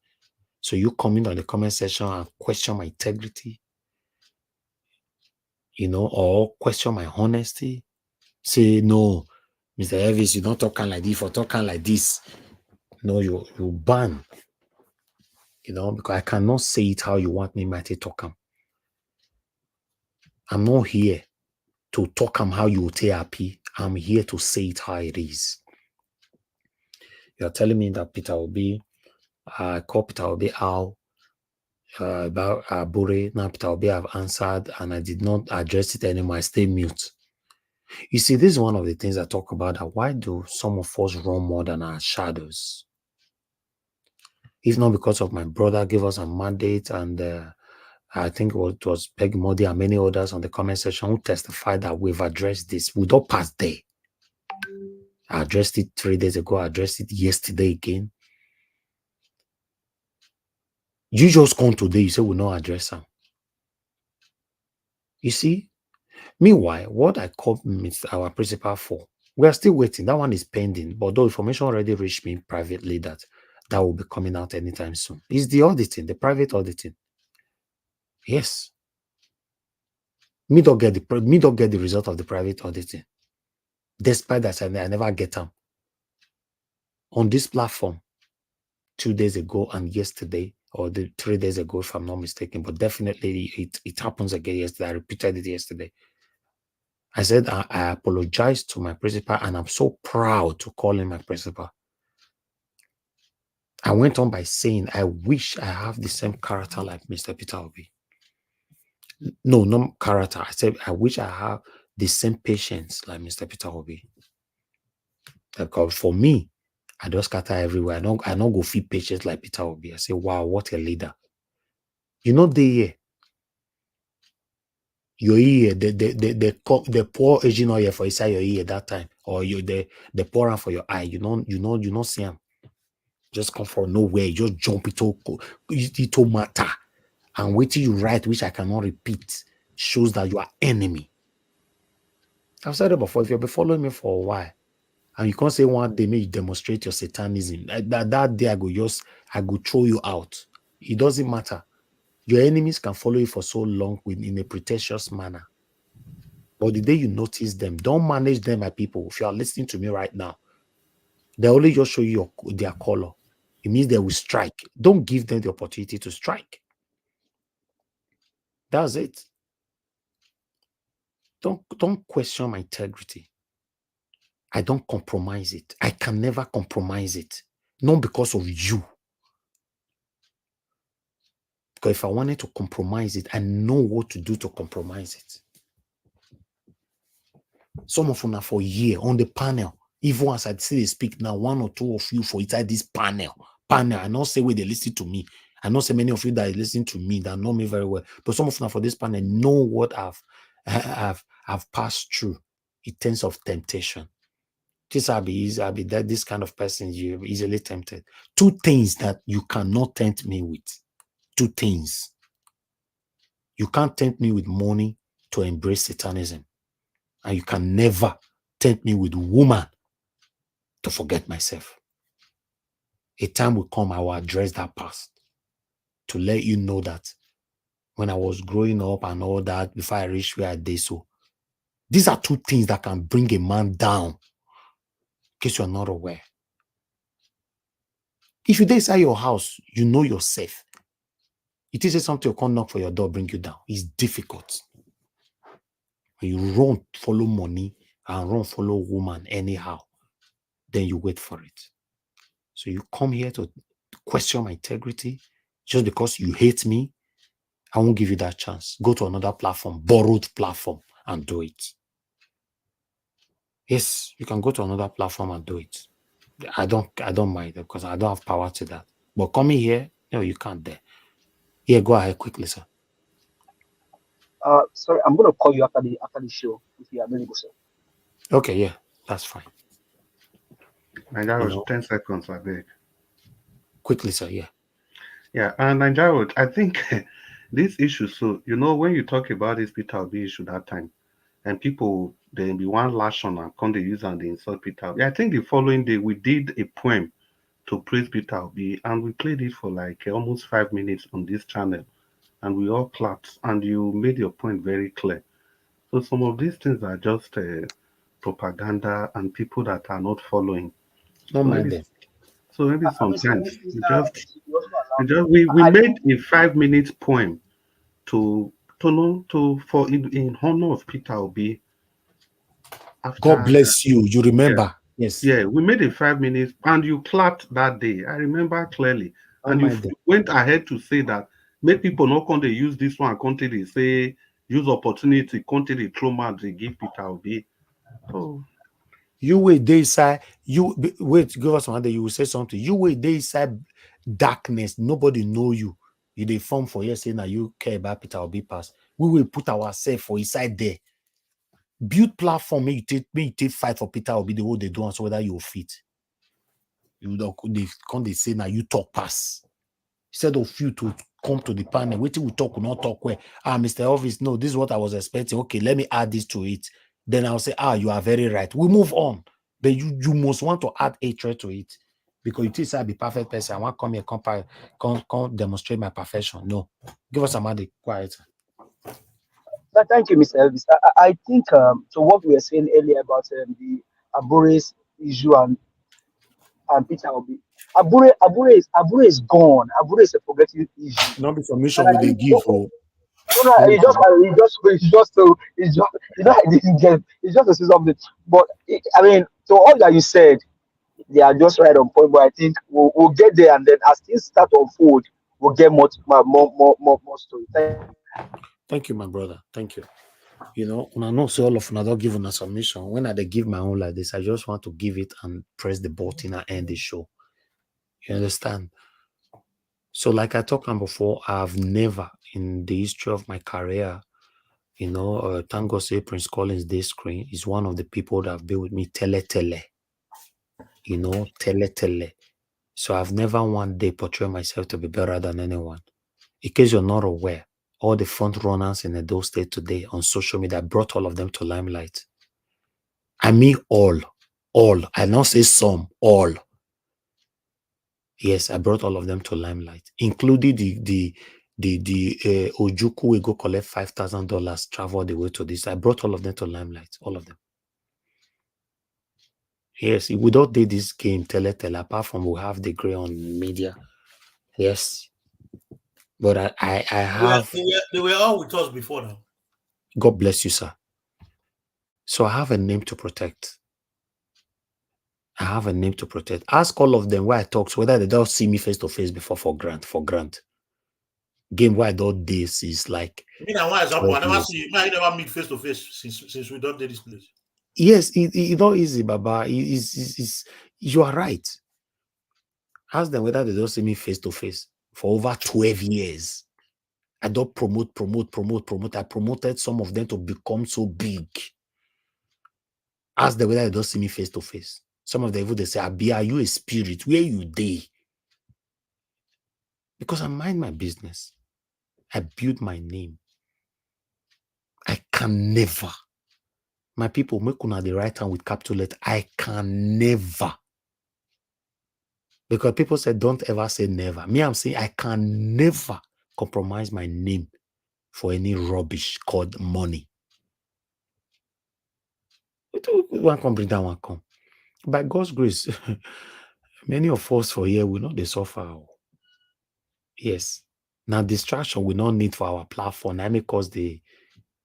So you come in on the comment section and question my integrity, or question my honesty. Say, no, Mr. Elvis, you don't talk like this or talking like this. No, you ban. Because I cannot say it how you want me to talk. I'm not here to talk how you stay happy. I'm here to say it how it is. You're telling me that Peter Obi, I call Peter Obi out about Abure. Now Peter Obi have answered and I did not address it anymore. I stay mute. You see, this is one of the things I talk about, that why do some of us run more than our shadows? If not because of my brother gave us a mandate, and I think it was Peg Modi and many others on the comment section who testified that we've addressed this. We don't pass there. I addressed it 3 days ago. I addressed it yesterday again. You just come today, you say we'll not address them. You see? Meanwhile, what I called our principal for, we are still waiting. That one is pending. But though information already reached me privately that will be coming out anytime soon. It's the auditing, the private auditing. Yes. Me don't get the result of the private auditing. Despite that, I never get them. On this platform, 2 days ago and yesterday, or 3 days ago, if I'm not mistaken. But definitely it happens again yesterday. I repeated it yesterday. I said I apologized to my principal, and I'm so proud to call him my principal. I went on by saying, I wish I have the same character like Mr. Peter Obi. No character. I said, I wish I have the same patience like Mr. Peter Obi. Because for me, I just scatter everywhere. I don't go feel patience like Peter Obi. I say, wow, what a leader. You know, your ear, the pour agent oil for inside your ear that time, or the pour on for your eye. You don't see him. Just come from nowhere. You just jump it matter. And wait till you write, which I cannot repeat, shows that you are enemy. I've said it before. If you've been following me for a while, and you can't say one day, may you demonstrate your satanism. That day I go throw you out. It doesn't matter. Your enemies can follow you for so long in a pretentious manner. But the day you notice them, don't manage them, my people. If you are listening to me right now, they only just show you their color. It means they will strike. Don't give them the opportunity to strike. That's it. Don't question my integrity. I don't compromise it. I can never compromise it. Not because of you. Because if I wanted to compromise it, I know what to do to compromise it. Some of them are for a year on the panel. Even as I see they speak now, 1 or 2 of you for inside this panel. I not say where they listen to me. I not say many of you that listen to me that know me very well. But some of them for this panel know what I've passed through in terms of temptation. I'll be that this kind of person, you're easily tempted. 2 things that you cannot tempt me with. 2 things. You can't tempt me with money to embrace Satanism. And you can never tempt me with woman to forget myself. A time will come, I will address that past to let you know that when I was growing up and all that, before I reached where I did so, these are 2 things that can bring a man down, in case you're not aware. If you inside your house, you know yourself. It is something you can't knock for your door, bring you down. It's difficult. When you run, follow money, and run, follow woman anyhow, then you wait for it. So you come here to question my integrity just because you hate me. I won't give you that chance. Go to another platform, borrowed platform, and do it. Yes, you can go to another platform and do it. I don't mind because I don't have power to that. But coming here, no, you can't there. Yeah, go ahead quickly, sir. Sorry, I'm gonna call you after the show if you are available, sir. Okay, yeah, that's fine. Ajaero, 10 seconds, I beg. Quickly, sir, yeah. Yeah, and Ajaero, I think this issue, so, when you talk about this Peter Obi issue that time, and people, they be one lash on and come they use and they insult Peter Obi. I think the following day, we did a poem to praise Peter Obi, and we played it for like almost 5 minutes on this channel, and we all clapped, and you made your point very clear. So some of these things are just propaganda and people that are not following. Don't mind them. So maybe sometimes we made a 5 minutes poem for in honor of Peter Obi. God bless you. You remember? Yeah. Yes. Yeah, we made a 5 minutes and you clapped that day. I remember clearly. And you went ahead to say that make people not come to use this one, come to they say use opportunity, come to the trauma they give Peter Obi. So you wait, they say you wait, give us one day, you will say something. You wait, they say darkness, nobody know you. You they form for you saying that you care about Peter Obi pass. We will put ourselves for inside there. Build platform, may you take fight for Peter Obi, the way they do, and so whether you fit. You don't they say now you talk pass. Instead of you to come to the panel, wait till we talk, we not talk where Mr. Elvis, no, this is what I was expecting. Okay, let me add this to it. Then I'll say, you are very right. We move on. But you must want to add hatred to it. Because you think I'll be perfect person. I want to come here, come demonstrate my perfection. No. Give us some other quiet. Thank you, Mr. Elvis. I think so what we were saying earlier about the Abure's issue and Peter Obi. Abure is gone. Abure is a progressive issue. Not be And submission with the give. Oh. no, it's just, you know, I didn't get, it's just to say something. But I mean, so all that you said, they are just right on point. But I think we'll get there, and then as things start to unfold, we'll get more story. Thank you, my brother. Thank you. You know, when I know so all of them, I don't give on a submission. When I give my own like this, I just want to give it and press the button and end the show. You understand? So, like I talked about before, I've never in the history of my career, you know, thank God say Prince Collins Day Screen is one of the people that have been with me tele. You know, tele. So I've never one day portrayed myself to be better than anyone. In case you're not aware, all the front runners in Edo State today on social media, I brought all of them to limelight. I mean all. I not say some, all. Yes, I brought all of them to limelight, including the Ojuku will go collect $5,000, travel the way to this. I brought all of them to limelight, all of them. Yes, we don't do this game, tele, apart from we have the gray on media. Yes. But I have... They were all with us before now. God bless you, sir. So I have a name to protect. Ask all of them where I talk, so whether they don't see me face to face before for grant. Game where I don't this is like... Me and one example, I never see you. I never meet face to face since we don't do this place. Yes, it's not easy, Baba. You are right. Ask them whether they don't see me face to face for over 12 years. I don't promote. I promoted some of them to become so big. Ask them whether they don't see me face to face. Some of them even they say, Abi, are you a spirit? Where you dey? Because I mind my business. I build my name. I can never. My people, make una the right hand with capital letter. I can never. Because people say, don't ever say never. Me, I'm saying I can never compromise my name for any rubbish called money. One come bring down, one come. By God's grace, many of us for here will not they suffer. Yes. Now, distraction we not need for our platform. That because they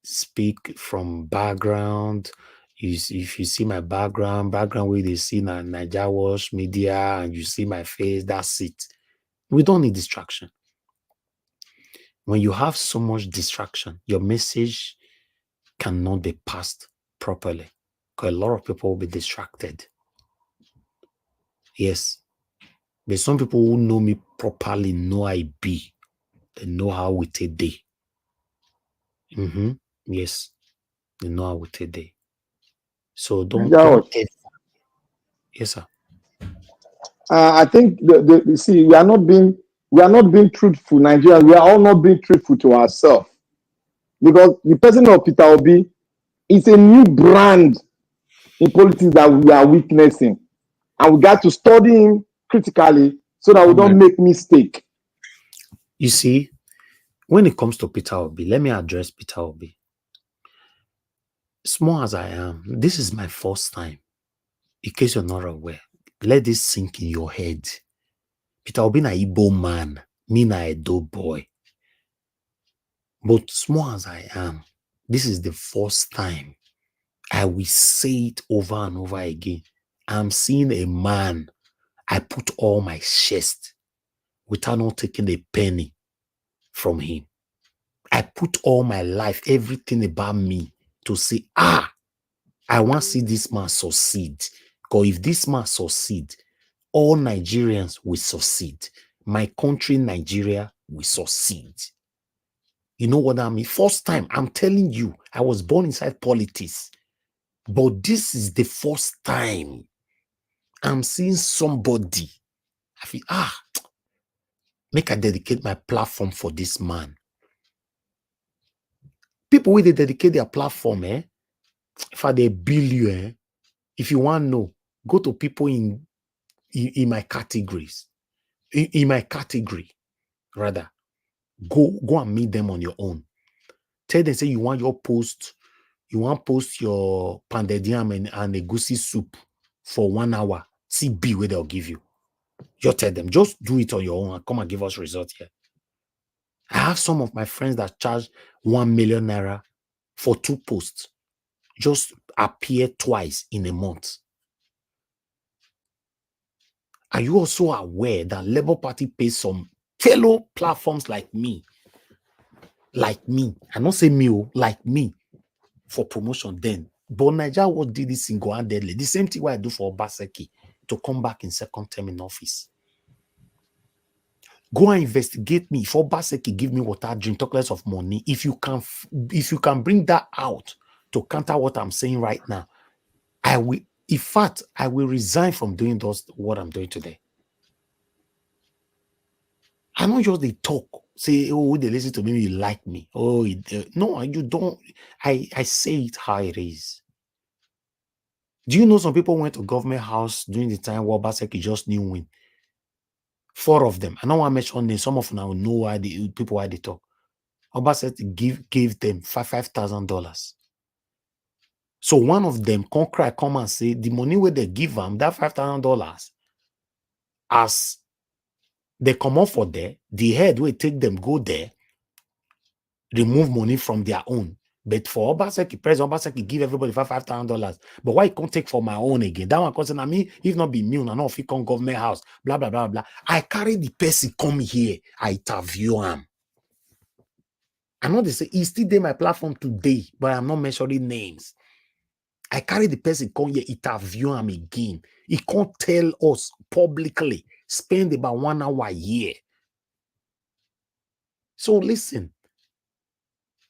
speak from background. If you see my background where they see Nigeria Watch media and you see my face, that's it. We don't need distraction. When you have so much distraction, your message cannot be passed properly because a lot of people will be distracted. Yes. But some people who know me properly know I be. They know how we take day. Yes. They know how we take day. So don't ever. Yes, sir. I think you see, we are not being truthful, Nigerians. We are all not being truthful to ourselves. Because the person of Peter Obi is a new brand in politics that we are witnessing. And we got to study him critically so that we don't make mistake. You see, when it comes to Peter Obi, let me address Peter Obi. Small as I am, this is my first time. In case you're not aware, let this sink in your head. Peter Obi na Igbo man, me na Edo boy. But small as I am, this is the first time I will say it over and over again. I'm seeing a man, I put all my chest without not taking a penny from him. I put all my life, everything about me to say, I want to see this man succeed. Because if this man succeed, all Nigerians will succeed. My country, Nigeria, will succeed. You know what I mean? First time, I'm telling you, I was born inside politics. But this is the first time I'm seeing somebody. I feel, make I dedicate my platform for this man. People will dedicate their platform, if they bill you, if you want to know, go to people in my categories. In my category, rather. Go and meet them on your own. Tell them, say you want post your pounded yam and a goosey soup for 1 hour. See B where they'll give you. Just tell them, just do it on your own and come and give us results here. I have some of my friends that charge 1 million naira for 2 posts. Just appear twice in a month. Are you also aware that Labour Party pays some fellow platforms like me, I don't say me, like me, for promotion then? But Nigeria what did this single-handedly. The same thing what I do for Obaseki to come back in second term in office. Go and investigate me. If Obaseki give me water drink, talk less of money. If you can bring that out to counter what I'm saying right now, I will. In fact, I will resign from doing what I'm doing today. I not just they talk, say, oh, they listen to me, you like me. Oh, no, you don't. I say it how it is. Do you know some people went to government house during the time where Obaseki just knew win? 4 of them. I don't want to mention names. Some of them will know why they talk. Obaseki gave them $5,000. So one of them come and say the money where they give them, that $5,000, as they come off for there, the head will take them, go there, remove money from their own. But for Obaseki, President Obaseki give everybody $5,000. But why he can't take for my own again? That one concern me, if not be me, I know if he come government house, blah, blah, blah, blah. I carry the person come here, I interview him. I know they say he still did my platform today, but I'm not mentioning names. I carry the person come here, interview him again. He can't tell us publicly, spend about 1 hour a year. So listen,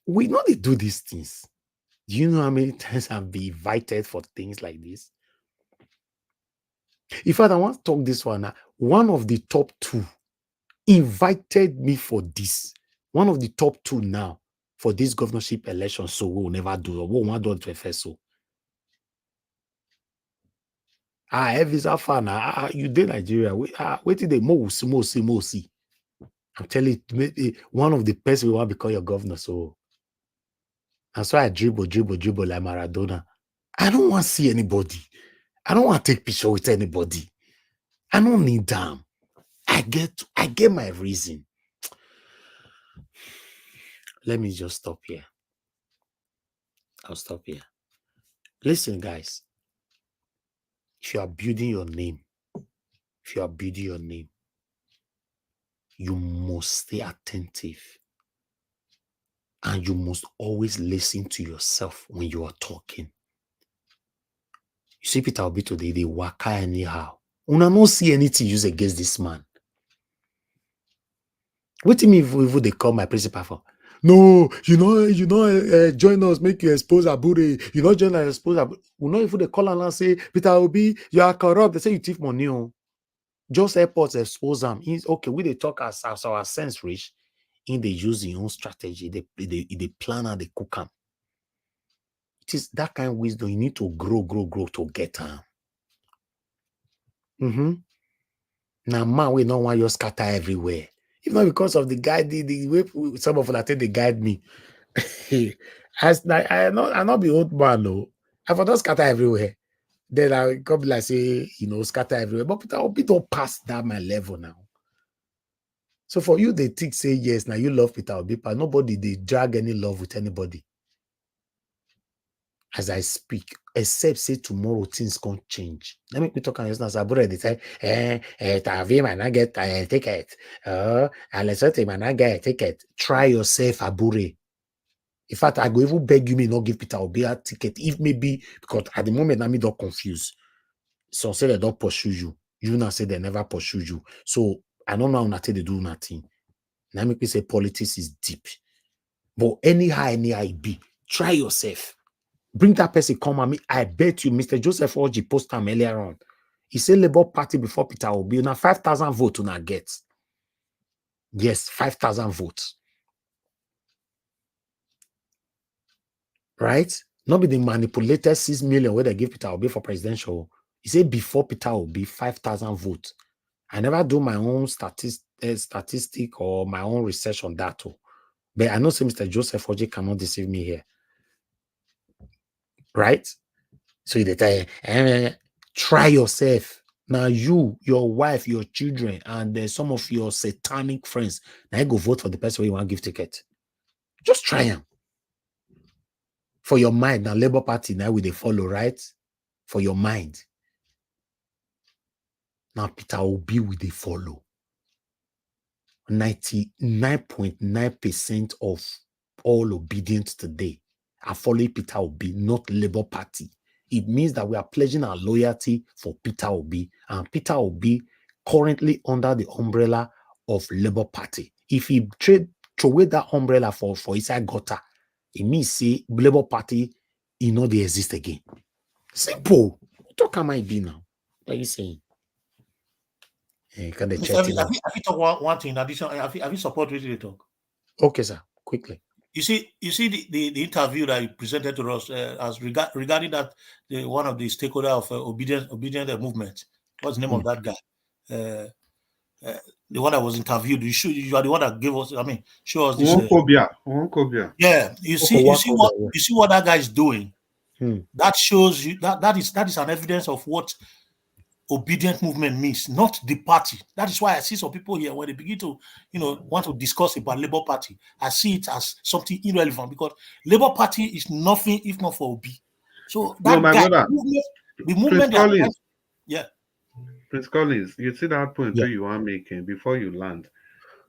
we know they do these things. Do you know how many times I've been invited for things like this? In fact, I want to talk this one. One of the top 2 invited me for this. One of the top 2 now for this governorship election. So we will never do it. We won't do it first. So. Visa fan. You did Nigeria. Wait till they see. I'm telling you, one of the best we want to become your governor. So that's why I dribble like Maradona. I don't want to see anybody. I don't want to take picture with anybody. I don't need them. I get my reason. Let me just stop here. I'll stop here. Listen, guys. If you are building your name, you must stay attentive. And you must always listen to yourself when you are talking. You see Peter Obi today, they waka anyhow. Una no see anything used against this man. What do you mean if they call my principal for? No, join us, make you expose Abure. You know, join us, expose Abure. You know, if they call and say, Peter Obi, you are corrupt. They say you thief money. Just airports expose them. Okay, we they talk as our sense reach. In they use their own strategy. They plan and they cook them. It is that kind of wisdom. You need to grow to get them. Now, man, we don't want you scatter everywhere. If not because of the guy, the way some of them they guide me. I not be old man, no. I for not scatter everywhere. Then I come like say, scatter everywhere. But Peter Obi don't pass that my level now. So for you, they think say yes. Now you love Peter Obi, but nobody they drag any love with anybody. As I speak, except say tomorrow things can't change. Let me talk on this now. Abure they say, Tavi might not get a ticket. Alessandro might not get a ticket. Try yourself, Abure. In fact, I go even beg you may not give Peter Obi a ticket. If maybe because at the moment I'm not confused. Some say they don't pursue you. You now say they never pursue you. So I don't know how they do nothing. Now make me say politics is deep. But anyhow it be, try yourself. Bring that person come at me. I bet you, Mr. Joseph Orji posted him earlier on. He said Labour Party before Peter Obi. Now 5,000 votes on our get. Yes, 5,000 votes. Right? Not be the manipulated 6 million where they give Peter Obi for presidential. He said before Peter Obi, 5,000 votes. I never do my own statistic or my own research on that too. But I know say Mr. Joseph Orji cannot deceive me here. Right? So they tell you, try yourself. Now you, your wife, your children, and some of your satanic friends, now you go vote for the person you want to give ticket. Just try them. For your mind, now Labour Party, now will they follow, right? For your mind. Now Peter Obi will they follow. 99.9% of all obedience today are following Peter Obi, not Labour Party. It means that we are pledging our loyalty for Peter Obi, and Peter Obi currently under the umbrella of Labour Party. If he throw away that umbrella for inside gutter, it means say Labour Party, they exist again. Simple. What can I be now? What are you saying? Can they check it out? Have you talk one thing in addition? Have you support what you talk? Okay, sir. Quickly. You see the interview that you presented to us as regarding that one of the stakeholders of obedient movement. What's the name of that guy? The one that was interviewed. You are the one that gave us. I mean, show us this. Wonkobia. Yeah, you see what that guy is doing. That shows you that is an evidence of what obedient movement means, not the party. That is why I see some people here when they begin to, want to discuss about Labour Party. I see it as something irrelevant because Labour Party is nothing if not for Obi. So that brother, the movement Collins, yeah. Prince Collins, you see that point that you are making before you land.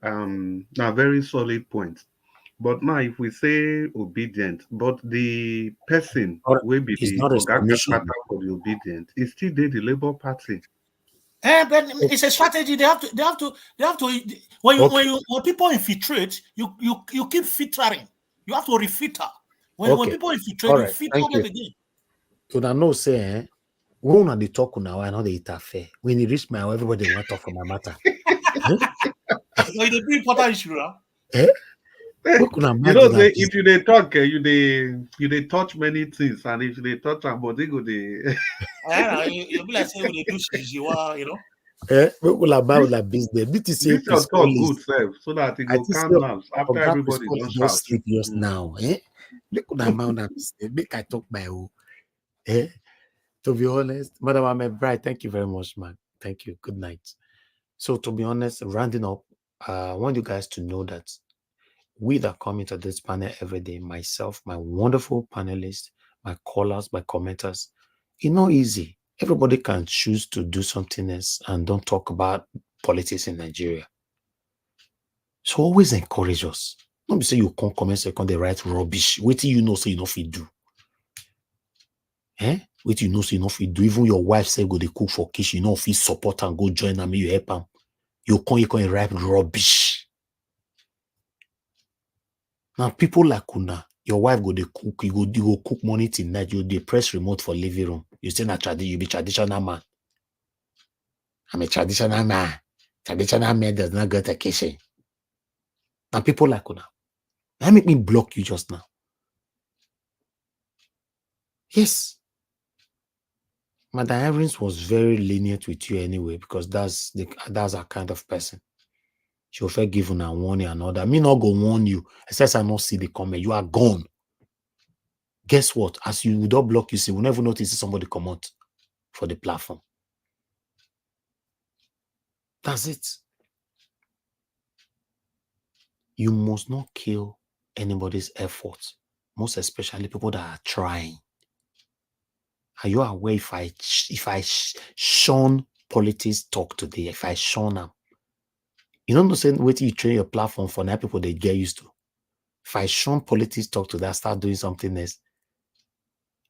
Now very solid point. But now, if we say obedient, but the person will be the Oga for the obedient, is still the Labour Party. But it's a strategy. They have to. When people infiltrate, you keep filtering. You have to refilter. When people infiltrate, you filter them again. You know, say, when on the talk now, I know the interfere. When it reach my, everybody want to talk for my matter. So it's a very important issue, huh? If you they talk, you they touch many things, and if they touch them, but they go they. You be like saying when they do you know. People about like business. This your talk good self, so that it go calm down after everybody don't sleep just now. Look about that business. Make I talk my own. To be honest, Madam Ahmed Bright, thank you very much, man. Thank you. Good night. So to be honest, rounding up, I want you guys to know that we that come into this panel every day, myself, my wonderful panelists, my callers, my commenters, it's not easy. Everybody can choose to do something else and don't talk about politics in Nigeria. So always encourage us. Don't be say you can't comment second the right rubbish. Wait till you know so you know if you do. Wait till you know so you know if you do. Even your wife say go they cook for kitchen, you know if you support and go join them, you help them. You can't write rubbish. Now, people like Kuna, your wife go they cook, you go cook money tonight, you they press remote for living room. You say you be traditional man. I'm a traditional man. Traditional man does not go to kitchen. Now, people like Kuna, that make me block you just now. Yes. Madam Evans was very lenient with you anyway, because that's our kind of person. She'll fair give you a warning and all that. Me not go warn you. Except I not see the comment. You are gone. Guess what? As you don't block, you see, we'll never notice somebody come out for the platform. That's it. You must not kill anybody's efforts, most especially people that are trying. Are you aware if I shun politics talk today, if I shun them, you don't know saying wait till you train your platform for now people they get used to. If I shun politics talk today, I start doing something else.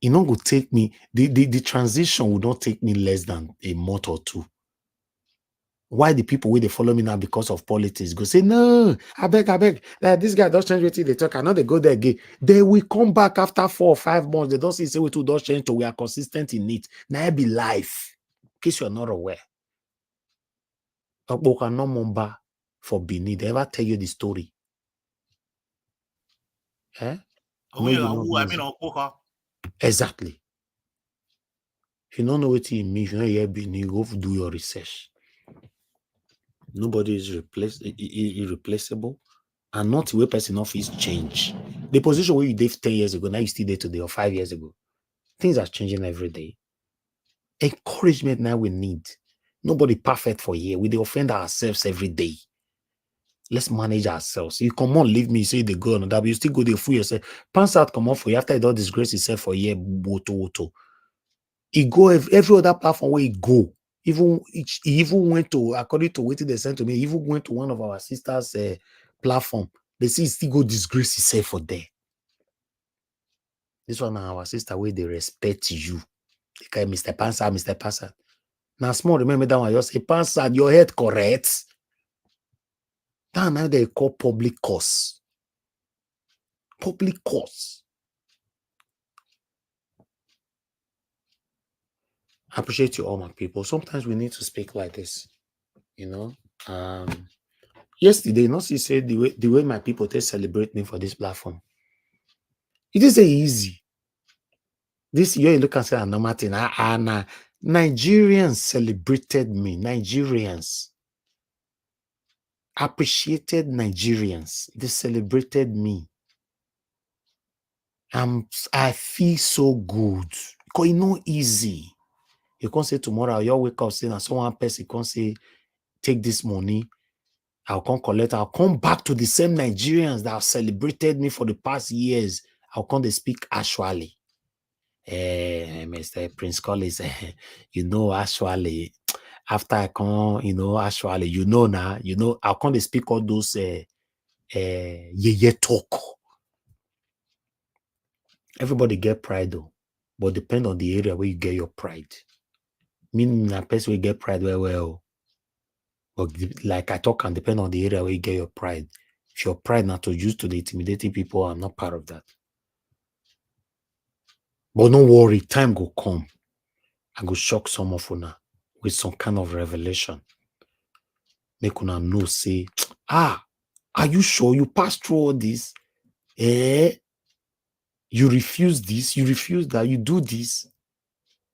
It not go take me, the transition will not take me less than a month or two. Why the people where they follow me now because of politics go say, no, I beg, this guy does change what they talk. I know they go there again. They will come back after 4 or 5 months. They don't say we two don't change, so we are consistent in it. Now it be life. In case you're not aware. No Mumba for Benin. They ever tell you the story? Exactly. If you don't know what it means, you know you're Benin, you go do your research. Nobody is irreplaceable, and not the way person off is change. The position where you did 10 years ago, now you still there today or 5 years ago. Things are changing every day. Encouragement now we need. Nobody perfect for here. We dey offend ourselves every day. Let's manage ourselves. You come on, leave me, you say they go on that, but you still go there fool yourself. Pants out, come on for you after you don't disgrace yourself for here. Woto. He go every other platform where he go. He even went to, according to what they sent to me, he even went to one of our sisters' platform. They see he still go disgrace himself for there. This one our sister where they respect you. They call Mr. Pansa. Now small, remember that one. You say Pansa, your head correct. That now they call public course. Public course. I appreciate you all, my people. Sometimes we need to speak like this, you know. Yesterday, not see said the way my people they celebrate me for this platform. It is easy. This year you look and say I'm not Martin. Nigerians celebrated me. Nigerians appreciated Nigerians. They celebrated me. I feel so good. Because it's not easy. You can't say tomorrow you'll wake up saying someone person can't say take this money. I'll come collect. I'll come back to the same Nigerians that have celebrated me for the past years. I'll come they speak actually. Mr. Prince Collins, you know, actually, after I come, you know, actually, you know now, you know, I'll come they speak all those talk. Everybody get pride though, but depend on the area where you get your pride. Meaning a person will get pride well. But like I talk and depend on the area where you get your pride. If your pride not to use to the intimidating people, I'm not part of that. But don't worry, time will come. I go shock some of una with some kind of revelation. Make una know, say, are you sure you passed through all this? You refuse this, you refuse that, you do this.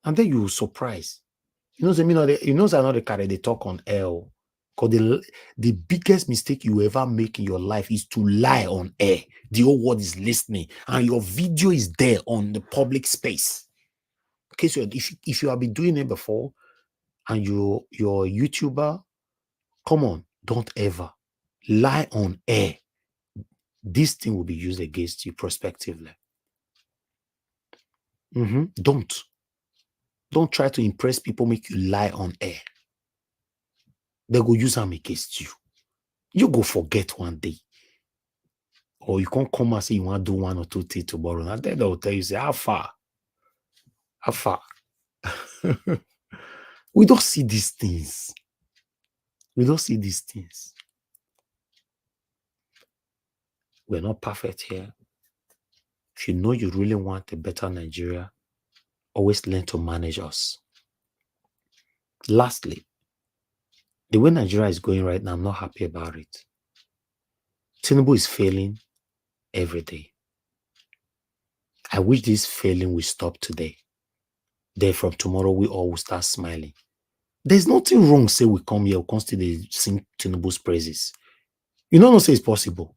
And then you will surprise. You know, I'm not the carry they talk on air. Because the biggest mistake you ever make in your life is to lie on air. The whole world is listening. And your video is there on the public space. Okay, so if you have been doing it before and you're a YouTuber, come on, don't ever lie on air. This thing will be used against you prospectively. Don't try to impress people, make you lie on air. They go use them against you. You go forget one day. Or you can't come and say you want to do 1 or 2 things tomorrow. And then they'll tell you, say, how far? How far? We don't see these things. We don't see these things. We're not perfect here. If you know you really want a better Nigeria, always learn to manage us. Lastly, the way Nigeria is going right now, I'm not happy about it. Tinubu is failing every day. I wish this failing will stop today. Then from tomorrow, we all will start smiling. There's nothing wrong, say we come here, we constantly sing Tinubu's praises. You don't know, say it's possible.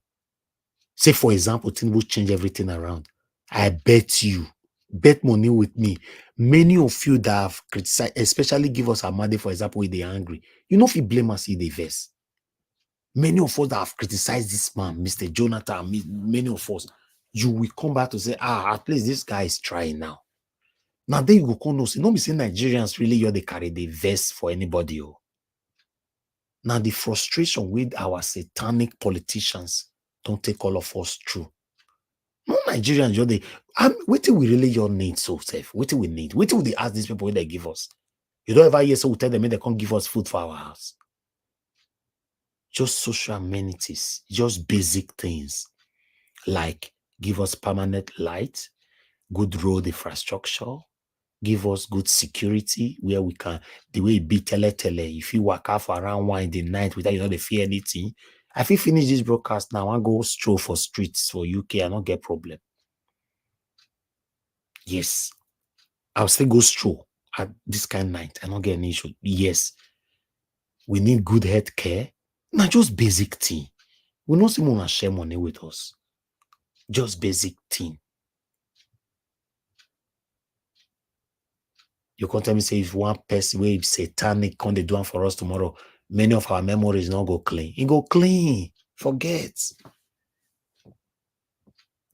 Say, for example, Tinubu change everything around. I bet you, bet money with me. Many of you that have criticized, especially give us Amade, for example, with the angry. You know if you blame us in the verse. Many of us that have criticized this man, Mr. Jonathan, many of us, you will come back to say, at least this guy is trying now. Now then you go come no say, no be say Nigerians really you're the carry the verse for anybody. Now the frustration with our satanic politicians don't take all of us through. No Nigerians, you're the what do we really your need so safe? What do we need? What do they ask these people when they give us? You don't ever hear so we tell them they can't give us food for our house. Just social amenities, just basic things like give us permanent light, good road infrastructure, give us good security where we can, the way it be tele, if you walk out for around 1 in the night without you know they fear anything. If you finish this broadcast now, I go stroll for streets for UK, I don't get problem. Yes. I'll still go stroll at this kind of night. I don't get any issue. Yes. We need good health care. Not just basic thing. We don't see want to share money with us. Just basic thing. You can't tell me say if one person way satanic can they do one for us tomorrow, many of our memories not go clean. It go clean. Forget.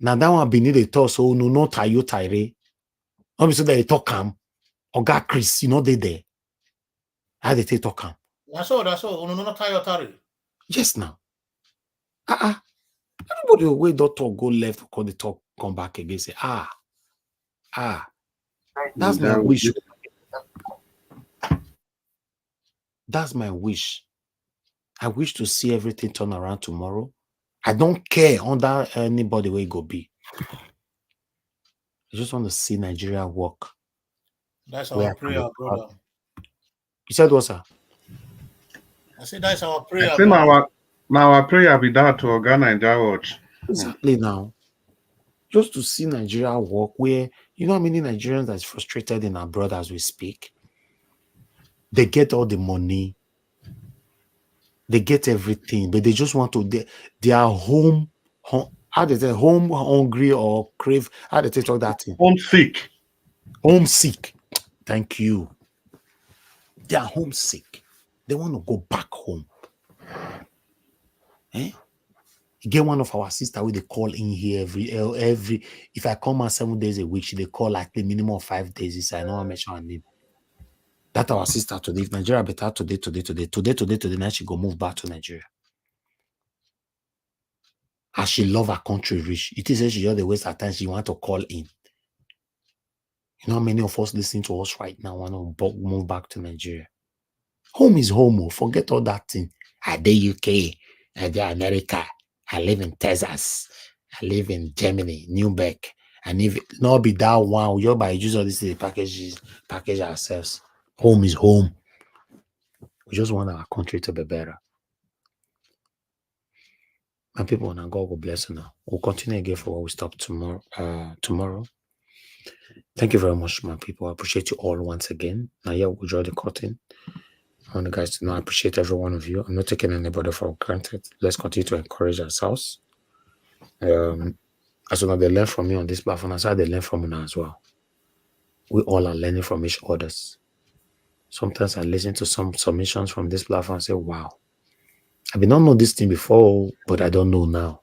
Now that one be need a talk, so no tayo tire. Obviously they talk him. Or God Chris, you know they there. How they talk him? That's all. No tayo tari. Yes now. Everybody way don't talk go left or the talk come back again. Say that's my wish. That's my wish. I wish to see everything turn around tomorrow. I don't care under anybody where it go be. I just want to see Nigeria work. That's our prayer, brother. You said what, sir? I said that's our prayer. I think our prayer be that to Nigeria watch. Exactly now. Just to see Nigeria work where, you know how many Nigerians that's frustrated in abroad as we speak? They get all the money. They get everything, but they just want to, they are home, how they say, home hungry or crave, how they talk that thing? Homesick. Homesick. Thank you. They are homesick. They want to go back home. Get one of our sisters where they call in here every if I come out 7 days a week, they call like the minimum of 5 days. I know how much I need. That our sister today. If Nigeria better today, now she go move back to Nigeria. As she love her country rich. It is she just the waste her time. She want to call in. You know how many of us listening to us right now want to move back to Nigeria. Home is home. Forget all that thing. I dey UK. I dey America. I live in Texas. I live in Germany, Newberg. And if it not be that one, we just by use all these package ourselves. Home is home. We just want our country to be better. My people, now God will bless you now. We'll continue again for what we stop tomorrow. Thank you very much, my people. I appreciate you all once again. Now, yeah, we'll draw the curtain. I want you guys to know I appreciate every one of you. I'm not taking anybody for granted. Let's continue to encourage ourselves. As soon as they learn from me on this platform, as they learn from me now as well. We all are learning from each other. Sometimes I listen to some submissions from this platform and say, wow, I did not know this thing before, but I don't know now.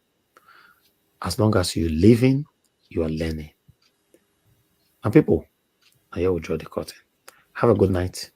As long as you're living, you are learning. And people, I will draw the curtain. Have a good night.